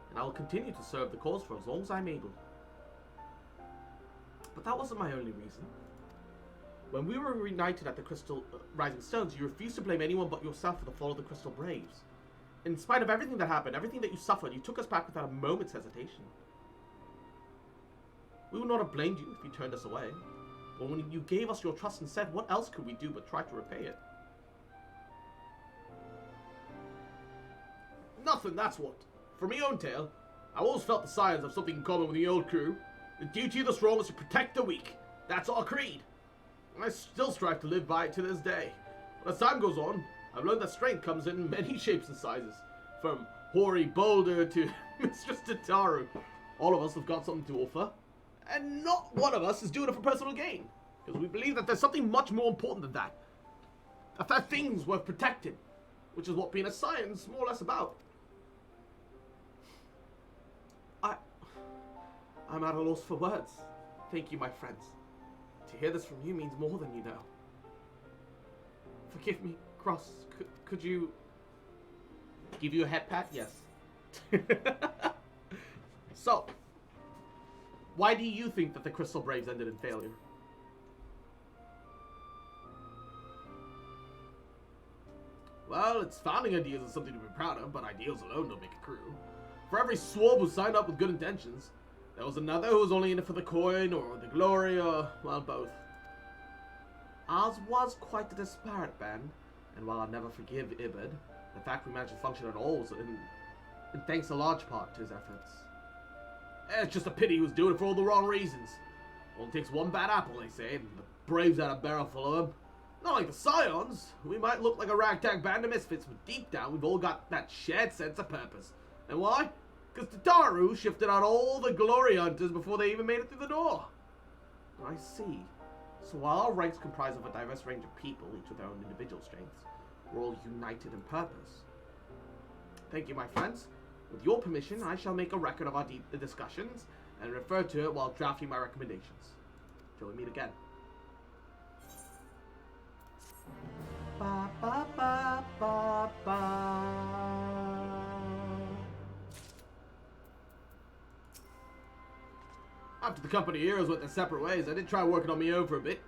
and I will continue to serve the cause for as long as I'm able. But that wasn't my only reason. When we were reunited at the Crystal Rising Stones, you refused to blame anyone but yourself for the fall of the Crystal Braves. In spite of everything that happened, everything that you suffered, you took us back without a moment's hesitation. We would not have blamed you if you turned us away. But when you gave us your trust and said, what else could we do but try to repay it? Nothing, that's what. For me own tale, I always felt the Scions have something in common with the old crew. The duty of the strong is to protect the weak. That's our creed. And I still strive to live by it to this day. But as time goes on, I've learned that strength comes in many shapes and sizes. From hoary Boulder to Mistress Tataru. All of us have got something to offer. And not one of us is doing it for personal gain. Because we believe that there's something much more important than that. That there are things worth protecting. Which is what being a Scion is more or less about. I'm at a loss for words. Thank you, my friends. To hear this from you means more than you know. Forgive me, Cross. Could you... give you a head pat? Yes. So, why do you think that the Crystal Braves ended in failure? Well, its founding ideas is something to be proud of, but ideals alone don't make a crew. For every swab who signed up with good intentions, there was another who was only in it for the coin, or the glory, or, well, both. Ours was quite a disparate band, and while I'll never forgive Ibid, the fact we managed to function at all was in thanks a large part to his efforts. It's just a pity he was doing it for all the wrong reasons. Only takes one bad apple, they say, and the Braves had a barrel full of them. Not like the Scions. We might look like a ragtag band of misfits, but deep down we've all got that shared sense of purpose. And why? Because Tataru shifted out all the glory hunters before they even made it through the door. I see. So while our ranks comprise of a diverse range of people, each with their own individual strengths, we're all united in purpose. Thank you, my friends. With your permission, I shall make a record of our discussions and refer to it while drafting my recommendations. Till we meet again. Ba, ba, ba, ba, ba. After the company heroes went their separate ways, I did try working on my own for a bit.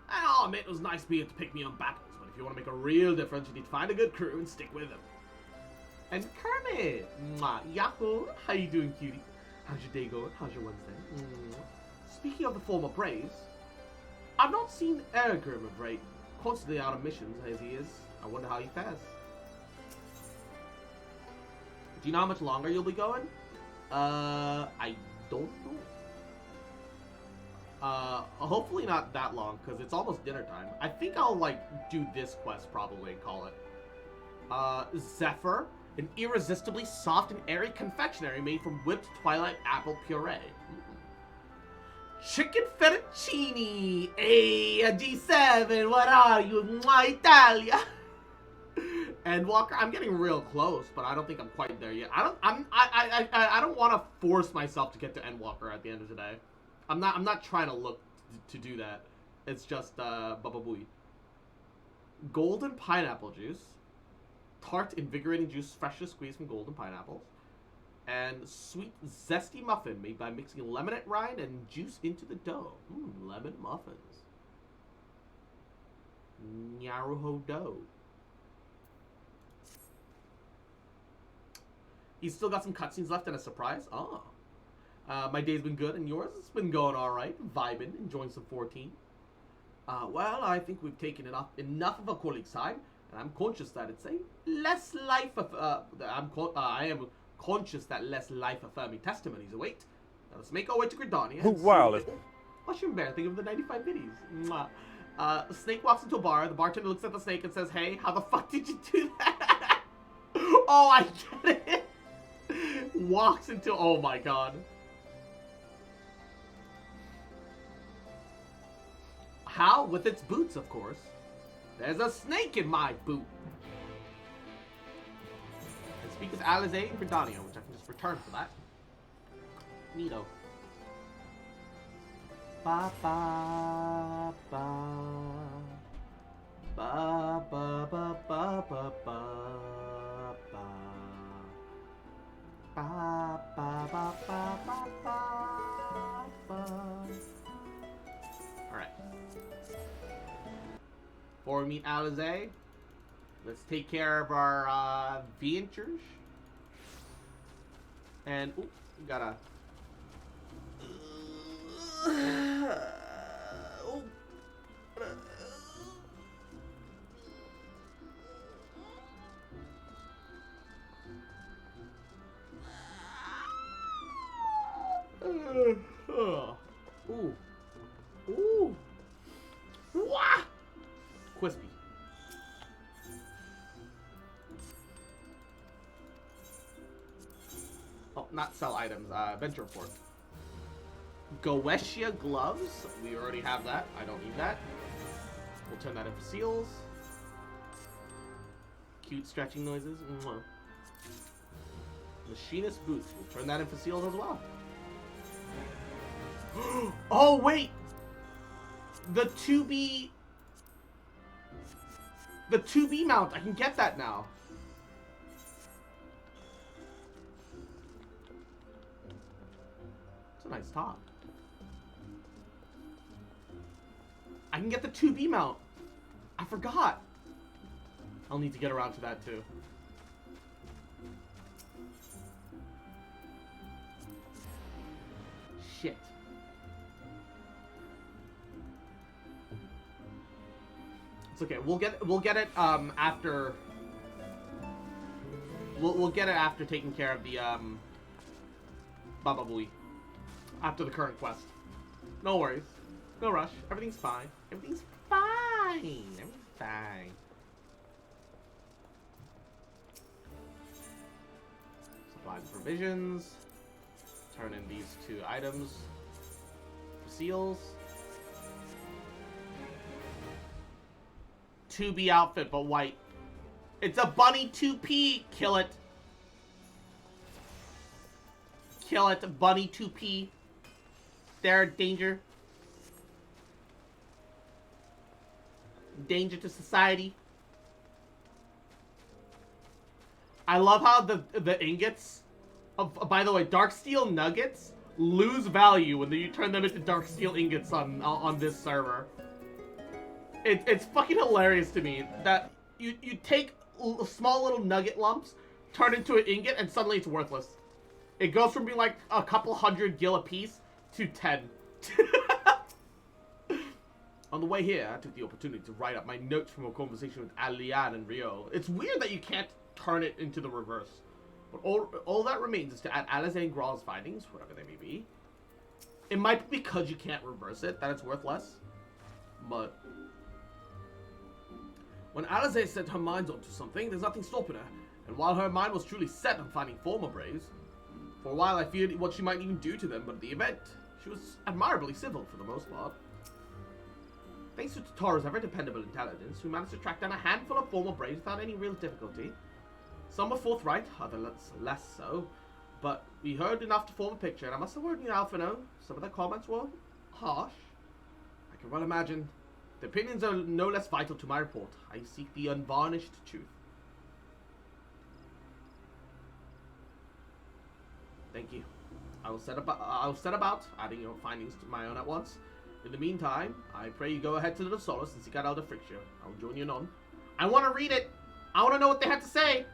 And I'll admit it was nice being able to pick me on battles, but if you want to make a real difference, you need to find a good crew and stick with them. And Kermit! Mwah, Yahoo! How you doing, cutie? How's your day going? How's your Wednesday? Speaking of the former Braves, I've not seen Ergrim of late. Constantly out of missions as he is. I wonder how he fares. Do you know how much longer you'll be going? I don't know. Hopefully not that long, because it's almost dinner time. I think I'll, like, do this quest probably and call it. Zephyr, an irresistibly soft and airy confectionery made from whipped twilight apple puree. Chicken fettuccine! Hey, a D7, what are you? My Italia! Endwalker, I'm getting real close, but I don't think I'm quite there yet. I don't want to force myself to get to Endwalker at the end of the day. I'm not trying to look to do that. It's just Baba Booey. Golden pineapple juice, tart invigorating juice freshly squeezed from golden pineapples, and sweet zesty muffin made by mixing lemonade rind and juice into the dough. Lemon muffins. Nyaruho dough. He's still got some cutscenes left and a surprise. Oh. My day's been good, and yours? It's been going all right. Vibing, enjoying some 14. Well, I think we've taken enough of a colleague's time, and I'm conscious that it's a less life. I am conscious that less life-affirming testimonies await. Now let's make our way to Gridania. Wow. Mushroom Bear, think of the 95 biddies. Mwah. Snake walks into a bar. The bartender looks at the snake and says, "Hey, how the fuck did you do that?" Oh, I get it. Walks into. Oh my god. How? With its boots, of course. There's a snake in my boot. And speak with Alizé and Gridania, which I can just return for that. Neato. Ba ba ba. Ba ba ba ba ba ba ba. Ba ba ba ba ba ba ba. Alright. Before we meet Alizé, let's take care of our ventures. And ooh, we gotta. Ooh. Ooh. Wah! Crispy. Oh, not sell items. Venture report. Goetia gloves. We already have that. I don't need that. We'll turn that in for seals. Cute stretching noises. Mwah. Machinist boots. We'll turn that in for seals as well. Oh, wait! The 2B mount. I can get that now. It's a nice top. I can get the 2B mount. I forgot. I'll need to get around to that too. Shit. It's okay. We'll get it after. We'll get it after taking care of the Baba Booey. After the current quest. No worries. No rush. Everything's fine. Everything's fine. Everything's fine. Supplies and provisions. Turn in these 2 items. Seals. 2B outfit, but white. It's a bunny 2P. Kill it. Kill it, bunny 2P. They're danger. Danger to society. I love how the ingots, by the way, dark steel nuggets lose value when you turn them into dark steel ingots on this server. It's fucking hilarious to me that you take small little nugget lumps, turn into an ingot, and suddenly it's worthless. It goes from being like a couple hundred gil a piece to 10. On the way here, I took the opportunity to write up my notes from a conversation with Alian and Rio. It's weird that you can't turn it into the reverse. But all that remains is to add Alize and Graal's findings, whatever they may be. It might be because you can't reverse it that it's worth less. But when Alize set her mind onto something, there's nothing stopping her. And while her mind was truly set on finding former Braves, for a while I feared what she might even do to them, but at the event, she was admirably civil for the most part. Thanks to Tataru's ever-dependable intelligence, we managed to track down a handful of former Braves without any real difficulty. Some were forthright, others less so, but we heard enough to form a picture, and I must have warned you, Alphino, some of their comments were harsh. I can well imagine. The opinions are no less vital to my report. I seek the unvarnished truth. Thank you. I will set about adding your findings to my own at once. In the meantime, I pray you go ahead to the Solace and seek out Elder Frictio. I will join you anon. I want to read it. I want to know what they have to say.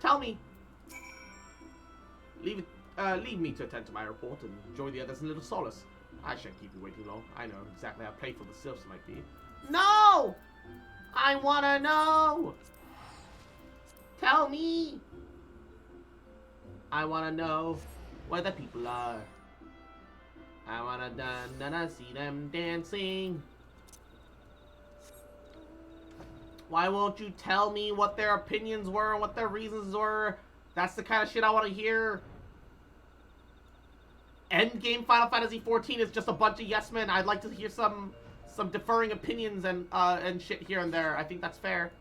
Tell me. Leave me to attend to my report and join the others in Little Solace. I shan't keep you waiting long. I know exactly how playful the sylphs might be. No! I want to know. Tell me. I want to know where the people are. I wanna see them dancing. Why won't you tell me what their opinions were and what their reasons were? That's the kind of shit I want to hear. Endgame Final Fantasy 14 is just a bunch of yes men. I'd like to hear some differing opinions and shit here and there. I think that's fair.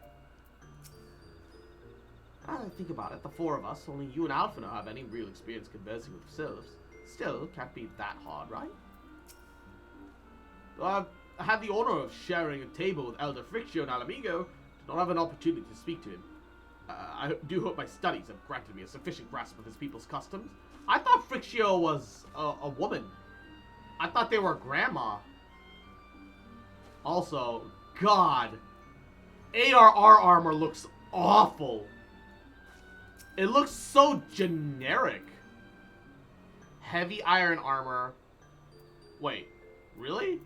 Now that I think about it, the 4 of us, only you and Alphino have any real experience conversing with sylphs. Still, can't be that hard, right? I had the honor of sharing a table with Elder Frictio and Alamigo. Did not have an opportunity to speak to him. I do hope my studies have granted me a sufficient grasp of his people's customs. I thought Frictio was a woman. I thought they were grandma. Also, God, ARR armor looks awful. It looks so generic. Heavy iron armor. Wait, really?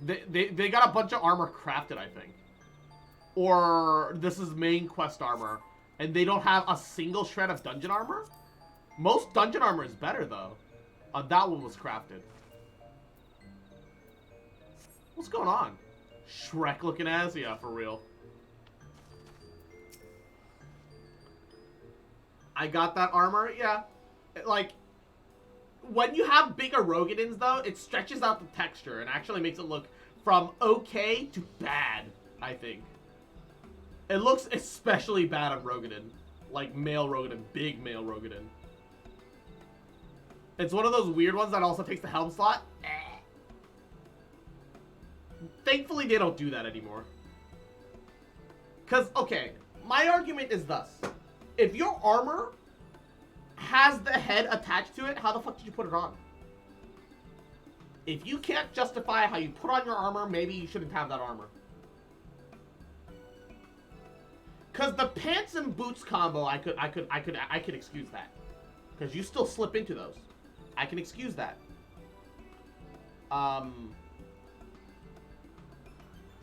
They got a bunch of armor crafted, I think. Or this is main quest armor, and they don't have a single shred of dungeon armor? Most dungeon armor is better, though. That one was crafted. What's going on? Shrek looking ass? Yeah, for real. I got that armor? Yeah. Like, when you have bigger Rogadins, though, it stretches out the texture and actually makes it look from okay to bad, I think. It looks especially bad on Rogadin. Like, male Rogadin. Big male Rogadin. It's one of those weird ones that also takes the helm slot. Thankfully, they don't do that anymore. Because, okay, my argument is thus. If your armor has the head attached to it, how the fuck did you put it on? If you can't justify how you put on your armor, maybe you shouldn't have that armor. Cause the pants and boots combo, I could excuse that. Cause you still slip into those. I can excuse that.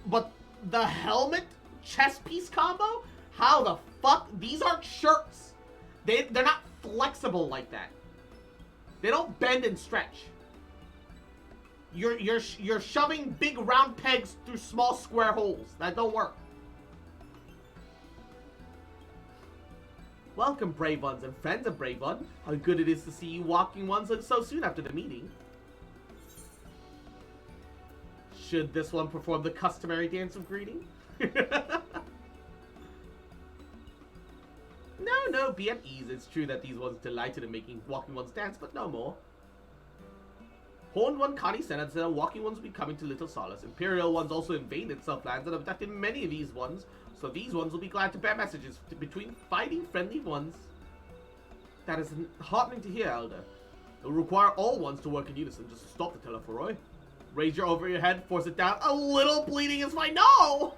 But the helmet chest piece combo? How the fuck? These aren't shirts. They're not flexible like that. They don't bend and stretch. You're shoving big round pegs through small square holes. That don't work. Welcome, brave ones and friends of brave one. How good it is to see you walking ones so soon after the meeting. Should this one perform the customary dance of greeting? No, be at ease. It's true that these ones delighted in making walking ones dance, but no more. Horned one Connie said that walking ones will be coming to Little Solace. Imperial ones also invaded Selflands and abducted many of these ones, so these ones will be glad to bear messages between fighting friendly ones. That is heartening to hear, Elder. It will require all ones to work in unison just to stop the Telephoroi. Raise your over your head, force it down. A little bleeding is fine. No!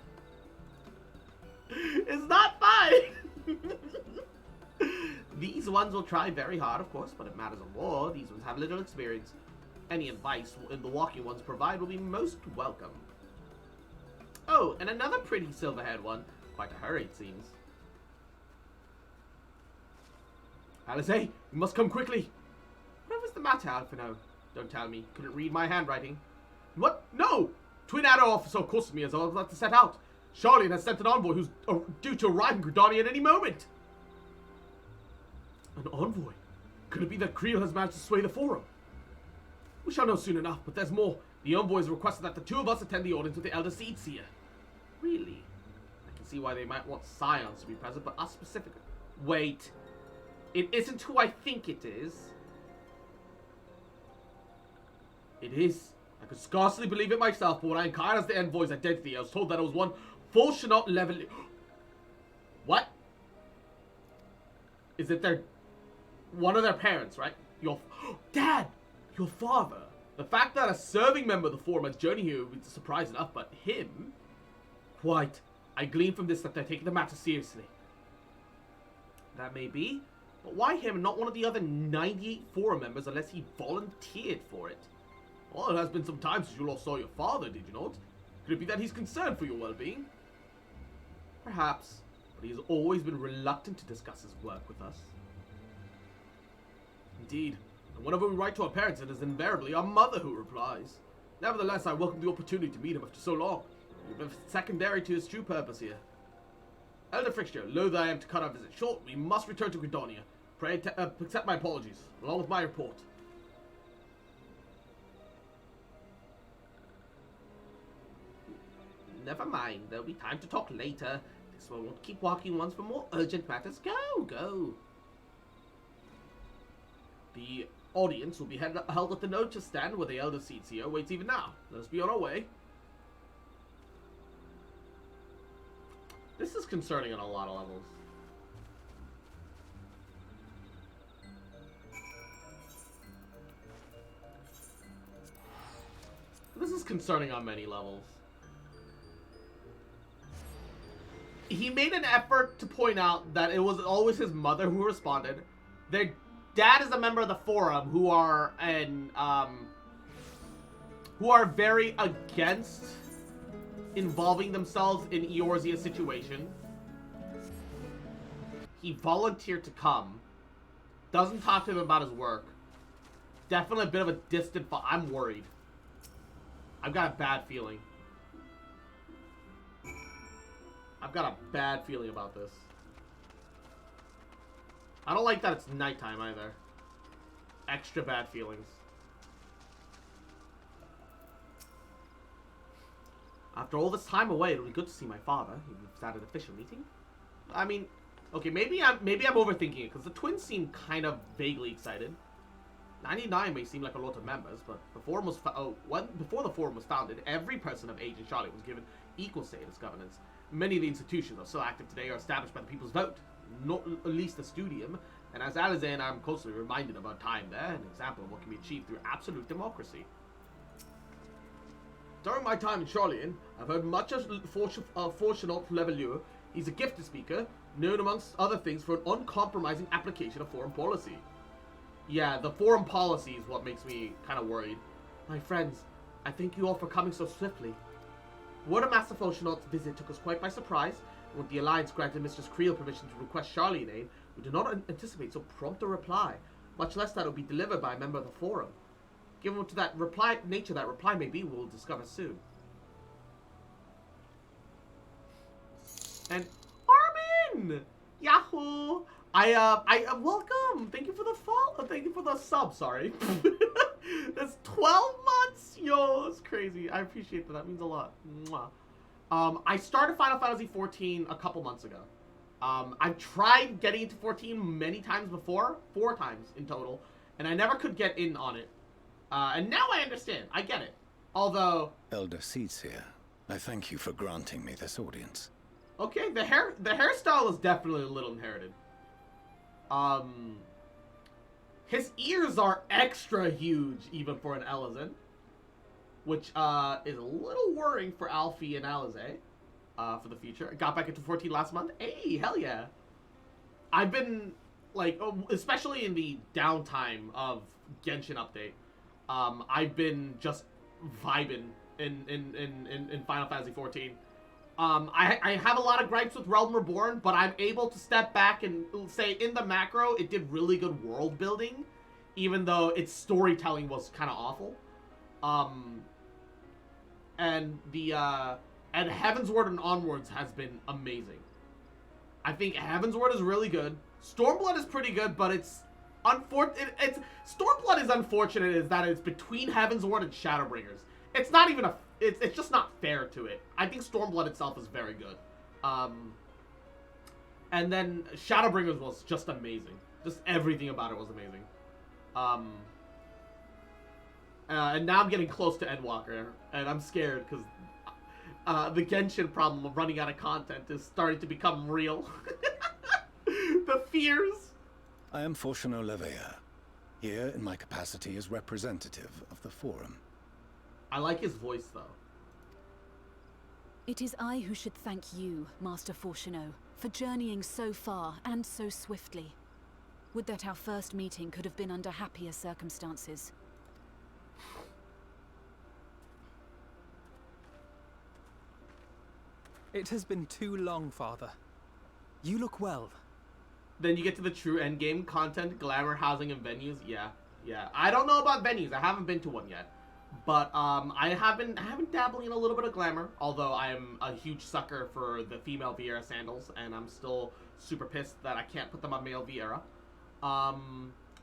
It's not fine! These ones will try very hard, of course, but in matters of war, these ones have little experience. Any advice the walking ones provide will be most welcome. Oh, and another pretty silver-haired one. Quite a hurry, it seems. Alice, you must come quickly. Whatever's the matter, Alphino? Don't tell me. Couldn't read my handwriting. What? No! Twin Adder Officer accosted me as I was about to set out. Charlene has sent an envoy who's due to arrive in Gridania at any moment. An envoy? Could it be that Creel has managed to sway the Forum? We shall know soon enough, but there's more. The envoy has requested that the two of us attend the audience with the Elder Seedseer. Really? I can see why they might want Scions to be present, but us specifically. Wait. It isn't who I think it is. It is. I could scarcely believe it myself, but when I inquired as the envoy's identity, I was told that it was one full Chenault level. What? Is it one of their parents, right? Dad! Your father. The fact that a serving member of the Forum has journeyed here would be a surprise enough, but him? Quite. I glean from this that they're taking the matter seriously. That may be, but why him and not one of the other 98 Forum members unless he volunteered for it? Well, it has been some time since you last saw your father, did you not? Could it be that he's concerned for your well-being? Perhaps, but he has always been reluctant to discuss his work with us. Indeed. And whenever we write to our parents, it is invariably our mother who replies. Nevertheless, I welcome the opportunity to meet him after so long. You've been secondary to his true purpose here. Elder Fixture, loath I am to cut our visit short, we must return to Gridania. Pray accept my apologies, along with my report. Never mind, there'll be time to talk later. This one won't keep walking ones for more urgent matters. Go! The audience will be held at the notice stand where the Elder Seedseer waits even now. Let us be on our way. This is concerning on a lot of levels. This is concerning on many levels. He made an effort to point out that it was always his mother who responded. Their dad is a member of the Forum who are very against involving themselves in Eorzea's situation. He volunteered to come. Doesn't talk to him about his work. Definitely a bit of a distant I'm worried. I've got a bad feeling. I've got a bad feeling about this. I don't like that it's nighttime either. Extra bad feelings. After all this time away, it'll be good to see my father. We've had an official meeting. I mean, okay, maybe I'm overthinking it because the twins seem kind of vaguely excited. 99 may seem like a lot of members, but before the Forum was founded, every person of age in Charlotte was given equal say in its governance. Many of the institutions that are still active today are established by the people's vote, not least the Studium, and as Alice and I am constantly reminded of our time there, an example of what can be achieved through absolute democracy. During my time in Charlian, I've heard much of Fortunate Levelure He's a gifted speaker, known amongst other things for an uncompromising application of foreign policy. Yeah, the foreign policy is what makes me kind of worried. My friends, I thank you all for coming so swiftly. Word of Master Foshenaught's visit took us quite by surprise, and when the Alliance granted Mistress Creel permission to request Charlie in aid, we do not anticipate so prompt a reply, much less that it will be delivered by a member of the Forum. Given to that reply may be, we will discover soon. And Armin! Yahoo! I welcome. Thank you for the follow. Thank you for the sub. Sorry. That's 12 months. Yo, that's crazy. I appreciate that. That means a lot. Mwah. I started Final Fantasy 14 a couple months ago. I've tried getting into 14 many times before, 4 times in total, and I never could get in on it. And now I understand. I get it. Although Elder Seats here, I thank you for granting me this audience. Okay, the hairstyle is definitely a little inherited. His ears are extra huge even for an Elezen, which is a little worrying for Alfie and Alize for the future. I got back into 14 last month. Hey, hell yeah! I've been like, especially in the downtime of Genshin update, I've been just vibing in Final Fantasy 14. I have a lot of gripes with Realm Reborn, but I'm able to step back and say in the macro, it did really good world building, even though its storytelling was kind of awful. And Heavensward and Onwards has been amazing. I think Heavensward is really good. Stormblood is pretty good, but it's Stormblood is unfortunate is that it's between Heavensward and Shadowbringers. It's not even it's just not fair to it. I think Stormblood itself is very good. And then Shadowbringers was just amazing. Just everything about it was amazing. And now I'm getting close to Endwalker, and I'm scared because the Genshin problem of running out of content is starting to become real. The fears. I am Fortuno Levea, here in my capacity as representative of the Forum. I like his voice, though. It is I who should thank you, Master Fortuno, for journeying so far and so swiftly. Would that our first meeting could have been under happier circumstances. It has been too long, Father. You look well. Then you get to the true endgame content, glamour, housing, and venues. Yeah. I don't know about venues. I haven't been to one yet. But I have been dabbling in a little bit of glamour, although I am a huge sucker for the female Vieira sandals, and I'm still super pissed that I can't put them on male Vieira.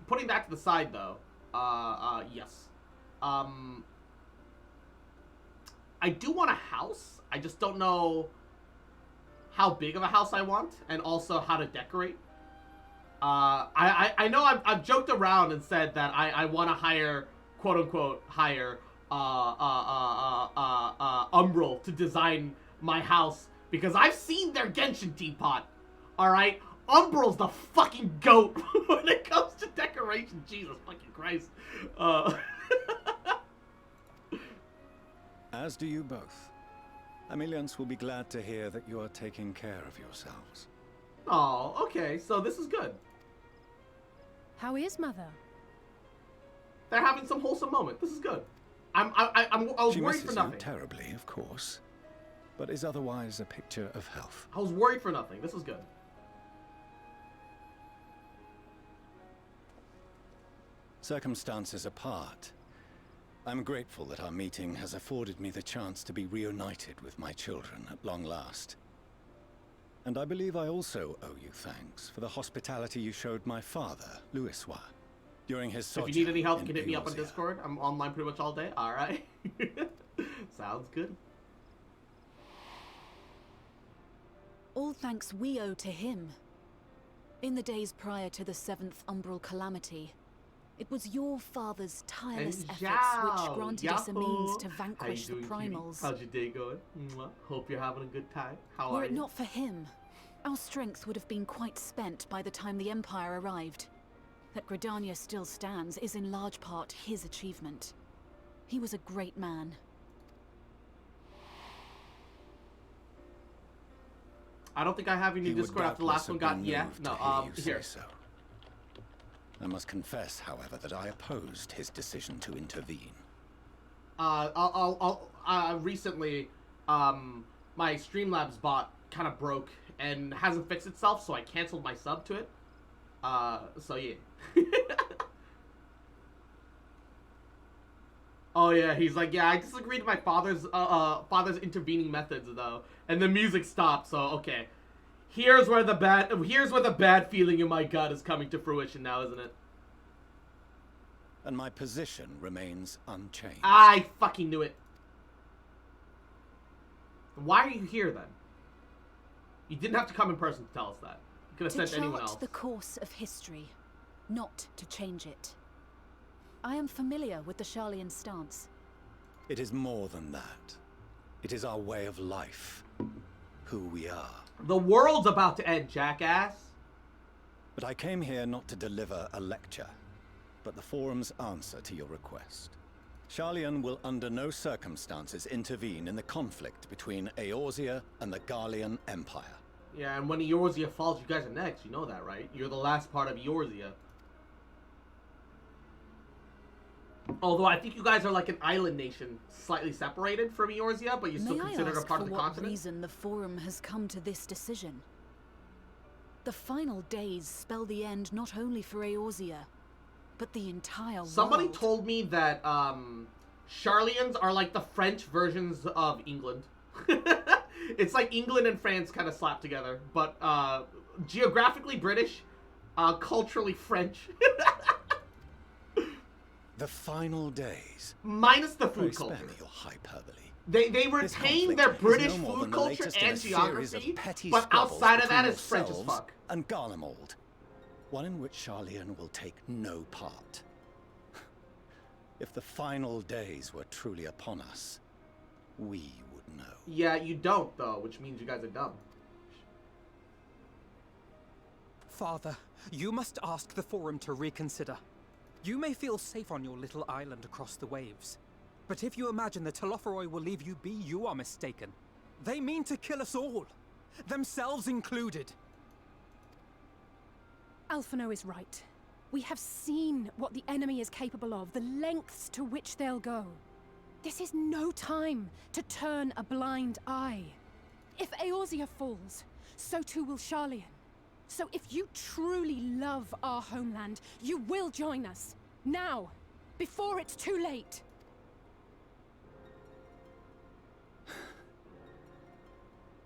Putting that to the side, though, yes. I do want a house. I just don't know how big of a house I want, and also how to decorate. I know I've joked around and said that I want to hire, quote-unquote, Umbral to design my house, because I've seen their Genshin teapot, alright? Umbral's the fucking GOAT when it comes to decoration. Jesus fucking Christ. As do you both. Ameliance will be glad to hear that you are taking care of yourselves. Oh, okay, so this is good. How is Mother? They're having some wholesome moment. This is good. I was She worried misses for nothing. you terribly, of course, but is otherwise a picture of health. I was worried for nothing. This is good. Circumstances apart, I'm grateful that our meeting has afforded me the chance to be reunited with my children at long last. And I believe I also owe you thanks for the hospitality you showed my father, Louisoix, during his sojourn. If you need any help, you in can hit me up on Eorzea. Discord. I'm online pretty much all day. Alright. Sounds good. All thanks we owe to him. In the days prior to the 7th Umbral Calamity, it was your father's tireless And efforts Zhao, which granted us a means to How you vanquish the doing, cutie? primals. How's your day going? Mwah. Hope you're having a good time. How Were are it you? not for him, our strength would have been quite spent by the time the Empire arrived. That Gridania still stands is in large part his achievement. He was a great man. I don't think I have your new He would Discord after the last one doubtless got. have Yeah, been no. moved to hear you Here. say so. I must confess, however, that I opposed his decision to intervene. Recently, my Streamlabs bot kind of broke and hasn't fixed itself, so I canceled my sub to it. So yeah. Oh yeah, he's like, yeah, I disagreed with my father's intervening methods though, and the music stopped. So okay, here's where the bad feeling in my gut is coming to fruition now, isn't it? And my position remains unchanged. I fucking knew it. Why are you here then? You didn't have to come in person to tell us that. You could have sent anyone else. To chart the course of history, not to change it. I am familiar with the Sharlayan stance. It is more than that. It is our way of life. Who we are. The world's about to end, jackass. But I came here not to deliver a lecture, but the Forum's answer to your request. Sharlayan will under no circumstances intervene in the conflict between Eorzea and the Garlean Empire. Yeah, and when Eorzea falls, you guys are next. You know that, right? You're the last part of Eorzea. Although I think you guys are like an island nation, slightly separated from Eorzea, but you're still considered a part of the continent. For what reason the Forum has come to this decision? The final days spell the end not only for Eorzea, but the entire world. Somebody told me that Sharlayans are like the French versions of England. It's like England and France kind of slapped together, but geographically British, culturally French. The final days. Minus the food Spare culture. me your hyperbole. They retain their British food culture and geography, but outside of that, it's French as fuck. And Garlemald, one in which Sharlayan will take no part. If the final days were truly upon us, we would know. Yeah, you don't though, which means you guys are dumb. Father, you must ask the Forum to reconsider. You may feel safe on your little island across the waves, but if you imagine the Telophoroi will leave you be, you are mistaken. They mean to kill us all, themselves included. Alphino is right. We have seen what the enemy is capable of, the lengths to which they'll go. This is no time to turn a blind eye. If Eorzea falls, so too will Sharlayan. So if you truly love our homeland, you will join us. Now, before it's too late.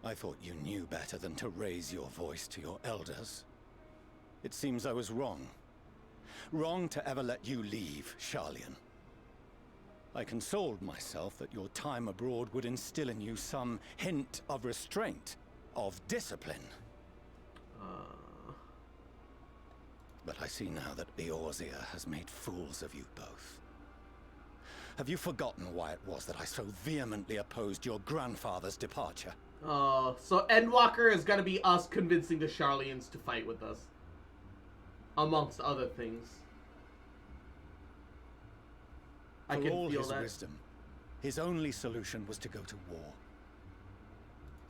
I thought you knew better than to raise your voice to your elders. It seems I was wrong. Wrong to ever let you leave, Sharlayan. I consoled myself that your time abroad would instill in you some hint of restraint, of discipline. But I see now that Eorzea has made fools of you both. Have you forgotten why it was that I so vehemently opposed your grandfather's departure? So Endwalker is gonna be us convincing the Sharlayans to fight with us. Amongst other things. I can all feel his that. wisdom, his only solution was to go to war.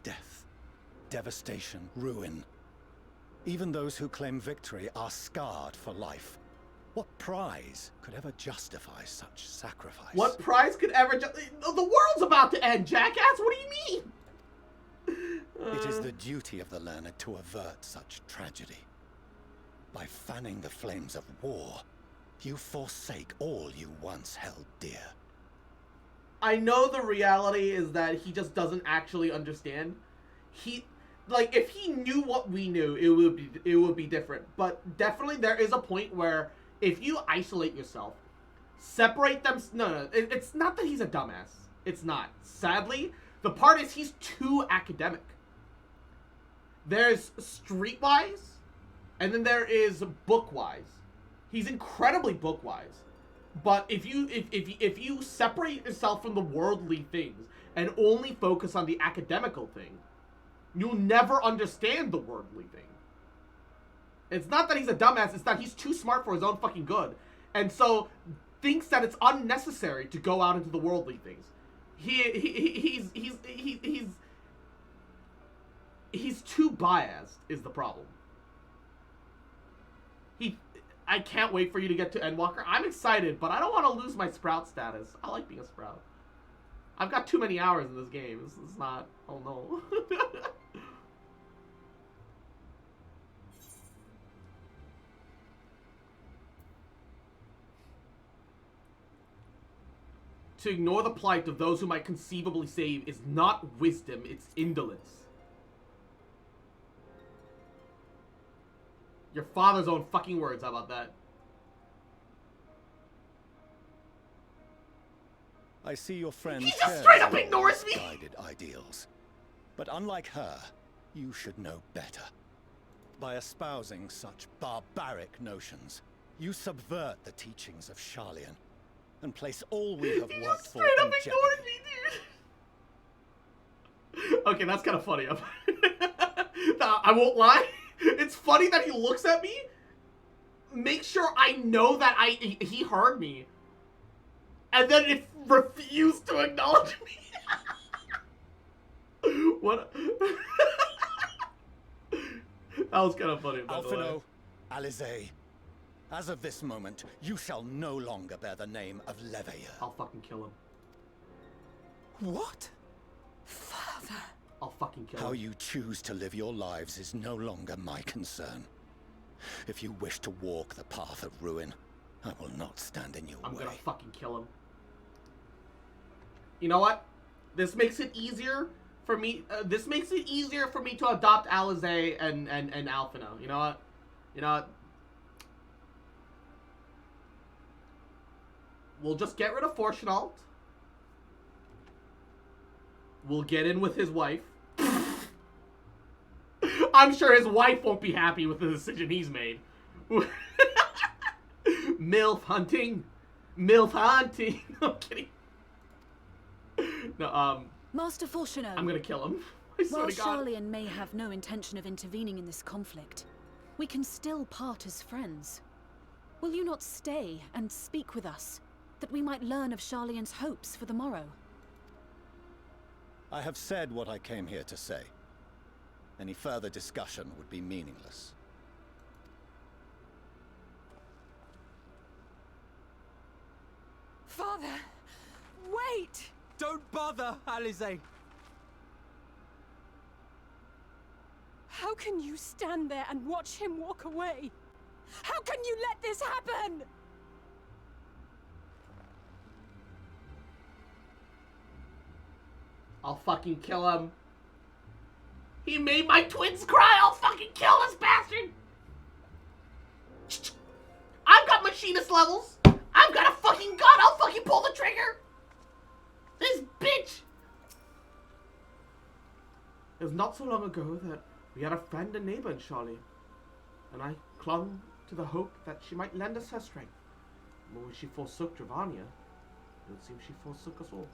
Death, devastation, ruin. Even those who claim victory are scarred for life. What prize could ever justify such sacrifice? What prize could ever the world's about to end, jackass! What do you mean? It is the duty of the learned to avert such tragedy. By fanning the flames of war, you forsake all you once held dear. I know the reality is that he just doesn't actually understand. Like, if he knew what we knew, it would be different. But definitely there is a point where if you isolate yourself, separate them... No, it's not that he's a dumbass. It's not. Sadly, the part is he's too academic. There's streetwise, and then there is bookwise. He's incredibly bookwise. But if you separate yourself from the worldly things and only focus on the academical thing, you'll never understand the worldly thing. It's not that he's a dumbass, it's that he's too smart for his own fucking good. And so thinks that it's unnecessary to go out into the worldly things. He's He's too biased, is the problem. I can't wait for you to get to Endwalker. I'm excited, but I don't want to lose my Sprout status. I like being a Sprout. I've got too many hours in this game. It's not... Oh, no. To ignore the plight of those who might conceivably save is not wisdom, it's indolence. Your father's own fucking words, how about that? I see your friend He just straight up ignores me! Guided ideals. But unlike her, you should know better. By espousing such barbaric notions, you subvert the teachings of Sharlayan and place all we have worked for in jeopardy. Okay, that's kind of funny. I won't lie. It's funny that he looks at me. Make sure I know that he heard me. And then it refused to acknowledge me. What? That was kind of funny, by the way. Alphino, Alizé, as of this moment, you shall no longer bear the name of Leveilleur. I'll fucking kill him. What? Father. I'll fucking kill him. How you choose to live your lives is no longer my concern. If you wish to walk the path of ruin, I will not stand in your way. I'm gonna fucking kill him. You know what? This makes it easier for me. This makes it easier for me to adopt Alizé and Alphino. You know what? You know what? We'll just get rid of Fortunalt. We'll get in with his wife. I'm sure his wife won't be happy with the decision he's made. MILF hunting. MILF hunting. No, I'm kidding. No, Master Fortunato. I'm gonna kill him. I swear While to God. Sharlayan may have no intention of intervening in this conflict, we can still part as friends. Will you not stay and speak with us, that we might learn of Sharlayan's hopes for the morrow? I have said what I came here to say. Any further discussion would be meaningless. Father! Wait! Don't bother, Alizé! How can you stand there and watch him walk away? How can you let this happen? I'll fucking kill him. He made my twins cry. I'll fucking kill this bastard. I've got machinist levels. I've got a fucking gun. I'll fucking pull the trigger. This bitch. It was not so long ago that we had a friend and neighbor in Charlie, and I clung to the hope that she might lend us her strength. But when she forsook Dravania, it would seem she forsook us all.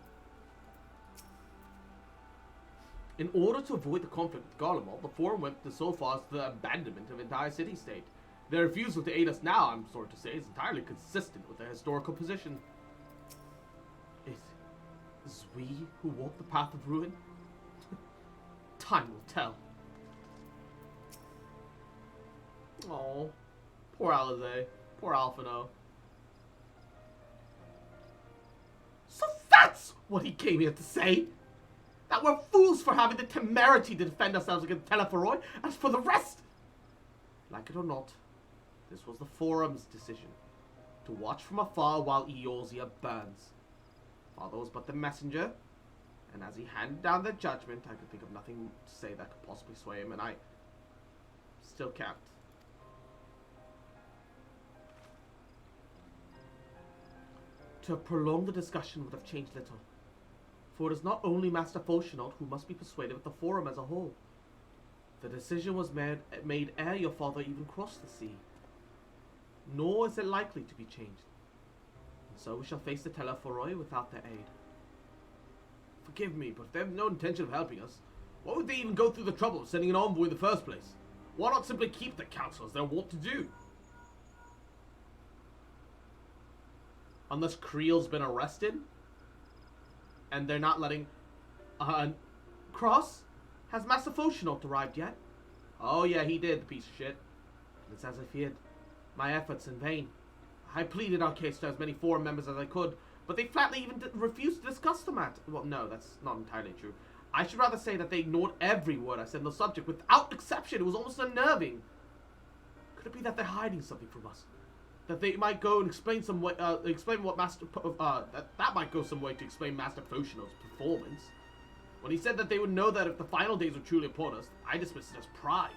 In order to avoid the conflict with Garlemald, the Forum went so far as the abandonment of the entire city-state. Their refusal to aid us now, I'm sorry to say, is entirely consistent with their historical position. It is we who walk the path of ruin? Time will tell. Oh, poor Alizé. Poor Alphino. So that's what he came here to say? That we're fools for having the temerity to defend ourselves against Telephoroy. As for the rest, like it or not, this was the Forum's decision. To watch from afar while Eorzea burns. Father was but the messenger, and as he handed down their judgment, I could think of nothing to say that could possibly sway him, and I still can't. To prolong the discussion would have changed little. For it is not only Master Fortunaut who must be persuaded with the Forum as a whole. The decision was made ere your father even crossed the sea. Nor is it likely to be changed. And so we shall face the Telephoroy without their aid. Forgive me, but if they have no intention of helping us, why would they even go through the trouble of sending an envoy in the first place? Why not simply keep the council as they're wont to do? Unless Creel's been arrested? And they're not letting... Cross? Has Master Foshinot arrived yet? Oh yeah, he did, the piece of shit. It's as I feared. My efforts in vain. I pleaded our case to as many forum members as I could, but they flatly even refused to discuss the matter. Well, no, that's not entirely true. I should rather say that they ignored every word I said on the subject without exception. It was almost unnerving. Could it be that they're hiding something from us? That they might go and explain some way, explain what Master, that might go some way to explain Master Foshinot's performance. When he said that they would know that if the final days were truly upon us, I dismissed it as pride.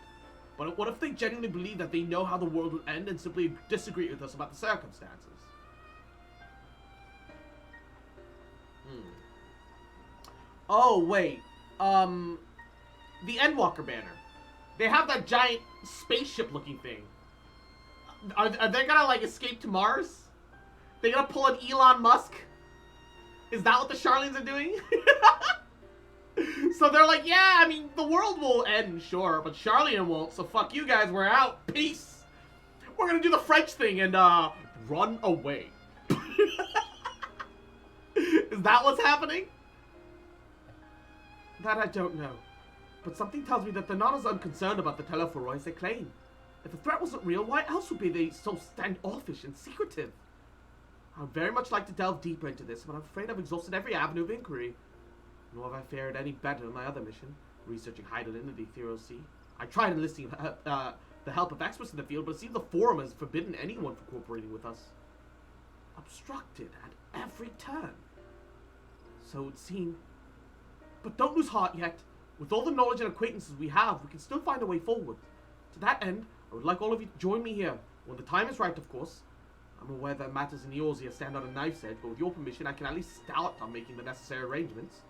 But what if they genuinely believe that they know how the world will end and simply disagree with us about the circumstances? Oh, wait. The Endwalker banner. They have that giant spaceship-looking thing. Are they gonna, like, escape to Mars? They gonna pull an Elon Musk? Is that what the Charlie's are doing? So they're like, yeah, I mean, the world will end, sure, but Charlian won't, so fuck you guys, we're out. Peace. We're gonna do the French thing and, run away. Is that what's happening? That I don't know. But something tells me that they're not as unconcerned about the Telephoroi as they claim. If the threat wasn't real, why else would they be so standoffish and secretive? I would very much like to delve deeper into this, but I'm afraid I've exhausted every avenue of inquiry. Nor have I fared any better in my other mission, researching Hydaelyn and the Ethereal Sea. I tried enlisting the help of experts in the field, but it seems the Forum has forbidden anyone from cooperating with us. Obstructed at every turn. So it would seem. But don't lose heart yet. With all the knowledge and acquaintances we have, we can still find a way forward. To that end, I would like all of you to join me here. When the time is right, of course. I'm aware that matters in Eorzea stand on a knife's edge, but with your permission, I can at least start on making the necessary arrangements.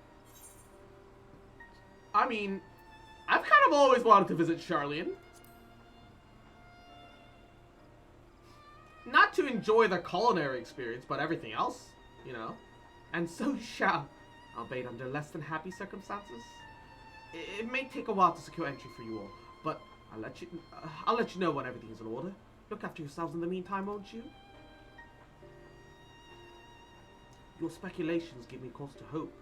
I mean, I've kind of always wanted to visit Charlian. Not to enjoy the culinary experience, but everything else, you know. And so you shall, albeit under less than happy circumstances. It may take a while to secure entry for you all, but I'll let you know when everything is in order. Look after yourselves in the meantime, won't you? Your speculations give me cause to hope.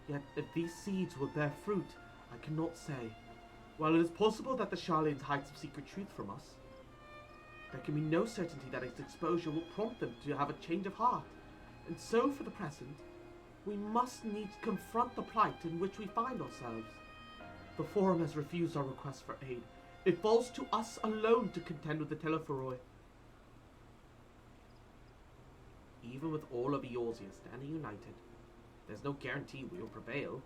Yet, if these seeds will bear fruit, I cannot say. While it is possible that the Charlians hide some secret truth from us, there can be no certainty that its exposure will prompt them to have a change of heart. And so, for the present, we must needs confront the plight in which we find ourselves. The Forum has refused our request for aid. It falls to us alone to contend with the Telephoroi. Even with all of Eorzea standing united, there's no guarantee we will prevail.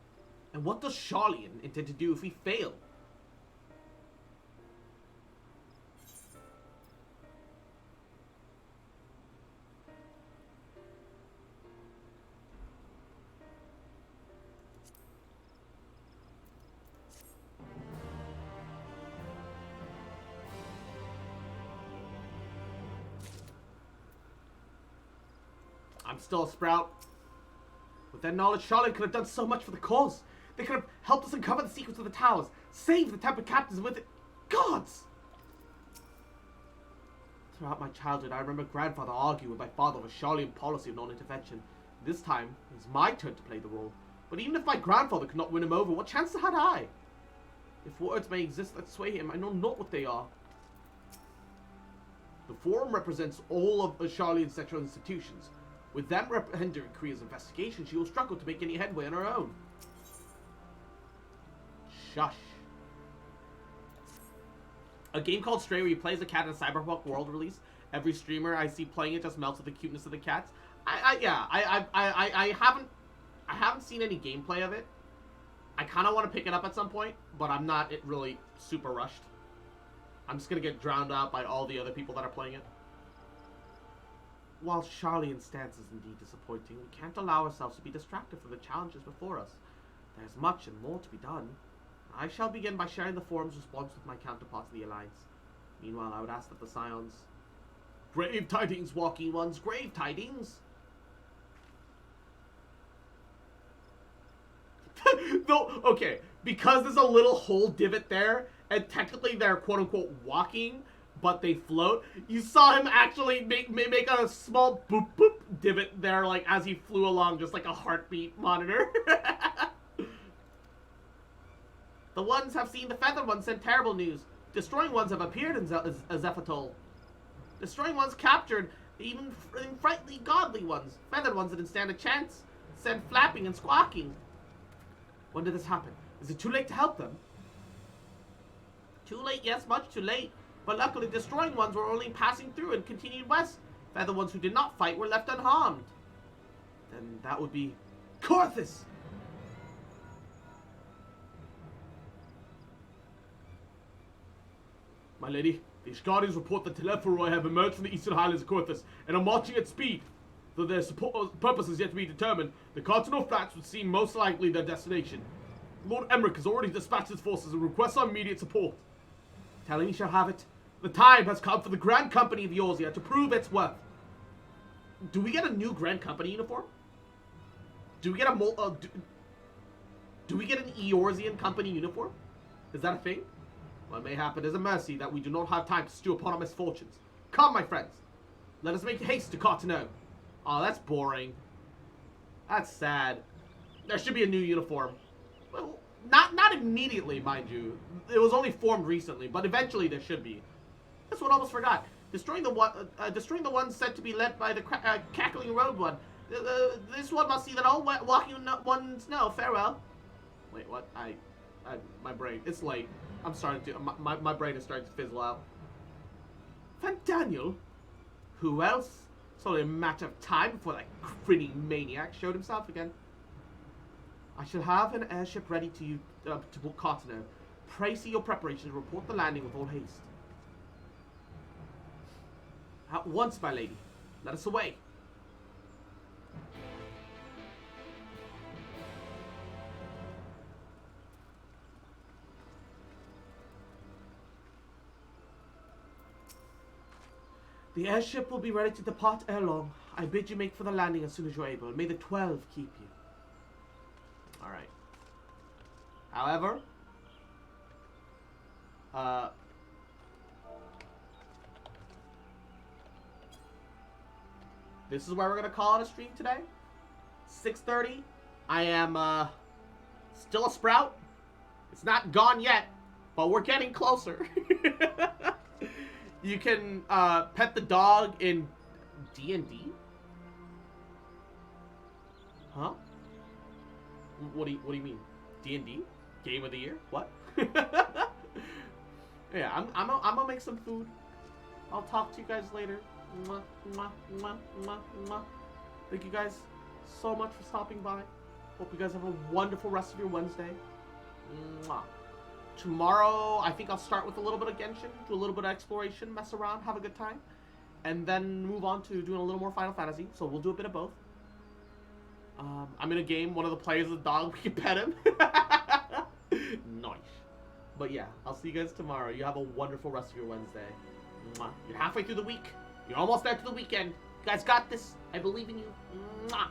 And what does Charlian intend to do if we fail? I'm still a sprout. With their knowledge, Charlotte could have done so much for the cause. They could have helped us uncover the secrets of the towers, save the Temple captives with it. Gods! Throughout my childhood, I remember grandfather arguing with my father over Charlian policy of non-intervention. This time, it was my turn to play the role. But even if my grandfather could not win him over, what chance had I? If words may exist that sway him, I know not what they are. The Forum represents all of Charlian's central institutions. With them hindering Kriya's investigation, she will struggle to make any headway on her own. Shush. A game called Stray where you play as a cat in a cyberpunk world release. Every streamer I see playing it just melts with the cuteness of the cats. I haven't seen any gameplay of it. I kind of want to pick it up at some point, but I'm not really super rushed. I'm just gonna get drowned out by all the other people that are playing it. While Charlian's stance is indeed disappointing, we can't allow ourselves to be distracted from the challenges before us. There's much and more to be done. I shall begin by sharing the Forum's response with my counterparts of the Alliance. Meanwhile, I would ask that the Scions... Grave tidings, walking ones, grave tidings! No, okay, because there's a little hole divot there, and technically they're quote-unquote walking, but they float. You saw him actually make a small boop boop divot there, like as he flew along, just like a heartbeat monitor. The ones have seen the feathered ones send terrible news. Destroying ones have appeared in Zephatol. Destroying ones captured even frightfully godly ones. Feathered ones didn't stand a chance. Sent flapping and squawking. When did this happen? Is it too late to help them? Too late, yes, much too late. But luckily, destroying ones were only passing through and continued west. Feathered ones who did not fight were left unharmed. Then that would be Corthus! My lady, the Ishgarians report that Telepharoi have emerged from the eastern highlands of Corthus and are marching at speed. Though their purpose is yet to be determined, the Cardinal Flats would seem most likely their destination. Lord Emmerich has already dispatched his forces and requests our immediate support. Telling you shall have it. The time has come for the Grand Company of Eorzea to prove its worth. Do we get a new Grand Company uniform? Do we get a do we get an Eorzean Company uniform? Is that a thing? Well, mayhap it is a mercy that we do not have time to stew upon our misfortunes. Come, my friends. Let us make haste to Carteneau. Oh, that's boring. That's sad. There should be a new uniform. Well, not immediately, mind you. It was only formed recently, but eventually there should be. That's what I almost forgot. Destroying the ones said to be led by the cackling road one. This one must see that all walking ones know. Farewell. Wait, what? My brain. It's late. I'm starting to. My brain is starting to fizzle out. Daniel? Who else? It's only a matter of time before that grinning maniac showed himself again. I shall have an airship ready to book Carteneau. Pray see your preparations and report the landing with all haste. At once, my lady. Let us away. The airship will be ready to depart ere long. I bid you make for the landing as soon as you're able. May the 12 keep you. Alright. However, this is where we're going to call it a stream today. 6:30. I am still a sprout. It's not gone yet, but we're getting closer. You can pet the dog in D&D? Huh? What do you mean? D&D? Game of the year? What? Yeah, I'm gonna make some food. I'll talk to you guys later. Mwah, mwah, mwah, mwah, mwah. Thank you guys so much for stopping by. Hope you guys have a wonderful rest of your Wednesday. Mwah. Tomorrow, I think I'll start with a little bit of Genshin, do a little bit of exploration, mess around, have a good time, and then move on to doing a little more Final Fantasy. So we'll do a bit of both. I'm in a game, one of the players is a dog, we can pet him. Nice. But yeah, I'll see you guys tomorrow. You have a wonderful rest of your Wednesday. Mwah. You're halfway through the week. You're almost there to the weekend. You guys got this. I believe in you. Mwah.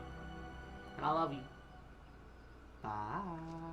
And I love you. Bye.